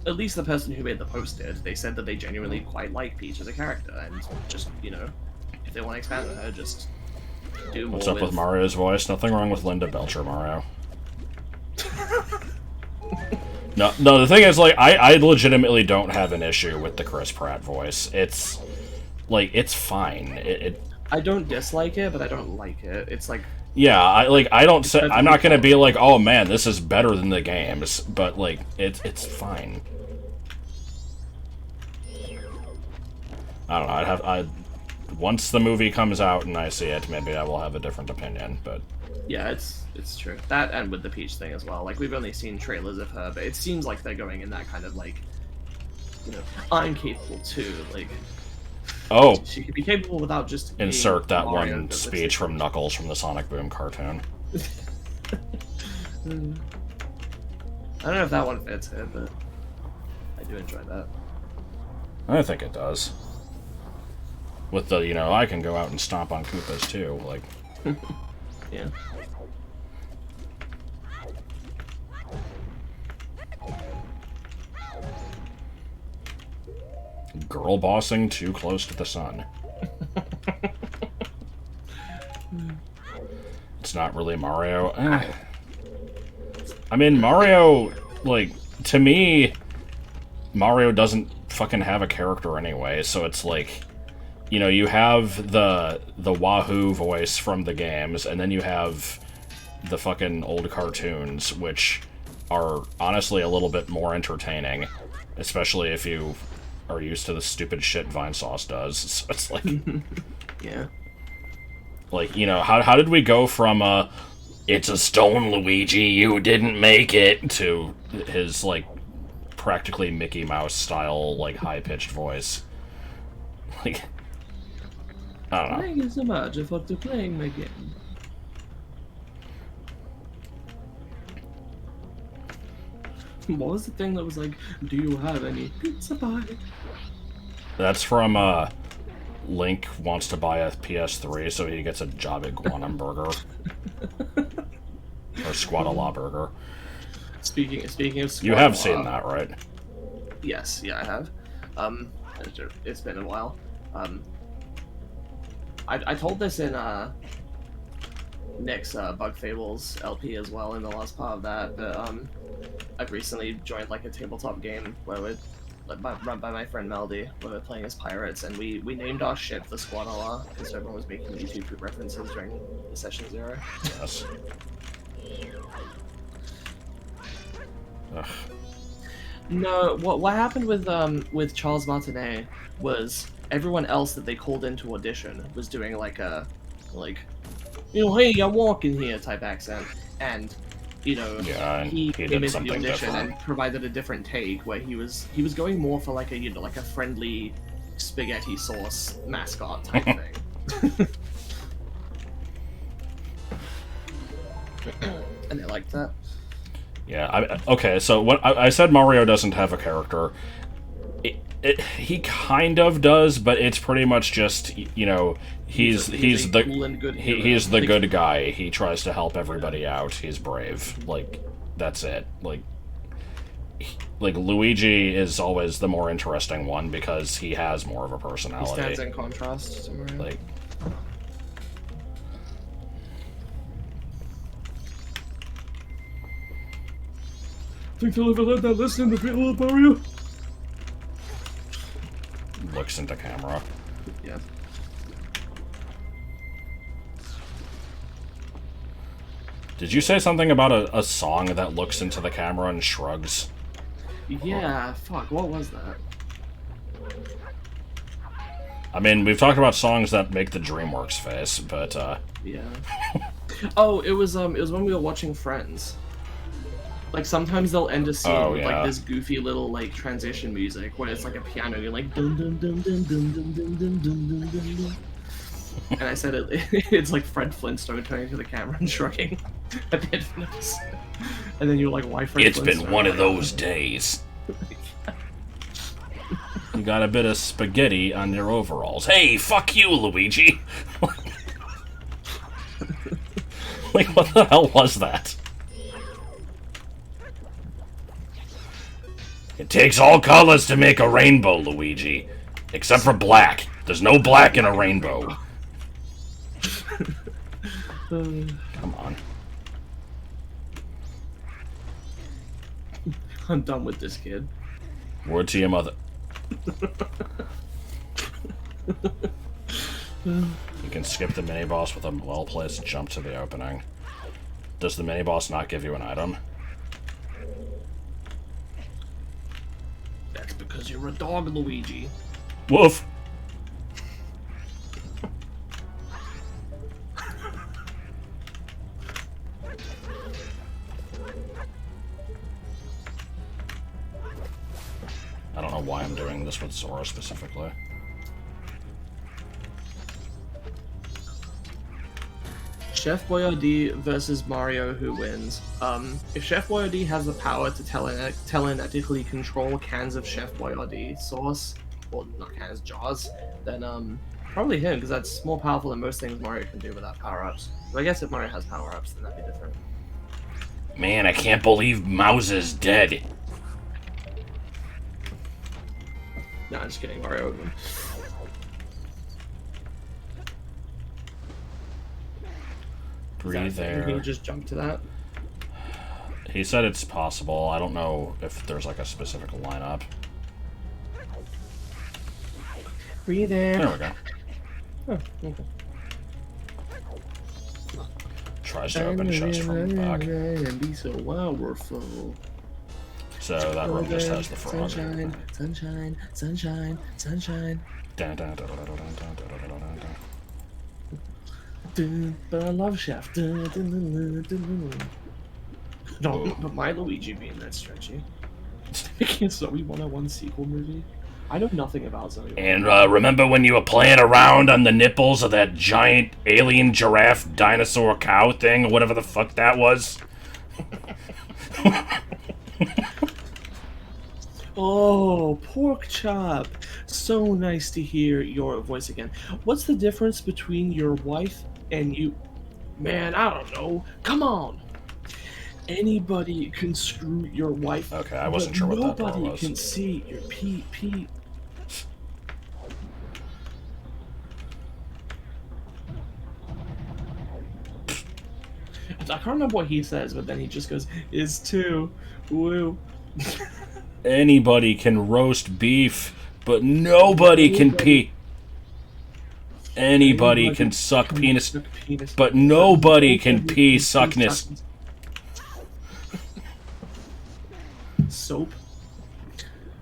At least the person who made the post did. They said that they genuinely quite like Peach as a character, and just, if they want to expand on her, just do more. What's up with Mario's voice? Nothing wrong with Linda Belcher, Mario. No, the thing is, like, I legitimately don't have an issue with the Chris Pratt voice. It's, like, it's fine. I don't dislike it, but I don't like it. It's like... Yeah, I'm not gonna be like, oh man, this is better than the games, but, like, it's fine. I don't know, once the movie comes out and I see it, maybe I will have a different opinion, but... Yeah, it's true. That, and with the Peach thing as well. Like, we've only seen trailers of her, but it seems like they're going in that kind of, like, I'm capable too, like... Oh! She could be capable without just insert that Mario one speech from Knuckles from the Sonic Boom cartoon. I don't know if that one fits it, but I do enjoy that. I think it does. With the, I can go out and stomp on Koopas too, like... Yeah. Girl bossing too close to the sun. It's not really Mario. I mean, Mario, like, to me, Mario doesn't fucking have a character anyway, so it's like, you have the Wahoo voice from the games, and then you have the fucking old cartoons, which are honestly a little bit more entertaining, especially if you are used to the stupid shit Vinesauce does. So it's like... Yeah. Like, how did we go from, it's a stone, Luigi, you didn't make it, to his, like, practically Mickey Mouse style, like, high-pitched voice? Like... I don't know. Thank you so much for playing my game. What was the thing that was like, do you have any pizza pie? That's from, Link wants to buy a PS3 so he gets a Job Iguana burger. Or Squatala burger. Speaking of Squatala... You have seen that, right? Yes, yeah, I have. It's been a while. I told this in, Nick's, Bug Fables LP as well in the last part of that, but, I've recently joined, like, a tabletop game where we're run by my friend Melody, where we're playing as pirates, and we named our ship the Squatala, because everyone was making YouTube references during the Session 0. Yes. Ugh. No, what happened with Charles Martinet was everyone else that they called into audition was doing like a hey, I'm walking here type accent, and Yeah, and he he came did into the something audition different. and provided a different take where he was going more for like a like a friendly spaghetti sauce mascot type thing. And they liked that. Yeah. Okay. So what I said, Mario doesn't have a character. He kind of does, but it's pretty much just he's the cool and good he's the good guy. He tries to help everybody out. He's brave. Like that's it. Like Luigi is always the more interesting one because he has more of a personality. He stands in contrast to Mario. Like. Think they'll ever let that lesson in the middle of Mario? Looks into camera. Yeah. Did you say something about a song that looks into the camera and shrugs? Yeah, fuck, what was that? I mean, we've talked about songs that make the DreamWorks face, but, Yeah. Oh, it was when we were watching Friends. Like, sometimes they'll end a scene with, like, this goofy little, like, transition music, where it's, like, a piano, you're like, dun dun dun dun dun dun dun dun dun dun dun dun. And I said it's like Fred Flintstone turning to the camera and shrugging at the end of notes. And then you're like, why Fred it's Flintstone? been one of those days. You got a bit of spaghetti on your overalls. Hey, fuck you, Luigi! Like, what the hell was that? It takes all colors to make a rainbow, Luigi. Except for black. There's no black in a rainbow. Come on. I'm done with this kid. Word to your mother. You can skip the mini-boss with a well-placed jump to the opening. Does the mini-boss not give you an item? That's because you're a dog, Luigi. Woof! I don't know why I'm doing this with Sora specifically. Chef Boyardee versus Mario, who wins? If Chef Boyardee has the power to telekinetically control cans of Chef Boyardee sauce, or not cans, jars, then probably him, because that's more powerful than most things Mario can do without power-ups. But I guess if Mario has power-ups, then that'd be different. Man, I can't believe Mouse's dead. Nah, I'm just kidding, Mario would win. Breathe Can you there. just jump to that? He said it's possible. I don't know if there's like a specific lineup. Breathe in. There we go. Oh, okay. Tries to open chest from the back. And be so powerful. So that room just has the frog. Sunshine, sunshine, sunshine, sunshine. Dun, dun, dun, dun, dun, dun, dun, dun, dun, dun. But I love Chef. No, but my Luigi being that stretchy. Making a Zoe 101 sequel movie. I know nothing about Zoe. And remember when you were playing around on the nipples of that giant alien giraffe dinosaur cow thing, or whatever the fuck that was? Oh, pork chop. So nice to hear your voice again. What's the difference between your wife and you? Man, I don't know. Come on. Anybody can screw your wife. Okay, I wasn't sure what that part nobody was. can see your pee. I can't remember what he says, but then he just goes, "Is too, woo." Anybody can roast beef, but nobody can pee. Anybody can suck penis, but nobody can pee suckness. soap.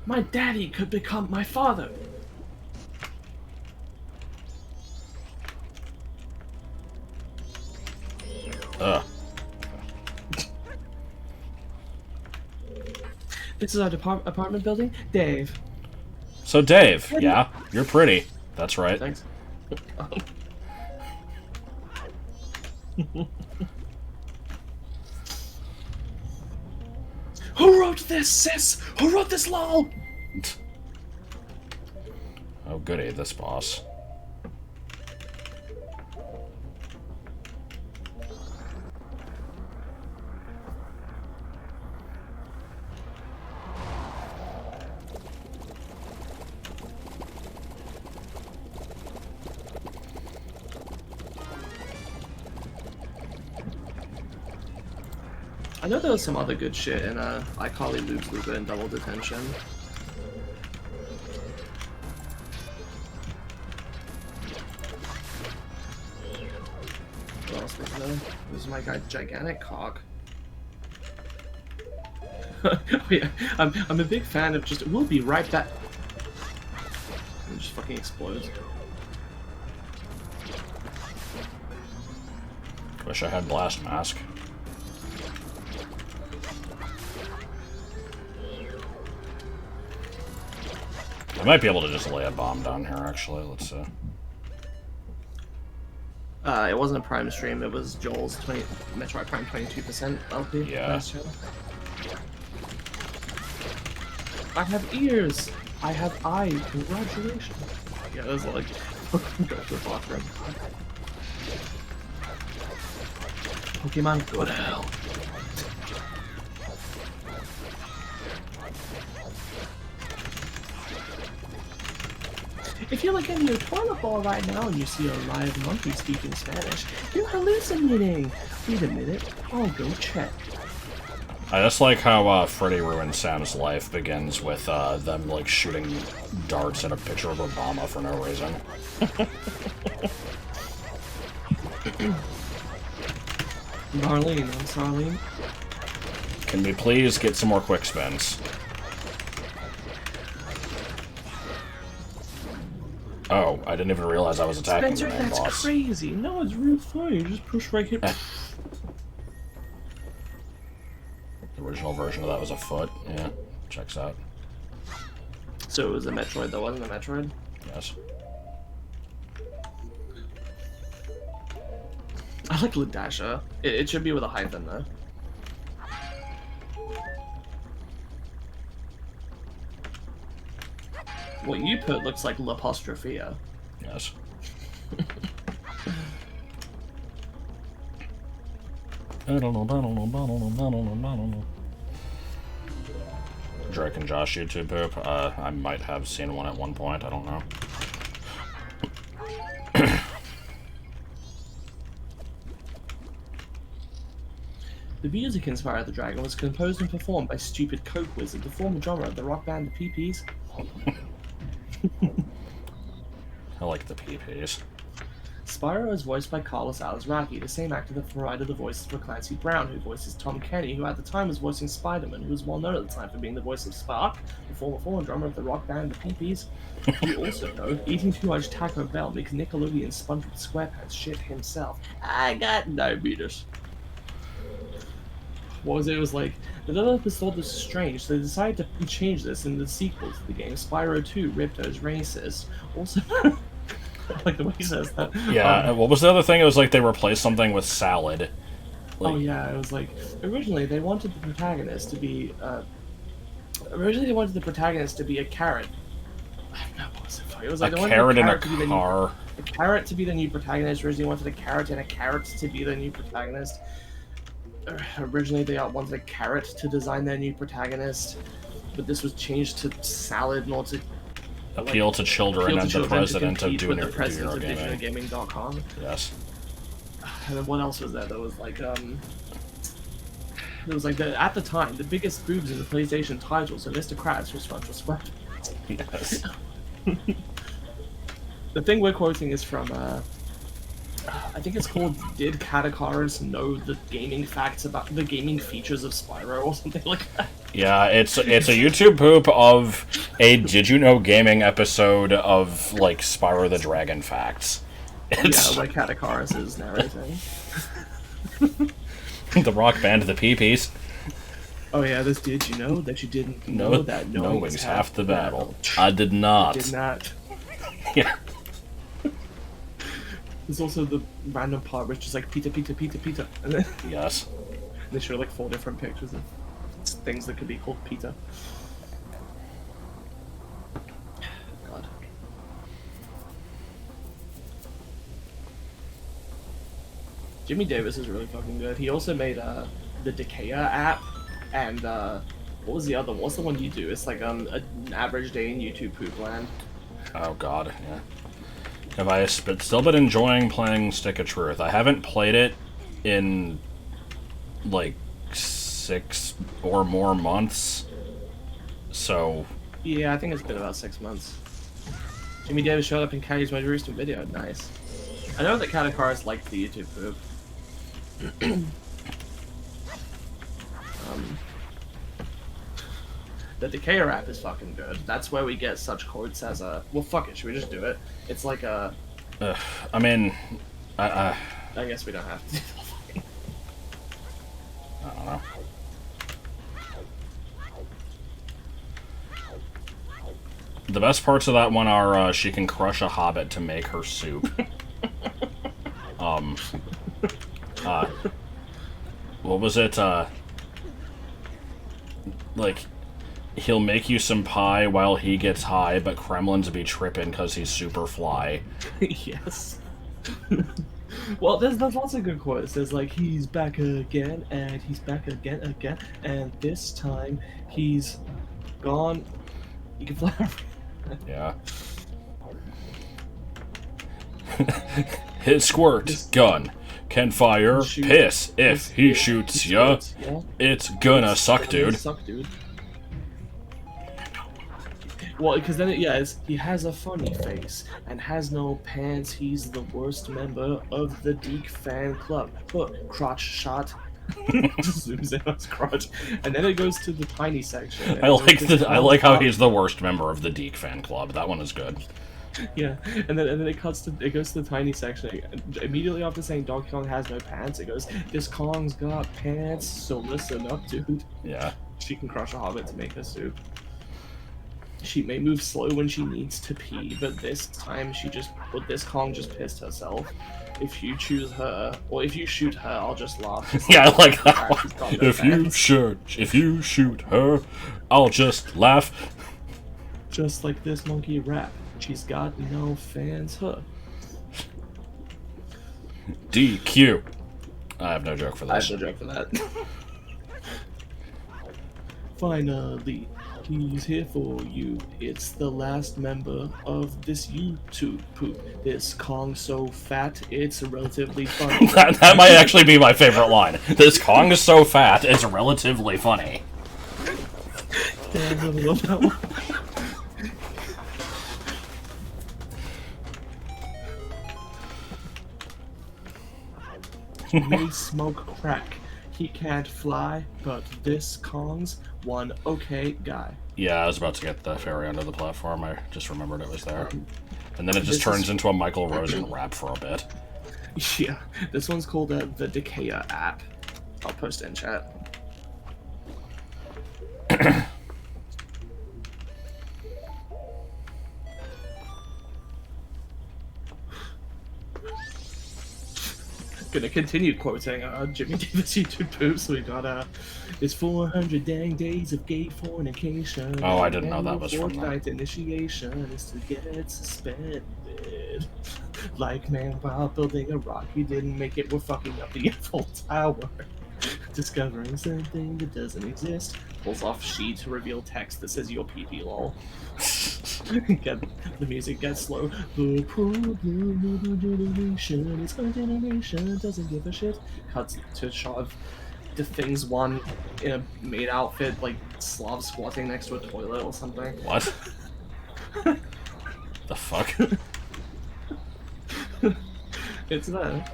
My daddy could become my father. Ugh. This is our apartment building? Dave. So Dave, yeah, you're pretty. That's right. Thanks. Who wrote this, sis? Who wrote this, lol? Oh goody, this boss. I know there was some other good shit in iCarly, Loops, Looper, and Double Detention. What else was there? This is my guy, Gigantic Cock. Oh, yeah, I'm a big fan of just. We'll be right back. It just fucking explodes. Wish I had Blast Mask. I might be able to just lay a bomb down here, actually. Let's see. It wasn't a Prime stream, it was Joel's Metroid Prime 22% LP. Yeah. Last channel. I have ears! I have eyes! Congratulations! Yeah, it was like, go to the bathroom. Pokemon, go to hell. If you're looking in your toilet bowl right now and you see a live monkey speaking Spanish, you're hallucinating. Wait a minute, I'll go check. I just like how Freddy Ruined Sam's Life begins with them like shooting darts at a picture of Obama for no reason. Marlene, I'm Sarlene. Can we please get some more quick spins? Oh, I didn't even realize I was attacking Spencer, the main that's boss. crazy. No, it's real funny. You just push right here. The original version of that was a foot. Yeah, checks out. So it was a Metroid that wasn't a Metroid? Yes. I like Ladasha. It should be with a hyphen though. What you put looks like L'Apostrophia. Yes. Drake and Josh YouTube poop. I might have seen one at one point. I don't know. The music inspired the Dragon was composed and performed by Stupid Coke Wizard, the former drummer of the rock band The PPs. I like the PPs. Spyro is voiced by Carlos Alazraqui, the same actor that provided the voices for Clancy Brown, who voices Tom Kenny, who at the time was voicing Spider-Man, who was well known at the time for being the voice of Spark, the former drummer of the rock band The PPs. You also know, eating too much Taco Bell makes Nickelodeon SpongeBob SquarePants shit himself. I got diabetes. What was it? It was like, the developers thought this was strange, so they decided to change this in the sequel to the game, Spyro 2, Ripto's Racist. Also, I like the way he says that. Yeah, what was the other thing? It was like they replaced something with salad. Like, Oh yeah, it was like, originally they wanted the protagonist to be, a carrot. No, what was it? It was like a they wanted carrot in a to be the car. a carrot to be the new protagonist. Originally wanted a carrot and a carrot to be the new protagonist. Originally they wanted a carrot to design their new protagonist, but this was changed to salad in order to Appeal to children and the president of Junior Gaming. Gaming. Gaming.com. Yes. And then what else was there? There was like at the time the biggest boobs in the PlayStation titles, so Mr. Krabs was SpongeBob SquarePants. Yes. The thing we're quoting is from I think it's called Did Catakaris Know the Gaming Facts About the Gaming Features of Spyro or something like that? Yeah, it's a YouTube poop of a Did You Know Gaming episode of, like, Spyro the Dragon facts. It's Yeah, where Catakaris is narrating. the rock band, the Pee-Pees. Oh yeah, this did you know that you didn't know that knowing's half the battle. I did not. Did not. Yeah. There's also the random part where it's just like Peter, Peter, Peter, Peter, and then Yes. they show like 4 different pictures of things that could be called Peter. God. Jimmy Davis is really fucking good. He also made the Decayer app, and what was the other one? What's the one you do? It's like an average day in YouTube poop land. Oh god, yeah. Have I still been enjoying playing Stick of Truth? I haven't played it in, like, 6 or more months, so... Yeah, I think it's been about 6 months. Jimmy Davis showed up in Caddy's most recent video. Nice. I know that Catakaris liked the YouTube poop. The Decayer app is fucking good. That's where we get such quotes as a... Well, fuck it. Should we just do it? It's like a... I mean... I guess we don't have to do the fucking... I don't know. The best parts of that one are she can crush a hobbit to make her soup. What was it? Like, he'll make you some pie while he gets high, but Kremlin's be tripping because he's super fly. Yes. Well, there's lots of good quotes. There's like, he's back again, and he's back again, and this time he's gone. You can fly. Yeah. His squirt gun can fire piss if he shoots ya. It's gonna suck, dude. Well, because then he has a funny face and has no pants. He's the worst member of the Deke fan club. But crotch shot. Just zooms in on his crotch, and then it goes to the tiny section. I like how he's the worst member of the Deke fan club. That one is good. Yeah, and then it goes to the tiny section. Immediately after saying Donkey Kong has no pants, it goes, this Kong's got pants, so listen up, dude. Yeah. She can crush a hobbit to make her soup. She may move slow when she needs to pee, but this Kong just pissed herself. If you choose her, or if you shoot her, I'll just laugh. Yeah, I like that one. If you shoot her, I'll just laugh. Just like this monkey rap. She's got no fans, huh? DQ. I have no joke for this. I have no joke for that. Finally, he's here for you. It's the last member of this YouTube poop. This Kong so fat, it's relatively funny. that might actually be my favorite line. This Kong is so fat, it's relatively funny. Yeah, I really love that one. He may smoke crack. He can't fly, but this Kong's one okay guy. Yeah, I was about to get the fairy under the platform. I just remembered it was there. And then it just turns into a Michael Rosen rap for a bit. Yeah, this one's called the Decayer app. I'll post it in chat. Gonna continue quoting Jimmy Davis YouTube poops. We got it's 400 dang days of gay fornication. Oh, I didn't know that was from that. Fortnite initiation is to get suspended. Like, man, while building a rock, you didn't make it. We're fucking up the Eiffel Tower. Discovering something that doesn't exist. Pulls off sheet to reveal text that says your PP lol. The music gets slow. The problem generation is our generation doesn't give a shit. Cuts to a shot of the Things one in a maid outfit, like Slav squatting next to a toilet or something. What? The fuck? It's there.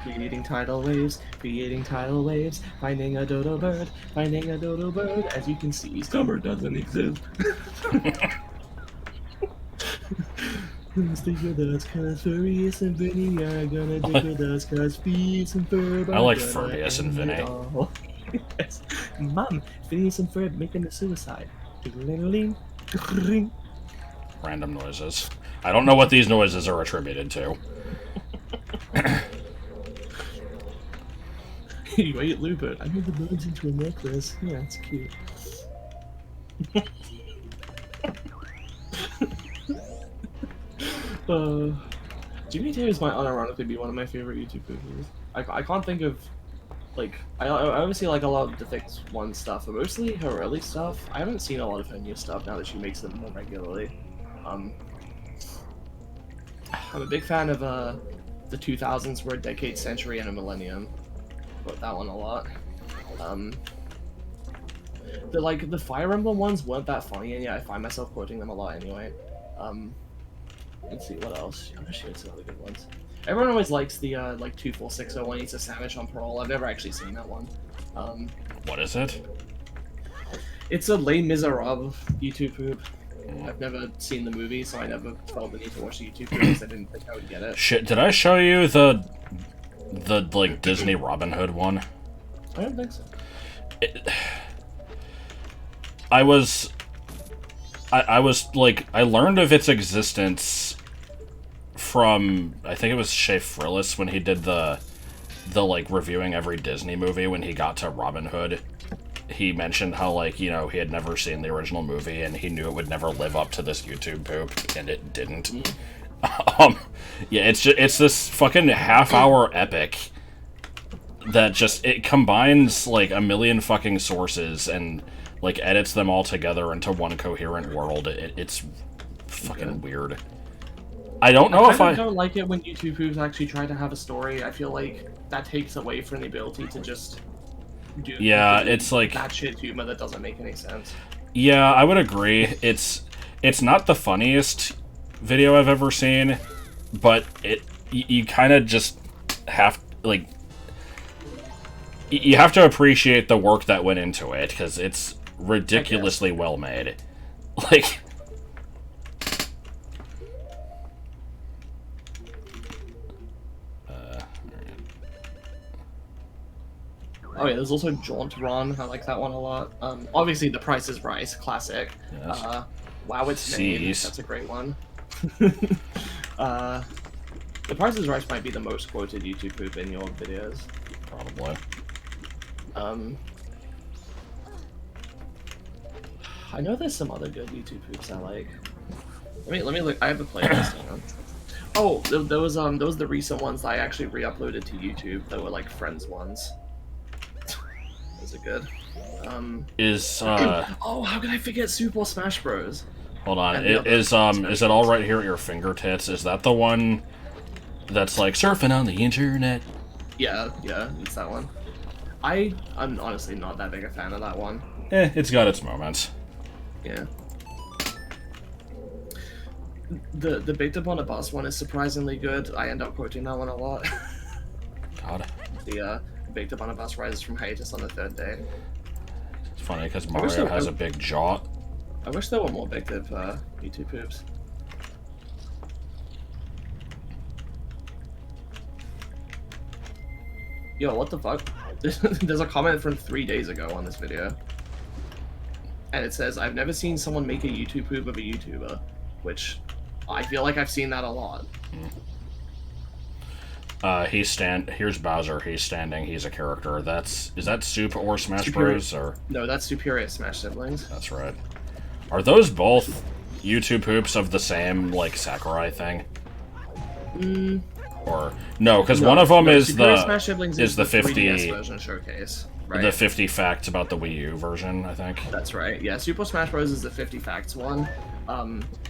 creating tidal waves, finding a dodo bird, as you can see, summer doesn't exist. Stick with us, cause Furious and Vinny are gonna dig with us, cause Phineas and Ferb I are like gonna Furious and end it Vinny. all. Yes. Mom, Phineas and Ferb making a suicide. Ding-a-ling-a-ling, ding-a-ling. Random noises. I don't know what these noises are attributed to. Wait, Lubert, I made the birds into a necklace. Yeah, it's cute. Jimmy Davis might unironically be one of my favorite YouTube videos. I can't think of, like, I obviously like a lot of the Fix One stuff, but mostly her early stuff. I haven't seen a lot of her new stuff now that she makes them more regularly. I'm a big fan of the 2000s were a decade, century, and a millennium. Quote that one a lot. The Fire Emblem ones weren't that funny, and yet I find myself quoting them a lot anyway. Let's see what else. I'm sure it's some other good ones. Everyone always likes the like 24601. He's a savage on parole. I've never actually seen that one. What is it? It's a Les Miserables YouTube poop. I've never seen the movie, so I never felt the need to watch the YouTube poop because I didn't think I would get it. Shit, did I show you the like Disney Robin Hood one? I don't think so. I was like, I learned of its existence from, I think it was Shea Frillis when he did the like reviewing every Disney movie. When he got to Robin Hood, he mentioned how, like, you know, he had never seen the original movie and he knew it would never live up to this YouTube poop, and it didn't. Yeah, it's this fucking half-hour epic that just, it combines like a million fucking sources and like edits them all together into one coherent world. It's fucking weird. I don't know if I don't like it when YouTube poops actually try to have a story. I feel like that takes away from the ability to just do it's like that shit humor that doesn't make any sense. Yeah, I would agree. It's not the funniest video I've ever seen, but you kind of just have, like, you have to appreciate the work that went into it, because it's ridiculously well made. Like, oh yeah, there's also Jaunt Run. I like that one a lot. Obviously, The Price is Right, classic. Yes. Wow, It's Made. Jeez. That's a great one. The Price is Right might be the most quoted YouTube poop in your videos. Probably. I know there's some other good YouTube poops I like. Let me look. I have a playlist. Hang on. Oh, there was the recent ones that I actually re-uploaded to YouTube that were like friends ones. Those are good. Oh, how can I forget Super Smash Bros? Hold on. Is it all right here at your fingertips? Is that the one that's like surfing on the internet? Yeah, it's that one. I'm honestly not that big a fan of that one. It's got its moments. Yeah. The Baked Up on a Bus one is surprisingly good. I end up quoting that one a lot. God. The Baked Up on a Bus rises from hiatus on the third day. It's funny because Mario has a big jaw. I wish there were more Baked Up YouTube poops. Yo, what the fuck? There's a comment from 3 days ago on this video. And it says, I've never seen someone make a YouTube poop of a YouTuber. Which, I feel like I've seen that a lot. Here's Bowser. He's standing. He's a character. Is that Soup or Smash Bros? Or no, that's Superior Smash Siblings. That's right. Are those both YouTube poops of the same, like, Sakurai thing? Or no, because one of them is Superior the Smash Siblings is the 3DS 50 version showcase. Right? the 50 facts about the Wii U version, I think. That's right. Yeah, Super Smash Bros. Is the 50 facts one.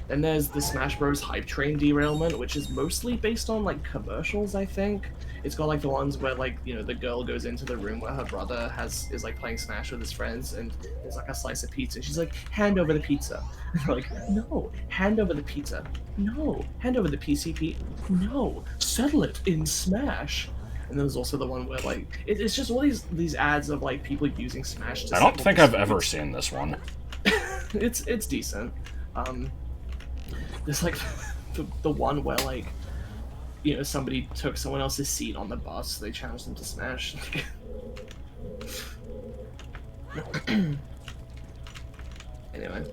Then there's the Smash Bros. Hype Train derailment, which is mostly based on, like, commercials, I think. It's got, like, the ones where, like, you know, the girl goes into the room where her brother is like, playing Smash with his friends, and there's, like, a slice of pizza, and she's like, hand over the pizza. And they're like, no, hand over the pizza. No, hand over the PCP. No, settle it in Smash. And there's also the one where like it's just all these ads of like people using Smash. To I don't settle think I've ever disputes. seen this one. It's decent. There's like the one where like somebody took someone else's seat on the bus, so they challenged them to Smash. Anyway.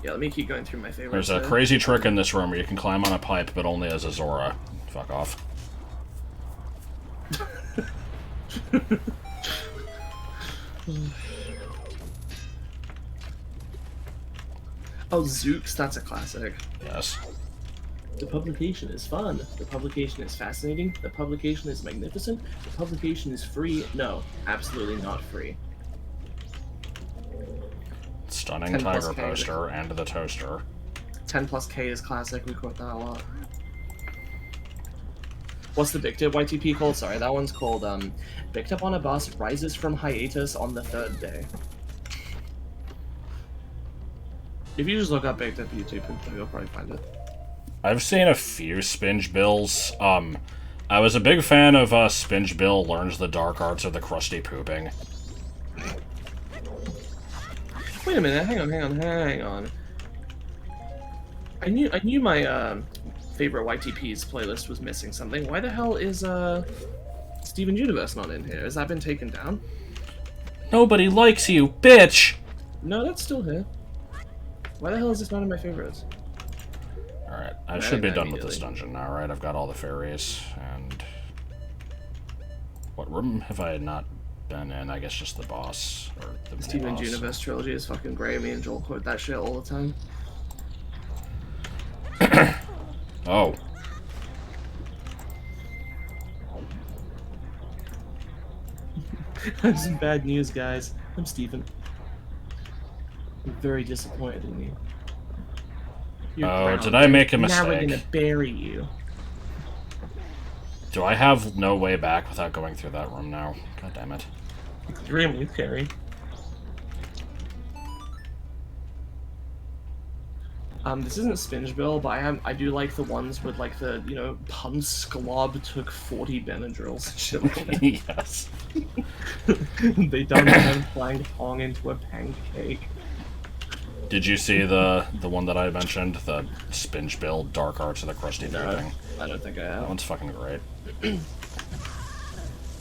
Yeah, let me keep going through my favorites. There's a crazy trick in this room where you can climb on a pipe, but only as a Zora. Fuck off. Oh, Zooks, that's a classic. Yes. The publication is fun. The publication is fascinating. The publication is magnificent. The publication is free. No, absolutely not free. Stunning 10 plus tiger K. poster and the toaster. 10 plus K is classic. We quote that a lot. What's the Bic Tip YTP called? Sorry, that one's called Bicked Up on a Bus, Rises from Hiatus on the Third Day. If you just look up Bicked Up YouTube, you'll probably find it. I've seen a few Spinge Bills. I was a big fan of Spinge Bill Learns the Dark Arts of the Crusty Pooping. Wait a minute, hang on. I knew my favorite YTP's playlist was missing something. Why the hell is Steven Universe not in here? Has that been taken down? Nobody likes you, bitch! No, that's still here. Why the hell is this not in my favorites? Alright, I should be done with this dungeon now, right? I've got all the fairies, and... What room have I not been in? I guess just the boss, or the Steven mini-boss. Universe trilogy is fucking great. Me and Joel quote that shit all the time. Oh. I have some bad news, guys. I'm Steven. I'm very disappointed in you. You're Oh, drowned. did I make a Now we're mistake? gonna bury you. Do I have no way back without going through that room now? God damn it. Extremely scary. This isn't Spinge Bill, but I do like the ones with like the, Pun Sklob took 40 Benadryls and shit like that. Yes. They dumped him flying Pong into a pancake. Did you see the one that I mentioned? The Spinge Bill Dark Arts of the Crusty Pooping? I don't think I That have. one's fucking great.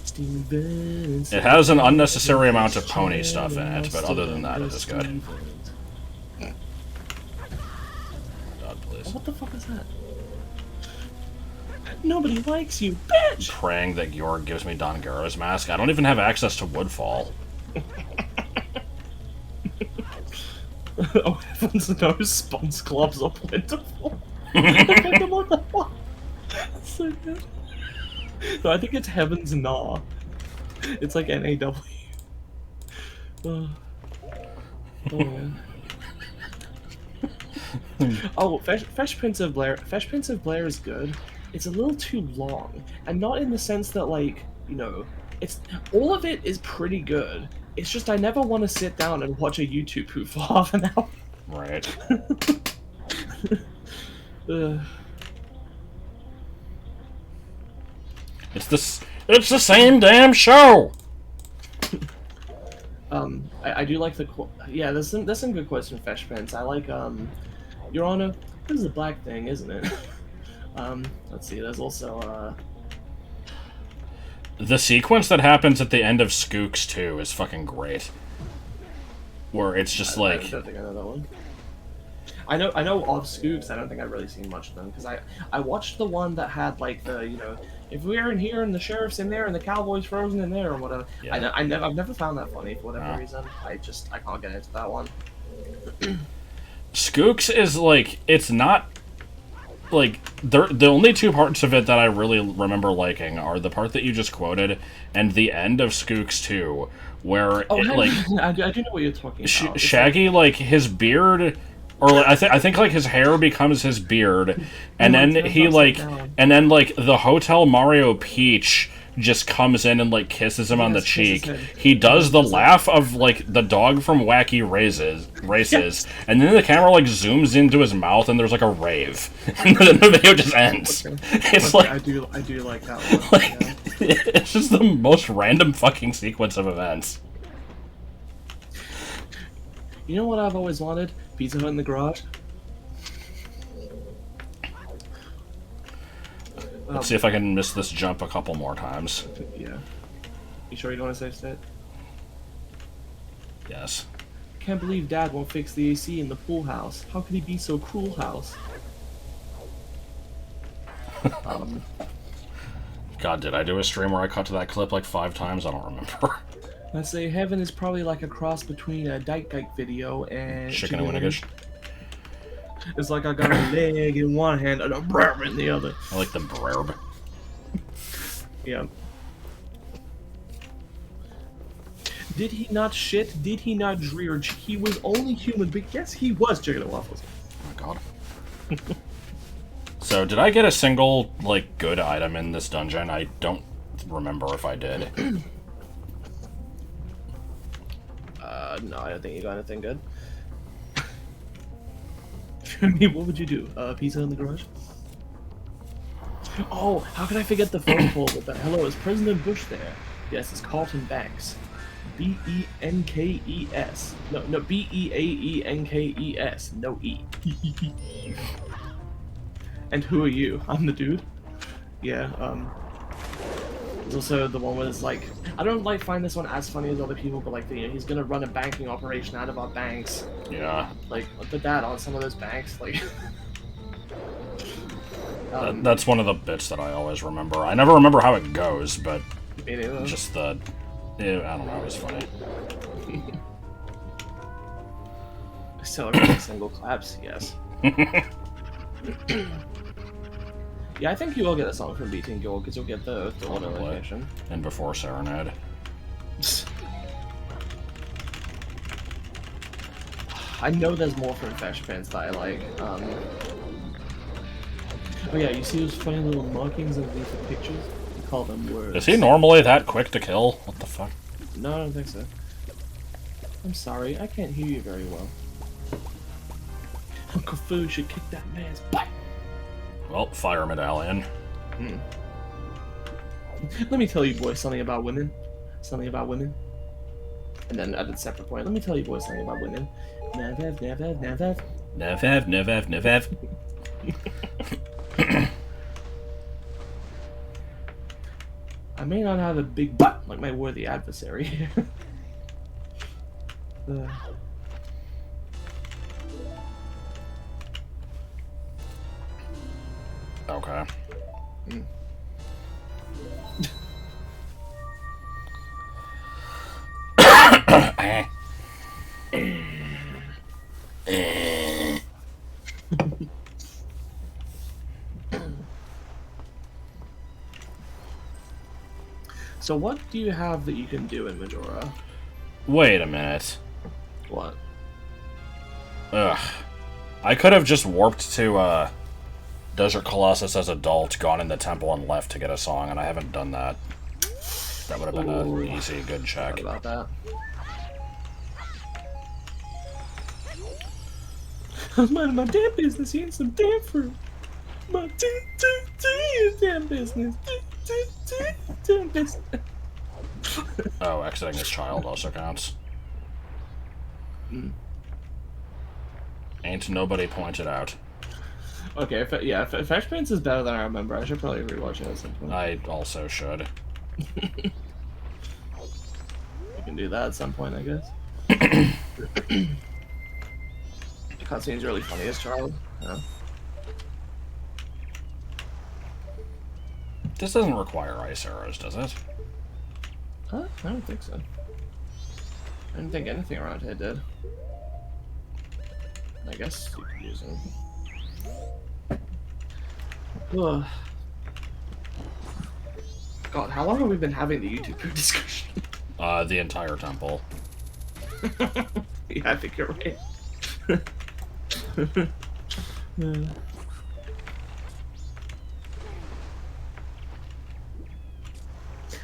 Steven, It has an unnecessary amount of pony stuff in it, but other than that, it is good. God, please. What the fuck is that? Nobody likes you, bitch! Praying that Georg gives me Dongara's mask. I don't even have access to Woodfall. Oh heavens no, Spons Clubs are plentiful. What the fuck? That's so good. No, I think it's Heavens Nah. It's like NAW. Oh man. Oh, Fresh Prince of Blair. Fresh Prince of Blair is good. It's a little too long, and not in the sense that like it's all of it is pretty good. It's just I never want to sit down and watch a YouTube poop for half an hour. Right. It's the same damn show! I do like yeah, there's some good quotes from Fresh Prince. I like Your Honor, this is a black thing, isn't it? Let's see, there's also The sequence that happens at the end of Skooks 2 is fucking great. Where it's just I like... don't think I know that one. I know of Skooks. I don't think I've really seen much of them because I watched the one that had like the if we're in here and the sheriff's in there and the cowboy's frozen in there or whatever. Yeah. I've never found that funny for whatever reason. I can't get into that one. Skooks is like, it's not like the only two parts of it that I really remember liking are the part that you just quoted and the end of Skooks 2, where I do know what you're talking about. Shaggy like his beard, or like, I think like his hair becomes his beard, and then he like, and then like the Hotel Mario Peach just comes in and like kisses him on the Yes, kisses cheek. him. He does the laugh of like the dog from Wacky Races, and then the camera like zooms into his mouth and there's like a rave, and then the video just ends. It's Okay, like I do like that one. like yeah. it's just the most random fucking sequence of events. You know what I've always wanted? Pizza Hut in the garage. Let's see if I can miss this jump a couple more times. Yeah. You sure you don't want to save state? Yes. Can't believe Dad won't fix the AC in the pool house. How could he be so cruel, house? God, did I do a stream where I cut to that clip like 5 times? I don't remember. I say heaven is probably like a cross between a Dyke video and Chicken and Winnigish. It's like I got a leg in one hand and a brab in the other. I like the brerb. Yeah. Did he not shit? Did he not dredge? He was only human, but yes, he was chicken and waffles. Oh my god. So, did I get a single, like, good item in this dungeon? I don't remember if I did. No, I don't think you got anything good. I mean, what would you do? Pizza in the garage? Oh, how could I forget the phone call with that? Hello, is President Bush there? Yes, it's Carlton Banks. B-E-N-K-E-S. No, B-E-A-E-N-K-E-S. No E. And who are you? I'm the dude. Yeah, there's also the one where it's like, I don't like find this one as funny as other people, but like, you know, he's gonna run a banking operation out of our banks. Yeah. Like, put that on some of those banks, like... That's one of the bits that I always remember. I never remember how it goes, but me neither. just the... I don't know, it was funny. Celebrating single claps, yes. Yeah, I think you will get a song from BT and Gil, because you'll get the auto location. And before Serenade. I know there's more from Fesh Pants that I like. Oh yeah, you see those funny little markings underneath the pictures? We call them words. Is he normally that quick to kill? What the fuck? No, I don't think so. I'm sorry, I can't hear you very well. Uncle Fu should kick that man's butt! Well, fire medallion. Let me tell you boys something about women. Something about women. And then at a separate point, let me tell you boys something about women. Nevev, nevev, nevev. Nevev, nevev, nevev. I may not have a big butt like my worthy adversary. Okay. So what do you have that you can do in Majora? Wait a minute. What? Ugh. I could have just warped to, Desert Colossus as adult, gone in the temple, and left to get a song, and I haven't done that. That would have been an easy, good check. What about that? I was minding my damn business, eating some damn fruit. My damn business. Damn business. Oh, exiting his child also counts. Ain't nobody pointed out. Okay, if Fresh Prince is better than I remember, I should probably rewatch it at some point. I also should. You can do that at some point, I guess. The cutscene's really funny as child. Yeah. This doesn't require ice arrows, does it? Huh? I don't think so. I didn't think anything around here did. I guess you could use them. Ugh. God, how long have we been having the YouTube food discussion? The entire temple. Yeah, I think you're right.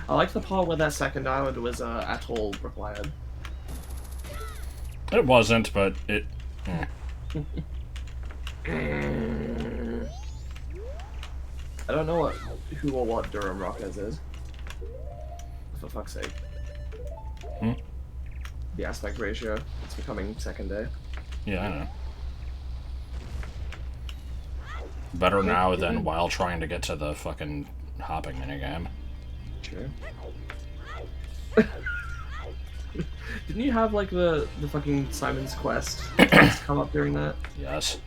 I like the part where that second island was atoll required. It wasn't, but it. I don't know who or what Durham Rockers is. For fuck's sake. The aspect ratio. It's becoming second day. Yeah, I know. Better now than while trying to get to the fucking hopping minigame. True. Didn't you have like the fucking Simon's Quest come up during that? Yes.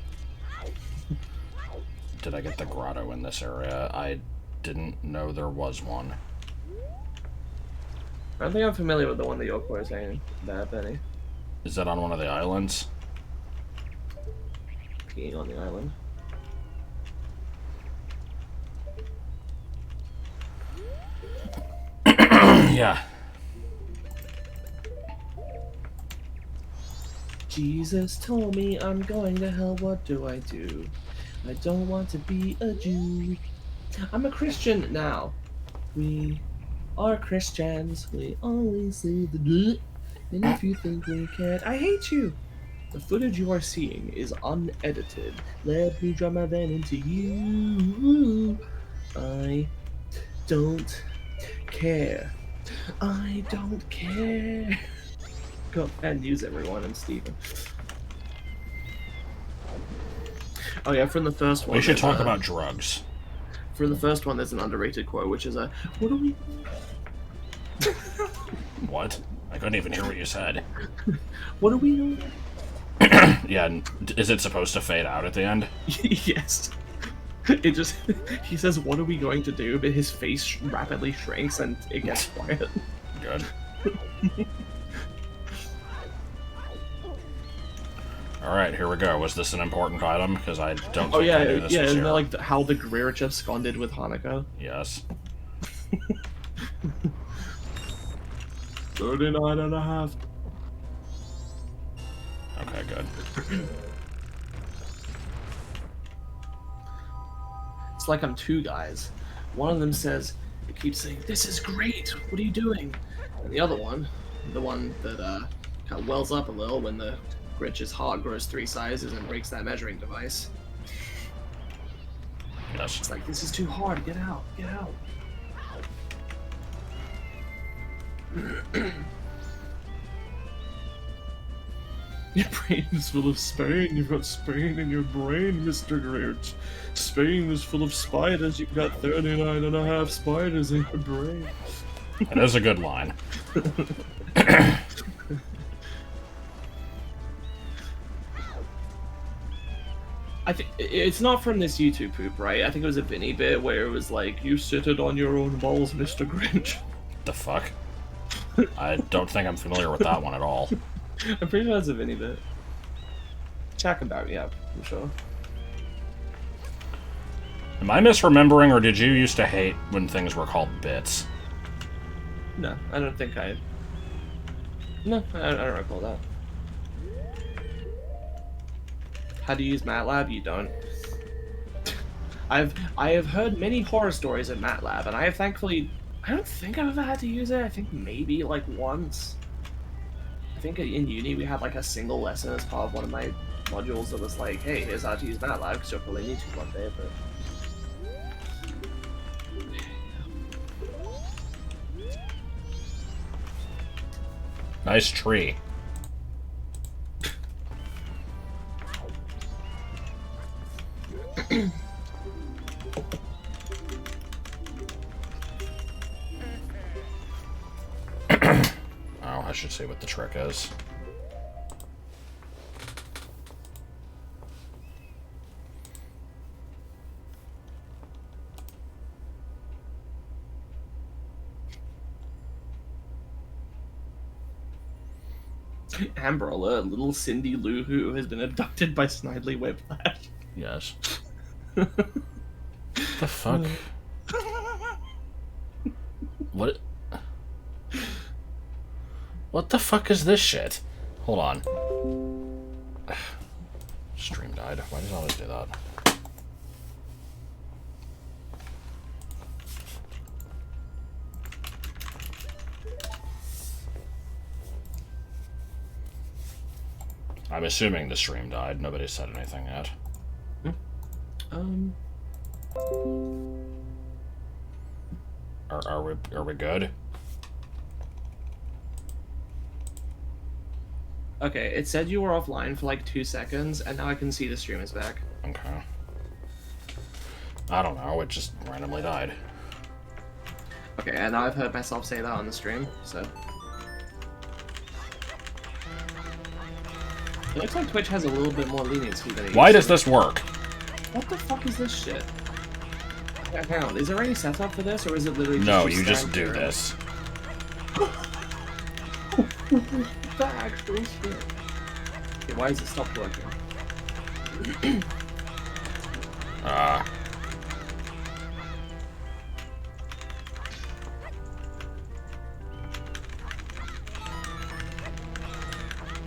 Did I get the grotto in this area? I didn't know there was one. I don't think I'm familiar with the one that you're saying there, Benny. Is that on one of the islands? Peeing on the island. Yeah. Jesus told me I'm going to hell, what do? I don't want to be a Jew. I'm a Christian now. We are Christians. We only see the good. And if you think we can't, I hate you. The footage you are seeing is unedited. Let me drop my van into you. I don't care. I don't care. Go and use everyone and Steven. Oh yeah, from the first one. We should talk about drugs. From the first one, there's an underrated quote, which is what do we... What? I couldn't even hear what you said. What do we know? Yeah, is it supposed to fade out at the end? Yes. It just... He says, what are we going to do? But his face rapidly shrinks and it gets quiet. Good. Alright, here we go. Was this an important item? Because I don't think I knew this was isn't here. that like how the Greer just absconded with Hanukkah? Yes. 39 and a half. Okay, good. It's like I'm two guys. One of them says, it keeps saying, this is great, what are you doing? And the other one, the one that kind of wells up a little when the Grinch's heart grows 3 sizes and breaks that measuring device. Yes. It's like, this is too hard, get out, get out. Your brain is full of Spain. You've got Spain in your brain, Mr. Grinch. Spain is full of spiders. You've got 39 and a half spiders in your brain. That is a good line. I think it's not from this YouTube poop, right? I think it was a Vinny bit where it was like, you sit it on your own balls, Mr. Grinch. The fuck? I don't think I'm familiar with that one at all. I'm pretty sure that's a Vinny bit. Check about, yeah, I'm sure. Am I misremembering, or did you used to hate when things were called bits? No, I don't think I... No, I don't recall that. How to use MATLAB? You don't. I have heard many horror stories of MATLAB, and I have thankfully... I don't think I've ever had to use it. I think maybe, like, once. I think in uni we had, like, a single lesson as part of one of my modules that was like, hey, here's how to use MATLAB, because you'll probably need to one day, but... Nice tree. Oh, I should see what the trick is. Amber Alert, little Cindy Lou Who has been abducted by Snidely Whiplash. Yes. The fuck? What? What the fuck is this shit? Hold on. Stream died. Why does it always do that? I'm assuming the stream died. Nobody said anything yet. Are we good? Okay, it said you were offline for like 2 seconds, and now I can see the stream is back. Okay. I don't know. It just randomly died. Okay, and now I've heard myself say that on the stream, so. It looks like Twitch has a little bit more leniency than it Why used does to. this work? What the fuck is this shit? Yeah, hang on, is there any setup for this, or is it literally No, just you just stand do here? this. The actual shit. Okay, why has it stopped working?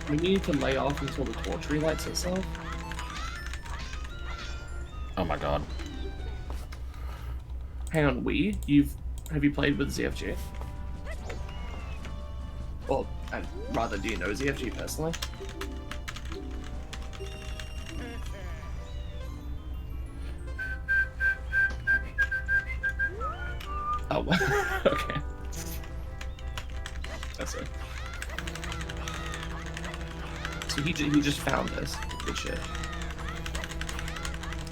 We need to lay off until the torch relights itself. Oh my god. Hang on, have you played with ZFG? Or rather, do you know ZFG personally? Oh, okay. That's it. So he just found this. Good shit.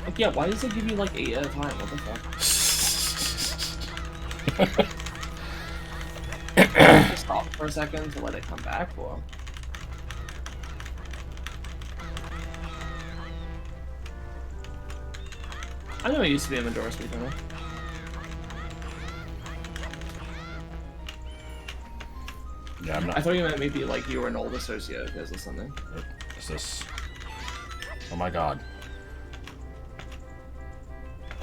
Like, yeah, why does it give you like 8 at a time? What the fuck? Just stop for a second to let it come back, or? I know I used to be a Medora speedrunner. Yeah, I'm not. I thought you meant maybe like you were an old associate of his or something. Is this? Oh my god.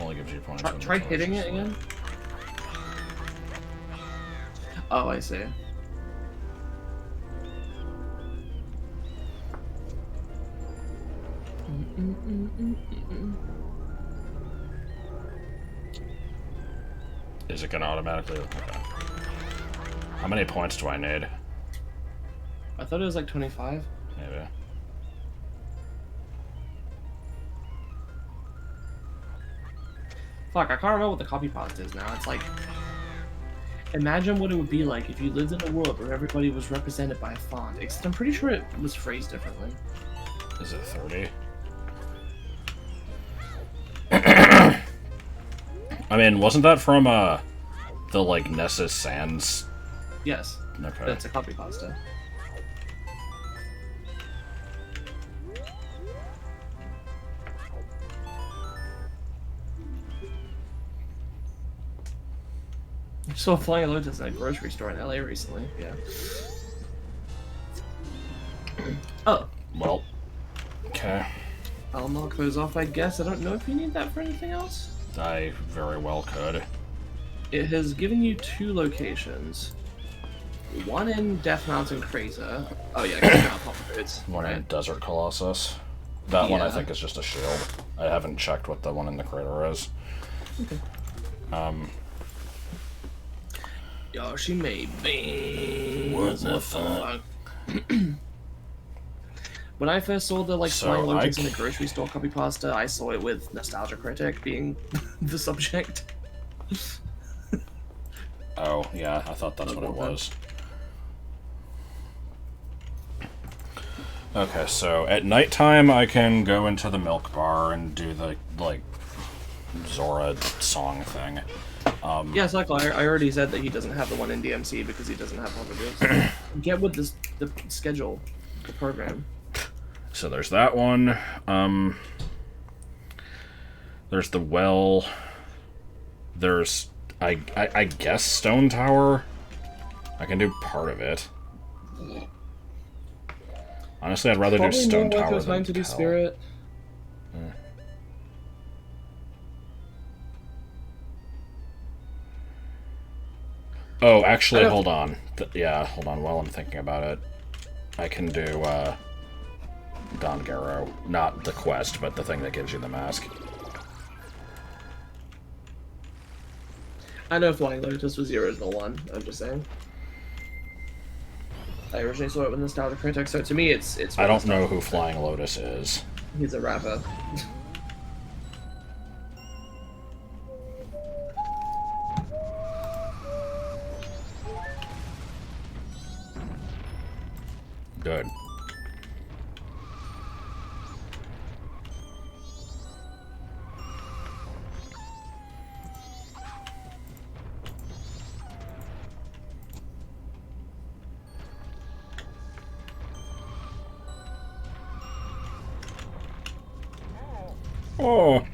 Only gives you points. Try hitting it again. Oh, I see. Is it gonna automatically? Okay. How many points do I need? I thought it was like 25. Maybe. Fuck, I can't remember what the copy paste is now. It's like, imagine what it would be like if you lived in a world where everybody was represented by a font. Except I'm pretty sure it was phrased differently. Is it 30? I mean, wasn't that from the like Nessus Sands? Yes, Okay. that's a copy pasta. I saw Flying Lotus in a grocery store in LA recently. Yeah. Oh, Well. Okay. I'll mark those off, I guess. I don't know if you need that for anything else. I very well could. It has given you 2 locations. One in Death Mountain Crater. Oh yeah, Pop Foods. One in Right. Desert Colossus. That one I Yeah. think is just a shield. I haven't checked what the one in the crater is. Okay. Yoshi made me. What the fuck? When I first saw the like So, Flying Lotus I- in the grocery store copy pasta, I saw it with Nostalgia Critic being the subject. Oh, yeah, I thought that's what it was. Okay, so at nighttime I can go into the milk bar and do the, like, Zora song thing. Yeah, Cycle, I already said that he doesn't have the one in DMC because he doesn't have overdose. Get with this, the schedule, the program. So there's that one. There's the well. There's, I guess, Stone Tower. I can do part of it. Honestly, I'd rather do Probably Stone more Tower worth than time to do Tell. Spirit. Oh, actually, I don't- hold on. Yeah, hold on. While I'm thinking about it, I can do Don Garo. Not the quest, but the thing that gives you the mask. I know Flying Lotus was the original one, I'm just saying. I originally saw it with Nostalgia Critic, so to me it's. I don't know who Flying Lotus is. He's a rapper. Good. Oh.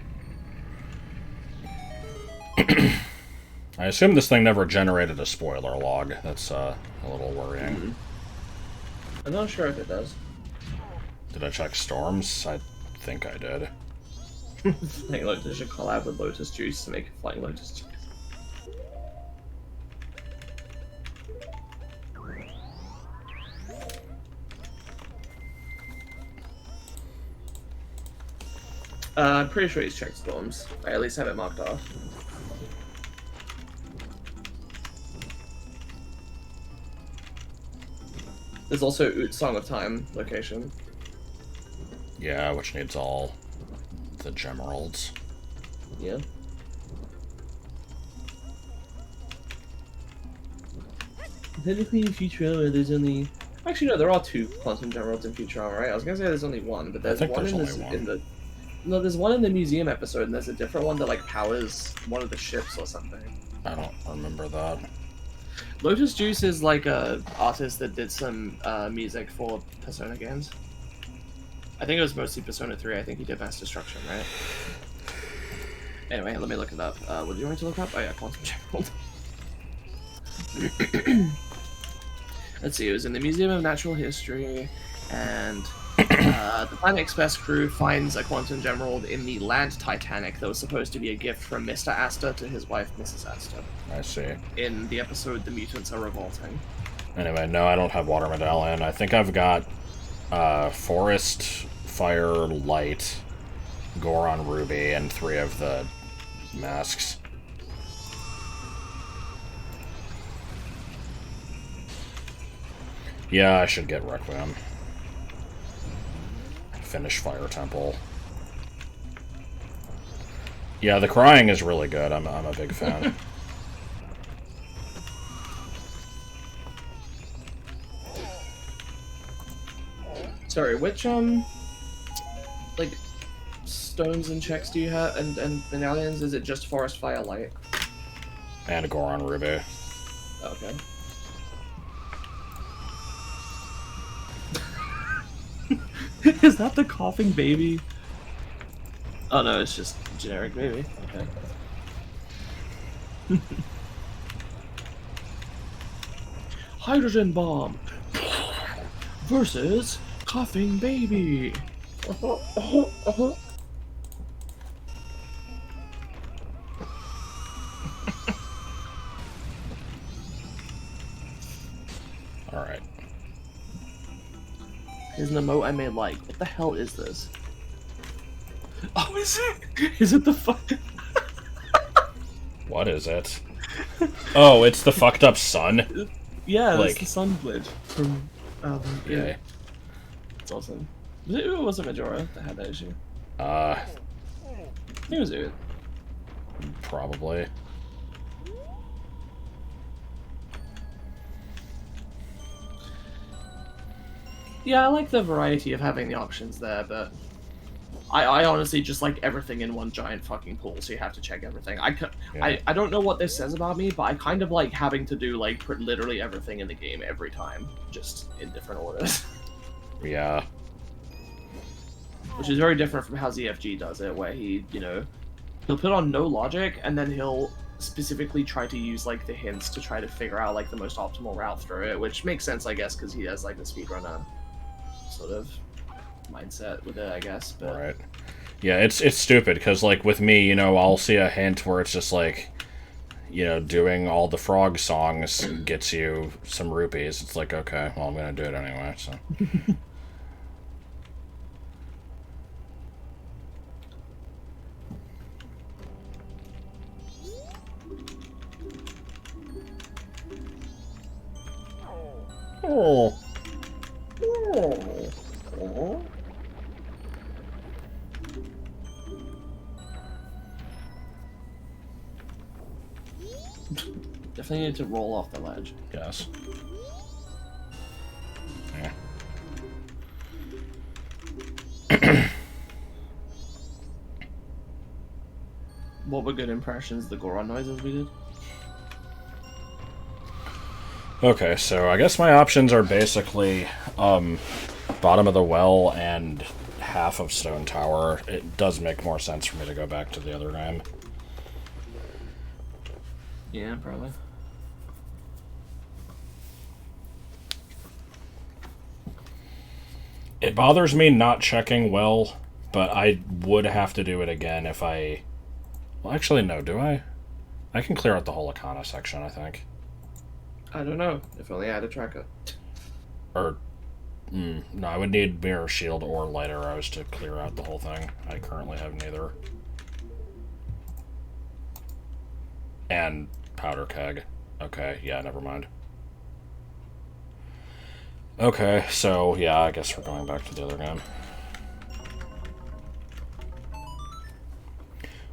I assume this thing never generated a spoiler log. That's a little worrying. I'm not sure if it does. Did I check storms? I think I did. Flying Lotus should collab with Lotus Juice to make a Flying Lotus Juice. I'm pretty sure he's checked storms. I at least have it marked off. There's also OoT Song of Time location. Yeah, which needs all the gemeralds. Yeah. Technically in Futurama there's only... Actually no, there are 2 Quantum Gemeralds in Futurama, right? I was gonna say there's only 1, but there's think one there's in only this, one. in the... No, there's one in the museum episode, and there's a different one that like powers one of the ships or something. I don't remember that. Lotus Juice is like a artist that did some music for Persona games. I think it was mostly Persona 3. I think he did Mass Destruction, right? Anyway, let me look it up. What do you want me to look up? Oh yeah, Quantum Gemerald. Let's see, it was in the Museum of Natural History, and the Planet Express crew finds a Quantum Gemerald in the land Titanic that was supposed to be a gift from Mr. Astor to his wife, Mrs. Astor. I see. In the episode The Mutants Are Revolting. Anyway, no, I don't have Water Medallion. I think I've got Forest, Fire, Light, Goron, Ruby, and 3 of the masks. Yeah, I should get Requiem. Finish Fire Temple. Yeah, the crying is really good. I'm a big fan. Sorry, which like stones and checks do you have and medallions? Is it just Forest, Fire, Light? And Goron, Ruby. Okay. Is that the coughing baby? Oh no, it's just generic baby. Okay. Hydrogen bomb versus coughing baby. Alright. Here's an emote I made like. What the hell is this? Oh, is it? Is it the fuck? What is it? Oh, it's the fucked up sun? Yeah, that's Like- the sun glitch from Okay. It's awesome. It wasn't Majora that had that issue. Uh, It was it. probably. Yeah, I like the variety of having the options there, but I honestly just like everything in one giant fucking pool, so you have to check everything. Yeah. I don't know what this says about me, but I kind of like having to do like literally everything in the game every time, just in different orders. Yeah. Which is very different from how ZFG does it, where he, you know, he'll put on no logic, and then he'll specifically try to use like the hints to try to figure out like the most optimal route through it, which makes sense, I guess, because he has like the speedrunner sort of mindset with it, I guess. But Right. Yeah, it's stupid, because, like, with me, you know, I'll see a hint where it's just, like, you know, doing all the frog songs gets you some rupees. It's like, okay, well, I'm gonna do it anyway, so... Oh. continue to roll off the ledge. Yes. Yeah. What were good impressions? The Goron noises we did. Okay, so I guess my options are basically bottom of the well and half of Stone Tower. It does make more sense for me to go back to the other game. Yeah, probably. It bothers me not checking well, but I would have to do it again if I... Well, actually, no, do I? I can clear out the whole Arcana section, I think. I don't know. If only I had a tracker. Or... no, I would need Mirror Shield or Light Arrows to clear out the whole thing. I currently have neither. And Powder Keg. Okay, yeah, never mind. Okay, so, yeah, I guess we're going back to the other game.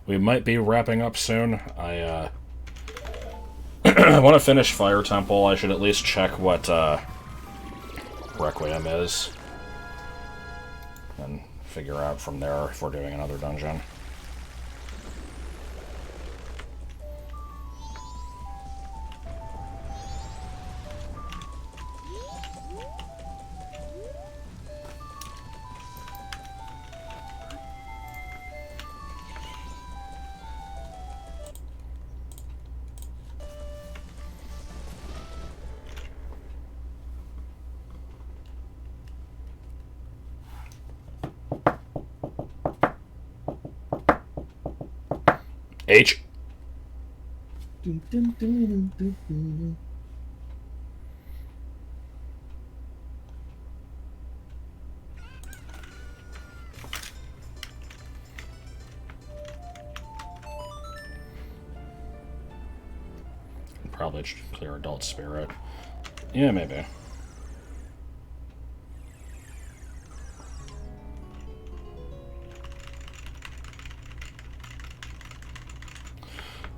We might be wrapping up soon. I want to finish Fire Temple. I should at least check what Requiem is. And figure out from there if we're doing another dungeon. H. Probably should clear Adult Spirit. Yeah, maybe.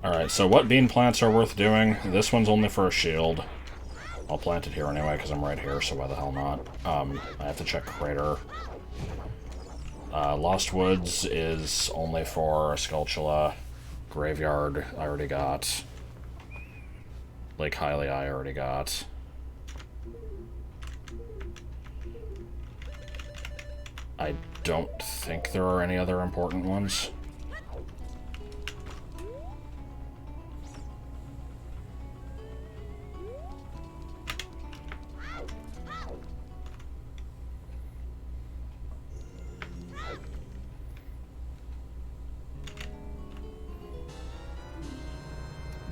Alright, so what bean plants are worth doing? This one's only for a shield. I'll plant it here anyway, because I'm right here, so why the hell not? I have to check Crater. Lost Woods is only for a Skulltula. Graveyard, I already got. Lake Hylia, I already got. I don't think there are any other important ones.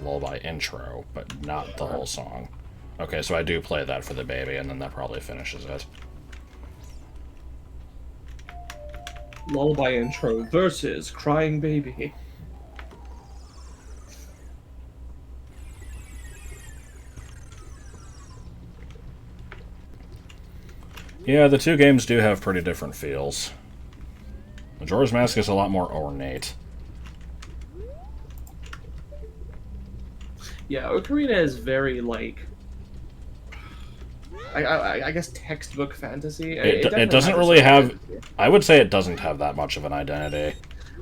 Lullaby intro, but not the whole song. Okay, so I do play that for the baby, and then that probably finishes it. Lullaby intro versus Crying Baby. Yeah, the two games do have pretty different feels. Majora's Mask is a lot more ornate. Yeah, Ocarina is very, like... I guess textbook fantasy. It doesn't really have... I would say it doesn't have that much of an identity.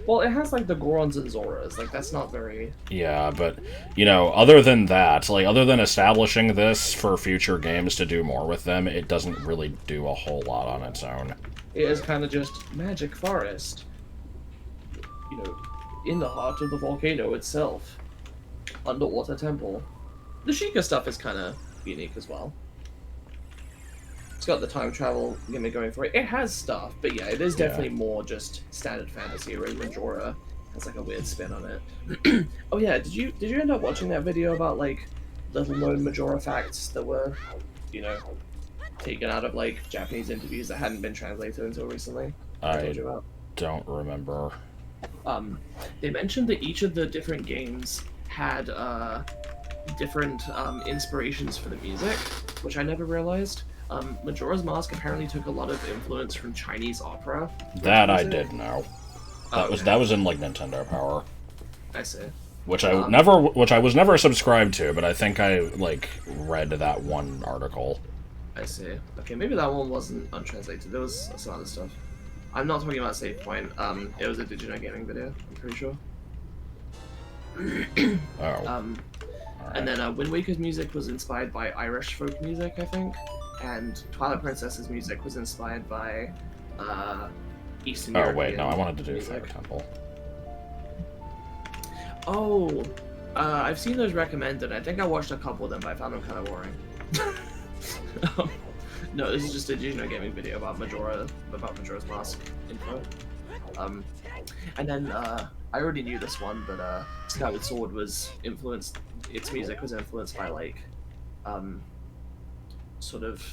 Well, it has, like, the Gorons and Zoras. Like, that's not very... Yeah, but, you know, other than that, like, other than establishing this for future games to do more with them, it doesn't really do a whole lot on its own. It is kind of just Magic Forest. You know, in the heart of the volcano itself. Underwater temple. The Sheikah stuff is kind of unique as well. It's got the time travel gimmick going for it. It has stuff, but yeah, it is definitely more just standard fantasy, whereas Majora has like a weird spin on it. Oh yeah, did you end up watching that video about like little known Majora facts that were, you know, taken out of like Japanese interviews that hadn't been translated until recently? I told you about. Don't remember. They mentioned that each of the different games had different inspirations for the music, which I never realized. Majora's Mask apparently took a lot of influence from Chinese opera. That I did know. That was in like Nintendo Power. I see. which I was never subscribed to, but I think I like read that one article. I see. Okay, maybe that one wasn't untranslated. There was some other stuff. I'm not talking about Save Point. It was a Digino Gaming video, I'm pretty sure. Oh. And then Wind Waker's music was inspired by Irish folk music, I think. And Twilight Princess's music was inspired by Eastern European wait, no, I wanted to do music. Fire Temple. Oh, I've seen those recommended. I think I watched a couple of them, but I found them kind of boring. No, this is just a Digino Gaming video about Majora's Mask info. And then I already knew this one, but Skyward Sword was influenced. Its music was influenced by like, sort of,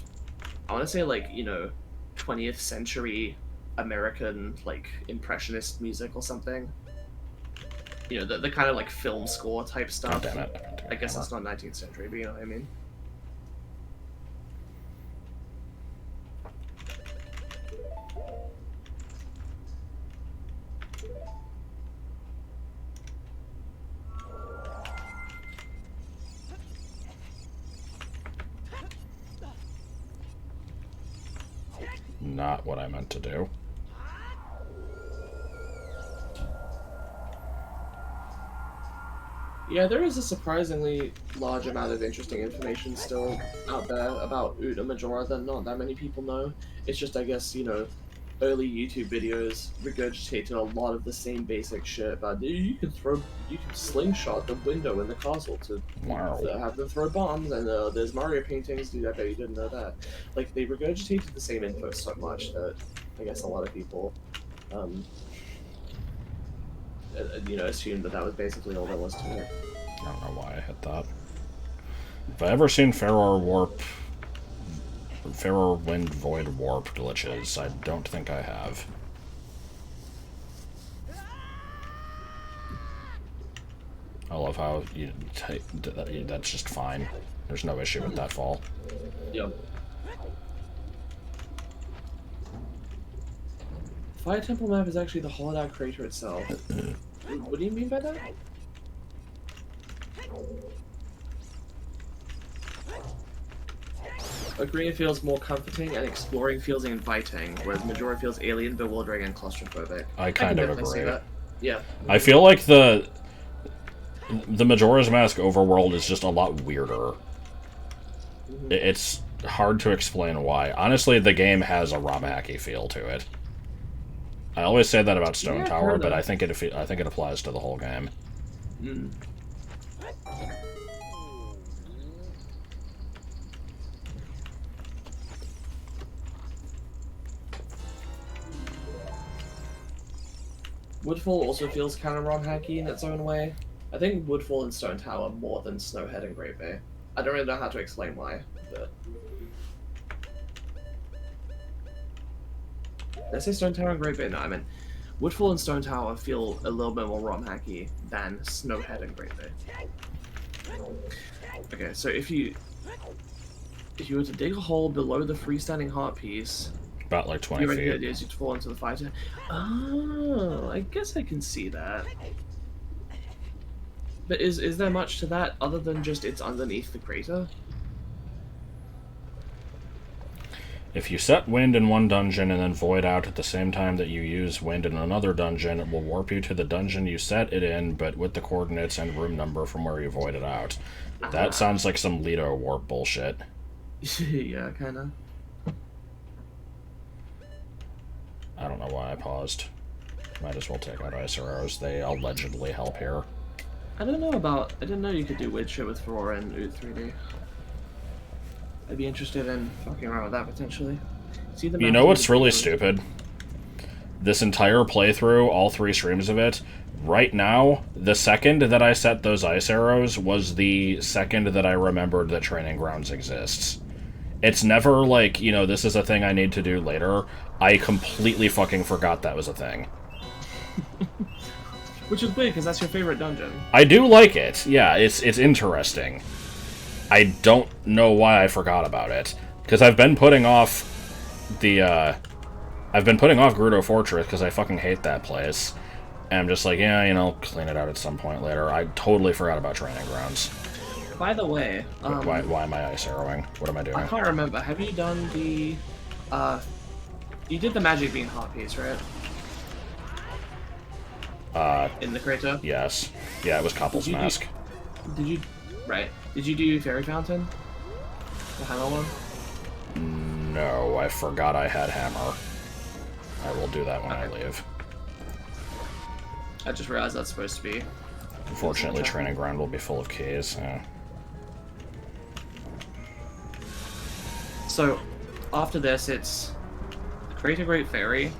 I want to say like 20th century American like impressionist music or something. The kind of like film score type stuff. God damn it. I guess that's not 19th century, but you know what I mean. Not what I meant to do. Yeah, there is a surprisingly large amount of interesting information still out there about OoT and Majora that not that many people know. It's just, I guess, early YouTube videos regurgitated a lot of the same basic shit about you can slingshot the window in the castle to have them throw bombs, and there's Mario paintings. Dude, I bet you didn't know that. Like, they regurgitated the same info so much that I guess a lot of people assumed that was basically all there was to it. I don't know why I hit that. Have I ever seen Ferror Wind Void Warp glitches? I don't think I have. I love how that's just fine. There's no issue with that fall. Yep. Fire Temple map is actually the hollowed out crater itself. What do you mean by that? Agreeing feels more comforting and exploring feels inviting, whereas Majora feels alien, bewildering, and claustrophobic. I kind of definitely see agree. that. Yeah. I feel like the Majora's Mask overworld is just a lot weirder. It's hard to explain why. Honestly, the game has a ROM hacky feel to it. I always say that about Stone Tower, but I think it applies to the whole game. Mm. Woodfall also feels kind of ROM hacky in its own way. I think Woodfall and Stone Tower more than Snowhead and Great Bay. I don't really know how to explain why, but... Did I say Stone Tower and Great Bay? No, I meant Woodfall and Stone Tower feel a little bit more ROM hacky than Snowhead and Great Bay. Okay, so if you were to dig a hole below the freestanding heart piece, about like 20 feet. The idea is you'd fall into the fire. Oh, I guess I can see that. But is there much to that other than just it's underneath the crater? If you set wind in one dungeon and then void out at the same time that you use wind in another dungeon, it will warp you to the dungeon you set it in, but with the coordinates and room number from where you voided out. That sounds like some Lido warp bullshit. Yeah, kinda. I don't know why I paused. Might as well take out ice arrows. They allegedly help here. I didn't know you could do weird shit with Aurora and OoT 3D. I'd be interested in fucking around with that potentially. See the You know what's really stupid? This entire playthrough, all 3 streams of it, right now, the second that I set those ice arrows was the second that I remembered that Training Grounds exists. It's never like, this is a thing I need to do later. I completely fucking forgot that was a thing. Which is weird, because that's your favorite dungeon. I do like it. Yeah, it's interesting. I don't know why I forgot about it. Because I've been putting off Gerudo Fortress, because I fucking hate that place. And I'm just like, yeah, you know, clean it out at some point later. I totally forgot about training grounds. By the way, Why am I ice arrowing? What am I doing? I can't remember. Have you done the, you did the magic bean heart piece, right? In the crater? Yes. Yeah, it was Couple's Mask. Did you, right. Did you do Fairy Fountain? The hammer one? No, I forgot I had hammer. I will do that when I leave. I just realized that's supposed to be. Unfortunately, training ground will be full of keys. Yeah. So, after this, it's the Crater Great Fairy,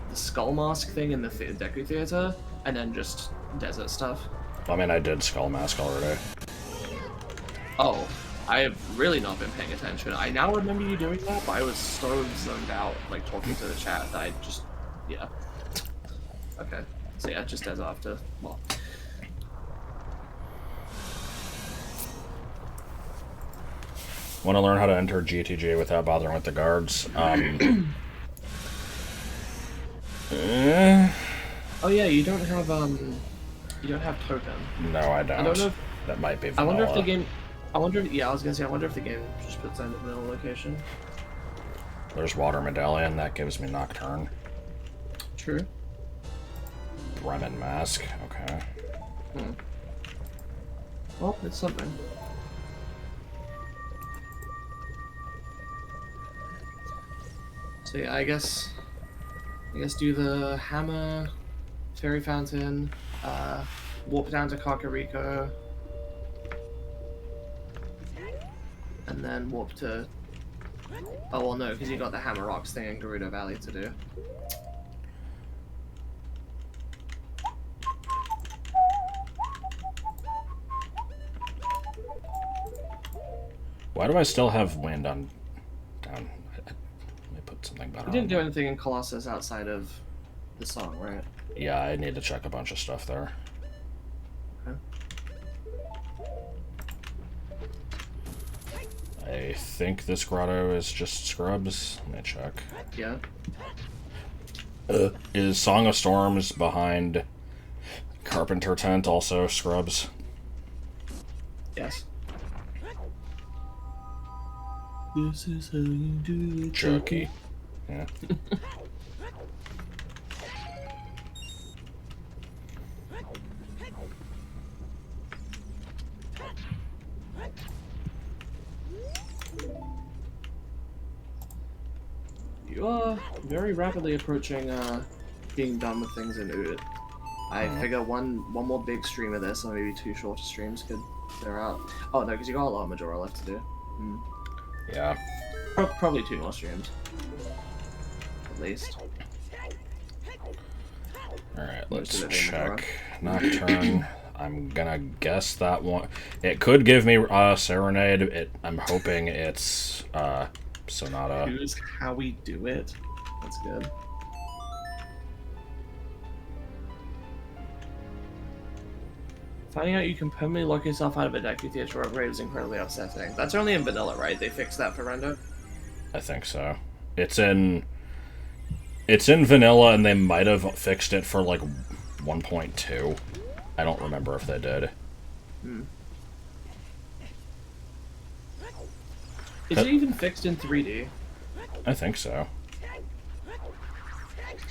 the Skull Mask thing in the Deku Theater, and then just desert stuff. I mean, I did Skull Mask already. Oh, I have really not been paying attention. I now remember you doing that, but I was so zoned out, like, talking to the chat, that I just... yeah. Okay. So yeah, just as after. Well... Want to learn how to enter GTG without bothering with the guards? Oh yeah, you don't have token. No, I don't. I don't know if, that might be I vanilla. wonder if the game... I wonder... yeah, I was gonna say, I wonder if the game just puts that in the vanilla location. There's Water Medallion, that gives me Nocturne. True. Bremen Mask, okay. Well, it's something. So yeah, I guess do the hammer, fairy fountain, warp down to Kakariko, and then warp to. Oh well, no, because you got the Hammer Rocks thing in Gerudo Valley to do. Why do I still have wind on down? Let me put something better. You didn't do anything in Colossus outside of the song, right? Yeah, I need to check a bunch of stuff there. Okay. I think this grotto is just scrubs. Let me check. Yeah. Is Song of Storms behind Carpenter Tent also scrubs? Yes. This is how you do it. Jerky. Yeah. You are very rapidly approaching being done with things in OoT. I figure one more big stream of this, or maybe 2 shorter streams could clear out. Oh no, because you got a lot of Majora left to do. Yeah. Probably 2 more streams. At least. Alright, Most let's of it in check. Nocturne. I'm gonna guess that one. It could give me Serenade. I'm hoping it's Sonata. Here's how we do it. That's good. Finding out you can permanently lock yourself out of a Deku Theater upgrade is incredibly upsetting. That's only in vanilla, right? They fixed that for render? I think so. It's in vanilla, and they might have fixed it for like 1.2. I don't remember if they did. Is it even fixed in 3D? I think so.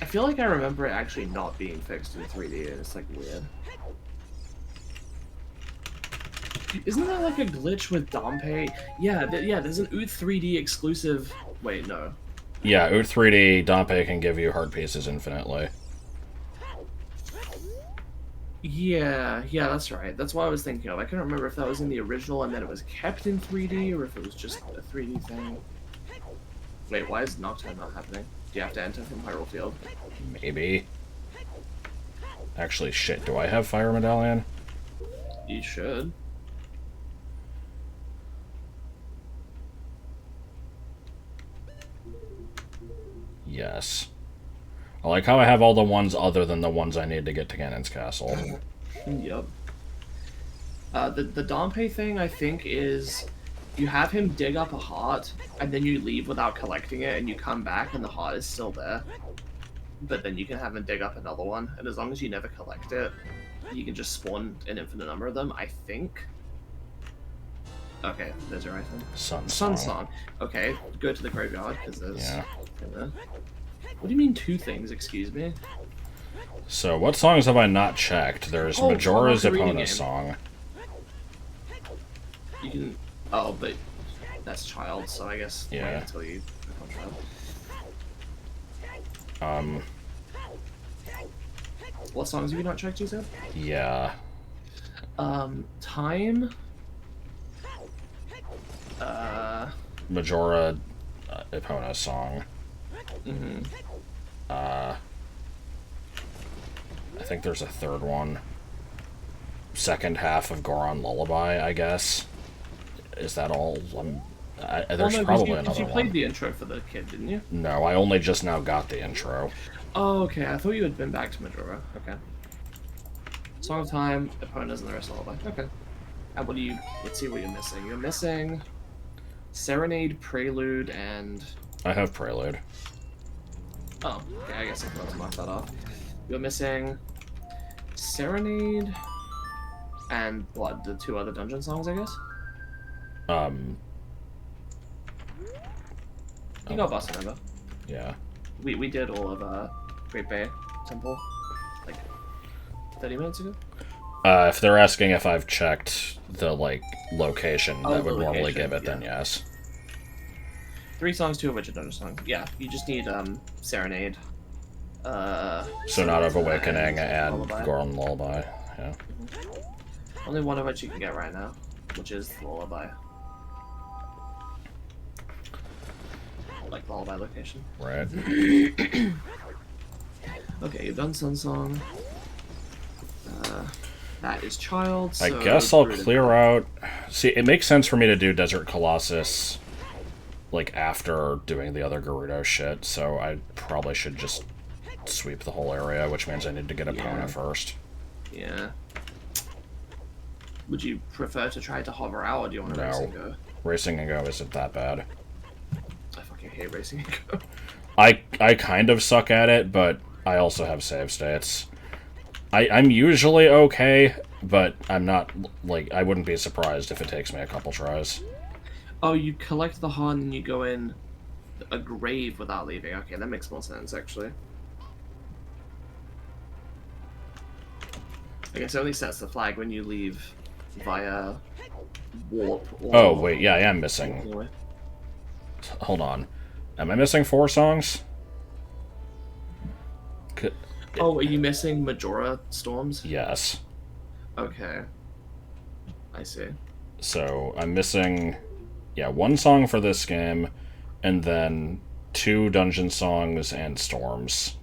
I feel like I remember it actually not being fixed in 3D, and it's like weird. Isn't there like a glitch with Dompe? Yeah, there's an OoT 3D exclusive. Wait, no. Yeah, OoT 3D Dompe can give you heart pieces infinitely. Yeah, that's right. That's what I was thinking of. I couldn't remember if that was in the original and then it was kept in 3D, or if it was just a 3D thing. Wait, why is Nocturne not happening? Do you have to enter from Hyrule Field? Maybe. Actually, shit, do I have Fire Medallion? You should. Yes. I like how I have all the ones other than the ones I need to get to Ganon's Castle. Yep. The Dompe thing, I think, is you have him dig up a heart, and then you leave without collecting it, and you come back, and the heart is still there. but then you can have them dig up another one, and as long as you never collect it, you can just spawn an infinite number of them, I think. Okay, there's your item. Sun Sun Song. Song. Okay, go to the graveyard, because there's... Yeah. What do you mean 2 things, excuse me? So, what songs have I not checked? There's Oh, Majora's unlock the reading Epona game. song. You can... Oh, but that's child, so I guess wait Yeah. until you click on child. What songs have you not checked, you said? Yeah. Time. Majora Epona song. Mhm. I think there's a third one. Second half of Goron Lullaby, I guess. Is that all? There's probably because another you played one. the intro for the kid, didn't you? No, I only just now got the intro. Oh, okay. I thought you had been back to Majora. Okay. Song of Time, Epona's, and the rest of Lullaby. Okay. And what do you... Let's see what you're missing. You're missing Serenade, Prelude, and... I have Prelude. Oh, okay, I guess I forgot to mark that off. You're missing Serenade and what? The 2 other dungeon songs, I guess? You got Bossa Nova. Yeah. We did all of Great Bay Temple like 30 minutes ago. If they're asking if I've checked the, like, location Oh, that the would normally location, give it, then yeah. yes. 3 songs, 2 of which are dungeon songs. Yeah, you just need Serenade. Sonata of Awakening and Lullaby. Goron Lullaby. Yeah. Only one of which you can get right now, which is Lullaby. Like Lullaby location. Right. Okay, you've done Sun Song. That is Child. I So guess I'll Druid clear out... See, it makes sense for me to do Desert Colossus, like, after doing the other Gerudo shit, so I probably should just sweep the whole area, which means I need to get Epona Yeah. first. Yeah. Would you prefer to try to hover out, or do you want to race and No. go? Racing and Go isn't that bad. I fucking hate racing and go. I kind of suck at it, but I also have save states. I'm usually okay, but I'm not, like, I wouldn't be surprised if it takes me a couple tries. Oh, you collect the heart and you go in a grave without leaving. Okay, that makes more sense, actually. I guess it only sets the flag when you leave via warp or... Oh, wait, yeah, I am missing. Anyway. Hold on. Am I missing 4 songs? Oh, are you missing Majora Storms? Yes. Okay. I see. So, I'm missing, yeah, 1 song for this game, and then 2 dungeon songs and storms.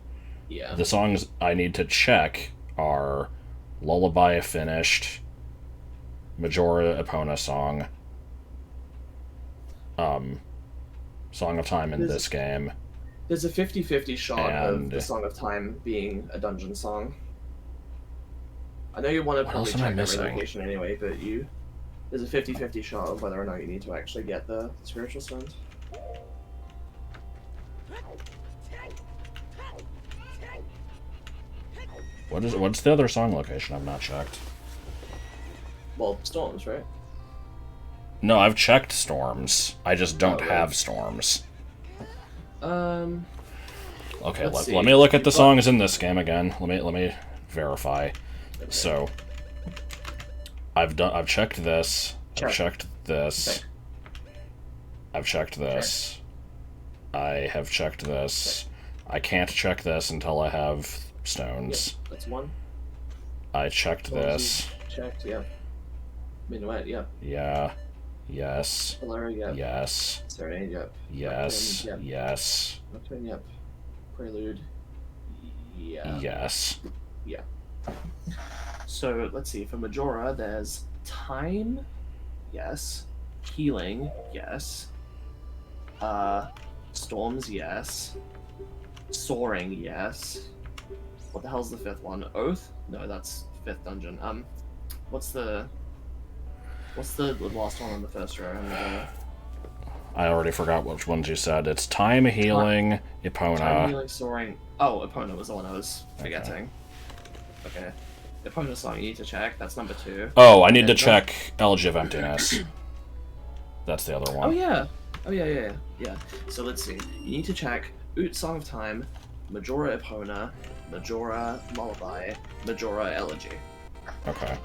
Yeah. The songs I need to check are Lullaby Finished, Majora Epona song, Song of Time in this game. There's a 50-50 shot And- of the Song of Time being a dungeon song. I know you want to What probably else am I check every missing? location anyway, but there's a 50-50 shot of whether or not you need to actually get the spiritual stones. What's the other song location I've not checked? Well, storms, right? No, I've checked storms. I just don't Oh, right. have storms. Okay, Let's let see. me look at the You've got- songs in this game again. Let me verify. So, I've checked this. Check. I've checked this. Okay. I've checked this. I have checked this. I can't check this until I have stones. Yep, that's one. I checked this. Checked, yep. Minuet, yep. Yeah. Yes. Valera, yep. Yes. Serenade, yep. Yes. Yep. Yes. Nocturne, yep. Prelude, yeah. Yes. Yeah. So let's see. For Majora, there's time, yes. Healing, yes. Storms, yes. Soaring, yes. What the hell's the 5th one? Oath? No, that's 5th dungeon. What's the last one on the first row? I already forgot which ones you said. It's Time Healing, Epona. Time healing, soaring. Oh, Epona was the one I was forgetting. Okay. Epona song you need to check. That's number 2. Oh, I need to check Elegy of Emptiness. That's the other one. Oh yeah. Oh yeah. So let's see. You need to check OoT Song of Time, Majora Epona, Majora Lullaby, Majora Elegy. Okay.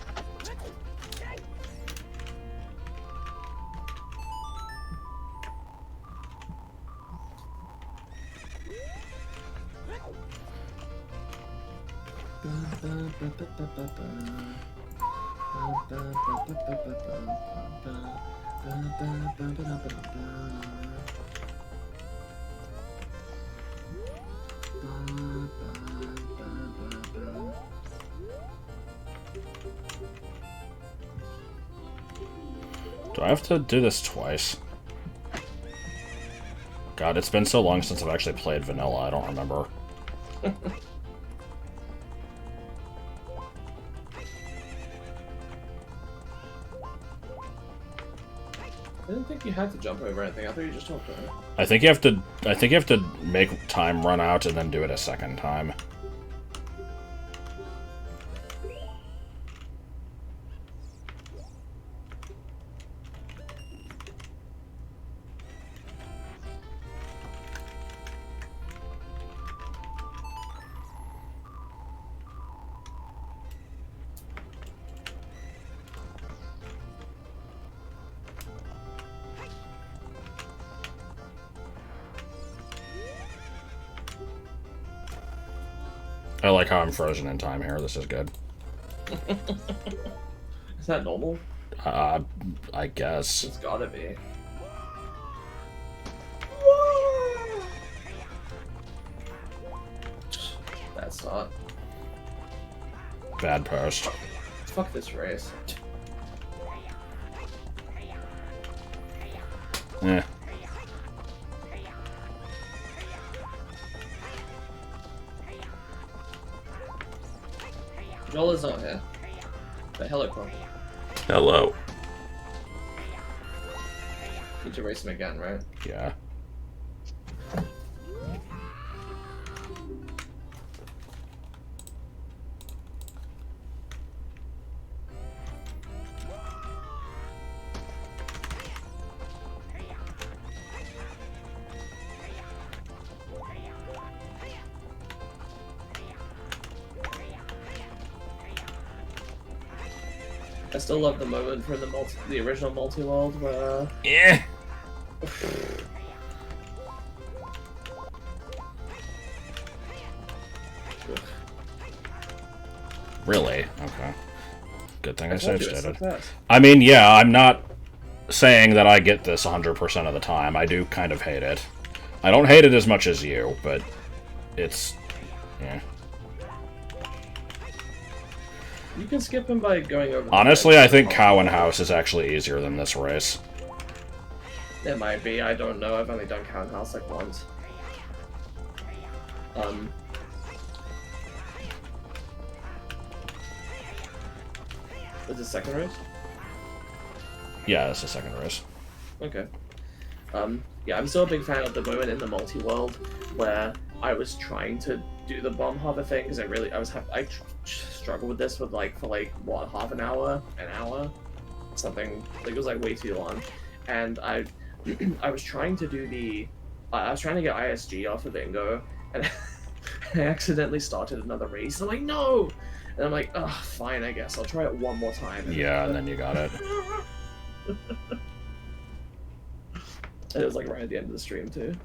Do I have to do this twice? God, it's been so long since I've actually played vanilla, I don't remember. I didn't think you had to jump over anything. I thought you just jumped over. I think you have to make time run out and then do it a second time. I like how I'm frozen in time here. This is good. Is that normal? I guess. It's gotta be. That's not. Bad post. Fuck this race. Eh. Joel is not here. But hello, Crow. Hello. Need to race him again, right? Yeah. I still love the moment from the original multi-world where... Yeah. Really? Okay. Good thing I saved stated. I mean, yeah, I'm not saying that I get this 100% of the time. I do kind of hate it. I don't hate it as much as you, but it's... yeah. You can skip him by going over... Honestly, I think Cow and House is actually easier than this race. It might be, I don't know. I've only done Cow and House like once. Is it second race? Yeah, that's the second race. Okay. Yeah, I'm still a big fan of the moment in the multi-world where I was trying to do the bomb hover thing because I struggled with this for what, half an hour, something. Like, it was like way too long, and I was trying to do I was trying to get ISG off of Bingo, and I accidentally started another race. I'm like, no, and I'm like, oh, fine, I guess I'll try it one more time. Yeah, and then you got it. And it was like right at the end of the stream too.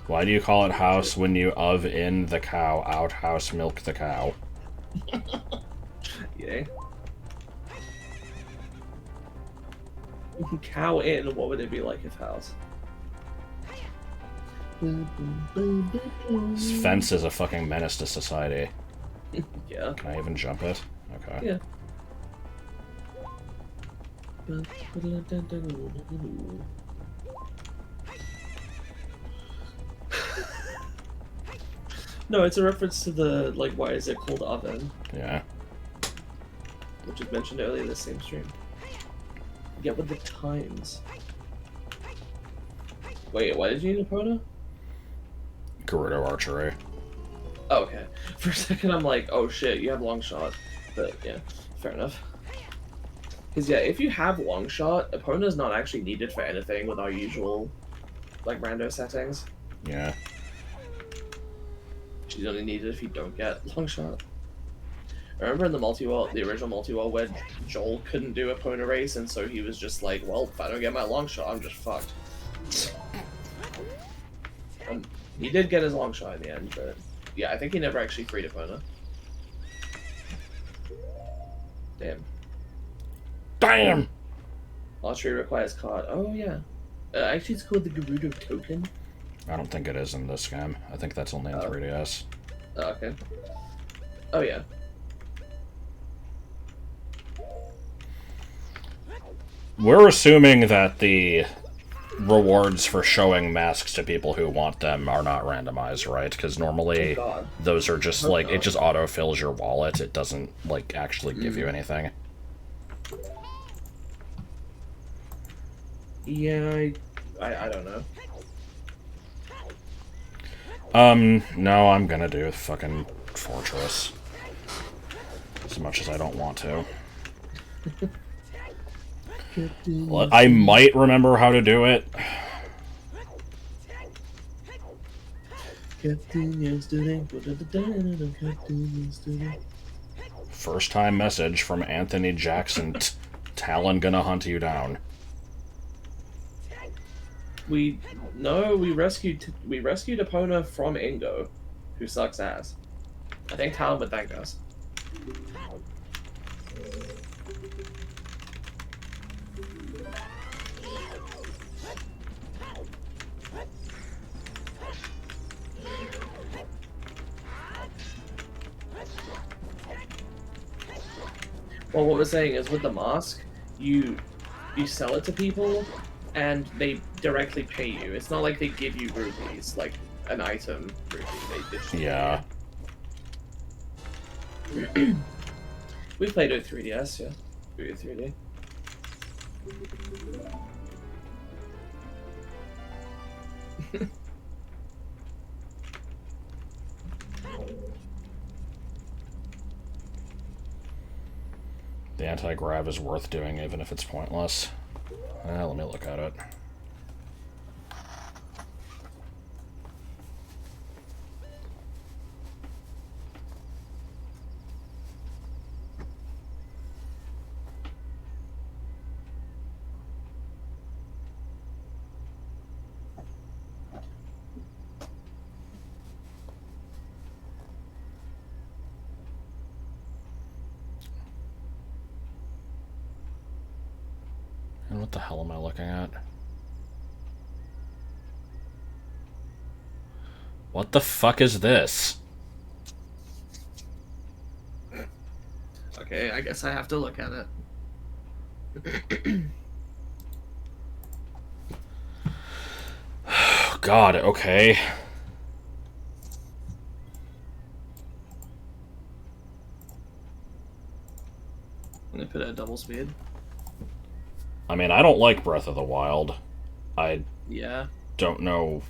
Why do you call it house when you in the cow, outhouse milk the cow? Yay. Cow in, what would it be like if house? This fence is a fucking menace to society. Yeah. Can I even jump it? Okay. Yeah. No, it's a reference to the, like, why is it called oven? Yeah. which was mentioned earlier this same stream. Get with the times. Wait, why did you need Epona? Gerudo archery. Oh, okay. For a second, I'm like, oh shit, you have long shot. But yeah, fair enough. Because yeah, if you have long shot, Epona's not actually needed for anything with our usual, like, rando settings. Yeah. She's only needed if you don't get long shot. I remember in the multi-wall, the original multi-wall, where Joel couldn't do Epona race, and so he was just like, well, if I don't get my long shot, I'm just fucked. He did get his long shot in the end, but yeah, I think he never actually freed Epona. Damn. Damn! Archery requires card. Oh, yeah. Actually, it's called the Gerudo token. I don't think it is in this game. I think that's only in 3DS. Oh, okay. Oh, yeah. We're assuming that the rewards for showing masks to people who want them are not randomized, right? Because normally those are just like, it just auto-fills your wallet. It doesn't, like, actually give you anything. Yeah, I don't know. No, I'm gonna do fucking Fortress. As much as I don't want to. Well, I might remember how to do it. First time message from Anthony Jackson. Talon gonna hunt you down. We rescued Epona from Ingo, who sucks ass. I think Talon would thank us. Well, what we're saying is with the mask, you sell it to people, and they directly pay you. It's not like they give you rupees, like an item rupee. They just Yeah. We played with 3DS, yeah. We did 3D. The anti-grav is worth doing even if it's pointless. Let me look at it. And what the hell am I looking at? What the fuck is this? Okay, I guess I have to look at it. God, okay. I'm gonna put it at double speed. I mean, I don't like Breath of the Wild. I Yeah. don't know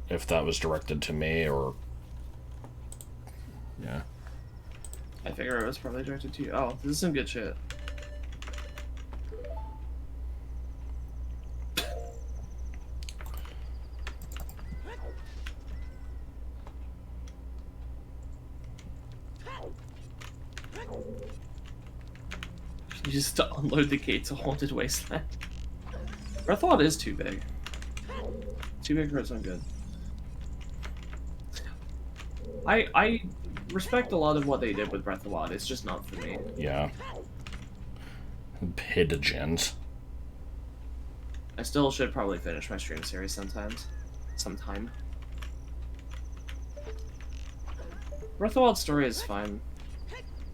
if that was directed to me or... Yeah. I figure it was probably directed to you. Oh, this is some good shit. You just to unload the gates of Haunted Wasteland. Breath of the Wild is too big. Too big for its own good. I respect a lot of what they did with Breath of the Wild. It's just not for me. Yeah. Pigeons. I still should probably finish my stream series sometime. Breath of the Wild story is fine.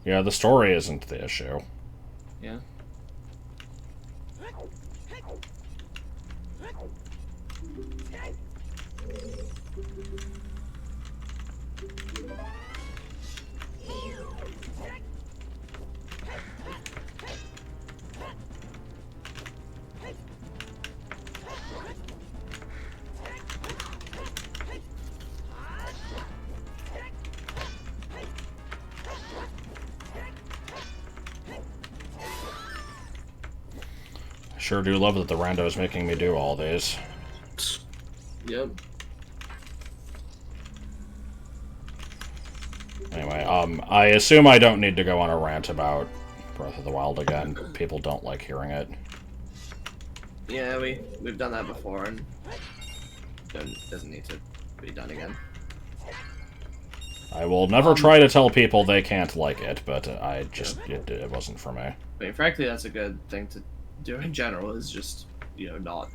Yeah, the story isn't the issue. Yeah. Sure do love that the rando is making me do all these. Yep. Anyway, I assume I don't need to go on a rant about Breath of the Wild again. People don't like hearing it. Yeah, we've done that before, and doesn't need to be done again. I will never try to tell people they can't like it, but I just it wasn't for me. I mean, frankly, that's a good thing to do in general. Is just not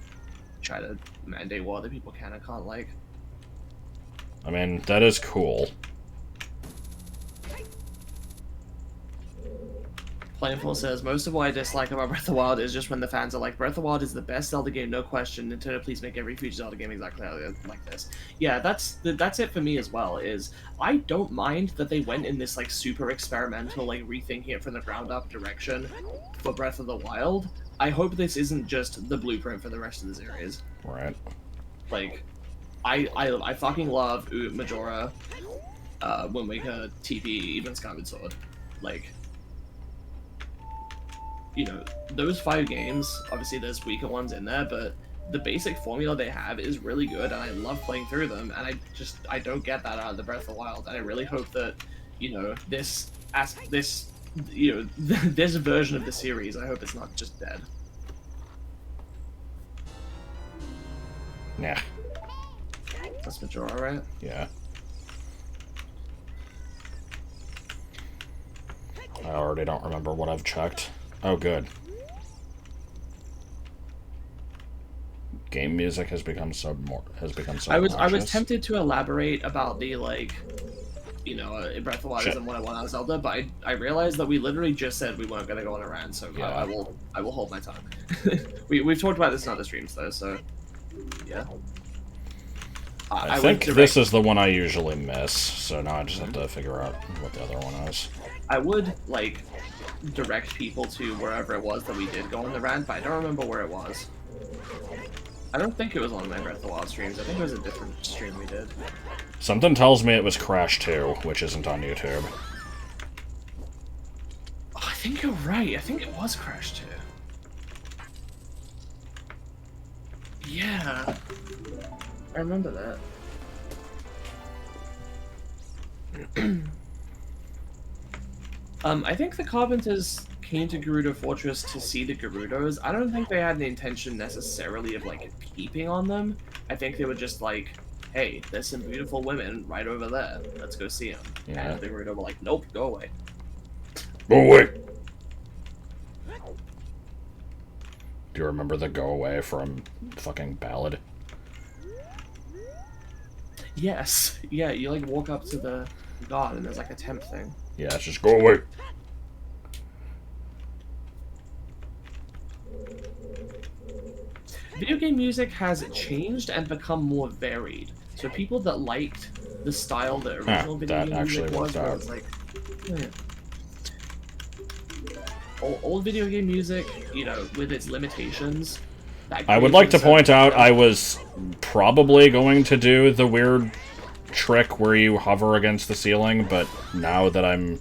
try to mandate what other people can and can't like. I mean, that is cool. Planeful says, most of what I dislike about Breath of the Wild is just when the fans are like, Breath of the Wild is the best Zelda game, no question. Nintendo, please make every future Zelda game exactly like this. Yeah, that's it for me as well, is I don't mind that they went in this, like, super experimental, like, rethinking it from the ground up direction for Breath of the Wild. I hope this isn't just the blueprint for the rest of the series. Right. Like, I fucking love OoT, Majora, Wind Waker, TP, even Skyward Sword. Like, those 5 games, obviously there's weaker ones in there, but the basic formula they have is really good, and I love playing through them, and I don't get that out of the Breath of the Wild, and I really hope that, this version of the series, I hope it's not just dead. Nah. That's Majora, right? Yeah. I already don't remember what I've checked. Oh, good. Game music has become so I was obnoxious. tempted to elaborate about the, like, Breath of the Wild isn't what I want out of Zelda, but I realized that we literally just said we weren't gonna go on a rant, so Yeah. I will hold my tongue. we've talked about this in other streams though, so yeah. I think this is the one I usually miss, so now I just have to figure out what the other one is. I would, like, direct people to wherever it was that we did go on the rant, but I don't remember where it was. I don't think it was on my Breath of the Wild streams. I think it was a different stream we did. Something tells me it was Crash 2, which isn't on YouTube. Oh, I think you're right. I think it was Crash 2. Yeah. I remember that. I think the Carpenters came to Gerudo Fortress to see the Gerudos. I don't think they had an intention necessarily of, like, peeping on them. I think they were just like, hey, there's some beautiful women right over there. Let's go see them. Yeah. And the Gerudo were like, nope, go away. Go away! Do you remember the Go Away from fucking Ballad? Yes. Yeah, you, like, walk up to the god and there's, like, a temp thing. Yeah, it's just go away. Video game music has changed and become more varied. So people that liked the style that original video game music was, where it was like, old video game music, with its limitations. I would like to point out I was probably going to do the weird trick where you hover against the ceiling, but now that I'm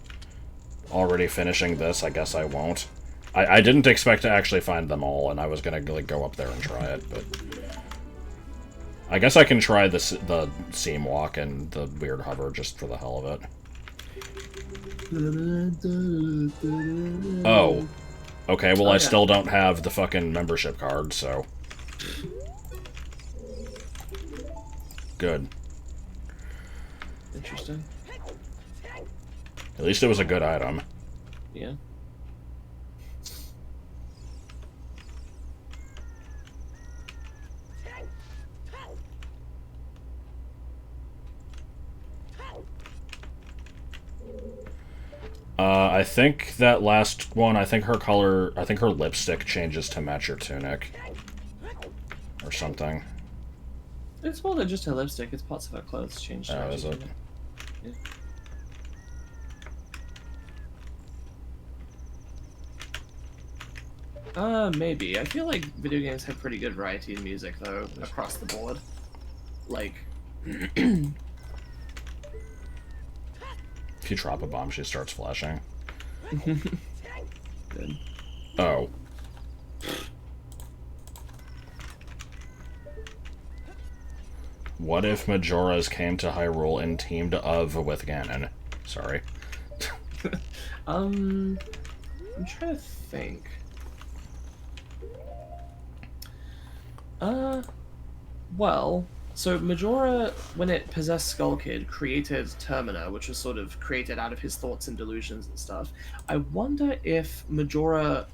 already finishing this, I guess I won't. I didn't expect to actually find them all, and I was gonna like, go up there and try it, but I guess I can try the seam walk and the weird hover just for the hell of it. Oh. Okay, well I still don't have the fucking membership card, so... Good. Interesting. At least it was a good item. Yeah. I think that last one, I think her lipstick changes to match her tunic. Or something. It's more than just her lipstick, it's parts of her clothes changed. Oh, is it? Yeah. Maybe. I feel like video games have pretty good variety in music, though, across the board. Like... If you drop a bomb, she starts flashing. Good. Oh. What if Majoras came to Hyrule and teamed with Ganon? Sorry. I'm trying to think. Well, so Majora, when it possessed Skull Kid, created Termina, which was sort of created out of his thoughts and delusions and stuff. I wonder if Majora,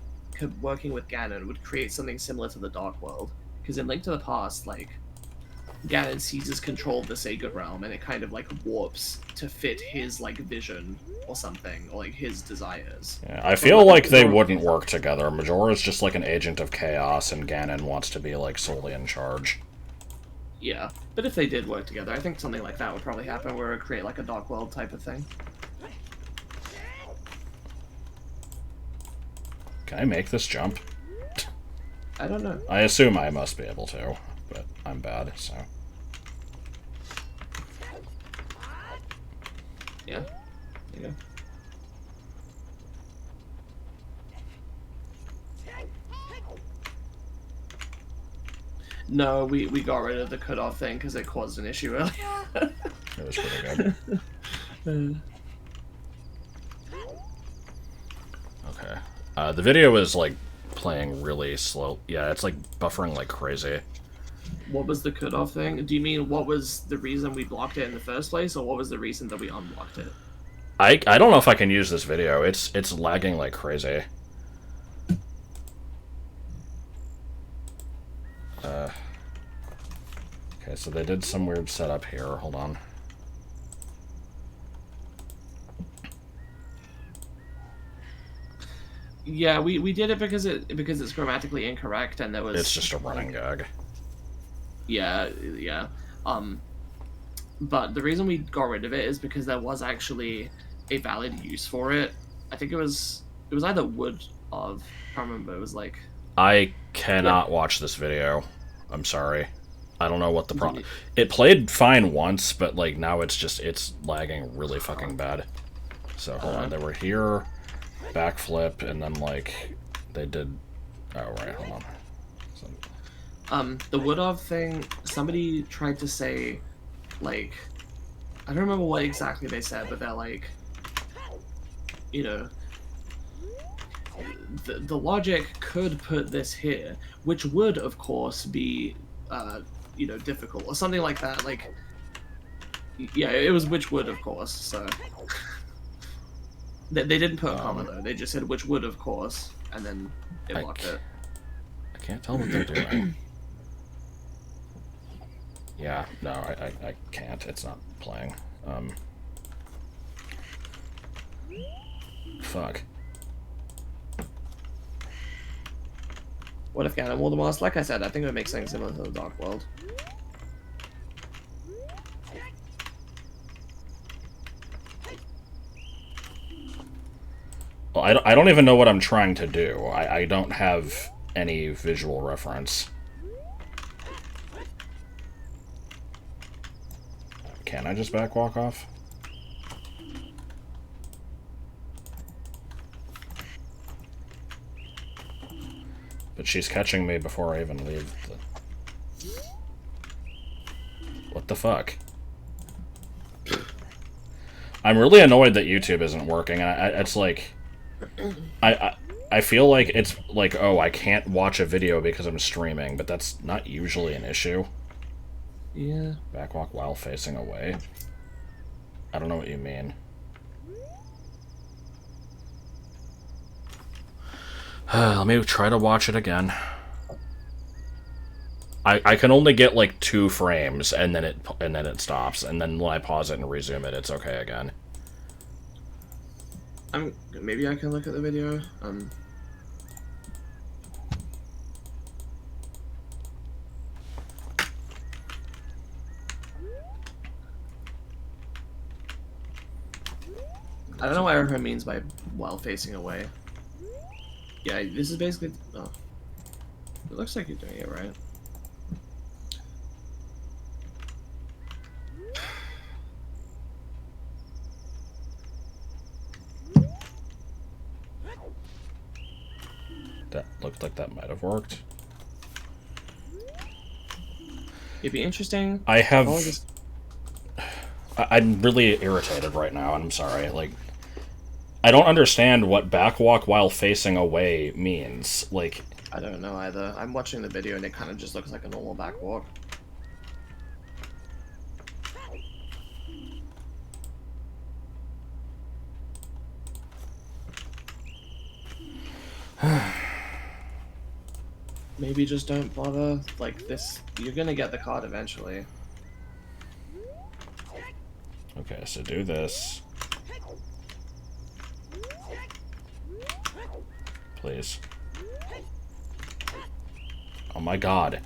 working with Ganon, would create something similar to the Dark World. Because in Link to the Past, like, Ganon seizes control of the Sacred Realm, and it kind of, like, warps to fit his, like, vision or something, or, like, his desires. Yeah, I feel like they wouldn't work together. Majora's just like an agent of chaos, and Ganon wants to be, like, solely in charge. Yeah, but if they did work together, I think something like that would probably happen, where it would create, like, a Dark World type of thing. Can I make this jump? I don't know. I assume I must be able to, but I'm bad, so... Yeah. There you go. No, we got rid of the cutoff thing because it caused an issue earlier. It was pretty good. Okay. The video is, like, playing really slow. Yeah, it's, like, buffering like crazy. What was the cutoff thing? Do you mean what was the reason we blocked it in the first place, or what was the reason that we unblocked it? I don't know if I can use this video. It's lagging like crazy. Okay, so they did some weird setup here. Hold on. Yeah, we did it because it's grammatically incorrect, and there was... It's just a running gag. Yeah. But the reason we got rid of it is because there was actually a valid use for it. I think it was either wood of... I can't remember. It was like... I cannot watch this video. I'm sorry. I don't know what the problem... It played fine once, but, like, now it's lagging really fucking bad. So, hold on. They were here, backflip, and then, like, they did... Oh, right, hold on. The wood of thing, somebody tried to say, like... I don't remember what exactly they said, but they're like... You know... The logic could put this here, which would, of course, be... you know, difficult, or something like that, like... Yeah, it was which would, of course, so... they didn't put a comma, though, they just said which would, of course, and then it blocked it. I can't tell what they're doing. Yeah, no, I can't, it's not playing. Fuck. What if Ganon wore the mask? Like I said, I think it would make something similar to the Dark World. Well, I don't even know what I'm trying to do. I don't have any visual reference. Can I just backwalk off? But she's catching me before I even leave the... What the fuck? I'm really annoyed that YouTube isn't working. It's like... I feel like it's like, oh, I can't watch a video because I'm streaming, but that's not usually an issue. Yeah. Backwalk while facing away? I don't know what you mean. Let me try to watch it again. I can only get like 2 frames, and then it stops, and then when I pause it and resume it, it's okay again. Maybe I can look at the video. I don't know what Erho means by while facing away. Yeah, this is basically... Oh. It looks like you're doing it right. That looked like that might have worked. It'd be interesting. I have. Probably just- I'm really irritated right now, and I'm sorry. Like, I don't understand what backwalk while facing away means. Like, I don't know either. I'm watching the video and it kind of just looks like a normal backwalk. Maybe just don't bother. Like this, you're gonna get the card eventually. okay, so do this. Please. Oh my god.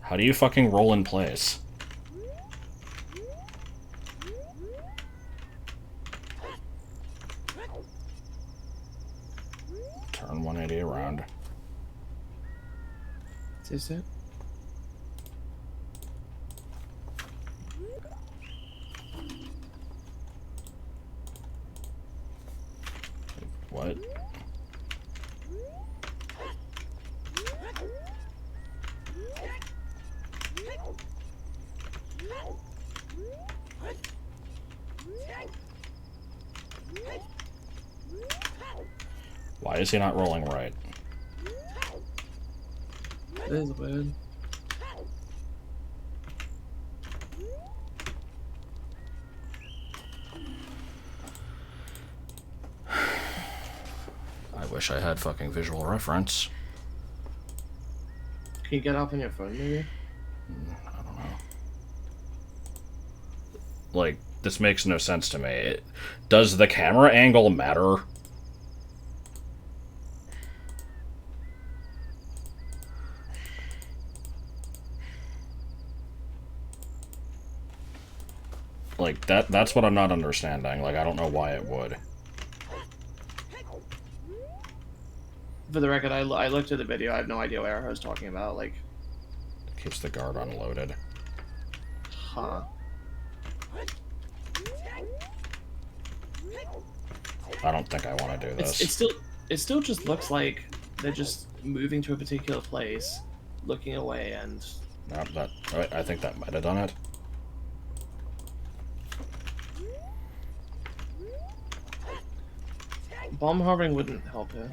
How do you fucking roll in place? Turn 180 around. Is it? What? Why is he not rolling right? It is weird. I wish I had fucking visual reference. Can you get up on your phone, maybe? I don't know. Like, this makes no sense to me. Does the camera angle matter? Like, that's what I'm not understanding. Like, I don't know why it would. For the record, I looked at the video. I have no idea what I was talking about. Like, Keeps the guard unloaded. huh? I don't think I want to do this. It still just looks like they're just moving to a particular place, looking away, and Nope, I think that might have done it. bomb hovering wouldn't help here.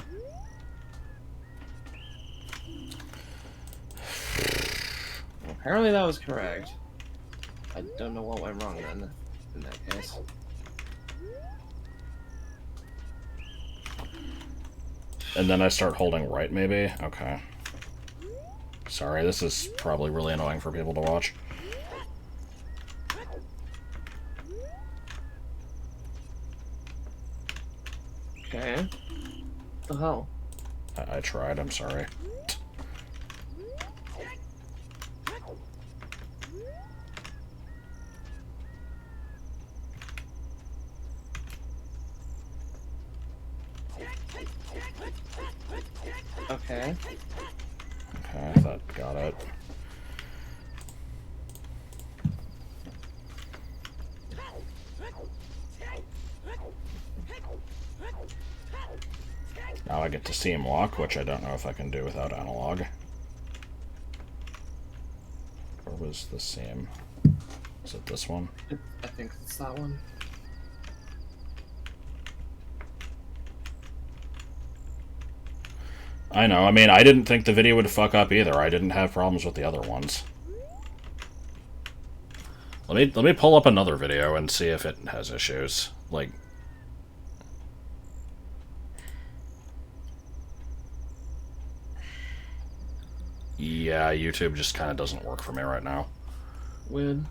Well, apparently that was correct. I don't know what went wrong then, in that case. And then I start holding right, maybe? Okay. Sorry, this is probably really annoying for people to watch. Okay. What the hell? I tried, I'm sorry. Okay. Okay, that got it. Now I get to seam lock, which I don't know if I can do without analog. Where was the seam? Is it this one? I think it's that one. I know, I mean, I didn't think the video would fuck up either. I didn't have problems with the other ones. Let me pull up another video and see if it has issues. Like... Yeah, YouTube just kind of doesn't work for me right now. Weird.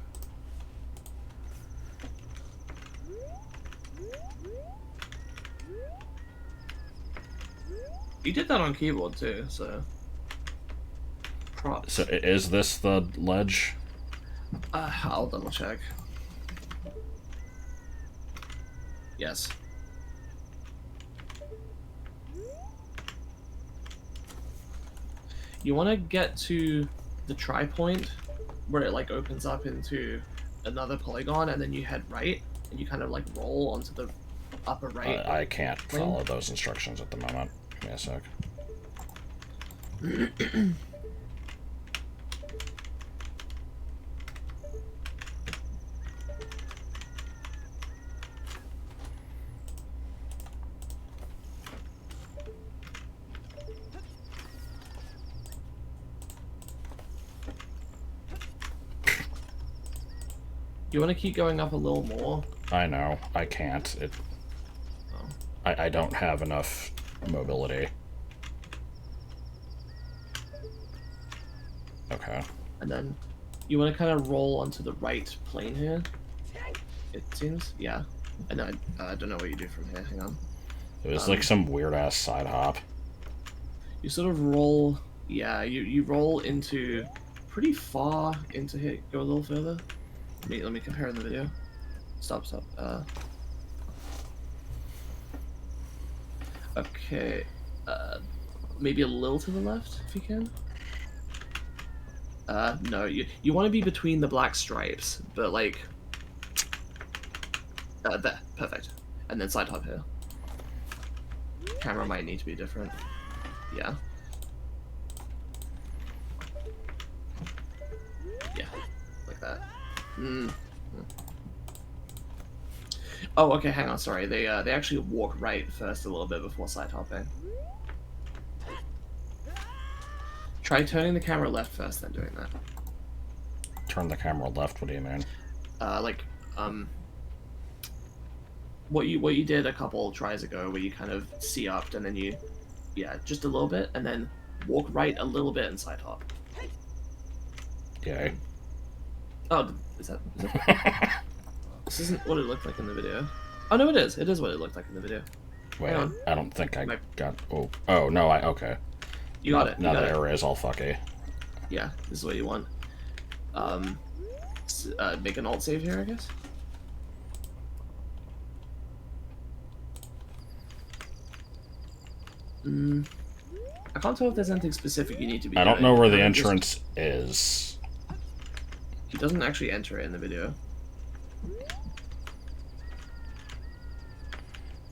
You did that on keyboard too, so props. So is this the ledge? I'll double check. Yes. You want to get to the try point where it like opens up into another polygon, and then you head right, and you kind of like roll onto the upper right. I can't plane. follow those instructions at the moment. Give me a sec. You want to keep going up a little more? I know. I can't. Oh. I don't have enough mobility. Okay. And then you want to kind of roll onto the right plane here. It seems, yeah. And I don't know what you do from here. Hang on. It was like some weird ass side hop. You sort of roll. Yeah, you roll into pretty far into here. Go a little further. Let me compare in the video. Stop. Okay. Maybe a little to the left if you can. No, you want to be between the black stripes, but like there, perfect. And then side hop here. Camera might need to be different. Yeah. Yeah, like that. Oh, okay, hang on, sorry. They actually walk right first a little bit before side hopping. Try turning the camera left first, then doing that. Turn the camera left, what do you mean? What you did a couple tries ago, where you kind of C-upped and then you, yeah, just a little bit, and then walk right a little bit and side hop. Yay. Oh, is that this isn't what it looked like in the video. Oh no, it is. It is what it looked like in the video. Wait, Hang on. I don't think I got... Oh, no, okay. You got it. Now You got the it. area is all fucky. Yeah, this is what you want. Make an alt save here, I guess. I can't tell if there's anything specific you need to be I don't doing. know where the entrance is. He doesn't actually enter it in the video.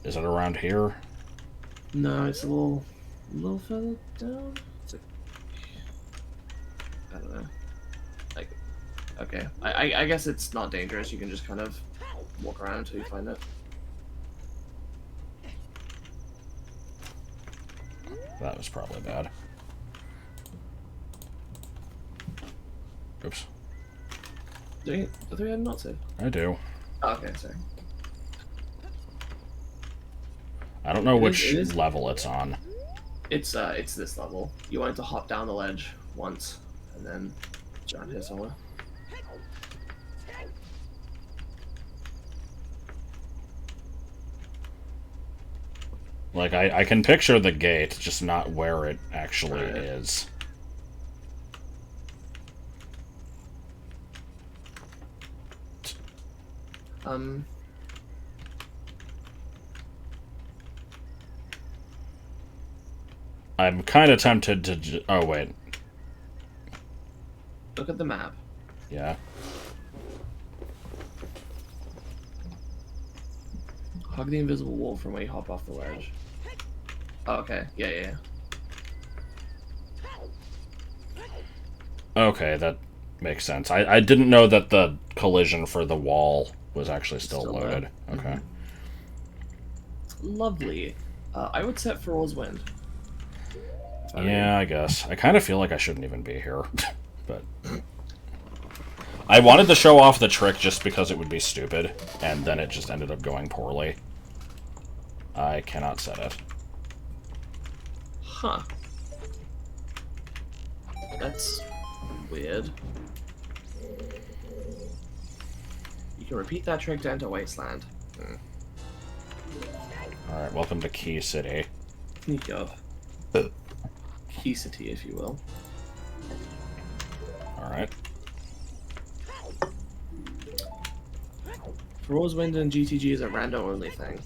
Is it around here? No, it's a little further down. It's like, I don't know. Like, okay. I guess it's not dangerous. You can just kind of walk around until you find it. That was probably bad. Oops. I thought you had not save. I do. Oh, okay, sorry. I don't know which is- level it's on. It's this level. You want it to hop down the ledge once, and then jump here somewhere. Like, I can picture the gate, just not where it actually Right. is. I'm kind of tempted to... Oh, wait. Look at the map. Yeah. Hug the invisible wall from where you hop off the ledge. Oh, okay. Yeah. Okay, that makes sense. I didn't know that the collision for the wall was actually still loaded. there. Okay. Lovely. I would set Feral's Wind. Yeah, I guess. I kind of feel like I shouldn't even be here. But I wanted to show off the trick just because it would be stupid, and then it just ended up going poorly. I cannot set it. Huh. That's weird. You can repeat that trick to enter Wasteland. Alright, welcome to Key City. Sneak up. Key City, if you will. Alright. Feral's Wind and GTG is a rando only thing.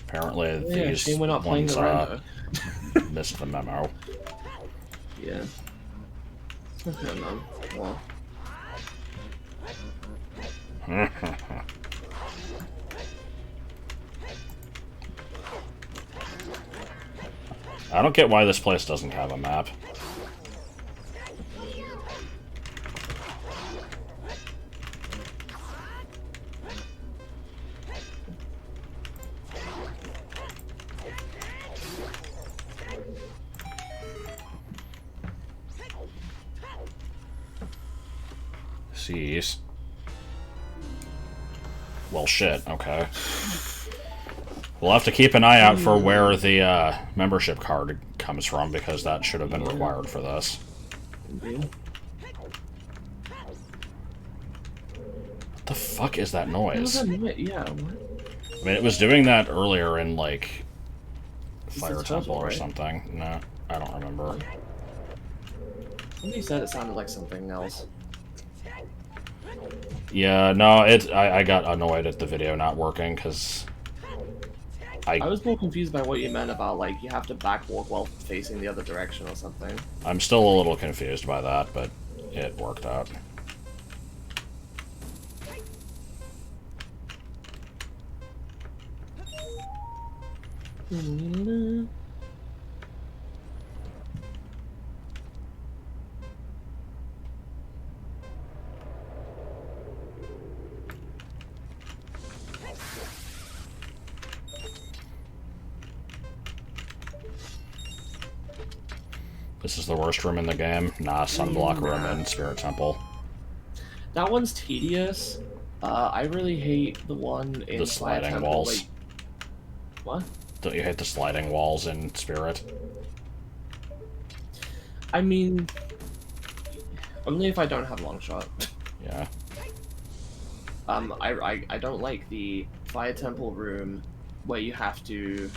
Apparently Yeah, these shame we're not playing ones the rando. missed the memo. Yeah. Okay, no. Well. I don't get why this place doesn't have a map. Seas. Well, shit. Okay. We'll have to keep an eye out for where the membership card comes from, because that should have been required for this. Indeed. What the fuck is that noise? Yeah, what? I mean, it was doing that earlier in, like, It's Fire the Temple or right? something. No, I don't remember. When you said it sounded like something else. Yeah, no, I got annoyed at the video not working, because... I was more confused by what you meant about, like, you have to backwalk while facing the other direction or something. I'm still a little confused by that, but it worked out. This is the worst room in the game. Nah, Sunblock room in Spirit Temple. That one's tedious. I really hate the one in The Fire sliding Temple, walls. like... What? Don't you hate the sliding walls in Spirit? I mean... Only if I don't have long shot. Yeah. I don't like the Fire Temple room where you have to...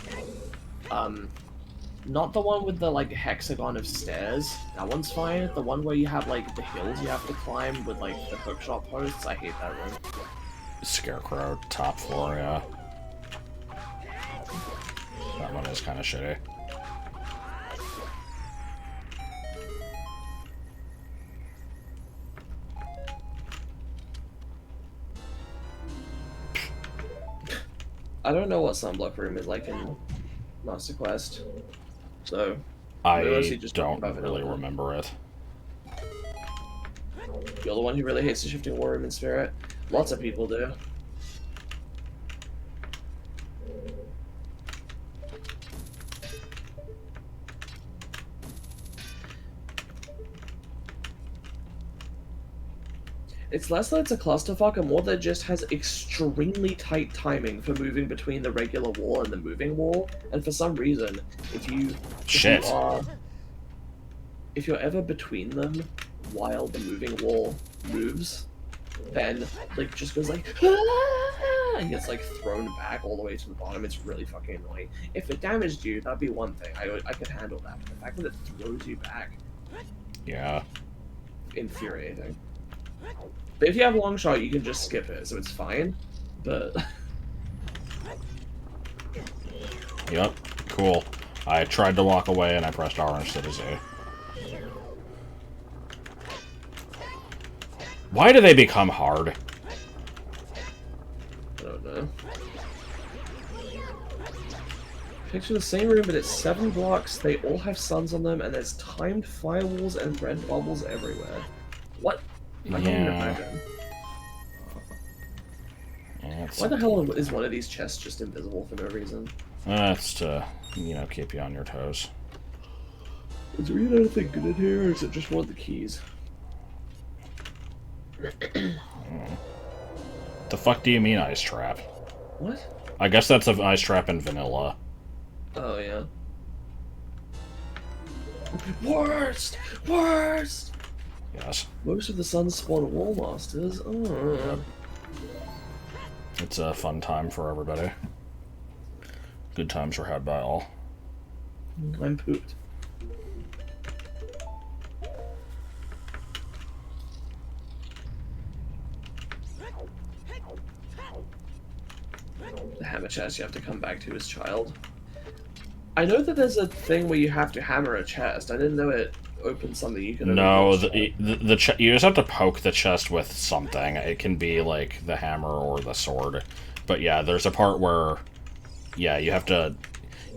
Not the one with the, like, hexagon of stairs. That one's fine. The one where you have, like, the hills you have to climb with, like, the hookshot posts. I hate that room. Scarecrow, top floor, yeah. That one is kind of shitty. I don't know what Sunblock room is like in Master Quest. So... I mostly just don't talking about really vanilla. remember it. You're the one who really hates the shifting war room in Spirit. Lots of people do. It's less that it's a clusterfuck and more that it just has extremely tight timing for moving between the regular wall and the moving wall. And for some reason, if you're ever between them while the moving wall moves, then like just goes like and gets like thrown back all the way to the bottom. It's really fucking annoying. If it damaged you, that'd be one thing. I could handle that. But the fact that it throws you back, Yeah. infuriating. But if you have a long shot, you can just skip it, so it's fine. But Yep. Cool. I tried to walk away and I pressed R instead of Z. Why do they become hard? I don't know. Picture the same room, but it's 7 blocks. They all have suns on them, and there's timed firewalls and red bubbles everywhere. What? I can't even imagine. Yeah, Why the hell is one of these chests just invisible for no reason? That's to, you know, keep you on your toes. Is there even anything good in here, or is it just one of the keys? The fuck do you mean ice trap? What? I guess that's an ice trap in vanilla. Oh, yeah. Worst! Worst! Yes. Most of the suns spawn wall masters. Oh. It's a fun time for everybody. Good times were had by all. I'm pooped. The hammer chest you have to come back to as child. I know that there's a thing where you have to hammer a chest. I didn't know it opened something you could. No, you just have to poke the chest with something. It can be like the hammer or the sword. But yeah, there's a part where, yeah, you have to,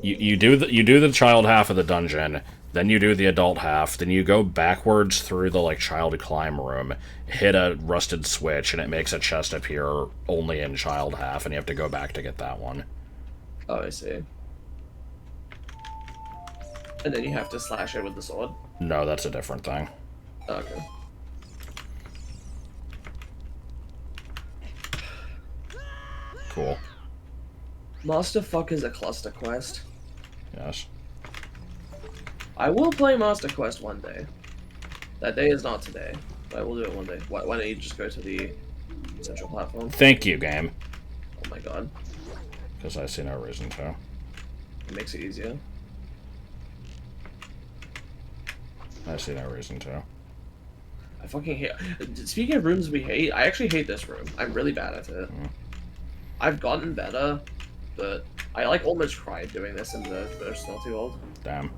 you do the child half of the dungeon, then you do the adult half, then you go backwards through the like child climb room, hit a rusted switch, and it makes a chest appear only in child half, and you have to go back to get that one. Oh, I see. And then you have to slash it with the sword? No, that's a different thing. Okay. Cool. Masterfuck is a cluster quest. Yes. I will play Master Quest one day. That day is not today. But I will do it one day. Why don't you just go to the central platform? Thank you, game. Oh my god. Because I see no reason to. It makes it easier. I see no reason to. I fucking hate... Speaking of rooms we hate, I actually hate this room. I'm really bad at it. I've gotten better, but I like almost cried doing this in the first Naughty World. Damn.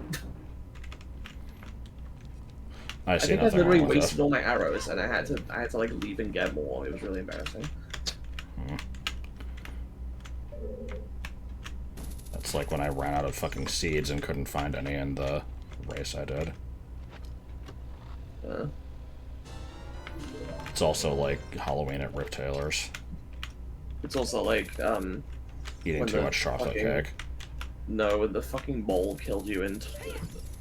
I see think I nothing literally wrong with wasted it. all my arrows, and I had to like leave and get more. It was really embarrassing. That's like when I ran out of fucking seeds and couldn't find any in the race I did. It's also like Halloween at Rip Taylor's. It's also like Eating when too the much chocolate fucking- cake. no, when the fucking mole killed you in...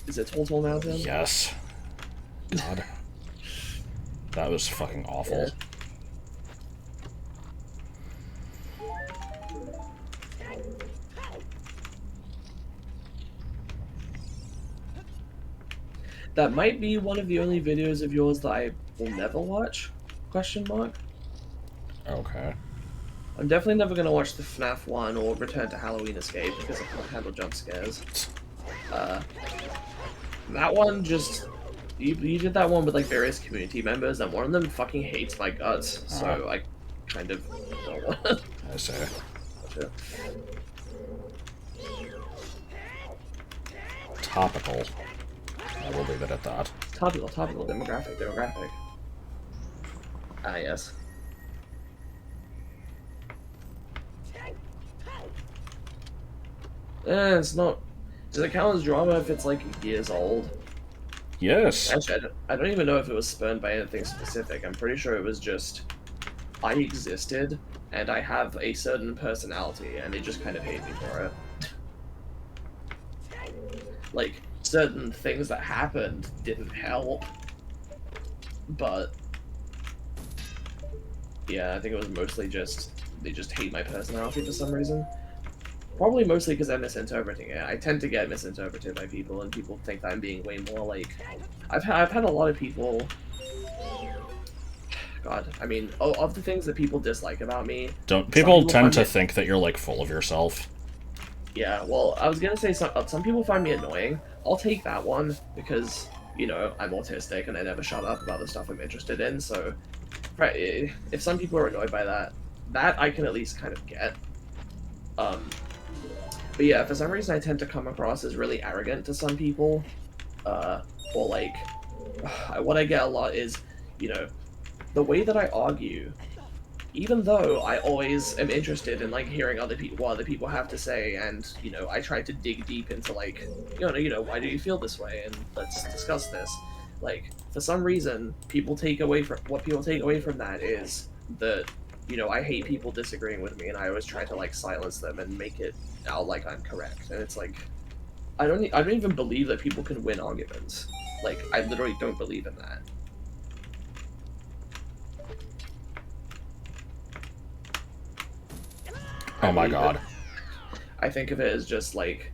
Is it Tall Mountain? Yes. God. That was fucking awful. Yeah. That might be one of the only videos of yours that I will never watch? Question mark. Okay. I'm definitely never gonna watch the FNAF one or Return to Halloween Escape because I can't handle jump scares. That one just you did that one with like various community members, and one of them fucking hates my guts, so I kind of don't want to. I see. Topical. I will leave it at that. Topical, demographic. Ah, yes. It's not. Does it count as drama if it's like years old? Yes. Actually, I don't even know if it was spurned by anything specific. I'm pretty sure it was just I existed and I have a certain personality, and they just kind of hate me for it. Like, certain things that happened didn't help, but yeah, I think it was mostly just they just hate my personality for some reason. Probably mostly because I'm misinterpreting it. I tend to get misinterpreted by people, and people think that I'm being way more like. I've had a lot of people. God, I mean, of the things that people dislike about me. Don't people tend find to me- think that you're like full of yourself? Yeah, well, I was gonna say some people find me annoying. I'll take that one because, you know, I'm autistic and I never shut up about the stuff I'm interested in. So, if some people are annoyed by that I can at least kind of get. But yeah, for some reason I tend to come across as really arrogant to some people, or like, what I get a lot is, you know, the way that I argue. Even though I always am interested in like hearing what other people have to say, and you know, I try to dig deep into like, you know, why do you feel this way, and let's discuss this. Like, for some reason, people take away from that is that, you know, I hate people disagreeing with me, and I always try to like silence them and make it out like I'm correct. And it's like, I don't even believe that people can win arguments. Like, I literally don't believe in that. Oh my god. I think of it as just like,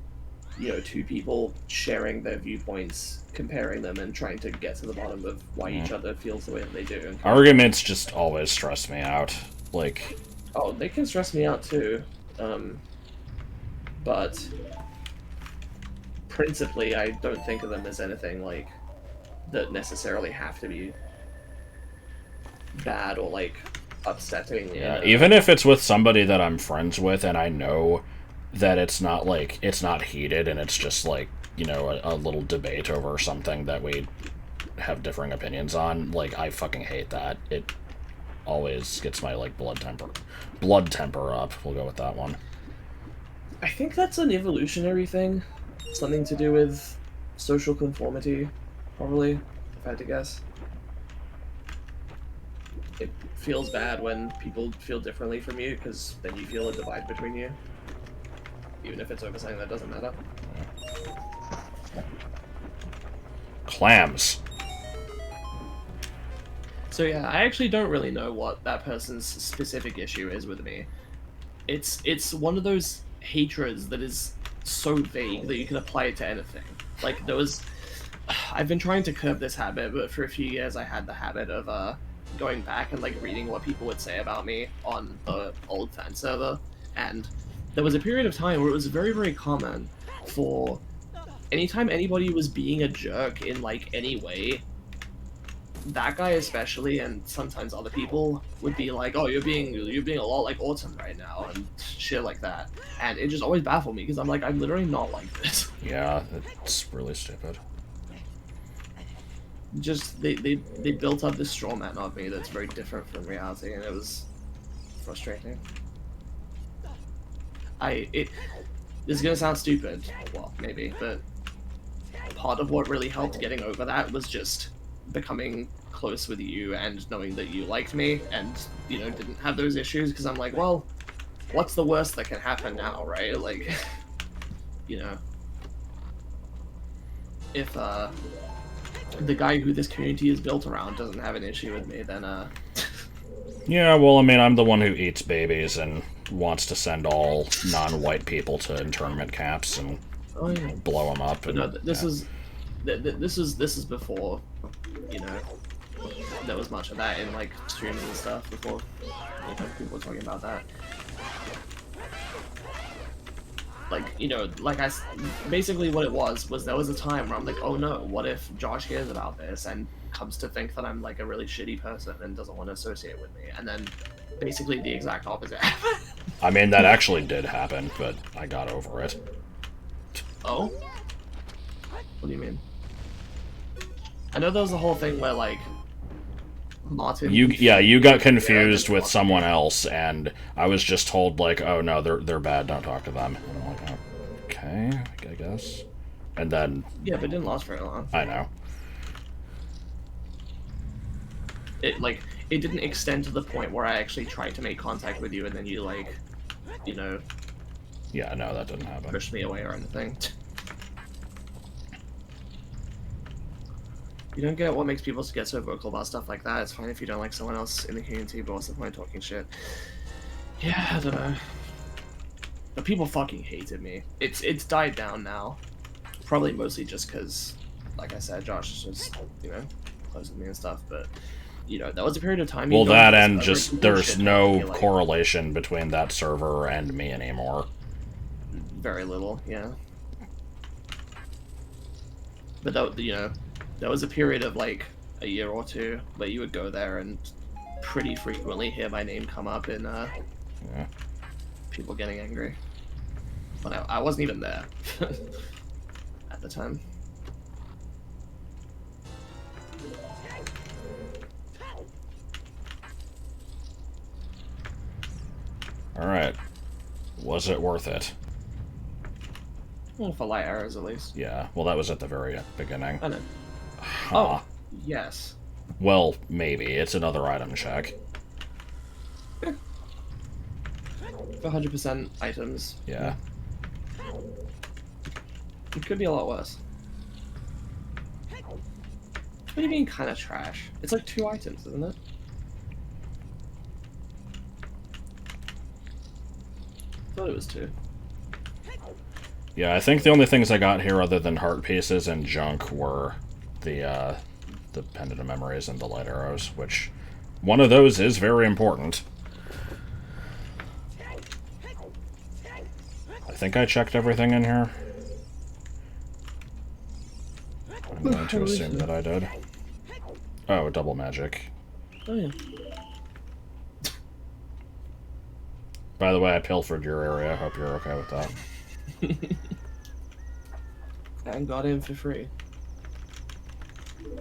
you know, two people sharing their viewpoints, comparing them, and trying to get to the bottom of why each other feels the way that they do. Arguments just always stress me out. Like, oh, they can stress me out too. But principally, I don't think of them as anything like that necessarily have to be bad or like upsetting. yeah, even if it's with somebody that I'm friends with and I know that it's not like, it's not heated and it's just like, you know, a little debate over something that we have differing opinions on, like, I fucking hate that. It always gets my like blood temper up. We'll go with that one. I think that's an evolutionary thing. Something to do with social conformity, probably, if I had to guess. It feels bad when people feel differently from you, because then you feel a divide between you. Even if it's over something that doesn't matter. Clams. So yeah, I actually don't really know what that person's specific issue is with me. it's one of those hatreds that is so vague that you can apply it to anything. Like there was, I've been trying to curb this habit, but for a few years I had the habit of going back and like reading what people would say about me on the old fan server, and there was a period of time where it was very, very common for anytime anybody was being a jerk in like any way, that guy especially, and sometimes other people would be like, "Oh, you're being a lot like Autumn right now," and shit like that. And it just always baffled me because I'm like, I'm literally not like this. Yeah, it's really stupid. Just they built up this straw man of me that's very different from reality, and it was frustrating. This is gonna sound stupid, well, maybe, but part of what really helped getting over that was just becoming close with you and knowing that you liked me and, you know, didn't have those issues, because I'm like, well, what's the worst that can happen now, right? Like, you know, if the guy who this community is built around doesn't have an issue with me, then Yeah, well, I mean, I'm the one who eats babies and wants to send all non-white people to internment camps and oh, yeah. blow them up. But And, no, this yeah. is before, you know, there was much of that in like streams and stuff before, you know, people were talking about that. Like, you know, basically what it was there was a time where I'm like, oh no, what if Josh hears about this and comes to think that I'm like a really shitty person and doesn't want to associate with me, and then basically the exact opposite happened. I mean, that actually did happen, but I got over it. Oh? What do you mean? I know there was a whole thing where, like, Martin... You got confused with someone else, and I was just told, like, oh no, they're bad, don't talk to them. And I'm like, oh, okay, I guess. And then... Yeah, but it didn't last very long. I know. It didn't extend to the point where I actually tried to make contact with you and then you, like, you know... Yeah, no, that didn't happen. Pushed me away or anything. You don't get what makes people get so vocal about stuff like that. It's fine if you don't like someone else in the community, but what's the point of talking shit? Yeah, I don't know. But people fucking hated me. It's died down now. Probably mostly just because, like I said, Josh is just, you know, close with me and stuff, but... You know, that was a period of time... Well, that and just, people there's shit no me, like, correlation between that server and me anymore. very little, yeah. But that, you know, that was a period of like a year or two where you would go there and pretty frequently hear my name come up in Yeah. people getting angry. But I wasn't even there at the time. Alright. Was it worth it? Well, for light arrows at least. Yeah, well, that was at the very beginning. I know. Huh. Oh, yes. Well, maybe. It's another item check. For 100% items. Yeah. It could be a lot worse. What do you mean kind of trash? It's like 2 items, isn't it? I thought it was 2. Yeah, I think the only things I got here other than heart pieces and junk were the pendant of memories and the light arrows, which one of those is very important. I think I checked everything in here. I'm going to assume that I did. Oh, double magic. Oh yeah. By the way, I pilfered your area. I hope you're okay with that. And got in for free.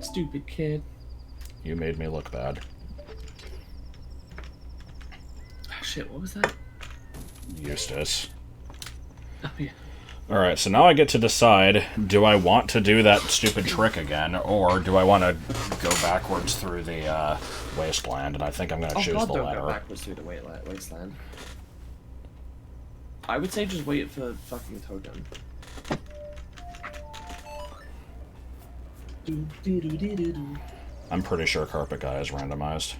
Stupid kid. You made me look bad. Oh, shit, what was that? Eustace. Oh yeah. Alright, so now I get to decide, do I want to do that stupid trick again, or do I want to go backwards through the wasteland, and I think I'm going to Oh choose god, the don't latter. go backwards through the wasteland. I would say just wait for fucking token. I'm pretty sure Carpet Guy is randomized.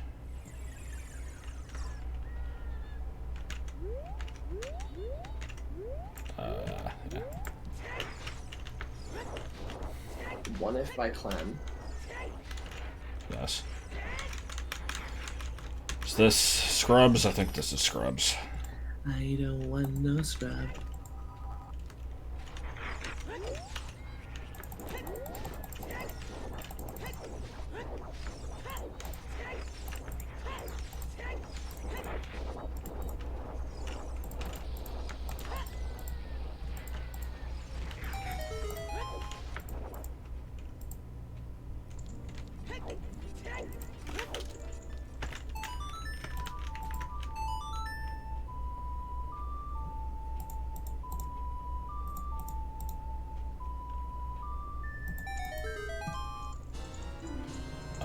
by clan. Yes. Is this Scrubs? I think this is Scrubs. I don't want no scrub.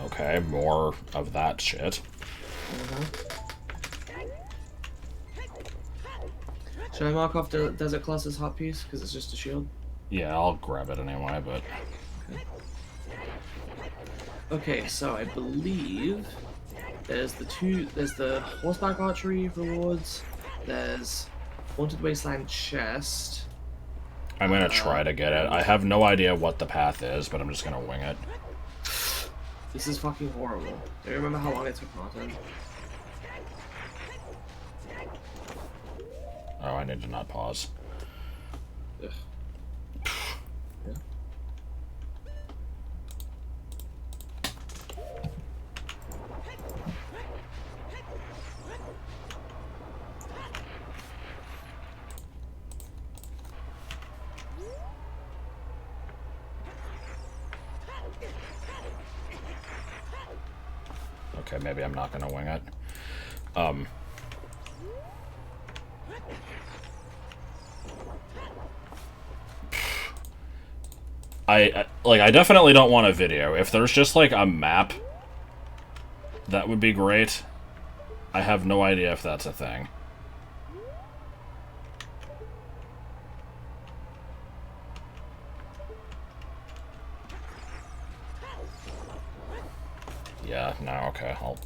Okay, more of that shit. Should I mark off the Desert Colossus hot piece because it's just a shield? Yeah, I'll grab it anyway, but... Okay, so I believe there's the horseback archery rewards, there's Haunted Wasteland chest. I'm gonna try to get it. I have no idea what the path is, but I'm just gonna wing it. This is fucking horrible. Do you remember how long it took Martin? Oh, I need to not pause. Ugh. Yeah. Okay, maybe I'm not gonna wing it. I definitely don't want a video. If there's just like a map, that would be great. I have no idea if that's a thing. Yeah, no, okay, I'll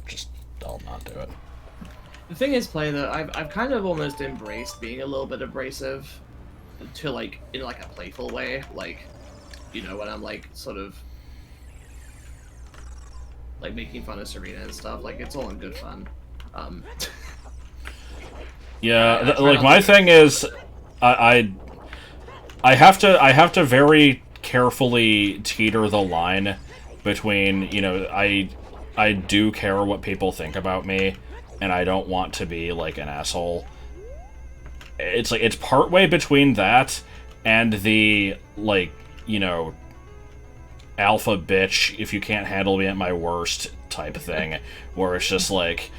not do it. The thing is, play that I've kind of almost embraced being a little bit abrasive, to like in like a playful way, like, you know, when I'm like sort of like making fun of Serena and stuff. Like it's all in good fun. Yeah, like my thing is, I have to very carefully teeter the line between, you know, I do care what people think about me, and I don't want to be like an asshole. It's like it's partway between that and the, like, you know, alpha bitch, if you can't handle me at my worst type thing, where it's just like,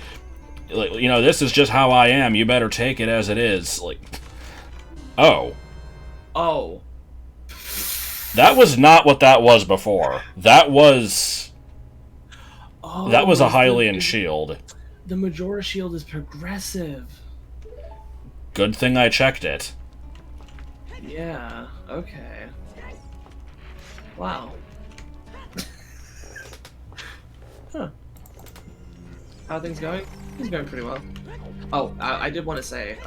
you know, this is just how I am, you better take it as it is. Like, oh. That was not what that was before. That was a Hylian shield. The Majora shield is progressive. Good thing I checked it. Yeah, okay. Wow. Huh. How are things going? Things going pretty well. Oh, I did want to say,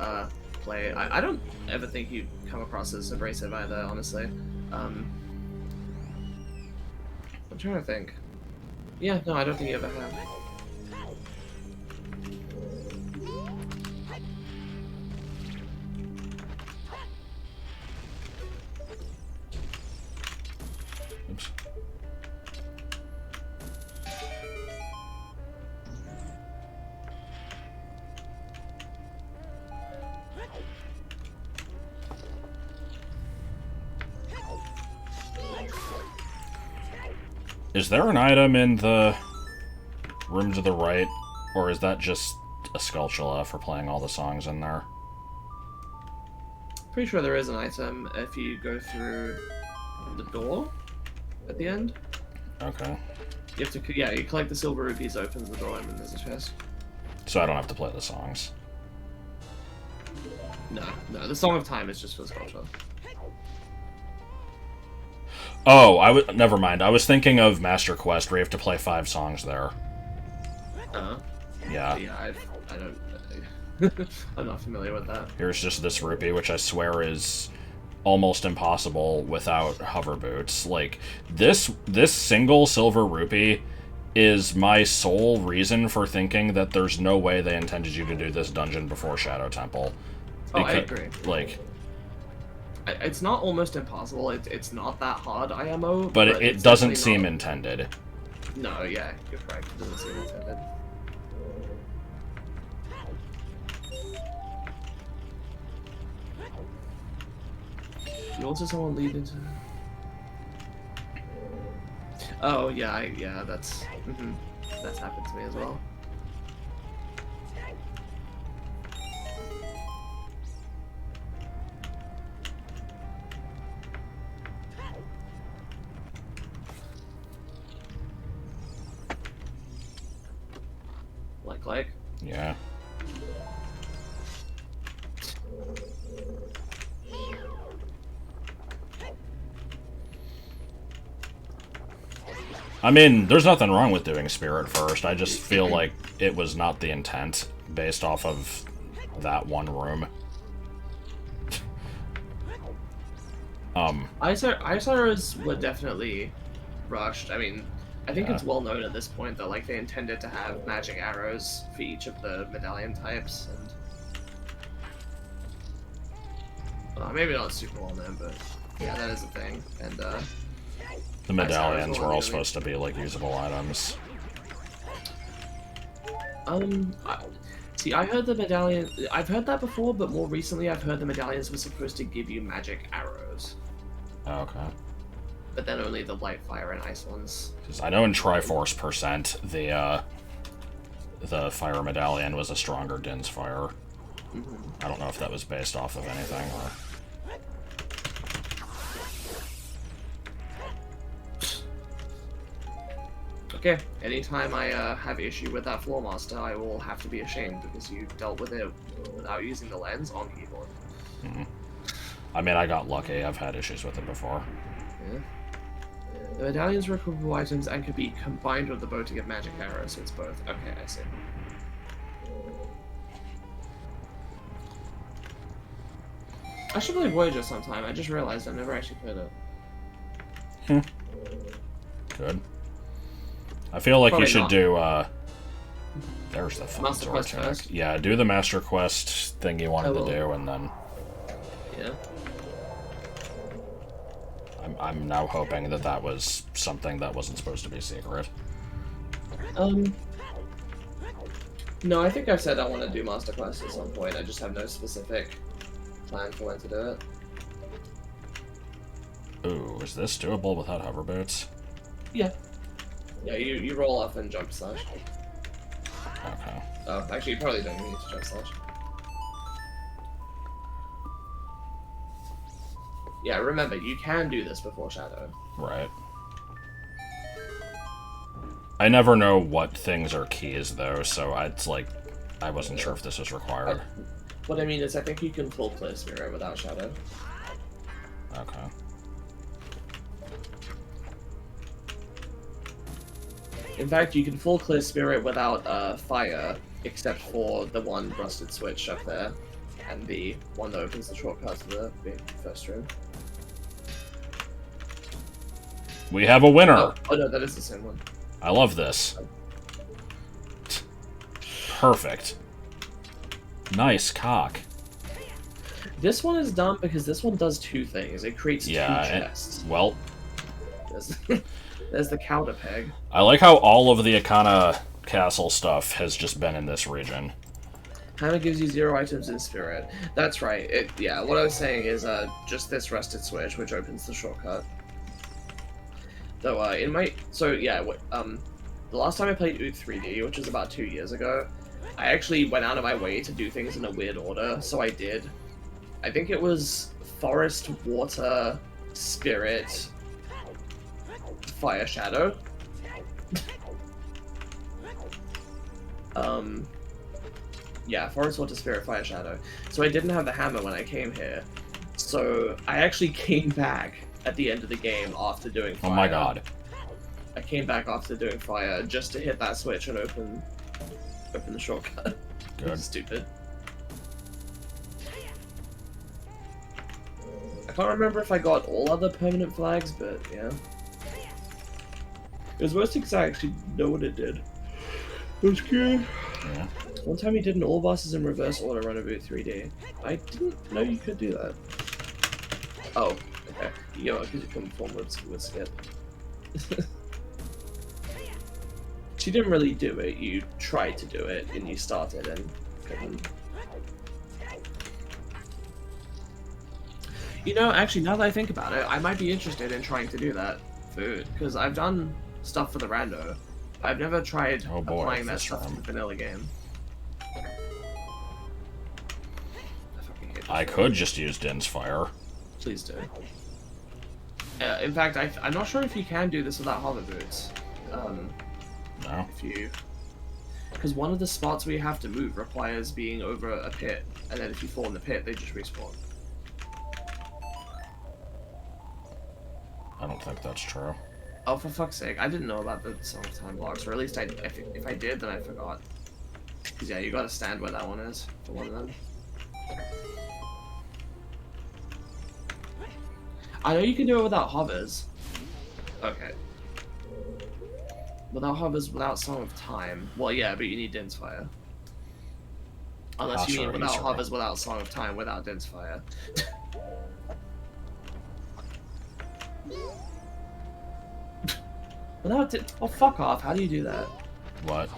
play. I don't ever think you come across as abrasive either, honestly. I'm trying to think. Yeah, no, I don't think you ever have. Oops. Is there an item in the room to the right, or is that just a Skulltula for playing all the songs in there? Pretty sure there is an item if you go through the door at the end. Okay. You have to, yeah, you collect the silver rupees, opens the door, and then there's a chest. So I don't have to play the songs. No, the Song of Time is just for Skulltula. Oh, never mind. I was thinking of Master Quest, where you have to play 5 songs there. Yeah. Yeah, I don't... I'm not familiar with that. Here's just this rupee, which I swear is almost impossible without hover boots. Like, this single silver rupee is my sole reason for thinking that there's no way they intended you to do this dungeon before Shadow Temple. Oh, I agree. Like, it's not almost impossible. It's not that hard IMO. but it it's doesn't definitely seem not- intended. No, yeah, you're correct. It doesn't seem intended. You also someone lead into. Oh yeah, yeah. That's that's happened to me as well. Like. Yeah. I mean, there's nothing wrong with doing Spirit first. I just feel like it was not the intent based off of that one room. Isoros were definitely rushed. I mean, I think Yeah. it's well known at this point that like they intended to have magic arrows for each of the medallion types, and maybe not super well known, but yeah, that is a thing. And The medallions were all supposed to be like usable items. See, I heard the medallion. I've heard that before, but more recently, I've heard the medallions were supposed to give you magic arrows, Okay. but then only the light, fire, and ice ones. Because I know in Triforce percent, the fire medallion was a stronger Din's fire. I don't know if that was based off of anything or. Okay, anytime I have issue with that Floor Master, I will have to be ashamed because you dealt with it without using the lens on keyboard. I mean, I got lucky. I've had issues with it before. Yeah. The medallions are recoverable items and can be combined with the bow to get magic arrows, so it's both. Okay, I see. I should play Voyager sometime. I just realized I've never actually played it. Good. I feel like Probably you should not. do, there's the fucking Master sword Quest tunic. first? Yeah, do the Master Quest thing you wanted I to will. do, and then Yeah. I'm now hoping that that was something that wasn't supposed to be secret. No, I think I've said I want to do Master Quest at some point. I just have no specific plan for when to do it. Ooh, is this doable without hover boots? Yeah. Yeah, you roll off and jump slash. Okay. Oh, actually, you probably don't need to jump slash. Yeah, remember, you can do this before Shadow. Right. I never know what things are keys, though, so it's like, I wasn't sure if this was required. What I mean is, I think you can full play Spirit without Shadow. Okay. In fact, you can full clear Spirit without fire, except for the one rusted switch up there, and the one that opens the shortcut to the first room. We have a winner! Oh no, that is the same one. I love this. Perfect. Nice cock. This one is dumb because this one does two things. It creates two Yeah, chests. well, There's, there's the counter peg. I like how all of the Akana Castle stuff has just been in this region. Hammer gives you 0 items in Spirit. That's right. Yeah, what I was saying is just this rusted switch, which opens the shortcut. Though the last time I played OoT 3D, which was about 2 years ago, I actually went out of my way to do things in a weird order, so I did. I think it was Forest, Water, Spirit, Fire, Shadow. Yeah, Forest, Water, Spirit, Fire, Shadow. So I didn't have the hammer when I came here. So I actually came back at the end of the game after doing fire. Oh my god. I came back after doing fire just to hit that switch and open the shortcut. Good. Stupid. I can't remember if I got all other permanent flags, but yeah. It was mostly because I actually know what it did. It was good. Yeah. One time he did an all bosses in reverse order run about 3D. I didn't know you could do that. Oh, okay. Yo, because you couldn't form with skip. She didn't really do it, you tried to do it, and you started and couldn't. You know, actually, now that I think about it, I might be interested in trying to do that for, because I've done stuff for the rando. I've never tried applying that stuff to the vanilla game. I could just use Din's Fire. Please do. In fact, I'm not sure if you can do this without hover boots. No. If you... Because one of the spots where you have to move requires being over a pit, and then if you fall in the pit, they just respawn. I don't think that's true. Oh, for fuck's sake, I didn't know about the Song of Time blocks, or at least if I did, then I forgot. Because yeah, you gotta stand where that one is, for one of them. I know you can do it without hovers. Okay. Without hovers, without Song of Time. Well, yeah, but you need Din's Fire. Unless you mean without hovers, without Song of Time, without Din's Fire. Oh, fuck off. How do you do that? What?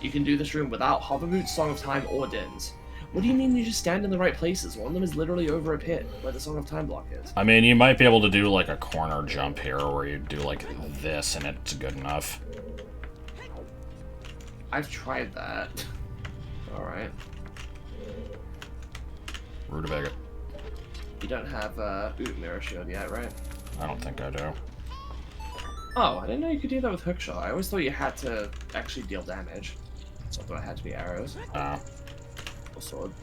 You can do this room without hover boots, Song of Time, or Din's. What do you mean you just stand in the right places? One of them is literally over a pit, where the Song of Time block is. I mean, you might be able to do, like, a corner jump here, where you do, like, this, and it's good enough. I've tried that. Alright. Rutabaga. You don't have, OoT Mirror Shield yet, right? I don't think I do. Oh, I didn't know you could do that with Hookshot. I always thought you had to actually deal damage. So I thought it had to be arrows. Oh. Or sword.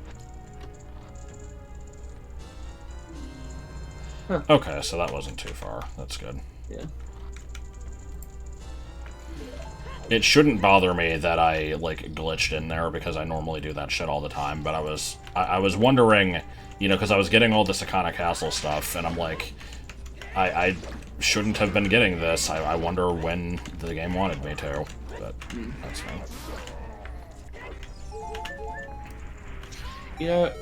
Huh. Okay, so that wasn't too far. That's good. Yeah. It shouldn't bother me that I, like, glitched in there, because I normally do that shit all the time, but I was wondering, you know, because I was getting all the Sakana Castle stuff, and I'm like, I shouldn't have been getting this. I wonder when the game wanted me to, but that's fine. You know,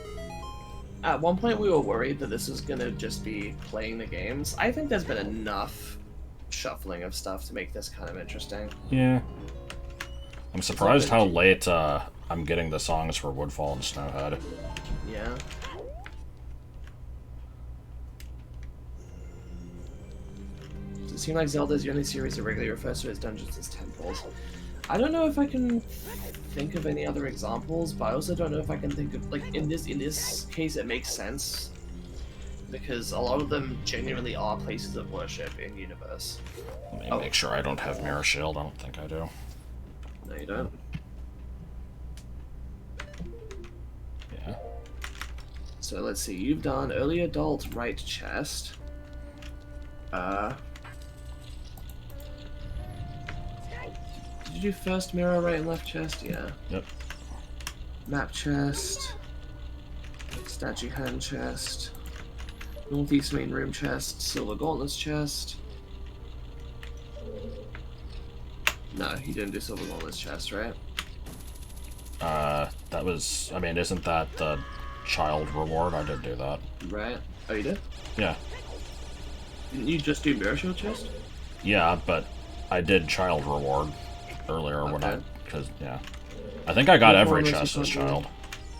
at one point we were worried that this was gonna just be playing the games. I think there's been enough shuffling of stuff to make this kind of interesting. Yeah. I'm surprised how late I'm getting the songs for Woodfall and Snowhead. Yeah. Does it seem like Zelda is the only series that regularly refers to its dungeons as temples? I don't know if I can think of any other examples, but I also don't know if I can think of, like, in this case it makes sense, because a lot of them genuinely are places of worship in universe. Let me make sure I don't have Mirror Shield. I don't think I do. No, you don't. Yeah. So let's see, you've done early adult right chest. Did you do first mirror right and left chest? Yeah. Yep. Map chest. Statue hand chest. Northeast main room chest. Silver gauntlets chest. No, you didn't do silver gauntlets chest, right? That was, I mean, isn't that the child reward? I did do that. Right. Oh, you did? Yeah. Didn't you just do mirror shield chest? Yeah, but I did child reward earlier when Okay. because, yeah. I think I got Which every one was chest you as talking child.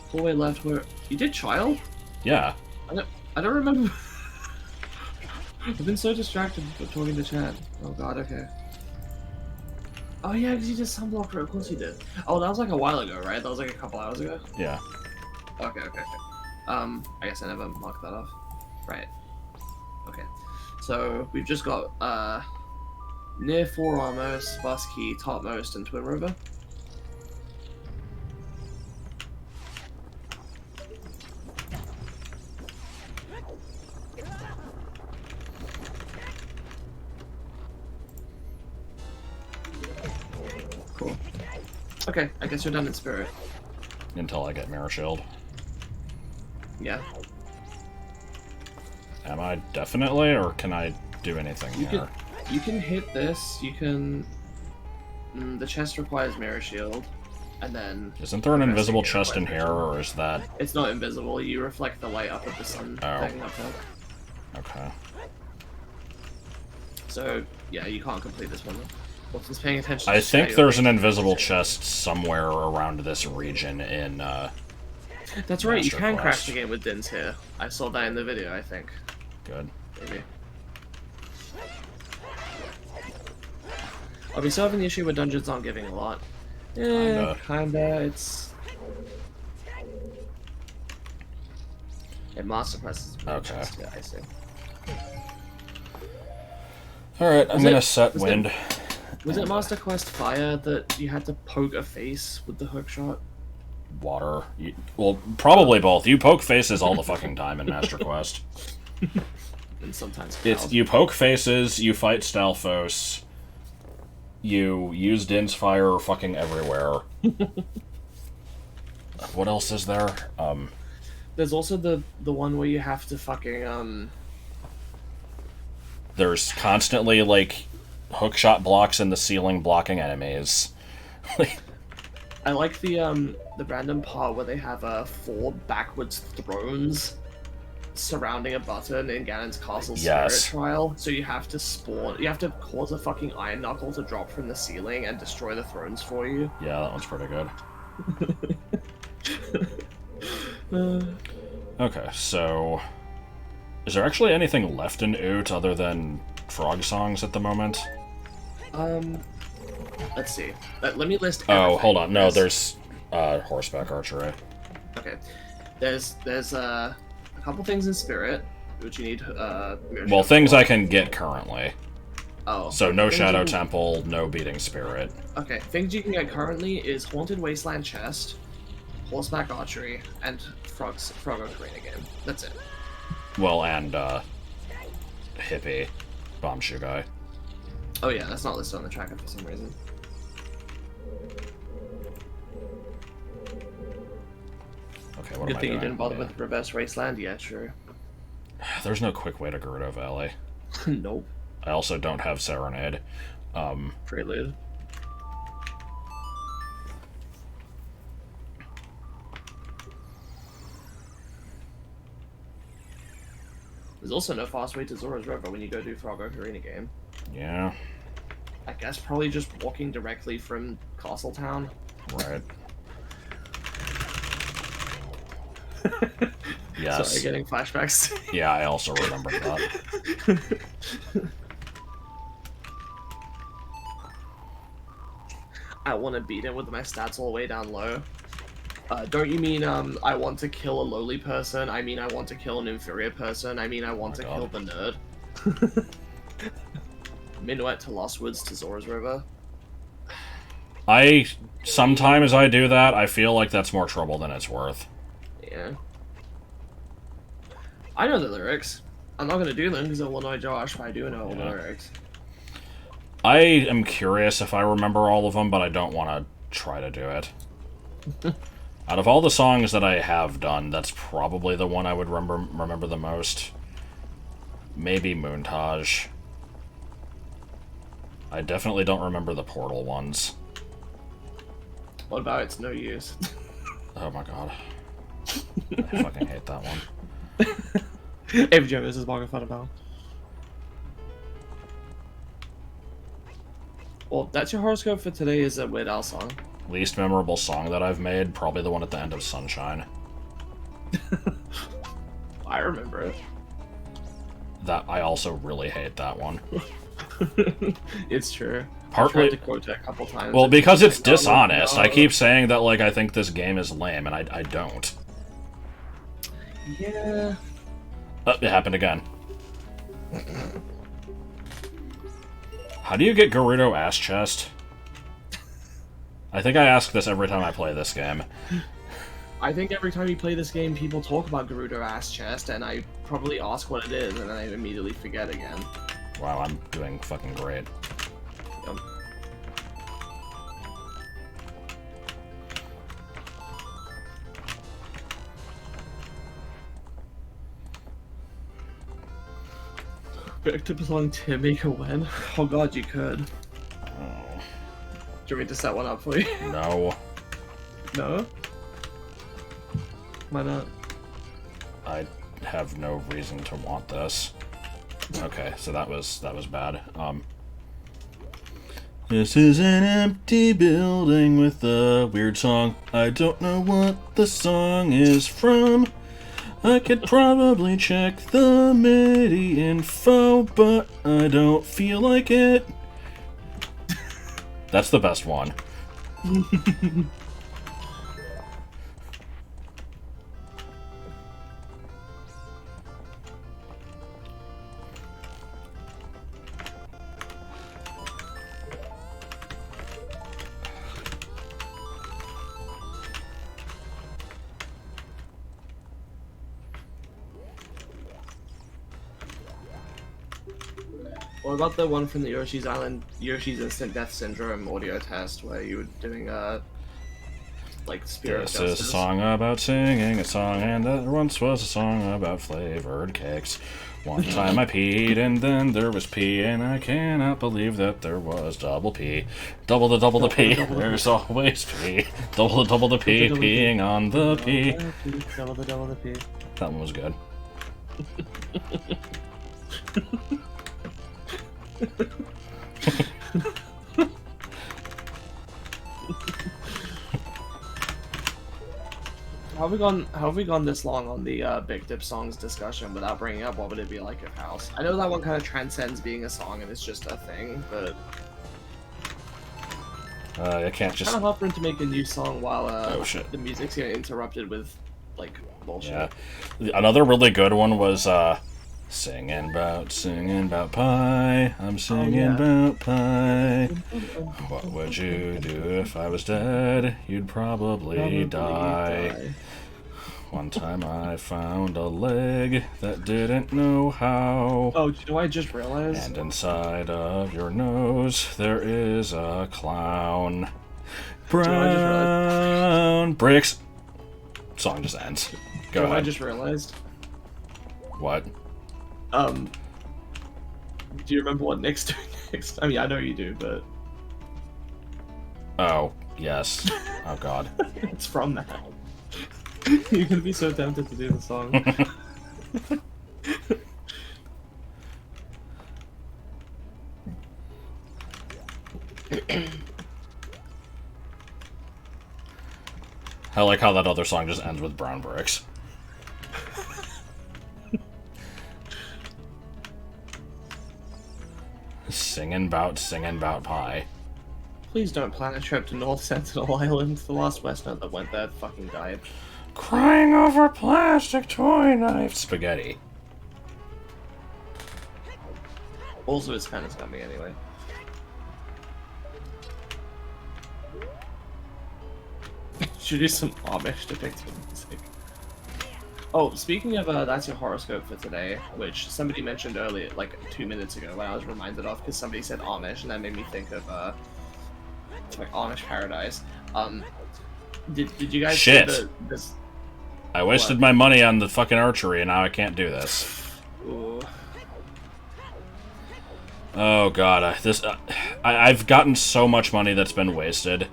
Hallway left where... You did child? Yeah. I don't remember. I've been so distracted with talking to chat. Oh god, okay. Oh yeah, because you did sunblock, right? Of course you did. Oh, that was like a while ago, right? That was like a couple hours ago? Yeah. Okay, okay, okay. I guess I never marked that off. Right. Okay. So, we've just got, near forearmmost, bus key, topmost, and twin rover. Cool. Okay, I guess you're done in spirit. Until I get Mirror Shield. Yeah. Am I definitely, or can I do anything here? You can hit this. You can. The chest requires mirror shield, and then. Isn't there an invisible chest in requires here, mirror shield. or is that... It's not invisible. You reflect the light up of the sun Oh. thing up there. Okay. So yeah, you can't complete this one. Wolfen's paying attention. I think there's an invisible chest somewhere around this region in, That's right, you Master can Quest. crash the game with Dins here. I saw that in the video, I think. Good. Maybe. Are we still having the issue where dungeons aren't giving a lot? Yeah, kinda. It's... Yeah, Master Quest is a Okay. chest, yeah, I see. Alright, I'm gonna set was wind. Was it Master Quest Fire that you had to poke a face with the hook shot? Water. Well, probably both. You poke faces all the fucking time in Master Quest. And sometimes It's you poke faces, you fight Stalfos, you use Din's fire fucking everywhere. What else is there? There's also the one where you have to fucking There's constantly, like, hookshot blocks in the ceiling blocking enemies. I like the random part where they have 4 backwards thrones surrounding a button in Ganon's Castle Spirit Trial. So you have to you have to cause a fucking iron knuckle to drop from the ceiling and destroy the thrones for you. Yeah, that one's pretty good. Okay, so... Is there actually anything left in OoT other than frog songs at the moment? Let's see. Let me list Oh, everything. hold on. No, there's horseback archery. Okay. There's a couple things in Spirit, which you need Well, things I can get currently. Oh. So no things Shadow you can- Temple, no Beating Spirit. Okay, things you can get currently is Haunted Wasteland Chest, Horseback Archery, and Frog Arena Game. That's it. Well, and Hippie, Bombshoe Guy. Oh yeah, that's not listed on the tracker for some reason. Okay, what Good am I thing you doing? didn't bother Yeah. with Reverse Wasteland. Yeah, true. There's no quick way to Gerudo Valley. Nope. I also don't have Serenade. Prelude. There's also no fast way to Zora's River when you go do Frog Arena Game. Yeah, I guess probably just walking directly from Castletown. right. Yes. Sorry, getting flashbacks. Yeah, I also remember that. I want to beat him with my stats all the way down low. Don't you mean I want to kill a lowly person? I mean I want to kill an inferior person. I mean I want to kill the nerd. Minuet to Lost Woods to Zora's River. Sometimes I do that, I feel like that's more trouble than it's worth. Yeah. I know the lyrics. I'm not gonna do them because it will annoy Josh, but I do know all the lyrics. I am curious if I remember all of them, but I don't want to try to do it. Out of all the songs that I have done, that's probably the one I would remember the most. Maybe Moontage. I definitely don't remember the Portal ones. What about It's No Use? Oh my god. I fucking hate that one. If Jonas is walking fun about. Well, that's your horoscope for today is a Weird Al song. Least memorable song that I've made, probably the one at the end of Sunshine. I remember it. That I also really hate that one. It's true. Partly- I tried to quote it a couple times. Well, because it's like, no, no, dishonest. no. I keep saying that, like, I think this game is lame, and I don't. Yeah. Oh, it happened again. How do you get Gerudo Ass Chest? I think I ask this every time I play this game. I think every time you play this game, people talk about Gerudo Ass Chest, and I probably ask what it is, and then I immediately forget again. Wow, I'm doing fucking great. Yep. Victim song Timmy when? Oh god, you could. Oh, Do you want me to set one up for you? no. No? Why not? I have no reason to want this. Okay, so that was bad. This is an empty building with a weird song. I don't know what the song is from. I could probably check the MIDI info, but I don't feel like it. That's the best one. What about the one from the Yoshi's Island, Yoshi's Instant Death Syndrome audio test, where you were doing like Spirit This Justice? is a song about singing a song, and that once was a song about flavored cakes. One time I peed, and then there was pee, and I cannot believe that there was double P. Double the P, there's always P. Double the P, peeing on the P. Double the P. That one was good. How have we gone this long on the Big Dip songs discussion without bringing up what would it be like if House? I know that one kind of transcends being a song and it's just a thing, but I can't kind just... of offering to make a new song while Oh, shit. the music's getting interrupted with like bullshit. Yeah. Another really good one was, singing about pie. I'm singing about pie. What would you do if I was dead? You'd probably die. One time I found a leg that didn't know how. Oh, do you know what I just realized? And inside of your nose there is a clown. Brown bricks. Song just ends. Go You know what I ahead. just realized? What? Do you remember what Nick's doing next? I mean, I know you do, but Oh, yes. Oh, God. it's from that. You're gonna be so tempted to do the song. I like how that other song just ends with brown bricks. Singing about pie. Please don't plan a trip to North Sentinel Island. The last Westerner that went there fucking died. Crying over plastic toy knife spaghetti. Also, it's kind of scummy anyway. Should do some Amish depicting music. Oh, speaking of that's your horoscope for today, which somebody mentioned earlier, like 2 minutes ago, when I was reminded of, because somebody said Amish, and that made me think of like Amish Paradise. Did you guys Shit. see this? I wasted What? my money on the fucking archery, and now I can't do this. Ooh. Oh god, I've gotten so much money that's been wasted.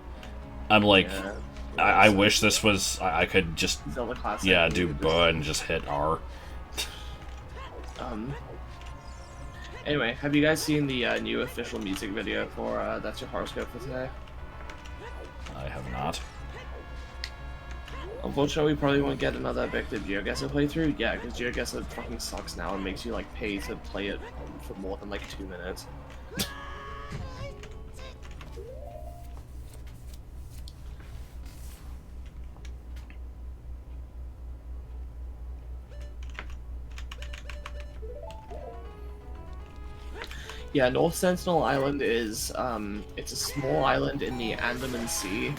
I'm like, Yeah. I wish this was, I could just, Zelda Classic. yeah, do butt and just hit R. Anyway, have you guys seen the new official music video for That's Your Horoscope for today? I have not. Unfortunately, we probably won't get another Victor GeoGuessr playthrough. Yeah, because GeoGuessr fucking sucks now and makes you like pay to play it for more than like 2 minutes. Yeah, North Sentinel Island is it's a small island in the Andaman Sea,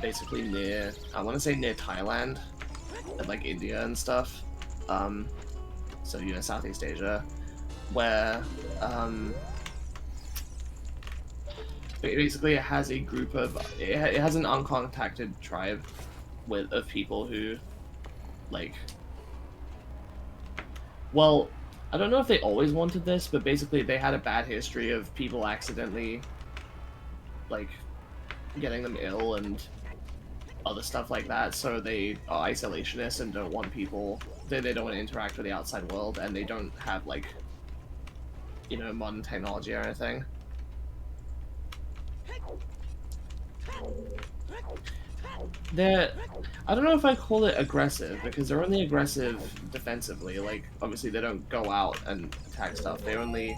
basically near, I want to say near Thailand and like India and stuff. So you know, Southeast Asia, where basically it has a group of it has an uncontacted tribe of people who like, well, I don't know if they always wanted this, but basically they had a bad history of people accidentally, like, getting them ill and other stuff like that, so they are isolationists and don't want people, they don't want to interact with the outside world, and they don't have, like, you know, modern technology or anything. They're, I don't know if I call it aggressive, because they're only aggressive defensively. Like, obviously they don't go out and attack stuff. They only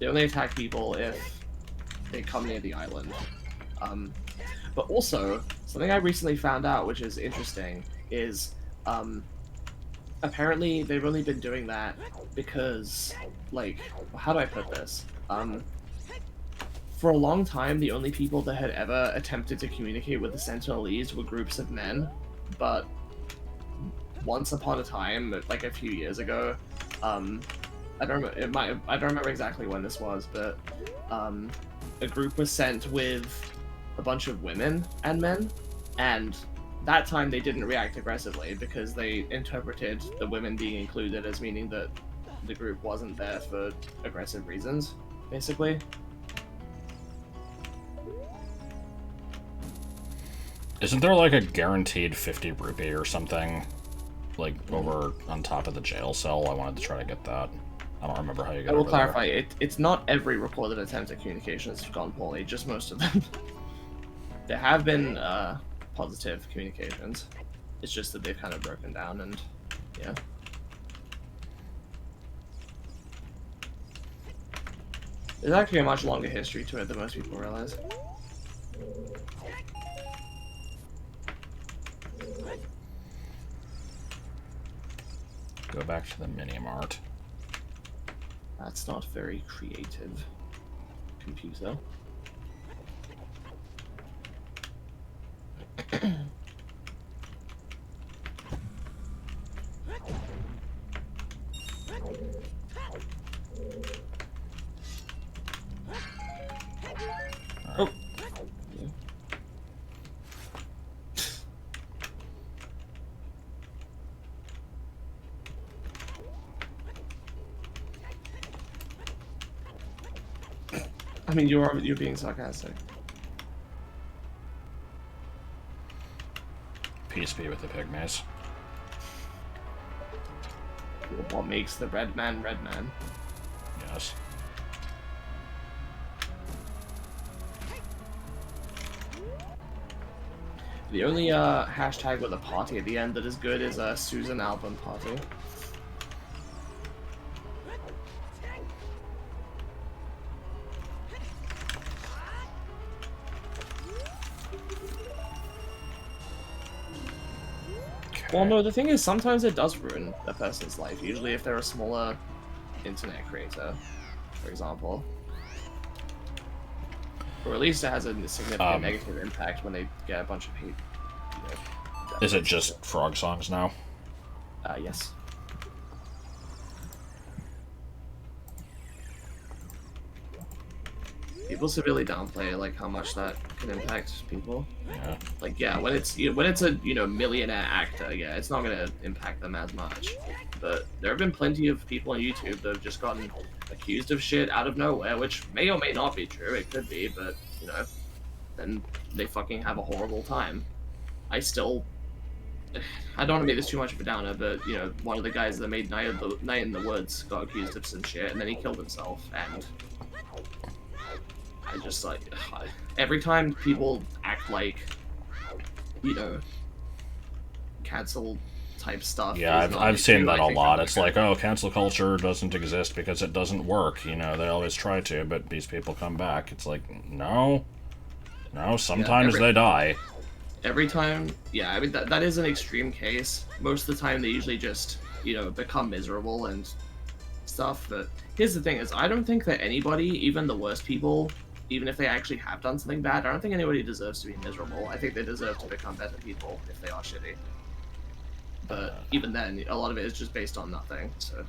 attack people if they come near the island. But also, something I recently found out, which is interesting, is apparently they've only been doing that because, like, how do I put this? For a long time, the only people that had ever attempted to communicate with the Sentinelese were groups of men, but once upon a time, like a few years ago, I don't remember exactly when this was, but a group was sent with a bunch of women and men, and that time they didn't react aggressively because they interpreted the women being included as meaning that the group wasn't there for aggressive reasons, basically. Isn't there like a guaranteed 50 rupee or something, like over on top of the jail cell? I wanted to try to get that. I don't remember how you get it. I will clarify, it's not every recorded attempt at communication that's gone poorly, just most of them. There have been positive communications. It's just that they've kind of broken down, and yeah. There's actually a much longer history to it than most people realize. Go back to the mini-mart. That's not very creative, computer. Oh. I mean, you're being sarcastic. Peace be with the pygmies. What makes the red man red man? Yes. The only hashtag with a party at the end that is good is a Susan album party. Well, no, the thing is, sometimes it does ruin a person's life, usually if they're a smaller internet creator, for example. Or at least it has a significant negative impact when they get a bunch of hate. You know, Is it just frog songs now? Yes. People severely downplay like how much that can impact people. Yeah. Like, yeah, when it's a millionaire actor, yeah, it's not gonna impact them as much. But there have been plenty of people on YouTube that have just gotten accused of shit out of nowhere, which may or may not be true. It could be, but you know, then they fucking have a horrible time. I don't want to make this too much of a downer, but you know, one of the guys that made Night in the Woods got accused of some shit, and then he killed himself, and I just like every time people act like, you know, cancel type stuff. Yeah, I've seen that a lot. It's like, oh, cancel culture doesn't exist because it doesn't work. You know, they always try to, but these people come back. It's like, no, sometimes they die. Every time, yeah, I mean, that is an extreme case. Most of the time, they usually just, you know, become miserable and stuff. But here's the thing is, I don't think that anybody, even the worst people, even if they actually have done something bad, I don't think anybody deserves to be miserable. I think they deserve to become better people if they are shitty. But even then, a lot of it is just based on nothing, so...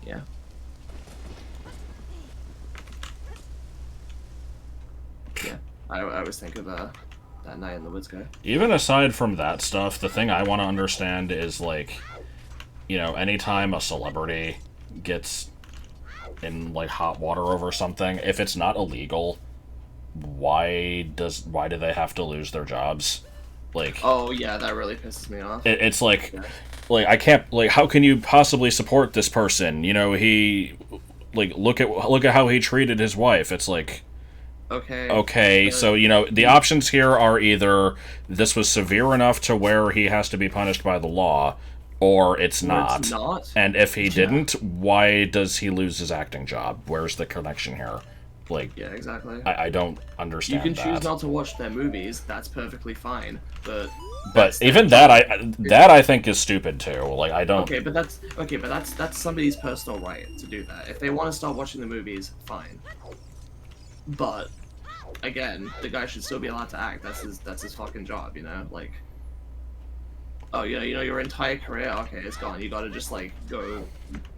Yeah. I always think of that Night in the Woods guy. Even aside from that stuff, the thing I want to understand is, like, you know, anytime a celebrity gets in, like, hot water over something, if it's not illegal, why do they have to lose their jobs? Like, Oh yeah, that really pisses me off. it's like, I can't, like, how can you possibly support this person? You know, he, like, look at how he treated his wife. It's like, okay, so, you know, the options here are either this was severe enough to where he has to be punished by the law, or it's not. And if he didn't, why does he lose his acting job? Where's the connection here? Like, yeah, exactly. I don't understand that. You can choose not to watch their movies. That's perfectly fine. But even that, I think is stupid too. Like, I don't. Okay, but that's somebody's personal right to do that. If they want to start watching the movies, fine. But again, the guy should still be allowed to act. That's his fucking job, you know. Like, oh yeah, you know, your entire career, okay, it's gone. You gotta just like go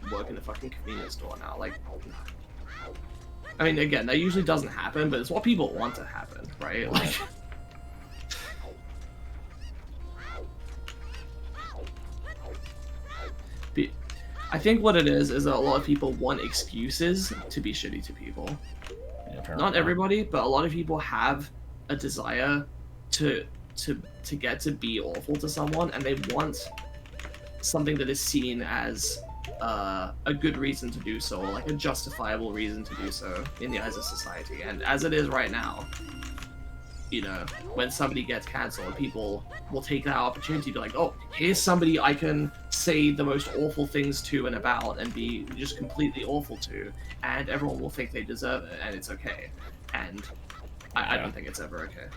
work in a fucking convenience store now. Like, I mean, again, that usually doesn't happen, but it's what people want to happen, right? Like. I think what it is that a lot of people want excuses to be shitty to people. Yeah, not everybody, but a lot of people have a desire to get to be awful to someone, and they want something that is seen as a good reason to do so, or like a justifiable reason to do so in the eyes of society. And as it is right now, you know, when somebody gets cancelled, people will take that opportunity to be like, oh, here's somebody I can say the most awful things to and about and be just completely awful to, and everyone will think they deserve it, and it's okay. And I don't think it's ever okay.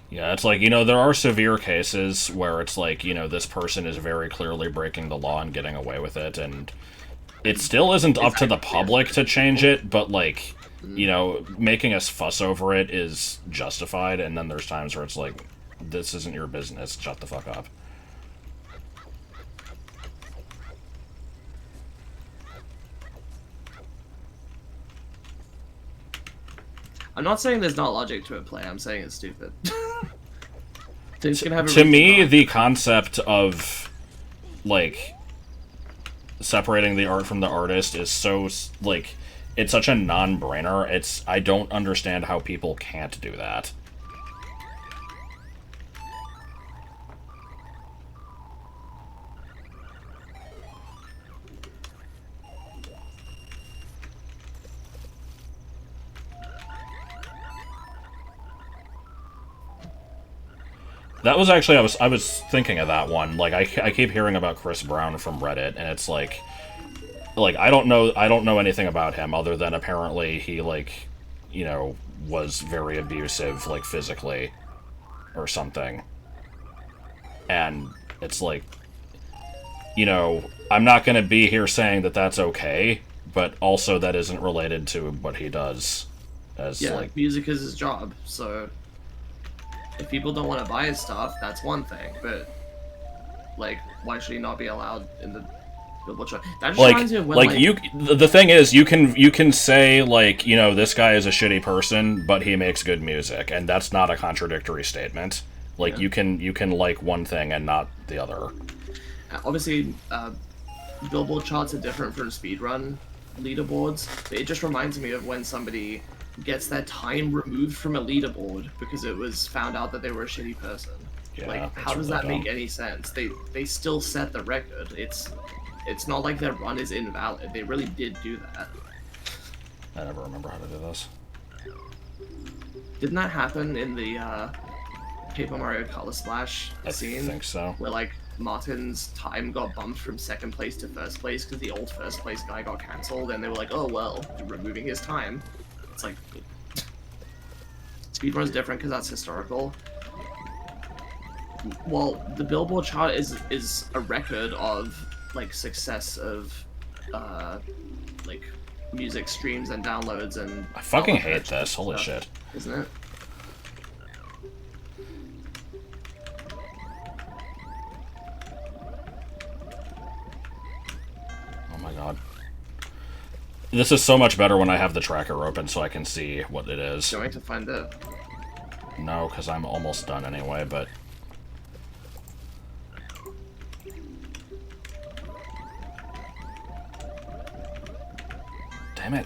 Yeah, it's like, you know, there are severe cases where it's like, you know, this person is very clearly breaking the law and getting away with it, and it still isn't up to the public to change it, but, like, you know, making us fuss over it is justified, and then there's times where it's like, this isn't your business, shut the fuck up. I'm not saying there's not logic to it play, I'm saying it's stupid. To me, the concept of, like, separating the art from the artist is so, like, it's such a non-brainer. I don't understand how people can't do that. That was actually, I was thinking of that one. Like, I keep hearing about Chris Brown from Reddit, and it's like I don't know anything about him other than apparently he, like, you know, was very abusive, like, physically or something. And it's like, you know, I'm not going to be here saying that that's okay, but also that isn't related to what he does as, like, music is his job, so if people don't want to buy his stuff, that's one thing, but, like, why should he not be allowed in the Billboard chart? That just reminds me of when, the thing is, you can say, like, you know, this guy is a shitty person, but he makes good music, and that's not a contradictory statement. Like, you can like one thing and not the other. Obviously, Billboard charts are different from speedrun leaderboards. It just reminds me of when somebody gets their time removed from a leaderboard because it was found out that they were a shitty person. Yeah, like, how does that make any sense? They still set the record. It's not like their run is invalid. They really did do that. I never remember how to do this. Didn't that happen in the Paper Mario Color Splash scene? I think so. Where, like, Martin's time got bumped from second place to first place because the old first place guy got cancelled, and they were like, oh well, removing his time. It's like, speedrun's different because that's historical. Well, the Billboard chart is a record of, like, success of like, music streams and downloads and... I fucking hate this, holy shit. Isn't it? Oh my god. This is so much better when I have the tracker open so I can see what it is. Going to find it. No, because I'm almost done anyway, but... Damn it.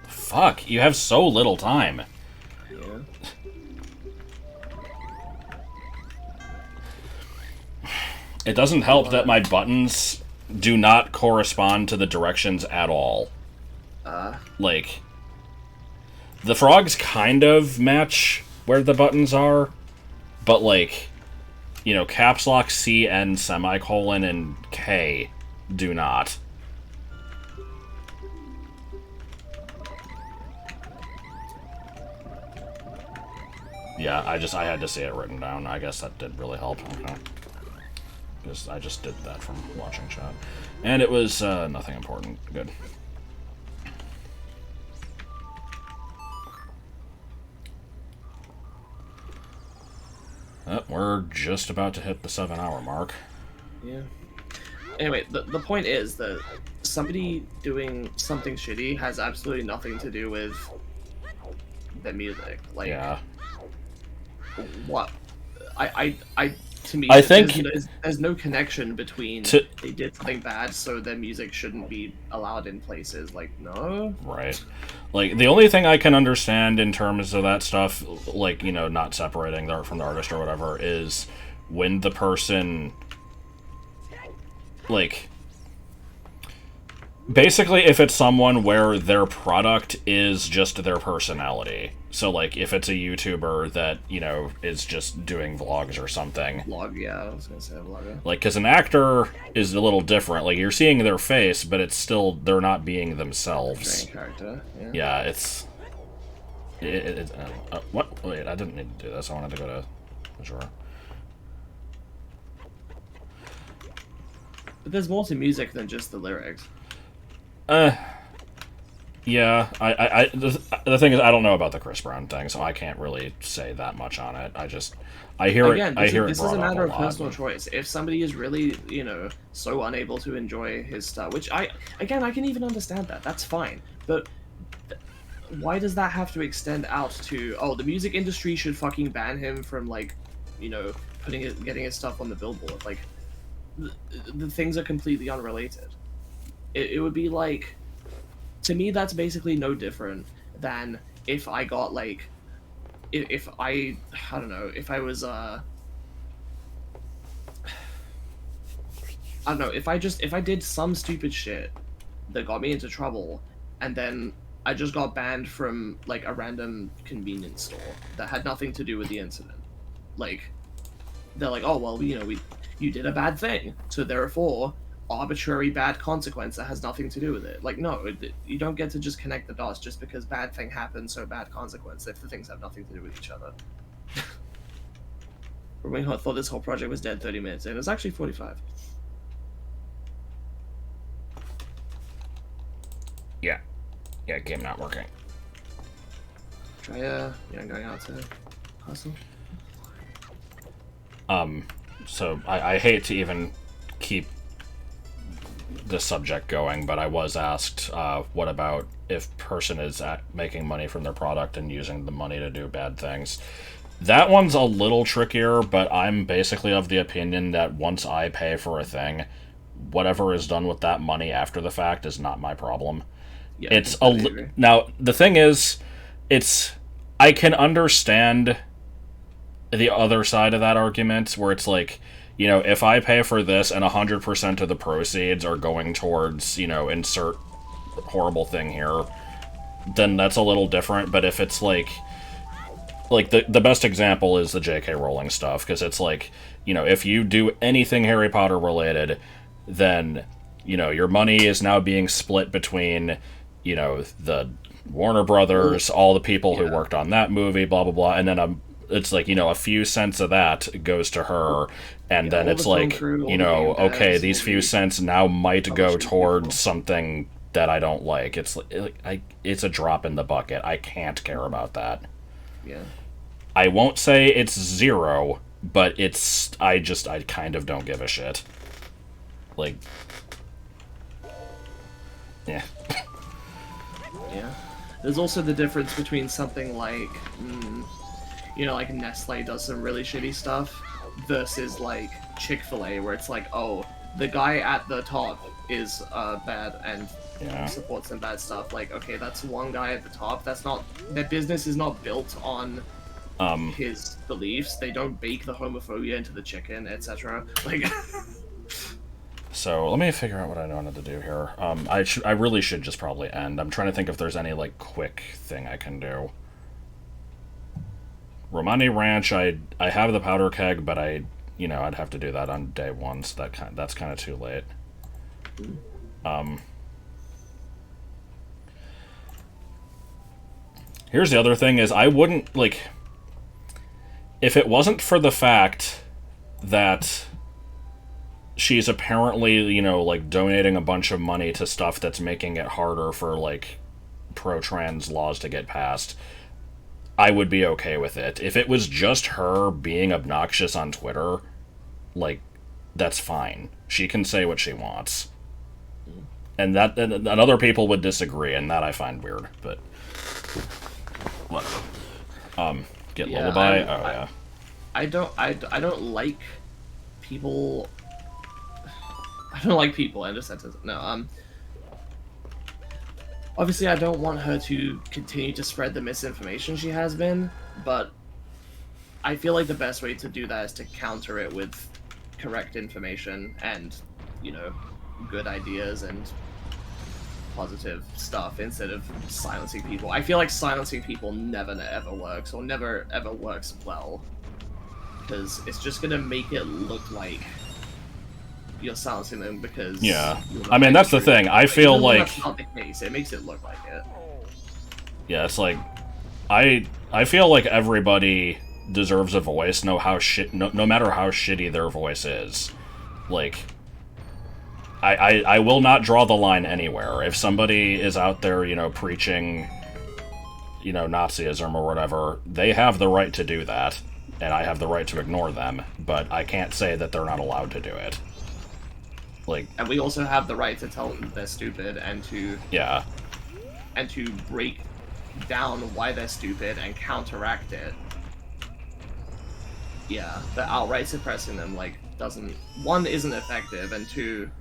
Fuck, you have so little time. Yeah. It doesn't help that my buttons do not correspond to the directions at all. Like, the frogs kind of match where the buttons are, but like, you know, caps lock, C, N, semicolon, and K do not. Yeah, I had to see it written down. I guess that did really help. Okay. Because I just did that from watching chat. And it was nothing important. Good. We're just about to hit the 7-hour mark. Yeah. Anyway, the point is that somebody doing something shitty has absolutely nothing to do with the music. Like, Yeah. what? To me, I think there's no connection between they did something bad, so their music shouldn't be allowed in places. Like, no. Right. Like, the only thing I can understand in terms of that stuff, like, you know, not separating the art from the artist or whatever, is when the person, like, basically if it's someone where their product is just their personality. So, like, if it's a YouTuber that, you know, is just doing vlogs or something. Vlog, yeah, I was gonna say vlogger. Like, because an actor is a little different. Like, you're seeing their face, but it's still, they're not being themselves. Character, yeah. Yeah, it's... what? Wait, I didn't need to do this. I wanted to go to the drawer. But there's more to music than just the lyrics. Yeah, the thing is, I don't know about the Chris Brown thing, so I can't really say that much on it. I hear Again, it. I hear this it. This is a matter of lot. personal choice. If somebody is really, you know, so unable to enjoy his stuff, which I can even understand that. That's fine. But why does that have to extend out to? Oh, the music industry should fucking ban him from, like, you know, getting his stuff on the Billboard. Like, the things are completely unrelated. It would be like, to me, that's basically no different than if I got, like, if I don't know, if I was I don't know, if I did some stupid shit that got me into trouble, and then I just got banned from, like, a random convenience store that had nothing to do with the incident. Like, they're like, oh, well, you know, you did a bad thing, so therefore arbitrary bad consequence that has nothing to do with it. Like, no, you don't get to just connect the dots just because bad thing happened, so bad consequence, if the things have nothing to do with each other. I thought this whole project was dead 30 minutes in. It was actually 45. Yeah, game not working. Try, going out to hustle. So I hate to even keep the subject going, but I was asked, what about if person is making money from their product and using the money to do bad things? That one's a little trickier, but I'm basically of the opinion that once I pay for a thing, whatever is done with that money after the fact is not my problem. Yeah, It's now the thing is, I can understand the other side of that argument where it's like, you know, if I pay for this and 100% of the proceeds are going towards, you know, insert horrible thing here, then that's a little different. But if it's like the best example is the J.K. Rowling stuff, because it's like, you know, if you do anything Harry Potter related, then, you know, your money is now being split between, you know, the Warner Brothers, all the people who worked on that movie, blah, blah, blah, and then it's like, you know, a few cents of that goes to her, and then it's like, you know, okay, these few cents now might go towards something that I don't like. It's it's a drop in the bucket. I can't care about that. Yeah. I won't say it's zero, but I kind of don't give a shit. Like, yeah. Yeah. There's also the difference between something like, like Nestle does some really shitty stuff, versus like Chick-fil-A, where it's like, oh, the guy at the top is bad and supports some bad stuff. Like, okay, that's one guy at the top. That's not, their business is not built on his beliefs. They don't bake the homophobia into the chicken, etc. Like. So let me figure out what I wanted to do here. I really should just probably end. I'm trying to think if there's any like quick thing I can do. Romani Ranch, I have the powder keg, but I'd have to do that on day one, so that's kind of too late. Here's the other thing: is I wouldn't like if it wasn't for the fact that she's apparently, like, donating a bunch of money to stuff that's making it harder for, like, pro-trans laws to get passed, I would be okay with it. If it was just her being obnoxious on Twitter, like, that's fine. She can say what she wants. And other people would disagree, and that I find weird, but... What? Get Lullaby? I don't like people... I don't like people. I just said no. Obviously, I don't want her to continue to spread the misinformation she has been, but I feel like the best way to do that is to counter it with correct information and, good ideas and positive stuff instead of silencing people. I feel like silencing people never ever works, or never ever works well, because it's just gonna make it look like you're silencing them because... Yeah. I mean, that's the thing. I feel like... That's not the case. It makes it look like it. Yeah, it's like... I feel like everybody deserves a voice, no matter how shitty their voice is. Like... I will not draw the line anywhere. If somebody is out there, preaching, Nazism or whatever, they have the right to do that, and I have the right to ignore them, but I can't say that they're not allowed to do it. Like, and we also have the right to tell them they're stupid and to break down why they're stupid and counteract it. Yeah, but outright suppressing them isn't effective, and two,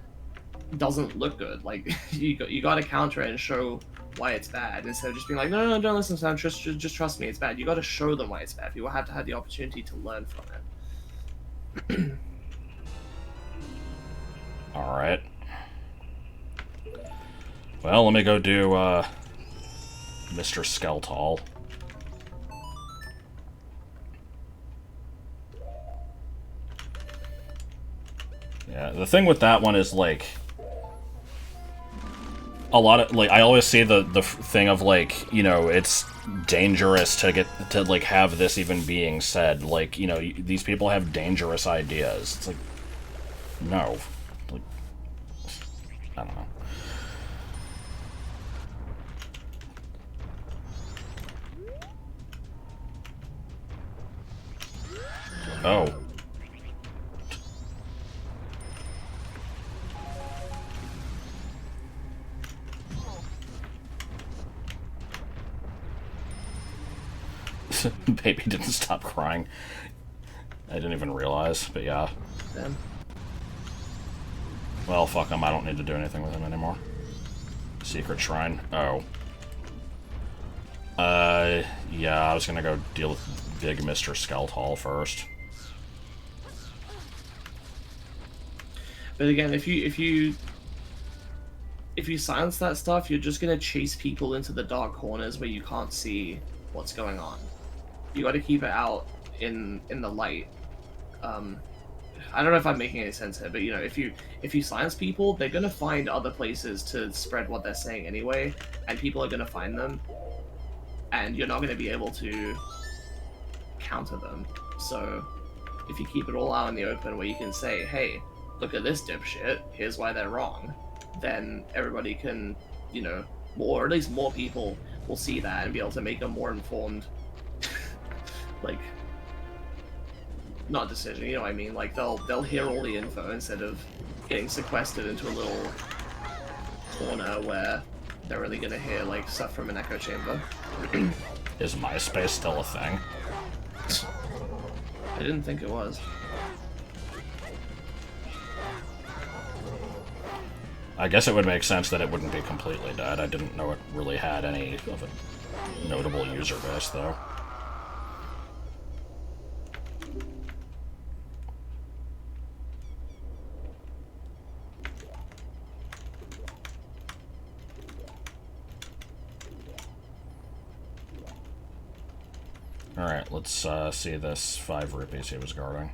doesn't look good. Like, you gotta counter it and show why it's bad instead of just being like, no, don't listen to them, just trust me, it's bad. You gotta show them why it's bad. People have to have the opportunity to learn from it. Alright. Well, let me go do, Mr. Skeltall. Yeah, the thing with that one is, like... A lot of, like, I always see the thing of, like, it's dangerous to have this even being said. Like, these people have dangerous ideas. It's like, no. Like, I don't know. Oh. Baby didn't stop crying. I didn't even realize, but yeah. Damn. Well, fuck him. I don't need to do anything with him anymore. Secret Shrine. Oh. Yeah, I was gonna go deal with Big Mr. Skeltall first. But again, if you silence that stuff, you're just gonna chase people into the dark corners where you can't see what's going on. You got to keep it out in the light. I don't know if I'm making any sense here, but if you silence people, they're gonna find other places to spread what they're saying anyway, and people are gonna find them, and you're not gonna be able to counter them. So if you keep it all out in the open, where you can say, "Hey, look at this dipshit. Here's why they're wrong," then everybody can, or at least more people will see that and be able to make a more informed, like, not decision. You know what I mean? Like they'll hear all the info instead of getting sequestered into a little corner where they're really gonna hear like stuff from an echo chamber. Is MySpace still a thing? I didn't think it was. I guess it would make sense that it wouldn't be completely dead. I didn't know it really had any of a notable user base, though. Alright, let's see this 5 rupees he was guarding.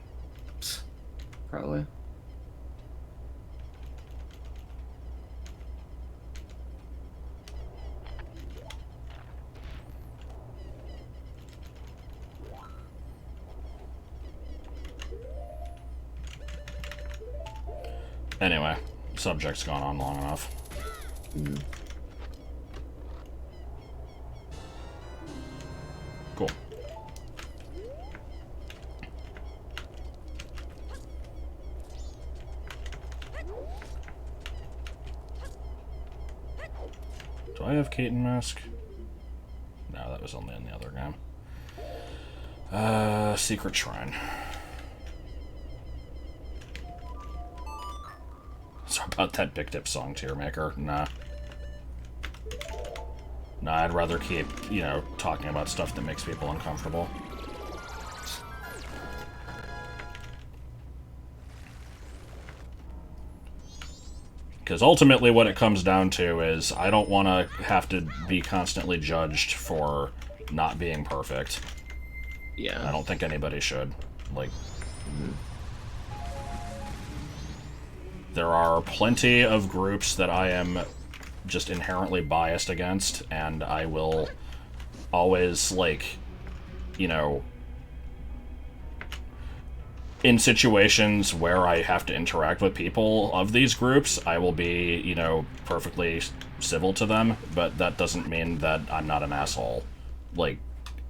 Probably. Anyway, subject's gone on long enough. Cool. Do I have Keaton Mask? No, that was only in the other game. Secret Shrine. Sorry about that Big Dip song, Tear Maker. Nah. Nah, I'd rather keep, you know, talking about stuff that makes people uncomfortable. Because ultimately what it comes down to is I don't want to have to be constantly judged for not being perfect. Yeah. I don't think anybody should. Like, there are plenty of groups that I am just inherently biased against, and I will always, like, you know, in situations where I have to interact with people of these groups, I will be, you know, perfectly civil to them, but that doesn't mean that I'm not an asshole. Like,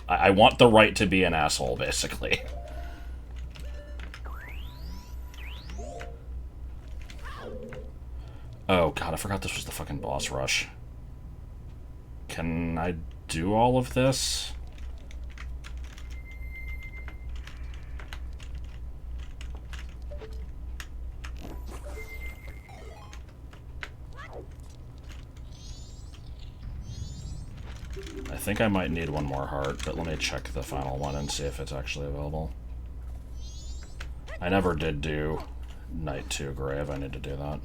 I want the right to be an asshole, basically. Oh god, I forgot this was the fucking boss rush. Can I do all of this? I think I might need one more heart, but let me check the final one and see if it's actually available. I never did do Night 2 Grave, I need to do that.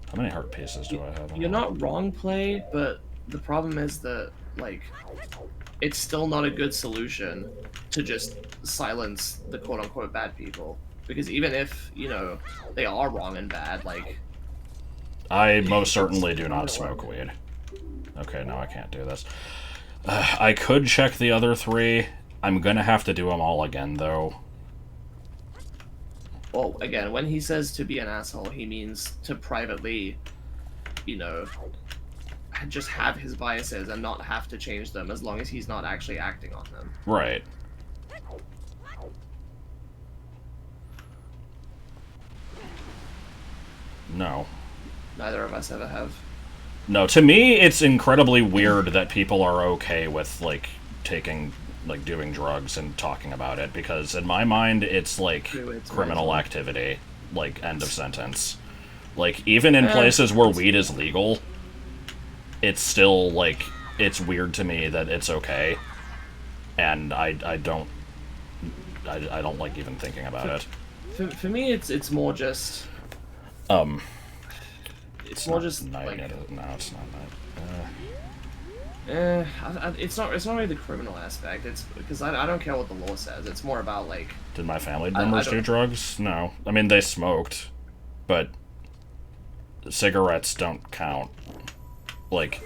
How many heart pieces do I have? You're not wrong, Play, but the problem is that, like, it's still not a good solution to just silence the quote-unquote bad people. Because even if, you know, they are wrong and bad, like... I most certainly do not smoke weed. Okay, no, I can't do this. I could check the other 3. I'm gonna have to do them all again, though. Well, again, when he says to be an asshole, he means to privately, you know, just have his biases and not have to change them as long as he's not actually acting on them. Right. No. Neither of us ever have. No, to me, it's incredibly weird that people are okay with, like, taking, like, doing drugs and talking about it, because in my mind, it's, like, criminal activity. Like, end of sentence. Like, even in places where weed is legal, it's still, like, it's weird to me that it's okay. And I don't like even thinking about it. For me, it's more just... It's more just night, like... No, it's not night. It's not really the criminal aspect. It's because I don't care what the law says. It's more about, like... Did my family members do drugs? No. I mean, they smoked, but cigarettes don't count. Like,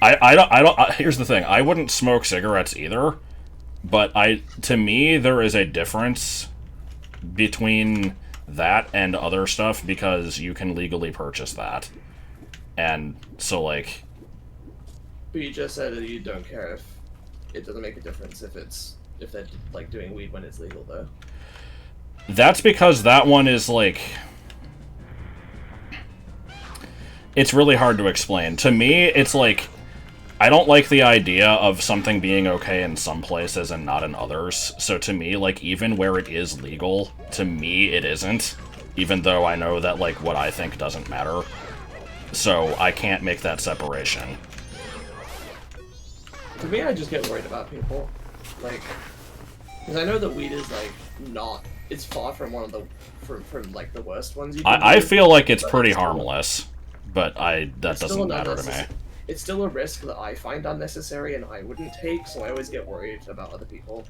I don't. Here's the thing. I wouldn't smoke cigarettes either, but to me, there is a difference between that and other stuff because you can legally purchase that. And so, like... But you just said that you don't care if it doesn't make a difference if they're, like, doing weed when it's legal, though. That's because that one is, like... It's really hard to explain. To me, it's like... I don't like the idea of something being okay in some places and not in others. So to me, like, even where it is legal, to me it isn't. Even though I know that, like, what I think doesn't matter. So I can't make that separation. To me, I just get worried about people. Like, because I know that weed is, like, not... It's far from one of the... From like, the worst ones you can I do, feel like it's but pretty still- harmless. But that doesn't matter to me. It's still a risk that I find unnecessary and I wouldn't take, so I always get worried about other people.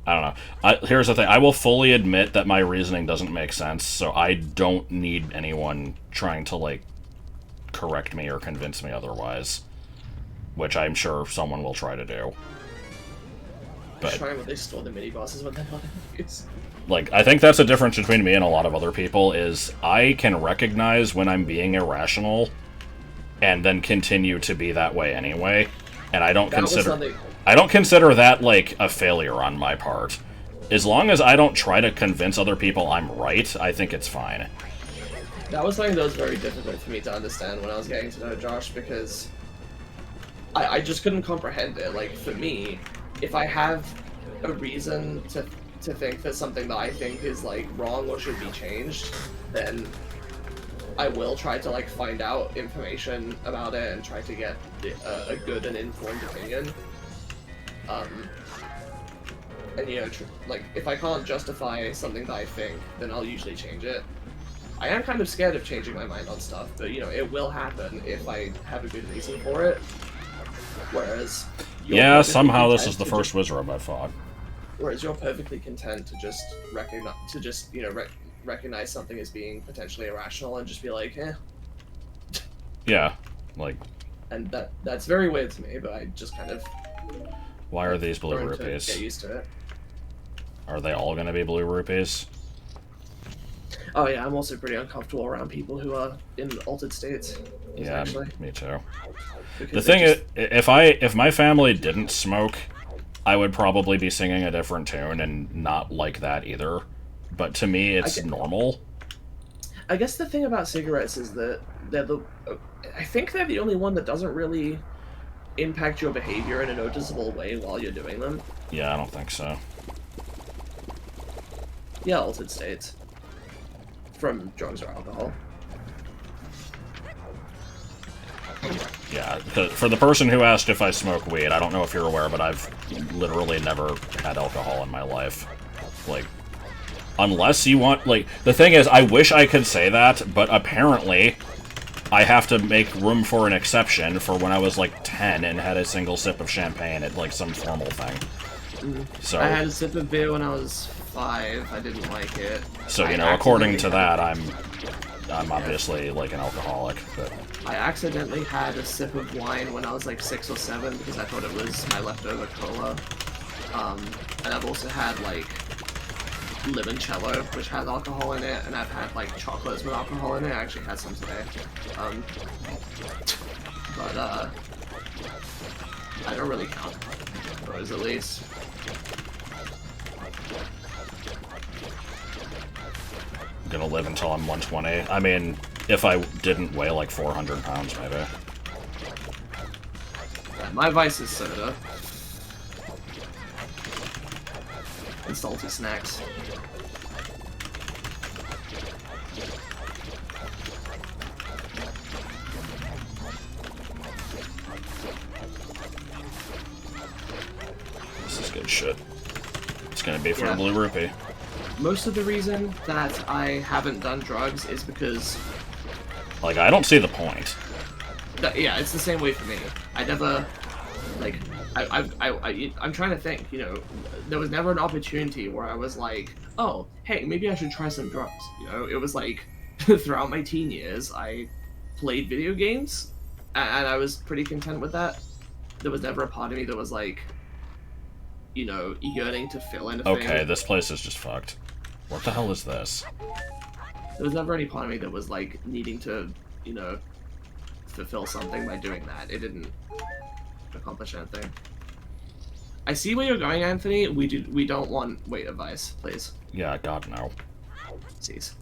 I don't know. Here's the thing. I will fully admit that my reasoning doesn't make sense, so I don't need anyone trying to, like, correct me or convince me otherwise. Which I'm sure someone will try to do. But, Trying when they store the mini bosses when they're not in use. like, I think that's the difference between me and a lot of other people, is I can recognize when I'm being irrational and then continue to be that way anyway. And I don't consider that, like, a failure on my part. As long as I don't try to convince other people I'm right, I think it's fine. That was something that was very difficult for me to understand when I was getting to know Josh, because I just couldn't comprehend it. Like, for me, if I have a reason to think that something that I think is, like, wrong or should be changed, then I will try to, like, find out information about it and try to get a good and informed opinion. And, you know, like, if I can't justify something that I think, then I'll usually change it. I am kind of scared of changing my mind on stuff, but, you know, it will happen if I have a good reason for it. Whereas... Yeah, somehow this is the first Wizrobe I've fought. Whereas you're perfectly content to just recognize something as being potentially irrational and just be like, eh. Yeah, like... And that's very weird to me, but I just kind of... Why are these blue learned to rupees? get used to it. Are they all gonna be blue rupees? Oh yeah, I'm also pretty uncomfortable around people who are in altered states. Yeah, Actually. me too. Because The thing just, is, if my family didn't smoke, I would probably be singing a different tune and not like that either. But to me, it's normal. I guess the thing about cigarettes is that I think they're the only one that doesn't really impact your behavior in a noticeable way while you're doing them. Yeah, I don't think so. Yeah, altered states. From drugs or alcohol. Yeah, for the person who asked if I smoke weed, I don't know if you're aware, but I've literally never had alcohol in my life. Like, unless you want, like, the thing is, I wish I could say that, but apparently I have to make room for an exception for when I was, like, 10 and had a single sip of champagne at, like, some formal thing. So I had a sip of beer when I was 5. I didn't like it. So, you know, according to that, I'm obviously, like, an alcoholic, but... I accidentally had a sip of wine when I was like 6 or 7 because I thought it was my leftover cola. And I've also had like limoncello, which has alcohol in it, and I've had like chocolates with alcohol in it. I actually had some today. But I don't really count those at least. I'm gonna live until I'm 120. I mean, if I didn't weigh like 400 pounds, maybe. Yeah, my vice is soda. And salty snacks. This is good shit. It's gonna be for Yeah. a blue rupee. Most of the reason that I haven't done drugs is because... Like, I don't see the point. Yeah, it's the same way for me. I never... Like, I'm trying to think, you know, there was never an opportunity where I was like, oh, hey, maybe I should try some drugs, you know? It was like, throughout my teen years, I played video games, and I was pretty content with that. There was never a part of me that was like, you know, yearning to fill anything. Okay, this place is just fucked. What the hell is this? There was never any part of me that was like needing to, you know, fulfill something by doing that. It didn't accomplish anything. I see where you're going, Anthony. We don't want weight advice, please. Yeah, God no. Cease.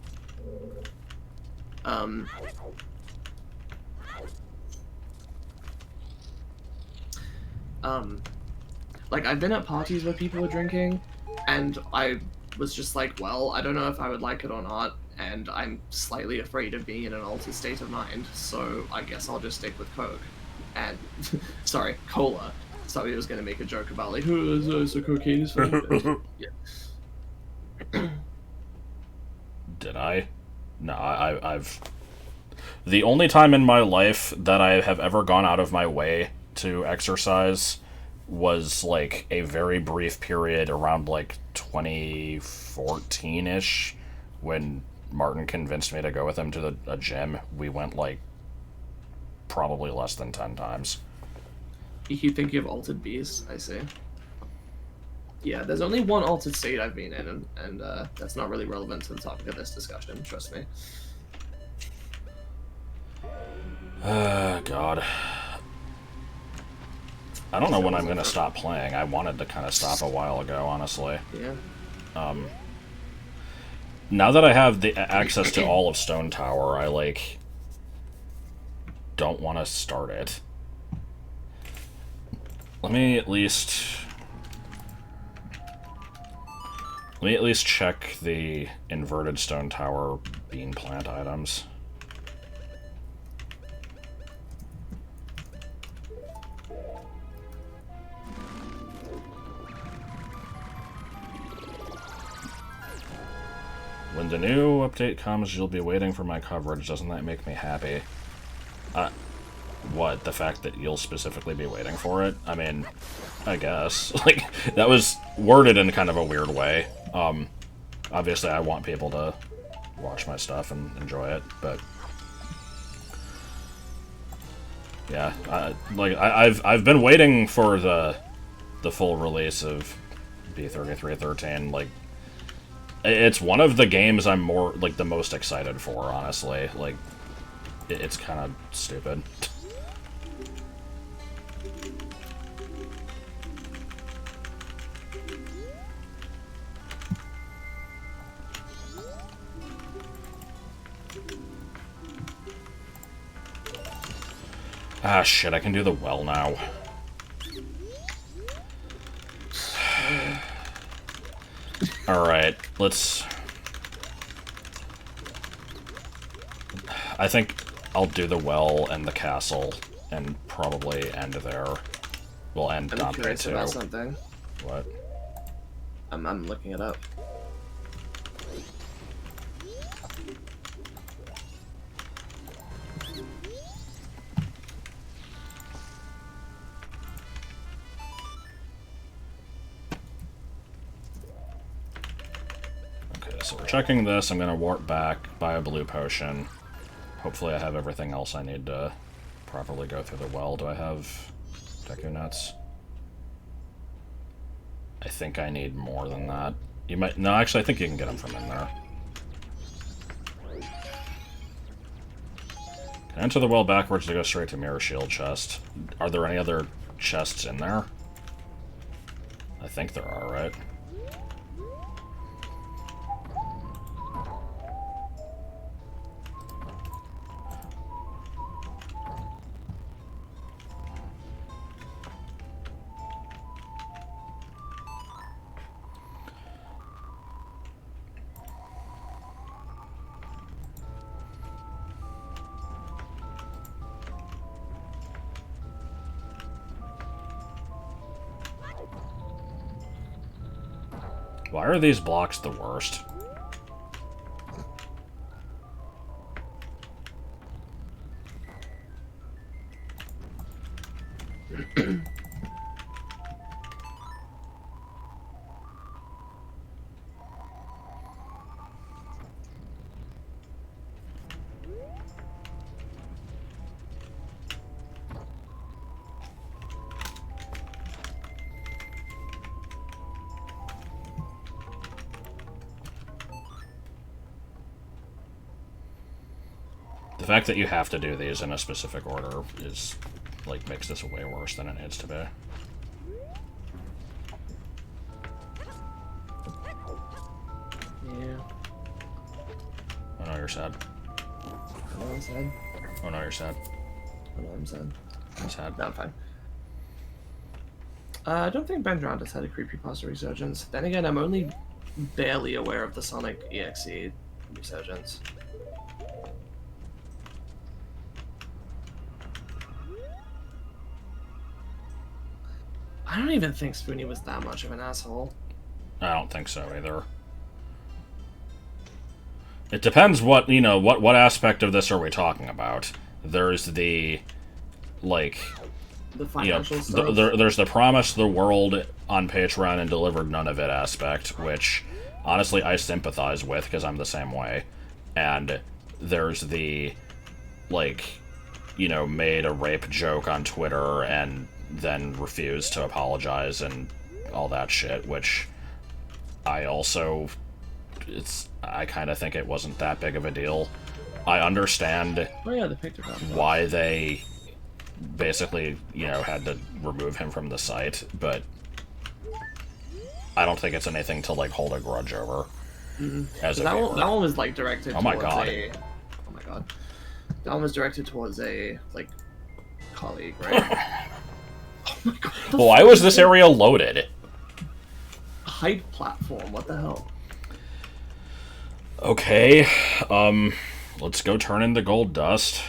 Like, I've been at parties where people were drinking, and I was just like, well, I don't know if I would like it or not, and I'm slightly afraid of being in an altered state of mind, so I guess I'll just stick with Coke. And, sorry, Cola. Somebody was going to make a joke about, like, oh, so cocaine is funny. Yeah. Did I? No, I've... The only time in my life that I have ever gone out of my way to exercise was, like, a very brief period around, like, 2014-ish, when Martin convinced me to go with him to a gym. We went, like, probably less than 10 times. You keep thinking of altered beasts, I see. Yeah, there's only one altered state I've been in, and that's not really relevant to the topic of this discussion, trust me. God. I don't know when I'm gonna stop playing. I wanted to kind of stop a while ago, honestly. Yeah. Now that I have the access to all of Stone Tower, I, like, don't want to start it. Let me at least check the inverted Stone Tower bean plant items. When the new update comes, you'll be waiting for my coverage. Doesn't that make me happy? What? The fact that you'll specifically be waiting for it? I mean, I guess. Like, that was worded in kind of a weird way. Obviously I want people to watch my stuff and enjoy it, but... Yeah, I've been waiting for the full release of B3313, like... It's one of the games I'm the most excited for, honestly. Like, it's kind of stupid. Ah, shit, I can do the well now. Alright, let's... I think I'll do the well and the castle, and probably end there. We'll end I'm Dante curious too. about something. What? I'm looking it up. So we're checking this, I'm gonna warp back, buy a blue potion. Hopefully I have everything else I need to properly go through the well. Do I have Deku Nuts? I think I need more than that. You might... No, actually, I think you can get them from in there. Can I enter the well backwards to go straight to Mirror Shield chest? Are there any other chests in there? I think there are, right? Why are these blocks the worst? The fact that you have to do these in a specific order is, like, makes this way worse than it needs to be. Yeah. Oh no, you're sad. I know I'm sad. Oh no, you're sad. I know I'm sad. I'm sad. No, I'm fine. I don't think Ben Drowned has had a creepypasta resurgence. Then again, I'm only barely aware of the Sonic EXE resurgence. I don't even think Spoonie was that much of an asshole. I don't think so either. It depends what, you know, what aspect of this are we talking about. There's the, like, The you know, financial stuff. there's the promise the world on Patreon and delivered none of it aspect, which, honestly, I sympathize with, because I'm the same way. And there's the, like, you know, made a rape joke on Twitter and then refused to apologize and all that shit, which I also... I kind of think it wasn't that big of a deal. I understand Oh yeah, the picture got why they basically, you know, had to remove him from the site, but I don't think it's anything to, like, hold a grudge over. As a that viewer. one was like directed Oh my towards God. oh my god. That one was directed towards a, like, colleague, right? Oh my god. Why was this area loaded? Hype platform, what the hell? Okay, let's go turn in the gold dust.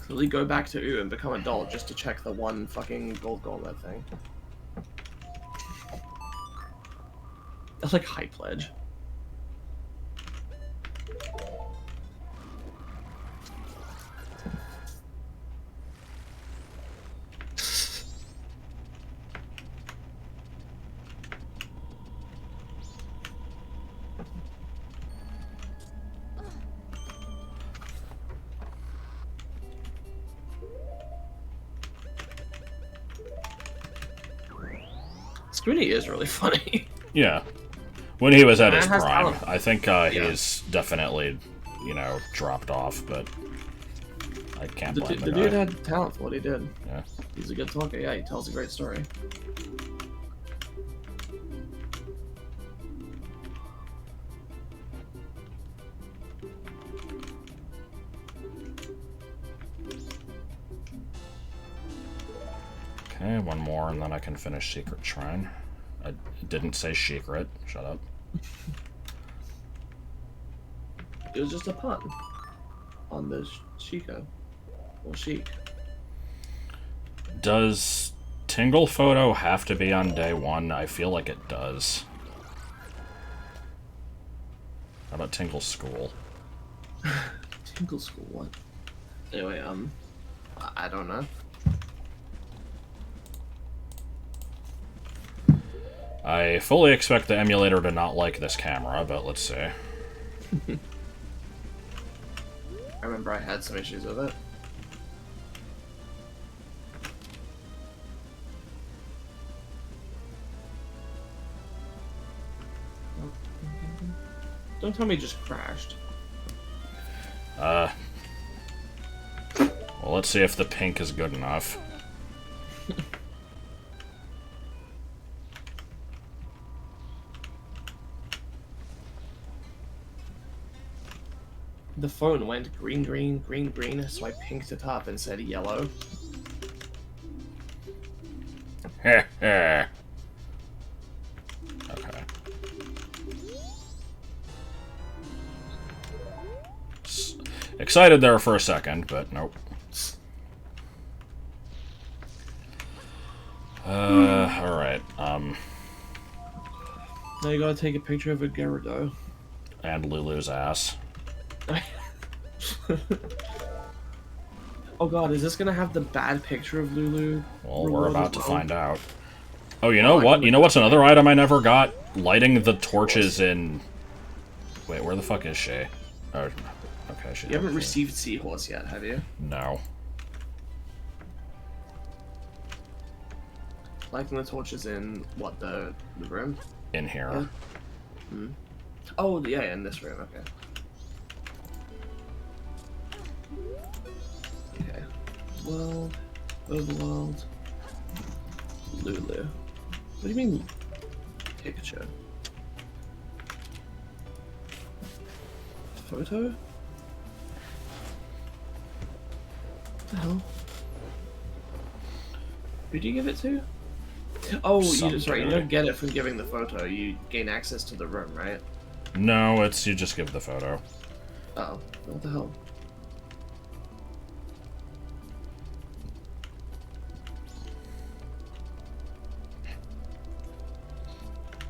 Clearly go back to U and become adult just to check the one fucking gold gauntlet thing. That's like Hype Pledge. Scooty is really funny. Yeah. When he was at Man his has prime. talent. I think he's definitely, you know, dropped off, but I can't The, blame the the dude guy. had talent for what he did. Yeah. He's a good talker. Yeah, he tells a great story. Okay, one more and then I can finish Secret Shrine. I didn't say secret. Shut up. It was just a pun on the Chico or Chic. Does Tingle Photo have to be on day one? I feel like it does. How about Tingle School? Tinkle School, what? Anyway, I don't know. I fully expect the emulator to not like this camera, but let's see. I remember I had some issues with it. Don't tell me it just crashed. Well, let's see if the pink is good enough. The phone went green, green, green, green, so I pinked it up and said yellow. Okay. Excited there for a second, but nope. Alright, Now you gotta take a picture of a Gyarados. and Lulu's ass. Oh god, is this gonna have the bad picture of Lulu? Well, we're reward about as to well? find out. Oh, you know what? You know what's another item I never got? Lighting the torches in... Wait, where the fuck is she? Oh, okay, she... You haven't received Seahorse yet, have you? No. Lighting the torches in, what, the room? In here. Oh, yeah, in this room, okay. Okay. World, overworld, Lulu. What do you mean picture? Photo? What the hell? Who do you give it to? Oh, you just right. You don't get it from giving the photo. You gain access to the room, right? No, it's you just give the photo. Oh, what the hell?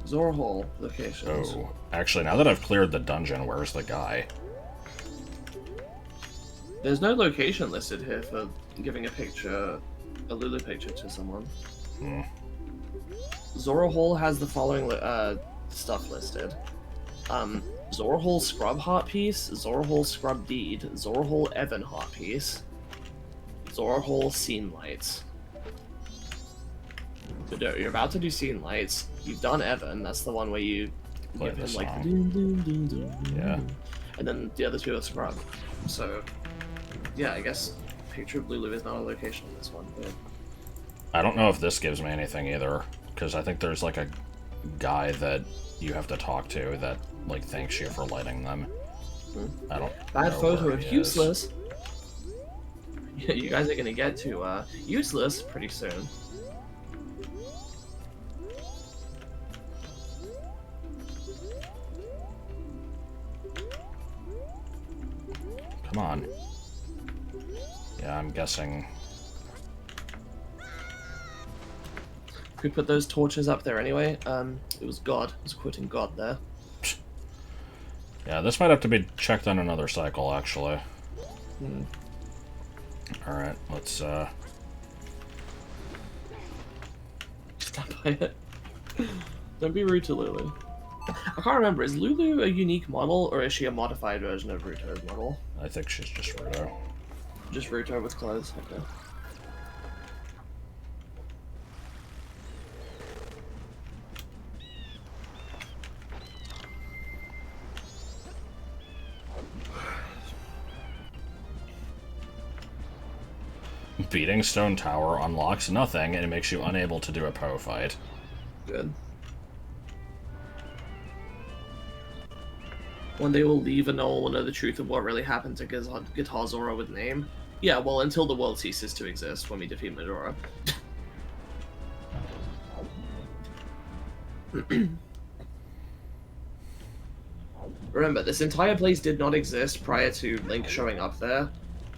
Zora Hall locations. Oh, actually, now that I've cleared the dungeon, where's the guy? There's no location listed here for giving a picture, a Lulu picture to someone. Hmm. Zora Hall has the following stuff listed. Zora Hall Scrub Heart Piece, Zora Hall Scrub Deed, Zora Hall Evan Heart Piece, Zora Hall Scene Lights. So you're about to do Scene Lights. You've done Evan. That's the one where you Play give the him like song. the doom, doom, doom, doom, Yeah. doom. And then the other two are Scrub. So yeah, I guess picture of Lulu is not a location on this one. But I don't know if this gives me anything either, because I think there's like a guy that you have to talk to that like thanks you for lighting them. I don't. bad know photo where of he is. useless. Yeah, you guys are gonna get to useless pretty soon. Come on. Yeah, I'm guessing. Who put those torches up there anyway? It was God. I was quoting God there. Yeah, this might have to be checked on another cycle, actually. Hmm. Alright, let's, Stop by it. Don't be rude to Lulu. I can't remember, is Lulu a unique model, or is she a modified version of Ruto's model? I think she's just Ruto. Just Ruto with clothes, okay. Beating Stone Tower unlocks nothing, and it makes you unable to do a Poe fight. Good. One day we'll leave and no one will know the truth of what really happened to Guitar Zora with name. Yeah, well, until the world ceases to exist when we defeat Majora. Remember, this entire place did not exist prior to Link showing up there,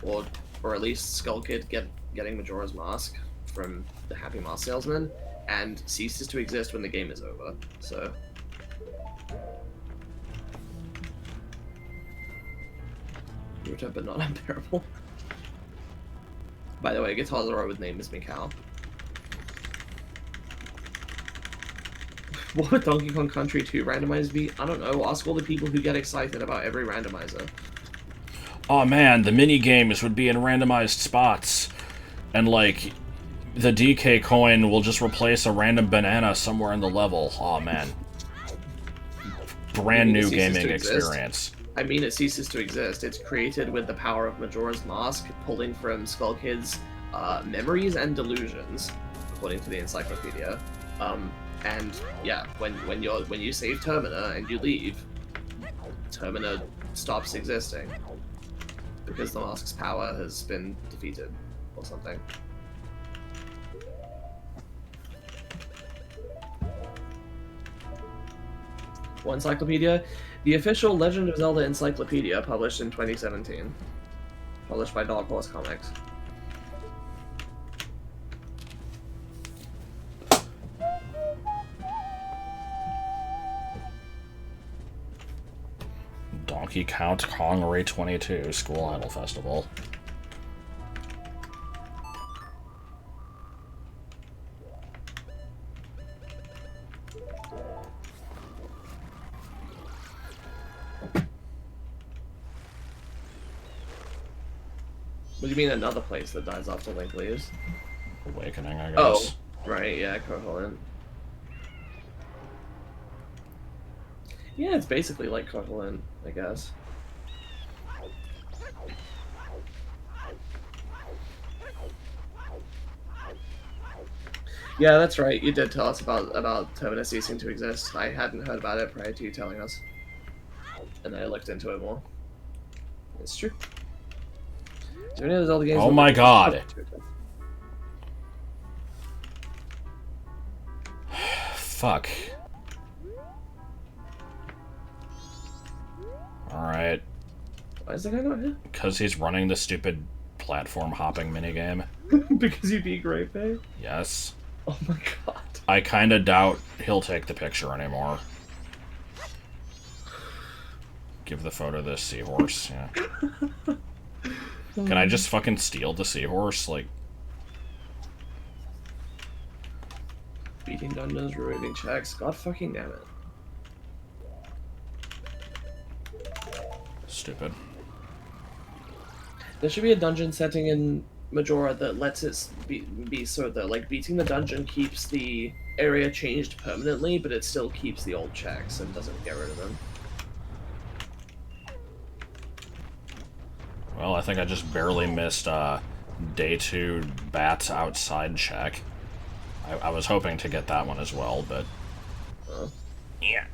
or at least Skull Kid getting Majora's Mask from the Happy Mask Salesman, and ceases to exist when the game is over. So, Ruto, but not unbearable. By the way, Guitar Zora with name is Mikau. What would Donkey Kong Country 2 randomized be? I don't know. Ask all the people who get excited about every randomizer. Oh man, the mini games would be in randomized spots, and like the DK coin will just replace a random banana somewhere in the level. Oh man, brand new gaming experience. I mean, it ceases to exist. It's created with the power of Majora's Mask, pulling from Skull Kid's memories and delusions, according to the encyclopedia. And yeah, when you save Termina and you leave, Termina stops existing because the mask's power has been defeated or something. What encyclopedia? The official Legend of Zelda encyclopedia, published in 2017, published by Dark Horse Comics. Donkey Count Kong Ray 22 School Idol Festival. What do you mean another place that dies after Link leaves? Awakening, I Oh, guess. right, yeah, Koholint. Yeah, it's basically like Koholint, I guess. Yeah, that's right. You did tell us about Terminus ceasing to exist. I hadn't heard about it prior to you telling us, and I looked into it more. It's true. Is there any of those other games? Oh my god. Fuck. Alright. Why is the guy not here? Because he's running the stupid platform hopping minigame. Because you beat Great Bay? Yes. Oh my god. I kinda doubt he'll take the picture anymore. Give the photo to this seahorse, yeah. Can I just fucking steal the seahorse? Like... Beating dungeons, removing checks. God fucking damn it. Stupid. There should be a dungeon setting in Majora that lets it be so that, like, beating the dungeon keeps the area changed permanently, but it still keeps the old checks and doesn't get rid of them. Well, I think I just barely missed day 2 bats outside check. I was hoping to get that one as well, but... yeah.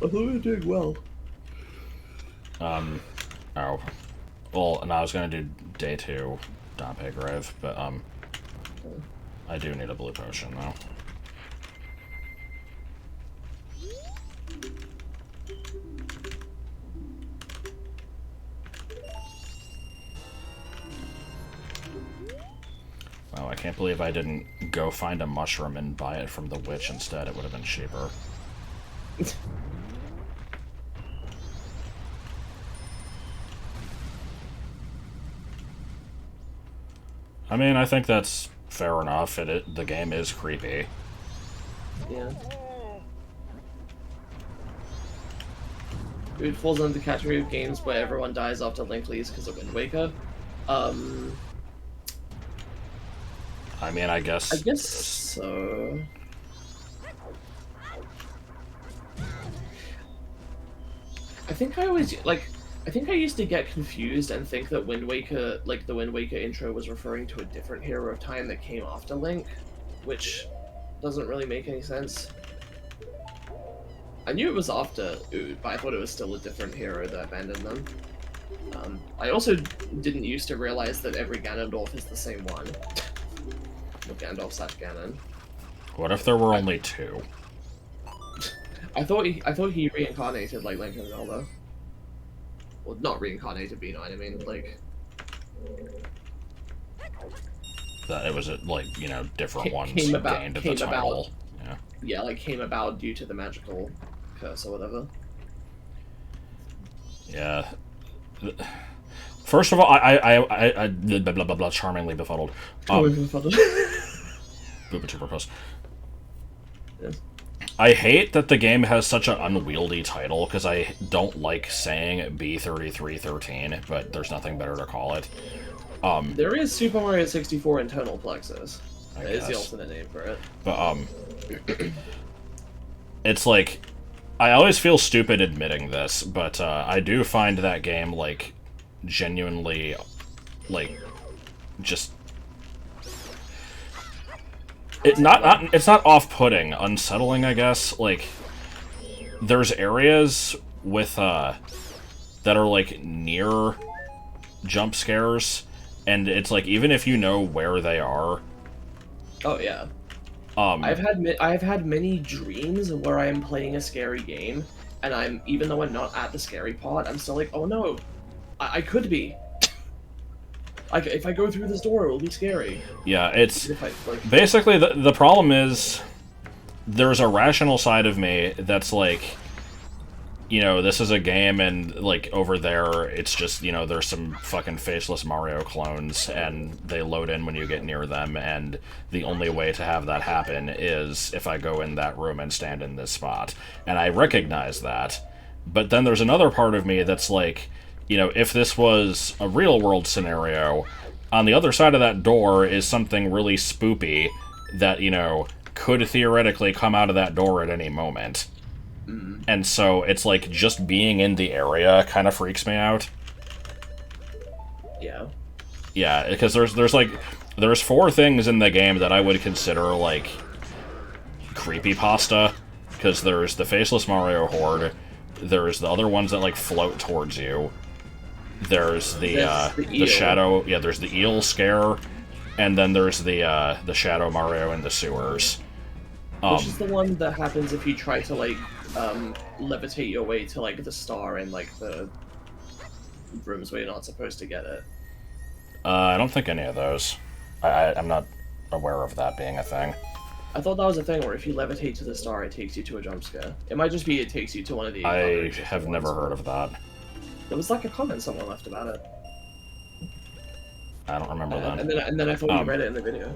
I thought we were doing well. Oh. Well, and I was gonna do day 2 Dompe Grave, but, I do need a blue potion, though. Wow, I can't believe I didn't go find a mushroom and buy it from the witch instead. It would have been cheaper. I mean, I think that's fair enough. The game is creepy. Yeah. It falls under the category of games where everyone dies after Link leaves because of Wind Waker. I mean, I guess so. I think I used to get confused and think that Wind Waker, like the Wind Waker intro, was referring to a different Hero of Time that came after Link, which doesn't really make any sense. I knew it was after OoT, but I thought it was still a different hero that abandoned them. I also didn't used to realize that every Ganondorf is the same one. Well, Gandalf/Ganon. What if there were only 2? I thought he reincarnated like Link and Zelda. Well, not reincarnated, but you know what I mean. Like that it was like, you know, different ones came gained at the title. Yeah. Yeah, like came about due to the magical curse or whatever. Yeah. First of all, I blah blah blah, blah charmingly befuddled. Booba post. Yes. I hate that the game has such an unwieldy title, because I don't like saying B3313, but there's nothing better to call it. There is Super Mario 64 Internal Plexus. I That is the guess. alternate name for it. But, it's like, I always feel stupid admitting this, but I do find that game, like, genuinely, like, just... it's not off-putting, unsettling, I guess. Like, there's areas with, that are, like, near jump scares, and it's like, even if you know where they are... Oh, yeah. I've had many dreams where I am playing a scary game, and even though I'm not at the scary part, I'm still like, oh no, I could be. If I go through this door, it will be scary. Yeah, it's... basically, the problem is, there's a rational side of me that's like, you know, this is a game, and, like, over there, it's just, you know, there's some fucking faceless Mario clones, and they load in when you get near them, and the only way to have that happen is if I go in that room and stand in this spot. And I recognize that, but then there's another part of me that's like, you know, if this was a real-world scenario, on the other side of that door is something really spoopy, that, you know, could theoretically come out of that door at any moment. And so it's like just being in the area kind of freaks me out. Yeah. Yeah, because there's 4 things in the game that I would consider like creepypasta. Because there's the Faceless Mario Horde, there's the other ones that like float towards you. There's the shadow, yeah, there's the eel scare, and then there's the Shadow Mario in the sewers. Which is the one that happens if you try to like levitate your way to like the star in like the rooms where you're not supposed to get it. I don't think any of those. I'm not aware of that being a thing. I thought that was a thing where if you levitate to the star, it takes you to a jump scare. It might just be it takes you to one of the. I have never heard of that. There was like a comment someone left about it. I don't remember that. And then I thought you read it in the video.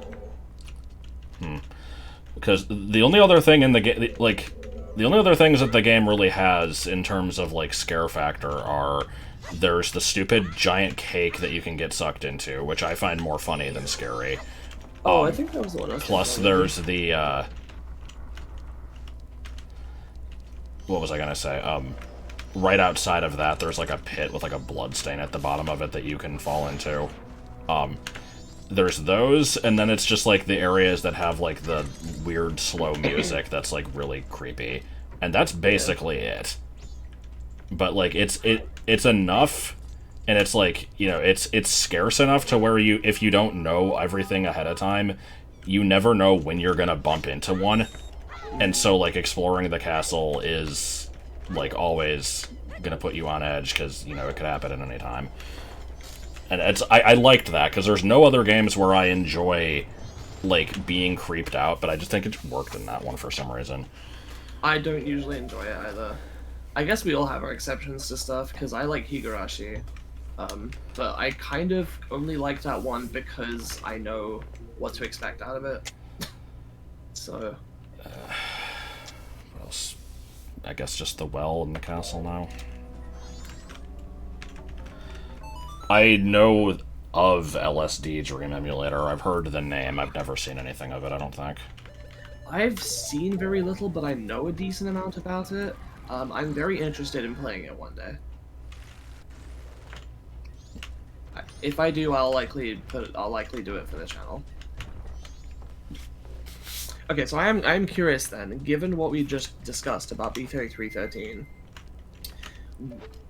Because the only other thing in the game, like, the only other things that the game really has in terms of, like, scare factor are there's the stupid giant cake that you can get sucked into, which I find more funny than scary. I think that was the one I was Plus, there's the, what was I gonna say? Right outside of that, there's, like, a pit with, like, a blood stain at the bottom of it that you can fall into. There's those, and then it's just, like, the areas that have, like, the weird, slow music that's, like, really creepy. And that's basically it. But, like, it's enough, and it's, like, you know, it's scarce enough to where you, if you don't know everything ahead of time, you never know when you're gonna bump into one. And so, like, exploring the castle is, like, always gonna put you on edge, because, you know, it could happen at any time. And I liked that, because there's no other games where I enjoy, like, being creeped out, but I just think it worked in that one for some reason. I don't usually enjoy it either. I guess we all have our exceptions to stuff, because I like Higurashi. But I kind of only like that one because I know what to expect out of it. So... what else? I guess just the well in the castle now. I know of LSD Dream Emulator. I've heard the name. I've never seen anything of it, I don't think. I've seen very little, but I know a decent amount about it. I'm very interested in playing it one day. If I do, I'll likely do it for the channel. Okay, so I'm curious then, given what we just discussed about B3313,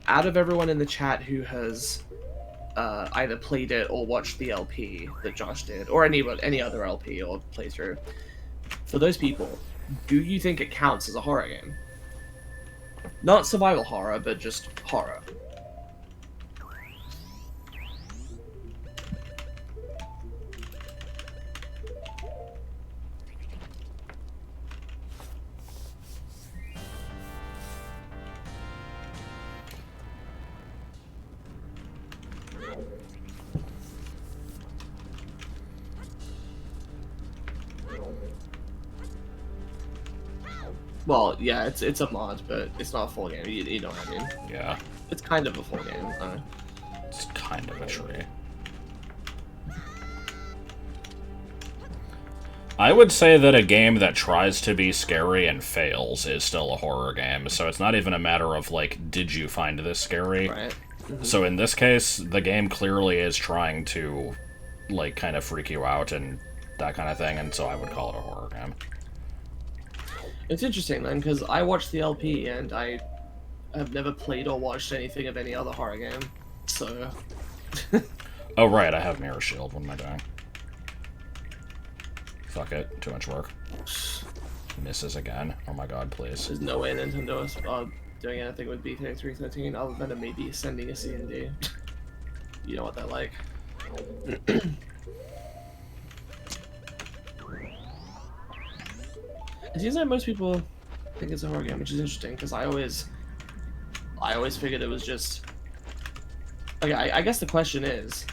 out of everyone in the chat who has either played it or watched the LP that Josh did, or any other LP or playthrough, for those people, do you think it counts as a horror game? Not survival horror, but just horror. Well, yeah, it's a mod, but it's not a full game. You know what I mean? Yeah. It's kind of a full game. It's kind of a tree. I would say that a game that tries to be scary and fails is still a horror game, so it's not even a matter of, like, did you find this scary? Right. Mm-hmm. So in this case, the game clearly is trying to, like, kind of freak you out and that kind of thing, and so I would call it a horror game. It's interesting then, because I watched the LP and I have never played or watched anything of any other horror game, so... Oh right, I have Mirror Shield. What am I doing? Fuck it, too much work. Misses again. Oh my god, please. There's no way Nintendo is doing anything with B3313 other than maybe sending a C&D. You know what they're like. It seems like most people think it's a horror game, which is interesting, because I always figured it was just... Okay, I guess the question is,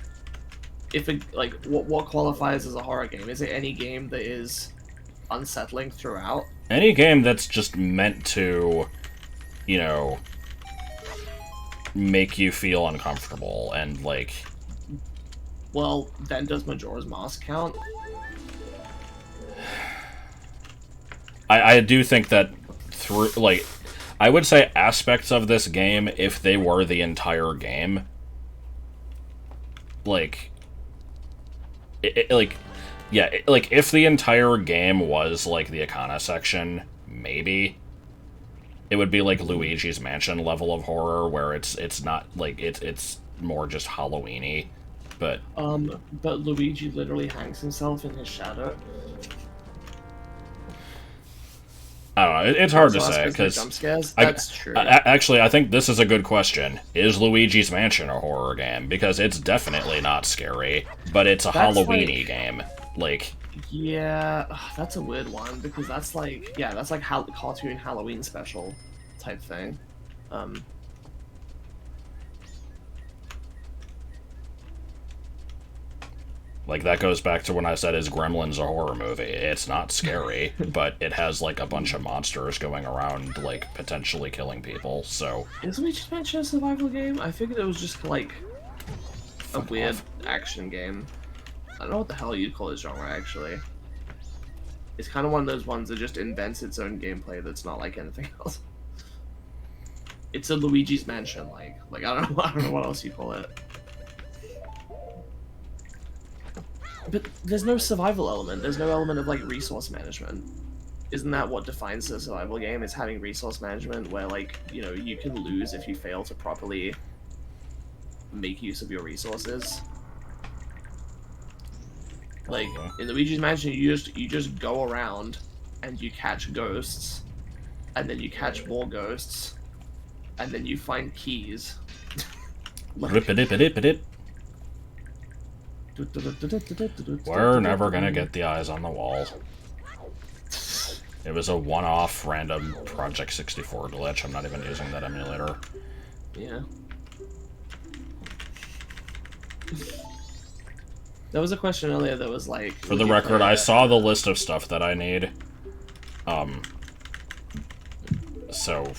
if it, like, what qualifies as a horror game? Is it any game that is unsettling throughout? Any game that's just meant to, you know, make you feel uncomfortable and, like... Well, then does Majora's Mask count? I do think that through, like, I would say aspects of this game, if they were the entire game, like, like, if the entire game was, like, the Ikana section, maybe it would be like Luigi's Mansion level of horror, where it's not, like, it's more just Halloween-y, but Luigi literally hangs himself in his shadow. I don't know, it's hard to So say, that's 'cause because... they're jump scares? That's true. Actually, I think this is a good question. Is Luigi's Mansion a horror game? Because it's definitely not scary, but it's a Halloween-y game. Like... Yeah, that's a weird one, because that's like, yeah, that's like cartoon Halloween special type thing. Like, that goes back to when I said, is Gremlins a horror movie? It's not scary, but it has, like, a bunch of monsters going around, like, potentially killing people, so... Is Luigi's Mansion a survival game? I figured it was just, like, a weird action game. I don't know what the hell you'd call this genre, actually. It's kind of one of those ones that just invents its own gameplay that's not like anything else. It's a Luigi's Mansion, like I don't know what else you call it. But there's no survival element. There's no element of like resource management. Isn't that what defines a survival game? Is having resource management where, like, you know, you can lose if you fail to properly make use of your resources. Like, in Luigi's Mansion, you just go around and you catch ghosts, and then you catch more ghosts, and then you find keys. Rip-a-dip-a-dip-a-dip. We're never gonna get the eyes on the wall. It was a one-off random Project 64 glitch. I'm not even using that emulator. Yeah. There was a question earlier that was like... For the record, I saw the list of stuff that I need. So...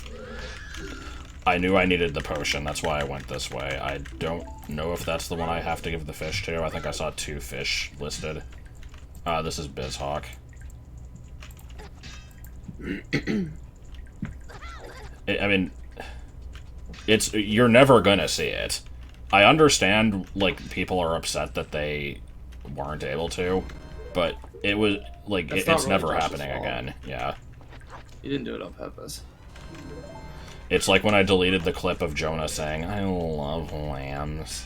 I knew I needed the potion, that's why I went this way. I don't know if that's the one I have to give the fish to. I think I saw 2 fish listed. This is Bizhawk. I mean... You're never gonna see it. I understand, like, people are upset that they weren't able to, but it was, like, it's really never Josh's happening fault. again, yeah. You didn't do it on purpose. It's like when I deleted the clip of Jonah saying, I love lambs.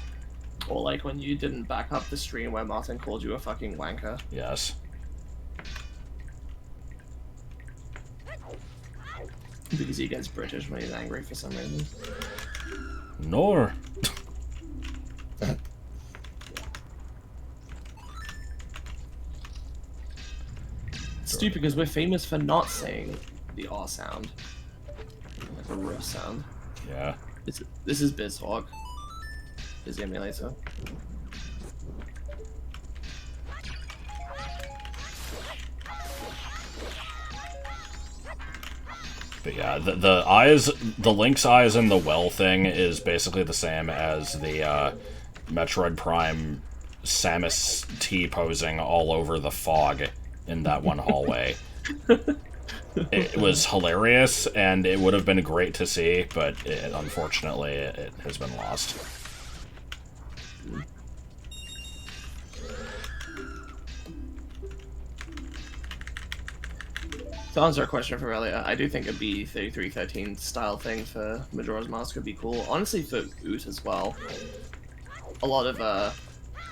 Or like when you didn't back up the stream where Martin called you a fucking wanker. Yes. Because he gets British when he's angry for some reason. Nor. It's stupid because we're famous for not saying the R sound. Like a rough sound. Yeah. This is Bizhawk. His emulator. But yeah, the eyes, the Link's eyes in the well thing is basically the same as the Metroid Prime Samus T-posing all over the fog in that one hallway. It was hilarious, and it would have been great to see, but unfortunately it has been lost. To answer a question from earlier, I do think a B3313 style thing for Majora's Mask would be cool. Honestly, for OoT as well. A lot of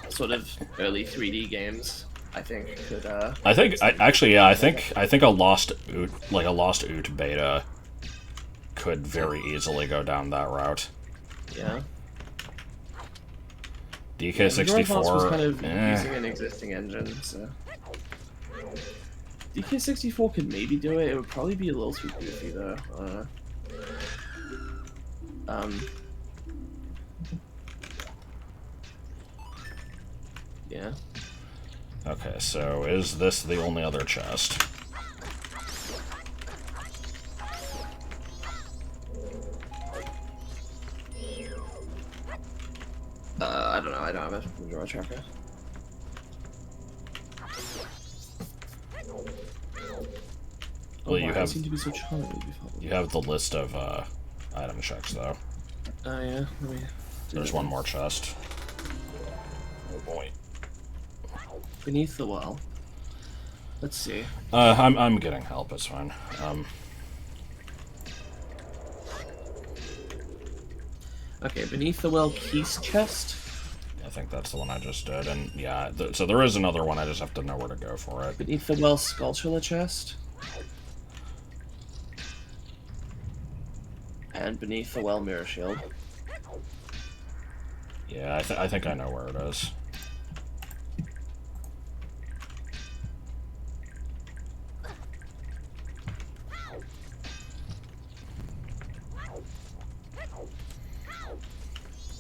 sort of early 3D games, I think, could. I think I think a lost OoT, like a lost OoT beta, could very easily go down that route. Yeah. DK64 Majora's Mask was kind of using an existing engine, so. DK64 could maybe do it. It would probably be a little too goofy though. Yeah. Okay, so is this the only other chest? I don't know. I don't have a Majora tracker. Well, you I have seem to be so charming before. you have the list of item checks though. Oh yeah. Let me do There's that one then. more chest. Oh boy. Beneath the well. Let's see. I'm getting help. It's fine. Okay, beneath the well, Keys chest. I think that's the one I just did, and yeah. So there is another one. I just have to know where to go for it. Beneath the well, Sculptural chest. And beneath the well, Mirror Shield. Yeah, I think I know where it is.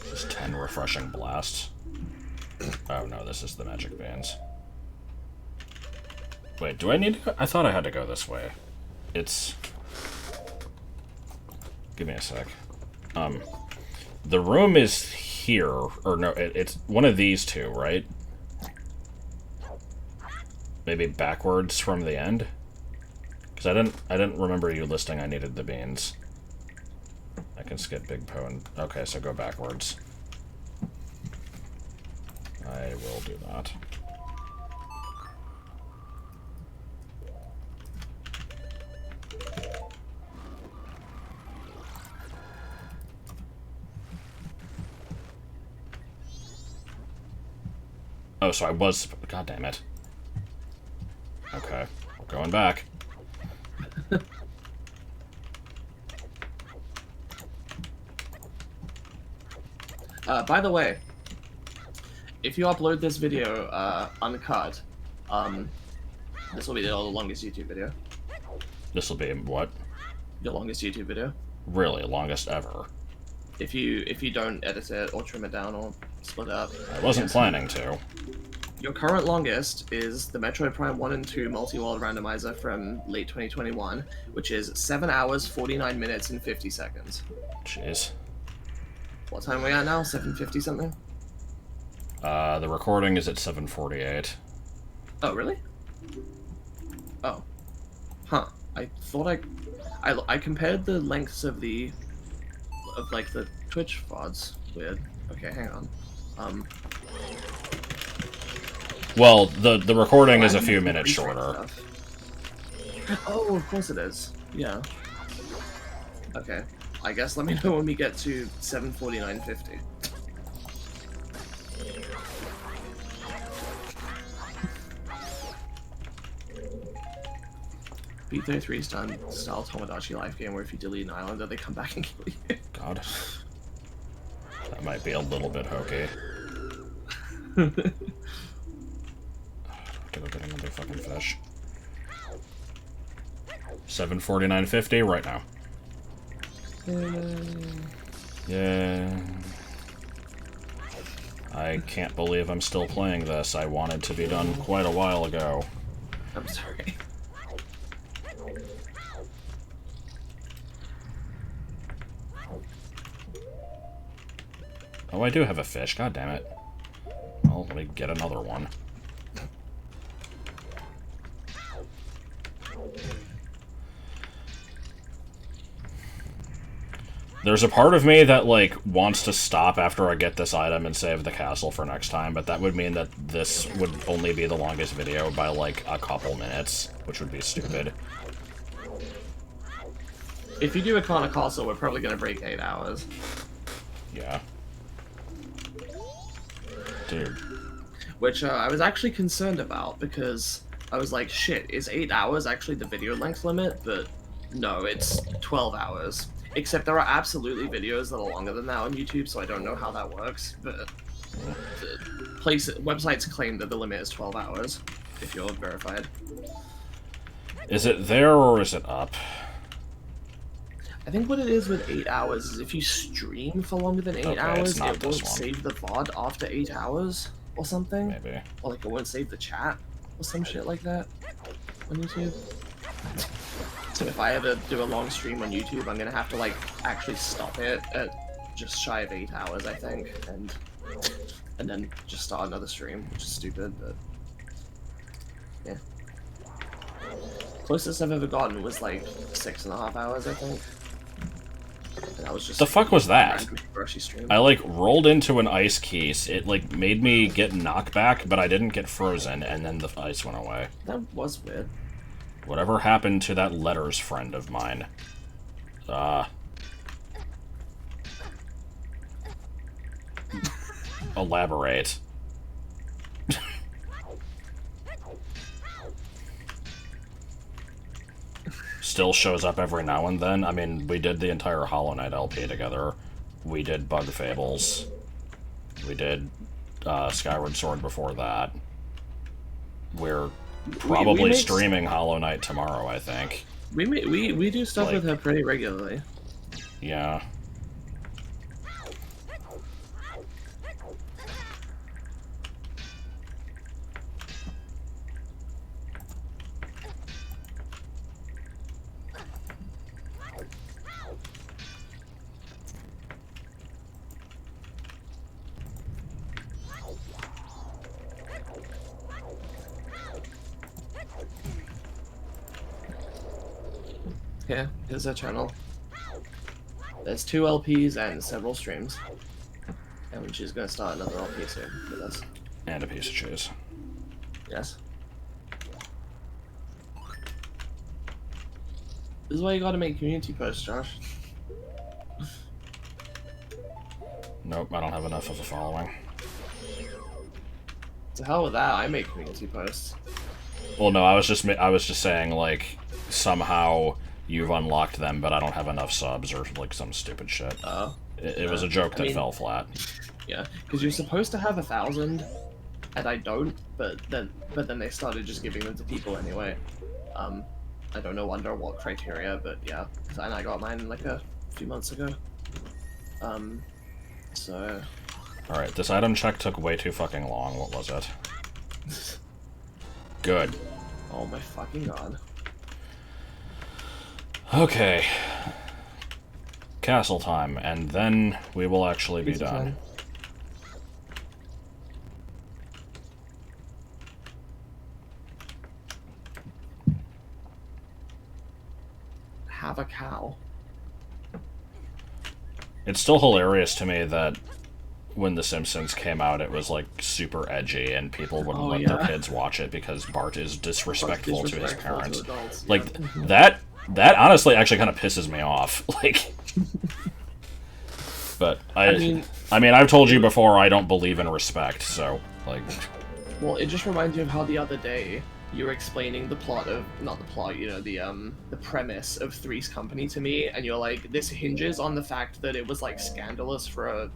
Just 10 refreshing blasts. Oh no, this is the magic bands. Wait, do I need to go? I thought I had to go this way. It's... Give me a sec. The room is here, or no, it's one of these two, right? Maybe backwards from the end? Because I didn't remember you listing I needed the beans. I can skip Big Po and... Okay, so go backwards. I will do that. Oh, so I was... God damn it. Okay, we're going back. By the way, if you upload this video uncut, this will be the longest YouTube video. This will be what? The longest YouTube video. Really, longest ever. If you don't edit it or trim it down or split it up. I wasn't planning to. Your current longest is the Metroid Prime 1 and 2 multi-world randomizer from late 2021, which is 7 hours, 49 minutes, and 50 seconds. Jeez. What time are we at now? 7:50 something? The recording is at 7:48. Oh, really? Oh. Huh. I thought I compared the lengths of like the Twitch VODs. Weird. Okay, hang on. Well, the recording is a few minutes shorter. Oh, of course it is. Yeah. Okay. I guess let me know when we get to 7:49:50. B33 style Tomodachi life game where if you delete an islander, they come back and kill you. God. That might be a little bit hokey. To go get another fucking fish. 7:49:50 right now. Yeah. I can't believe I'm still playing this. I wanted to be done quite a while ago. I'm sorry. Oh, I do have a fish. God damn it. Well, let me get another one. There's a part of me that, like, wants to stop after I get this item and save the castle for next time, but that would mean that this would only be the longest video by, like, a couple minutes, which would be stupid. If you do a Kana Castle, we're probably gonna break 8 hours. Yeah. Dude. Which I was actually concerned about, because I was like, shit, is 8 hours actually the video length limit? But no, it's 12 hours. Except there are absolutely videos that are longer than that on YouTube, so I don't know how that works. But websites claim that the limit is 12 hours, if you're verified. Is it there or is it up? I think what it is with 8 hours is if you stream for longer than 8 Okay, hours, it's not it this won't one. save the VOD after 8 hours or something. Maybe. Or like it won't save the chat or some shit like that on YouTube. So if I ever do a long stream on YouTube, I'm gonna have to like actually stop it at just shy of 8 hours, I think, and then just start another stream, which is stupid, but yeah. Closest I've ever gotten was like 6.5 hours, I think. And that was just The fuck was that? random brushy stream. I, like, rolled into an ice case. It, like, made me get knockback, but I didn't get frozen, and then the ice went away. That was weird. Whatever happened to that letters friend of mine? Elaborate. Still shows up every now and then. I mean, we did the entire Hollow Knight LP together. We did Bug Fables. We did Skyward Sword before that. We're probably make streaming Hollow Knight tomorrow, I think. We do stuff Like- with her pretty regularly. Yeah. Yeah, here's her channel. There's 2 LPs and several streams. And she's gonna start another LP soon with us. And a piece of cheese. Yes. This is why you gotta make community posts, Josh. Nope, I don't have enough of a following. To hell with that, I make community posts. Well, no, I was just saying, like, somehow you've unlocked them, but I don't have enough subs or, like, some stupid shit. Oh. It was a joke that fell flat. Yeah, because you're supposed to have 1,000, and I don't, but then they started just giving them to people anyway. I don't know under what criteria, but yeah. And I got mine like a few months ago. So... Alright, this item check took way too fucking long. What was it? Good. Oh my fucking god. Okay. Castle time, and then we will actually be Pizza done. time. Have a cow. It's still hilarious to me that when The Simpsons came out, it was, like, super edgy, and people wouldn't let their kids watch it because Bart is disrespectful to his parents. Adults, Like, yeah. that honestly actually kind of pisses me off. Like... But, I mean, I've told you before, I don't believe in respect, so, like... Well, it just reminds me of how the other day you were explaining the plot of, not the plot, you know, the premise of Three's Company to me, and you're like, this hinges on the fact that it was, like, scandalous for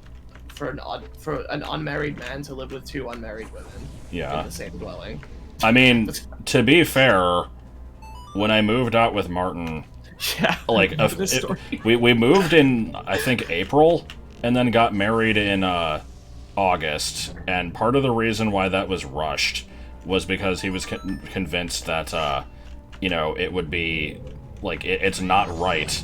an unmarried man to live with 2 unmarried women in the same dwelling. I mean, to be fair, when I moved out with Martin, yeah, like, we moved in, I think, April, and then got married in August, and part of the reason why that was rushed was because he was convinced that, you know, it would be, like, it's not right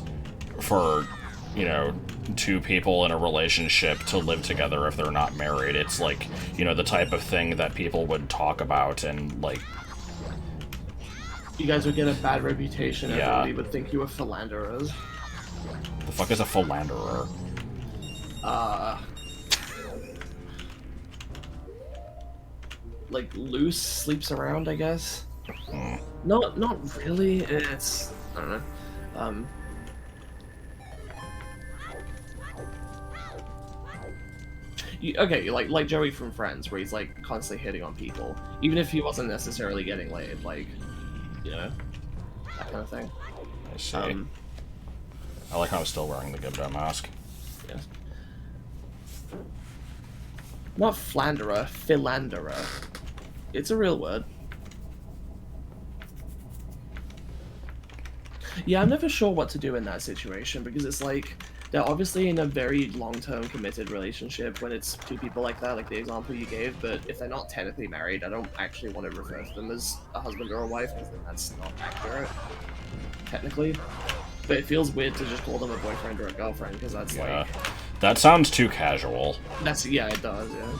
for, you know, 2 people in a relationship to live together if they're not married. It's, like, you know, the type of thing that people would talk about, and, like... You guys would get a bad reputation, Yeah. everybody would think you were philanderers. The fuck is a philanderer? Like, loose, sleeps around, I guess? Not really, it's... I don't know. Okay, like Joey from Friends, where he's, like, constantly hitting on people. Even if he wasn't necessarily getting laid, like, you know, that kind of thing. I see. I like how I'm still wearing the Gibdo mask. Yes. Not flanderer, philanderer. It's a real word. Yeah, I'm never sure what to do in that situation, because it's like, they're obviously in a very long-term committed relationship when it's 2 people like that, like the example you gave, but if they're not technically married, I don't actually want to refer to them as a husband or a wife, because then that's not accurate, technically. But it feels weird to just call them a boyfriend or a girlfriend, because that's like... That sounds too casual. That's, yeah, it does, yeah.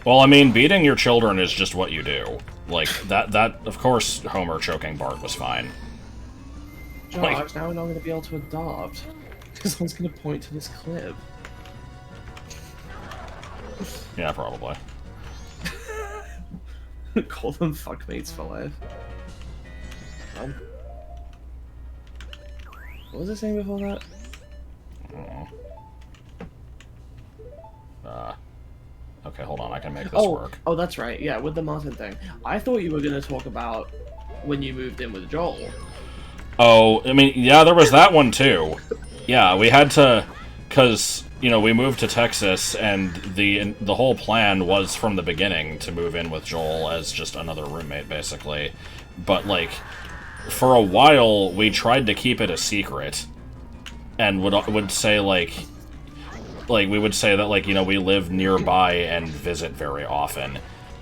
Well, I mean, beating your children is just what you do. Like, that, of course, Homer choking Bart was fine. Josh, now we're not going to be able to adopt. Because someone's going to point to this clip. Yeah, probably. Call them fuckmates for life. What was I saying before that? Okay, hold on, I can make this work. Oh, that's right. Yeah, with the Martin thing. I thought you were going to talk about when you moved in with Joel. Oh, I mean, yeah, there was that one too. Yeah, we had to, because, you know, we moved to Texas, and the whole plan was from the beginning to move in with Joel as just another roommate, basically. But, like, for a while, we tried to keep it a secret, and would say, like, we would say that, like, you know, we live nearby and visit very often.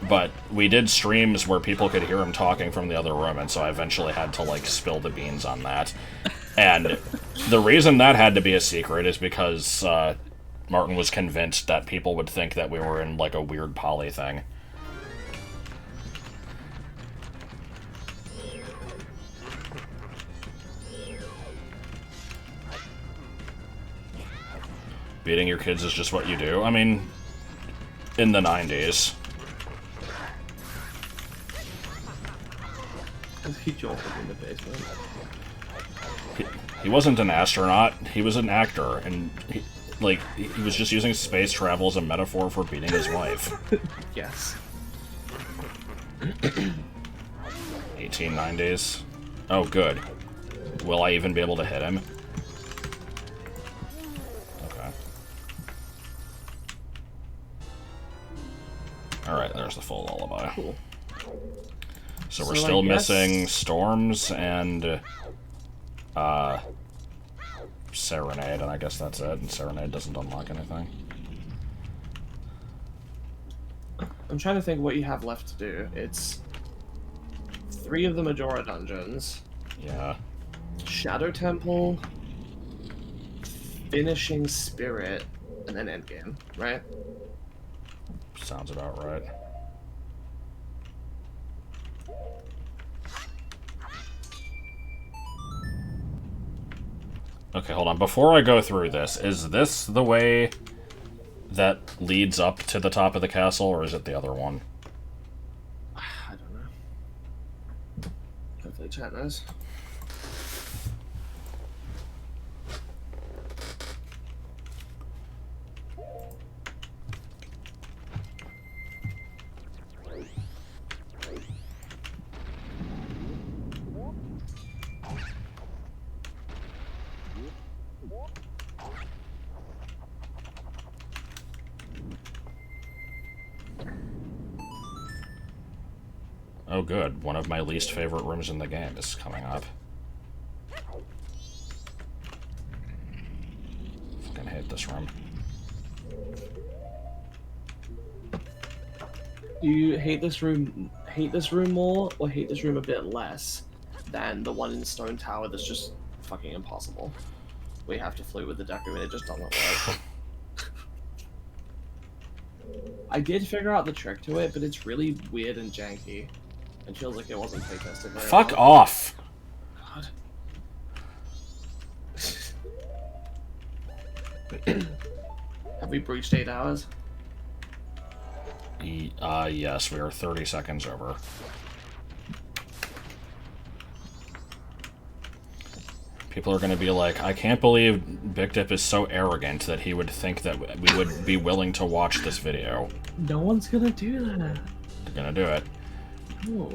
But we did streams where people could hear him talking from the other room, and so I eventually had to, like, spill the beans on that. And the reason that had to be a secret is because Martin was convinced that people would think that we were in, like, a weird poly thing. Beating your kids is just what you do. I mean, in the 90s. He Joel in the basement. He wasn't an astronaut, he was an actor, and he was just using space travel as a metaphor for beating his wife. Yes. 1890s. Oh, good. Will I even be able to hit him? Okay. Alright, there's the full lullaby. Cool. So we're still missing Storms and Serenade, and I guess that's it, and Serenade doesn't unlock anything. I'm trying to think what you have left to do. It's 3 of the Majora dungeons. Yeah. Shadow Temple, Finishing Spirit, and then Endgame, right? Sounds about right. Okay, hold on. Before I go through this, is this the way that leads up to the top of the castle, or is it the other one? I don't know. Hopefully chat knows. Oh, good. One of my least favorite rooms in the game is coming up. Fucking hate this room. Do you hate this room more, or hate this room a bit less than the one in Stone Tower that's just fucking impossible? We have to flee with the Deku and it just doesn't work. I did figure out the trick to it, but it's really weird and janky. It feels like it wasn't playtested very Fuck well. off! God. Have we breached 8 hours? Yes, we are 30 seconds over. People are gonna be like, I can't believe Big Dip is so arrogant that he would think that we would be willing to watch this video. No one's gonna do that. They're gonna do it. Oh.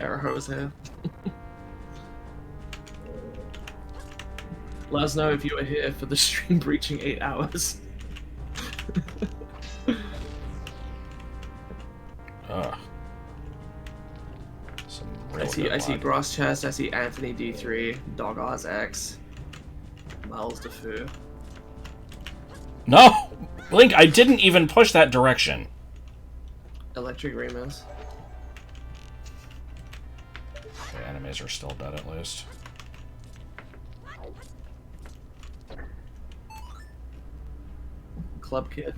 Error hose here. Let us know if you were here for the stream breaching 8 hours. Ugh. I see Gross Chest, I see Anthony D3, Dog Oz X, Miles DeFoo. No! Link, I didn't even push that direction. Electric Remus. The enemies are still dead at least. club kid.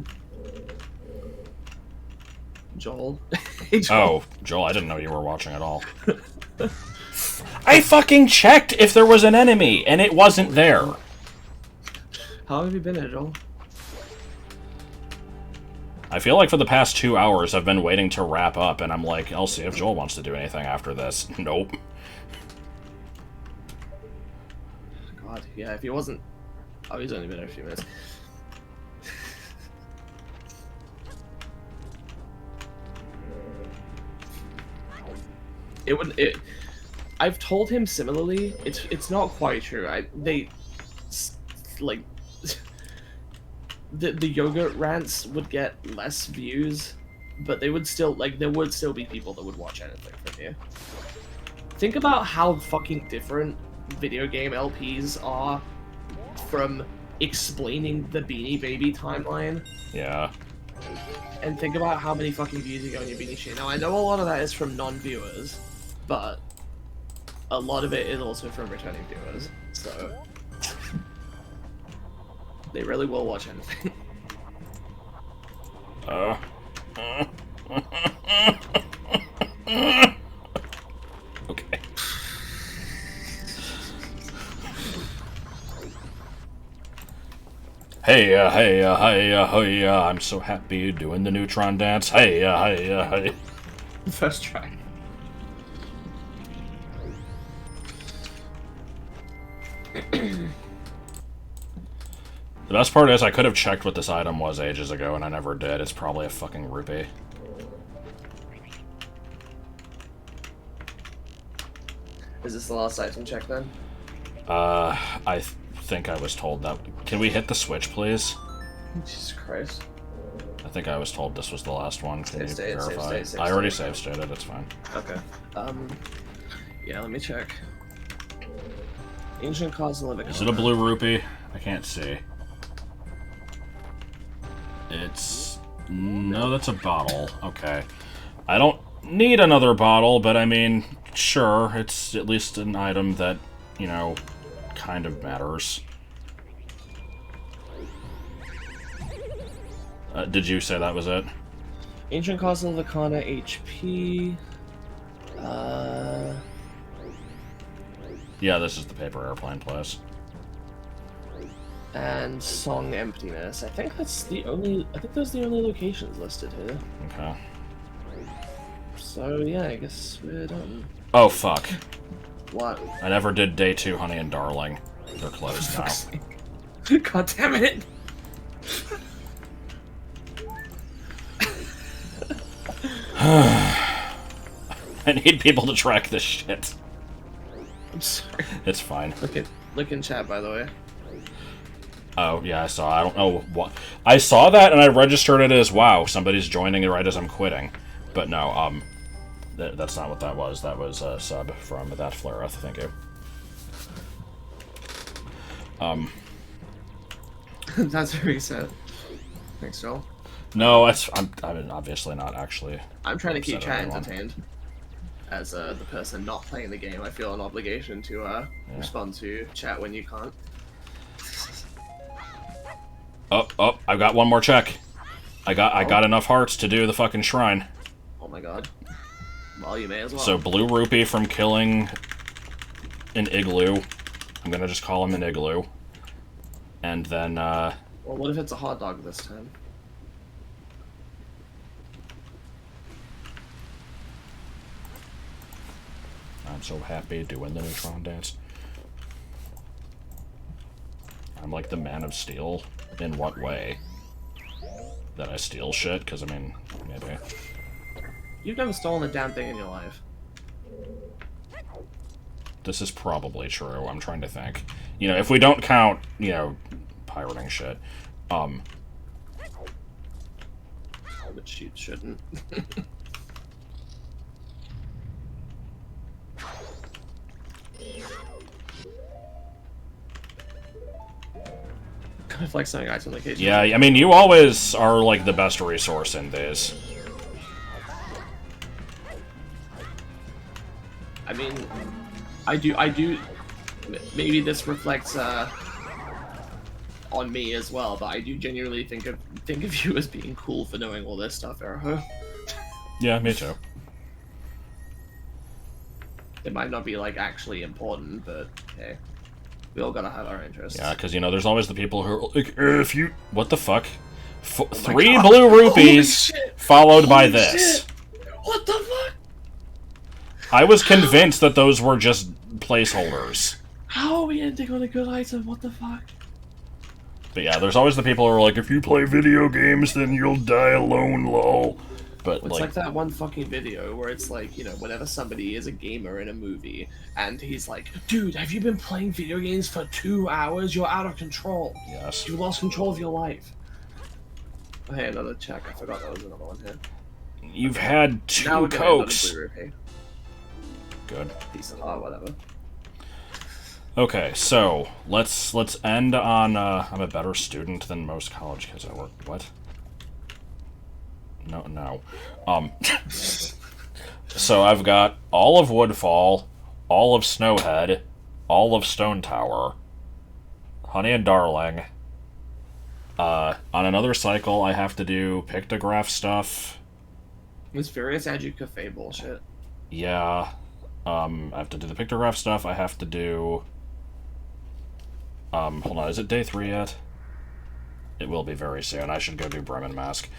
Joel. Hey, Joel. Oh, Joel, I didn't know you were watching at all. I fucking checked if there was an enemy, and it wasn't there. How have you been at Joel? I feel like for the past 2 hours I've been waiting to wrap up, and I'm like, I'll see if Joel wants to do anything after this. Nope. God, yeah, if he wasn't... Oh, he's only been there a few minutes. I've told him similarly. It's not quite true. Like the yogurt rants would get less views, but they would still there would still be people that would watch anything from you. Think about how fucking different video game LPs are from explaining the Beanie Baby timeline. Yeah. And think about how many fucking views you get on your Beanie shit. Now, I know a lot of that is from non-viewers, but a lot of it is also from returning viewers, so... They really will watch anything. Okay. Hey, I'm so happy doing the neutron dance. Hey. First try. The best part is I could have checked what this item was ages ago, and I never did. It's probably a fucking rupee. Is this the last item check then? I think I was told that... Can we hit the switch, please? Jesus Christ. I think I was told this was the last one. Can you Save verify? state, I already state. save stated, it's fine. Okay. Yeah, let me check. Ancient Castle of Is it a blue rupee? I can't see. It's... No, that's a bottle. Okay. I don't need another bottle, but I mean, sure, it's at least an item that, you know, kind of matters. Did you say that was it? Ancient Castle of Akana HP. Yeah, this is the paper airplane place. And Song Emptiness. I think that's the only. I think those are the only locations listed here. Okay. So yeah, I guess we're done. Oh, fuck. What? I never did day 2, Honey and Darling. They're closed now. God damn it! I need people to track this shit. I'm sorry. It's fine. Look in chat, by the way. Oh, yeah, I saw. I don't know what... I saw that, and I registered it as, wow, somebody's joining right as I'm quitting. But no, that's not what that was. That was a sub from that Flareth. Thank you. That's very sad. Thanks, Joel. No, I'm obviously not actually. I'm trying to keep upset chat at anyone. entertained. As the person not playing the game, I feel an obligation to respond to chat when you can't. Oh, I've got one more check. I got enough hearts to do the fucking shrine. Oh my god. Well, you may as well. So blue rupee from killing an igloo. I'm gonna just call him an igloo. And then Well, what if it's a hot dog this time? I'm so happy doing the neutron dance. I'm like the Man of Steel. In what way? That I steal shit? Because, I mean, maybe. You've never stolen a damn thing in your life. This is probably true. I'm trying to think. You know, if we don't count, you know, pirating shit. Which you shouldn't. Kind of like something item location. Yeah, I mean, you always are, like, the best resource in this. I mean, I do, maybe this reflects, on me as well, but I do genuinely think of you as being cool for knowing all this stuff, Araho. Yeah, me too. It might not be like actually important, but hey, we all gotta have our interests. Yeah, because, you know, there's always the people who are like, if you... What the fuck? Oh 3 God. blue Holy rupees shit. followed by Holy this. shit. What the fuck? I was convinced that those were just placeholders. How are we ending on a good item? What the fuck? But yeah, there's always the people who are like, if you play video games, then you'll die alone, lol. But It's like that one fucking video where it's like, you know, whenever somebody is a gamer in a movie, and he's like, dude, have you been playing video games for 2 hours? You're out of control. yes. You lost control of your life. Oh, hey, another check. I forgot there was another one here. You've had Now 2 we're gonna end on a Cokes. blue rupee. Good. Decent. Oh, whatever. Okay, so let's end on I'm a better student than most college kids I work. What? No. So I've got all of Woodfall, all of Snowhead, all of Stone Tower, Honey and Darling. On another cycle, I have to do pictograph stuff. This various Cafe bullshit. Yeah. I have to do the pictograph stuff. I have to do... hold on, is it day 3 yet? It will be very soon. I should go do Bremen Mask.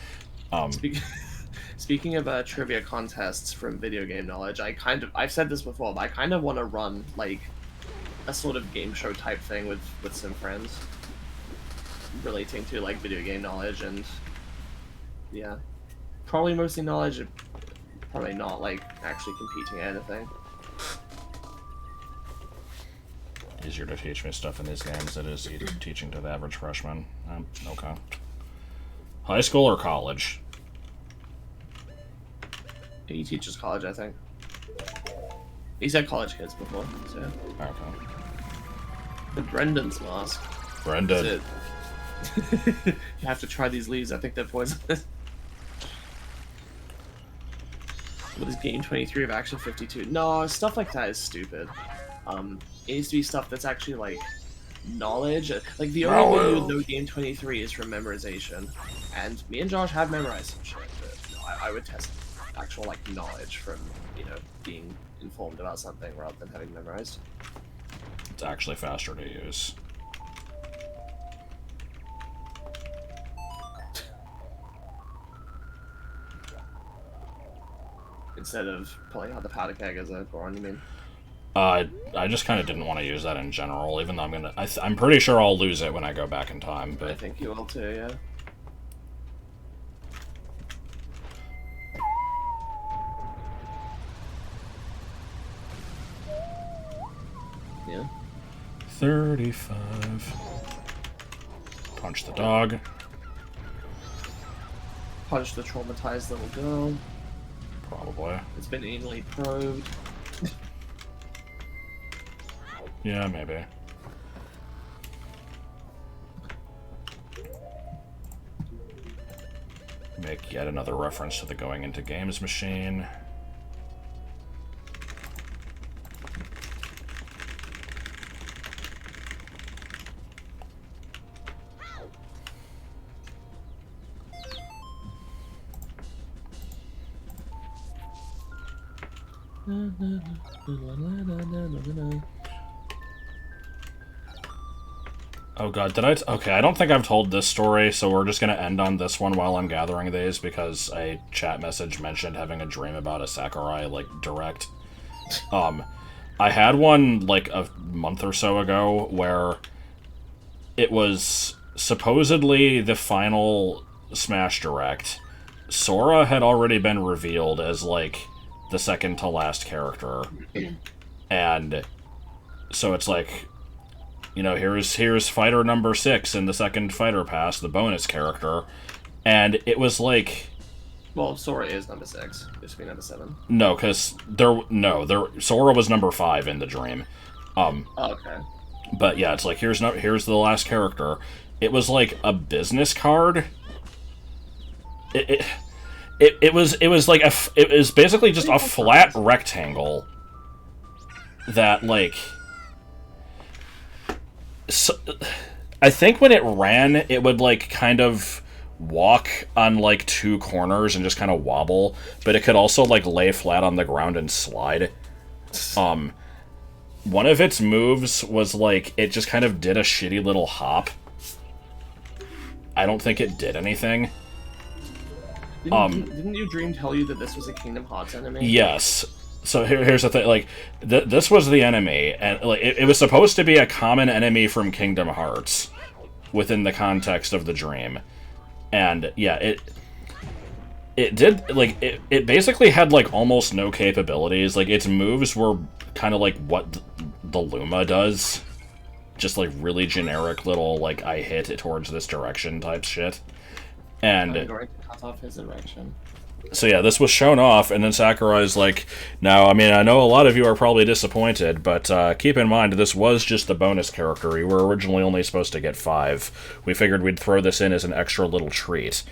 Speaking of trivia contests from video game knowledge, I've said this before, but I kind of want to run, like, a sort of game show type thing with some friends. Relating to, like, video game knowledge and... Yeah. Probably mostly knowledge, probably not, like, actually competing at anything. Easier to teach me stuff in these games than it is teaching to the average freshman. Okay. High school or college? He teaches college, I think. He said college kids before, so... Okay. The Brendan's mask. Brendan. That's it. You have to try these leaves, I think they're poisonous. What is game 23 of action 52? No, stuff like that is stupid. It needs to be stuff that's actually, like, knowledge. Like, the only way you would know game 23 is from memorization. And me and Josh have memorized some shit, but no, I would test actual, like, knowledge from, you know, being informed about something rather than having memorized. It's actually faster to use. Instead of pulling out the powder keg as a Goron, you mean? I just kind of didn't want to use that in general, even though I'm pretty sure I'll lose it when I go back in time, I but... think you will too, yeah. Yeah. 35. Punch the dog. Punch the traumatized little girl. Probably. It's been anally probed. Yeah, maybe. Make yet another reference to the going into games machine. Oh god, okay, I don't think I've told this story, so we're just gonna end on this one while I'm gathering these, because a chat message mentioned having a dream about a Sakurai, like, direct. I had one, like, a month or so ago, where it was supposedly the final Smash Direct. Sora had already been revealed as, like, the second to last character. And so it's like, you know, here's fighter number 6 in the second fighter pass, the bonus character. And it was like... Well, Sora is number 6. It should be number 7. No, because Sora was number 5 in the dream. Oh, okay. But yeah, it's like, here's the last character. It was like a business card. It was basically just a flat rectangle that, like, so, I think when it ran, it would like kind of walk on like two corners and just kind of wobble, but it could also like lay flat on the ground and slide. One of its moves was like it just kind of did a shitty little hop. I don't think it did anything. Didn't your dream tell you that this was a Kingdom Hearts enemy? Yes. So here's the thing, like, this was the enemy, and like it was supposed to be a common enemy from Kingdom Hearts within the context of the dream. And yeah, it did, like, it basically had, like, almost no capabilities. Like, its moves were kind of like what the Luma does. Just, like, really generic little, like, I hit it towards this direction type shit. And I'm going to cut off his erection. so yeah, this was shown off, and then Sakurai's like, now, I mean, I know a lot of you are probably disappointed, but keep in mind, this was just the bonus character. We were originally only supposed to get 5. We figured we'd throw this in as an extra little treat.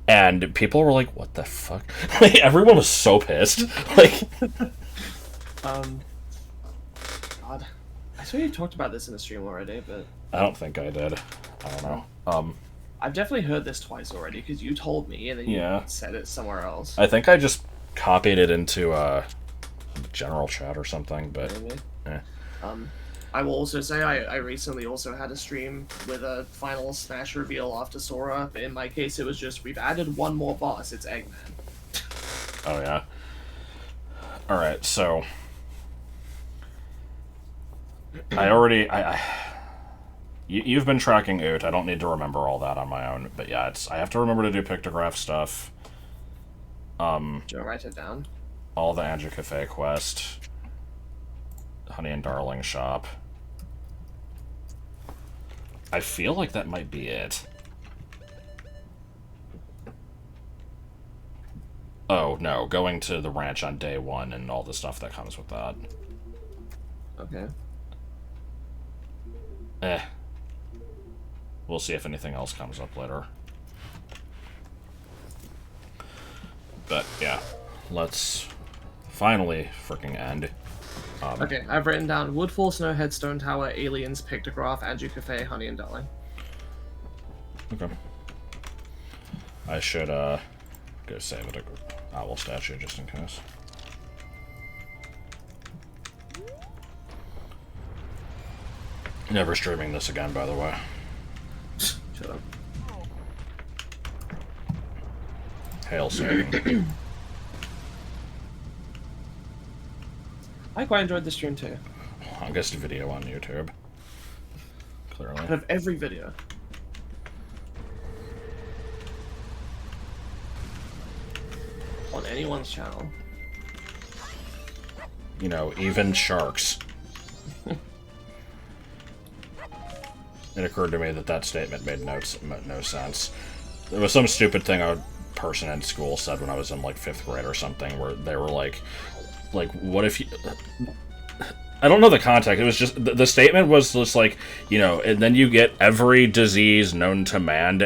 And people were like, what the fuck? Like, everyone was so pissed. Like, God. I swear you talked about this in a stream already, but... I don't think I did. I don't know. I've definitely heard this twice already, because you told me, and then you Yeah. said it somewhere else. I think I just copied it into general chat or something, but... Maybe. Eh. I will also say I recently also had a stream with a final Smash reveal after Sora, but in my case it was just, we've added one more boss, it's Eggman. Oh, yeah. Alright, so... You've been tracking OoT. I don't need to remember all that on my own, but yeah, I have to remember to do pictograph stuff. Do I write it down? All the Andrew Cafe quest. Honey and Darling shop. I feel like that might be it. Oh, no, going to the ranch on day 1 and all the stuff that comes with that. Okay. We'll see if anything else comes up later. But, yeah. Let's finally freaking end. Okay, I've written down Woodfall, Snow, Headstone Tower, Aliens, Pictograph, Andrew Cafe, Honey and Darling. Okay. I should, go save it a owl statue just in case. Never streaming this again, by the way. Shut up. Hail Satan. I quite enjoyed the stream too. Longest video on YouTube. Clearly. Out of every video. On anyone's channel. You know, even sharks. It occurred to me that that statement made no sense. There was some stupid thing a person in school said when I was in, like, 5th grade or something, where they were like, what if you... I don't know the context. It was just... The statement was just like, you know, and then you get every disease known to man,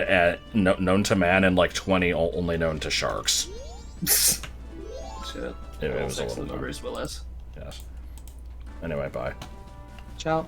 known to man, and, like, 20 only known to sharks. Shit. It was a little dumb. dumb. Bruce Willis. Yes. Anyway, bye. Ciao.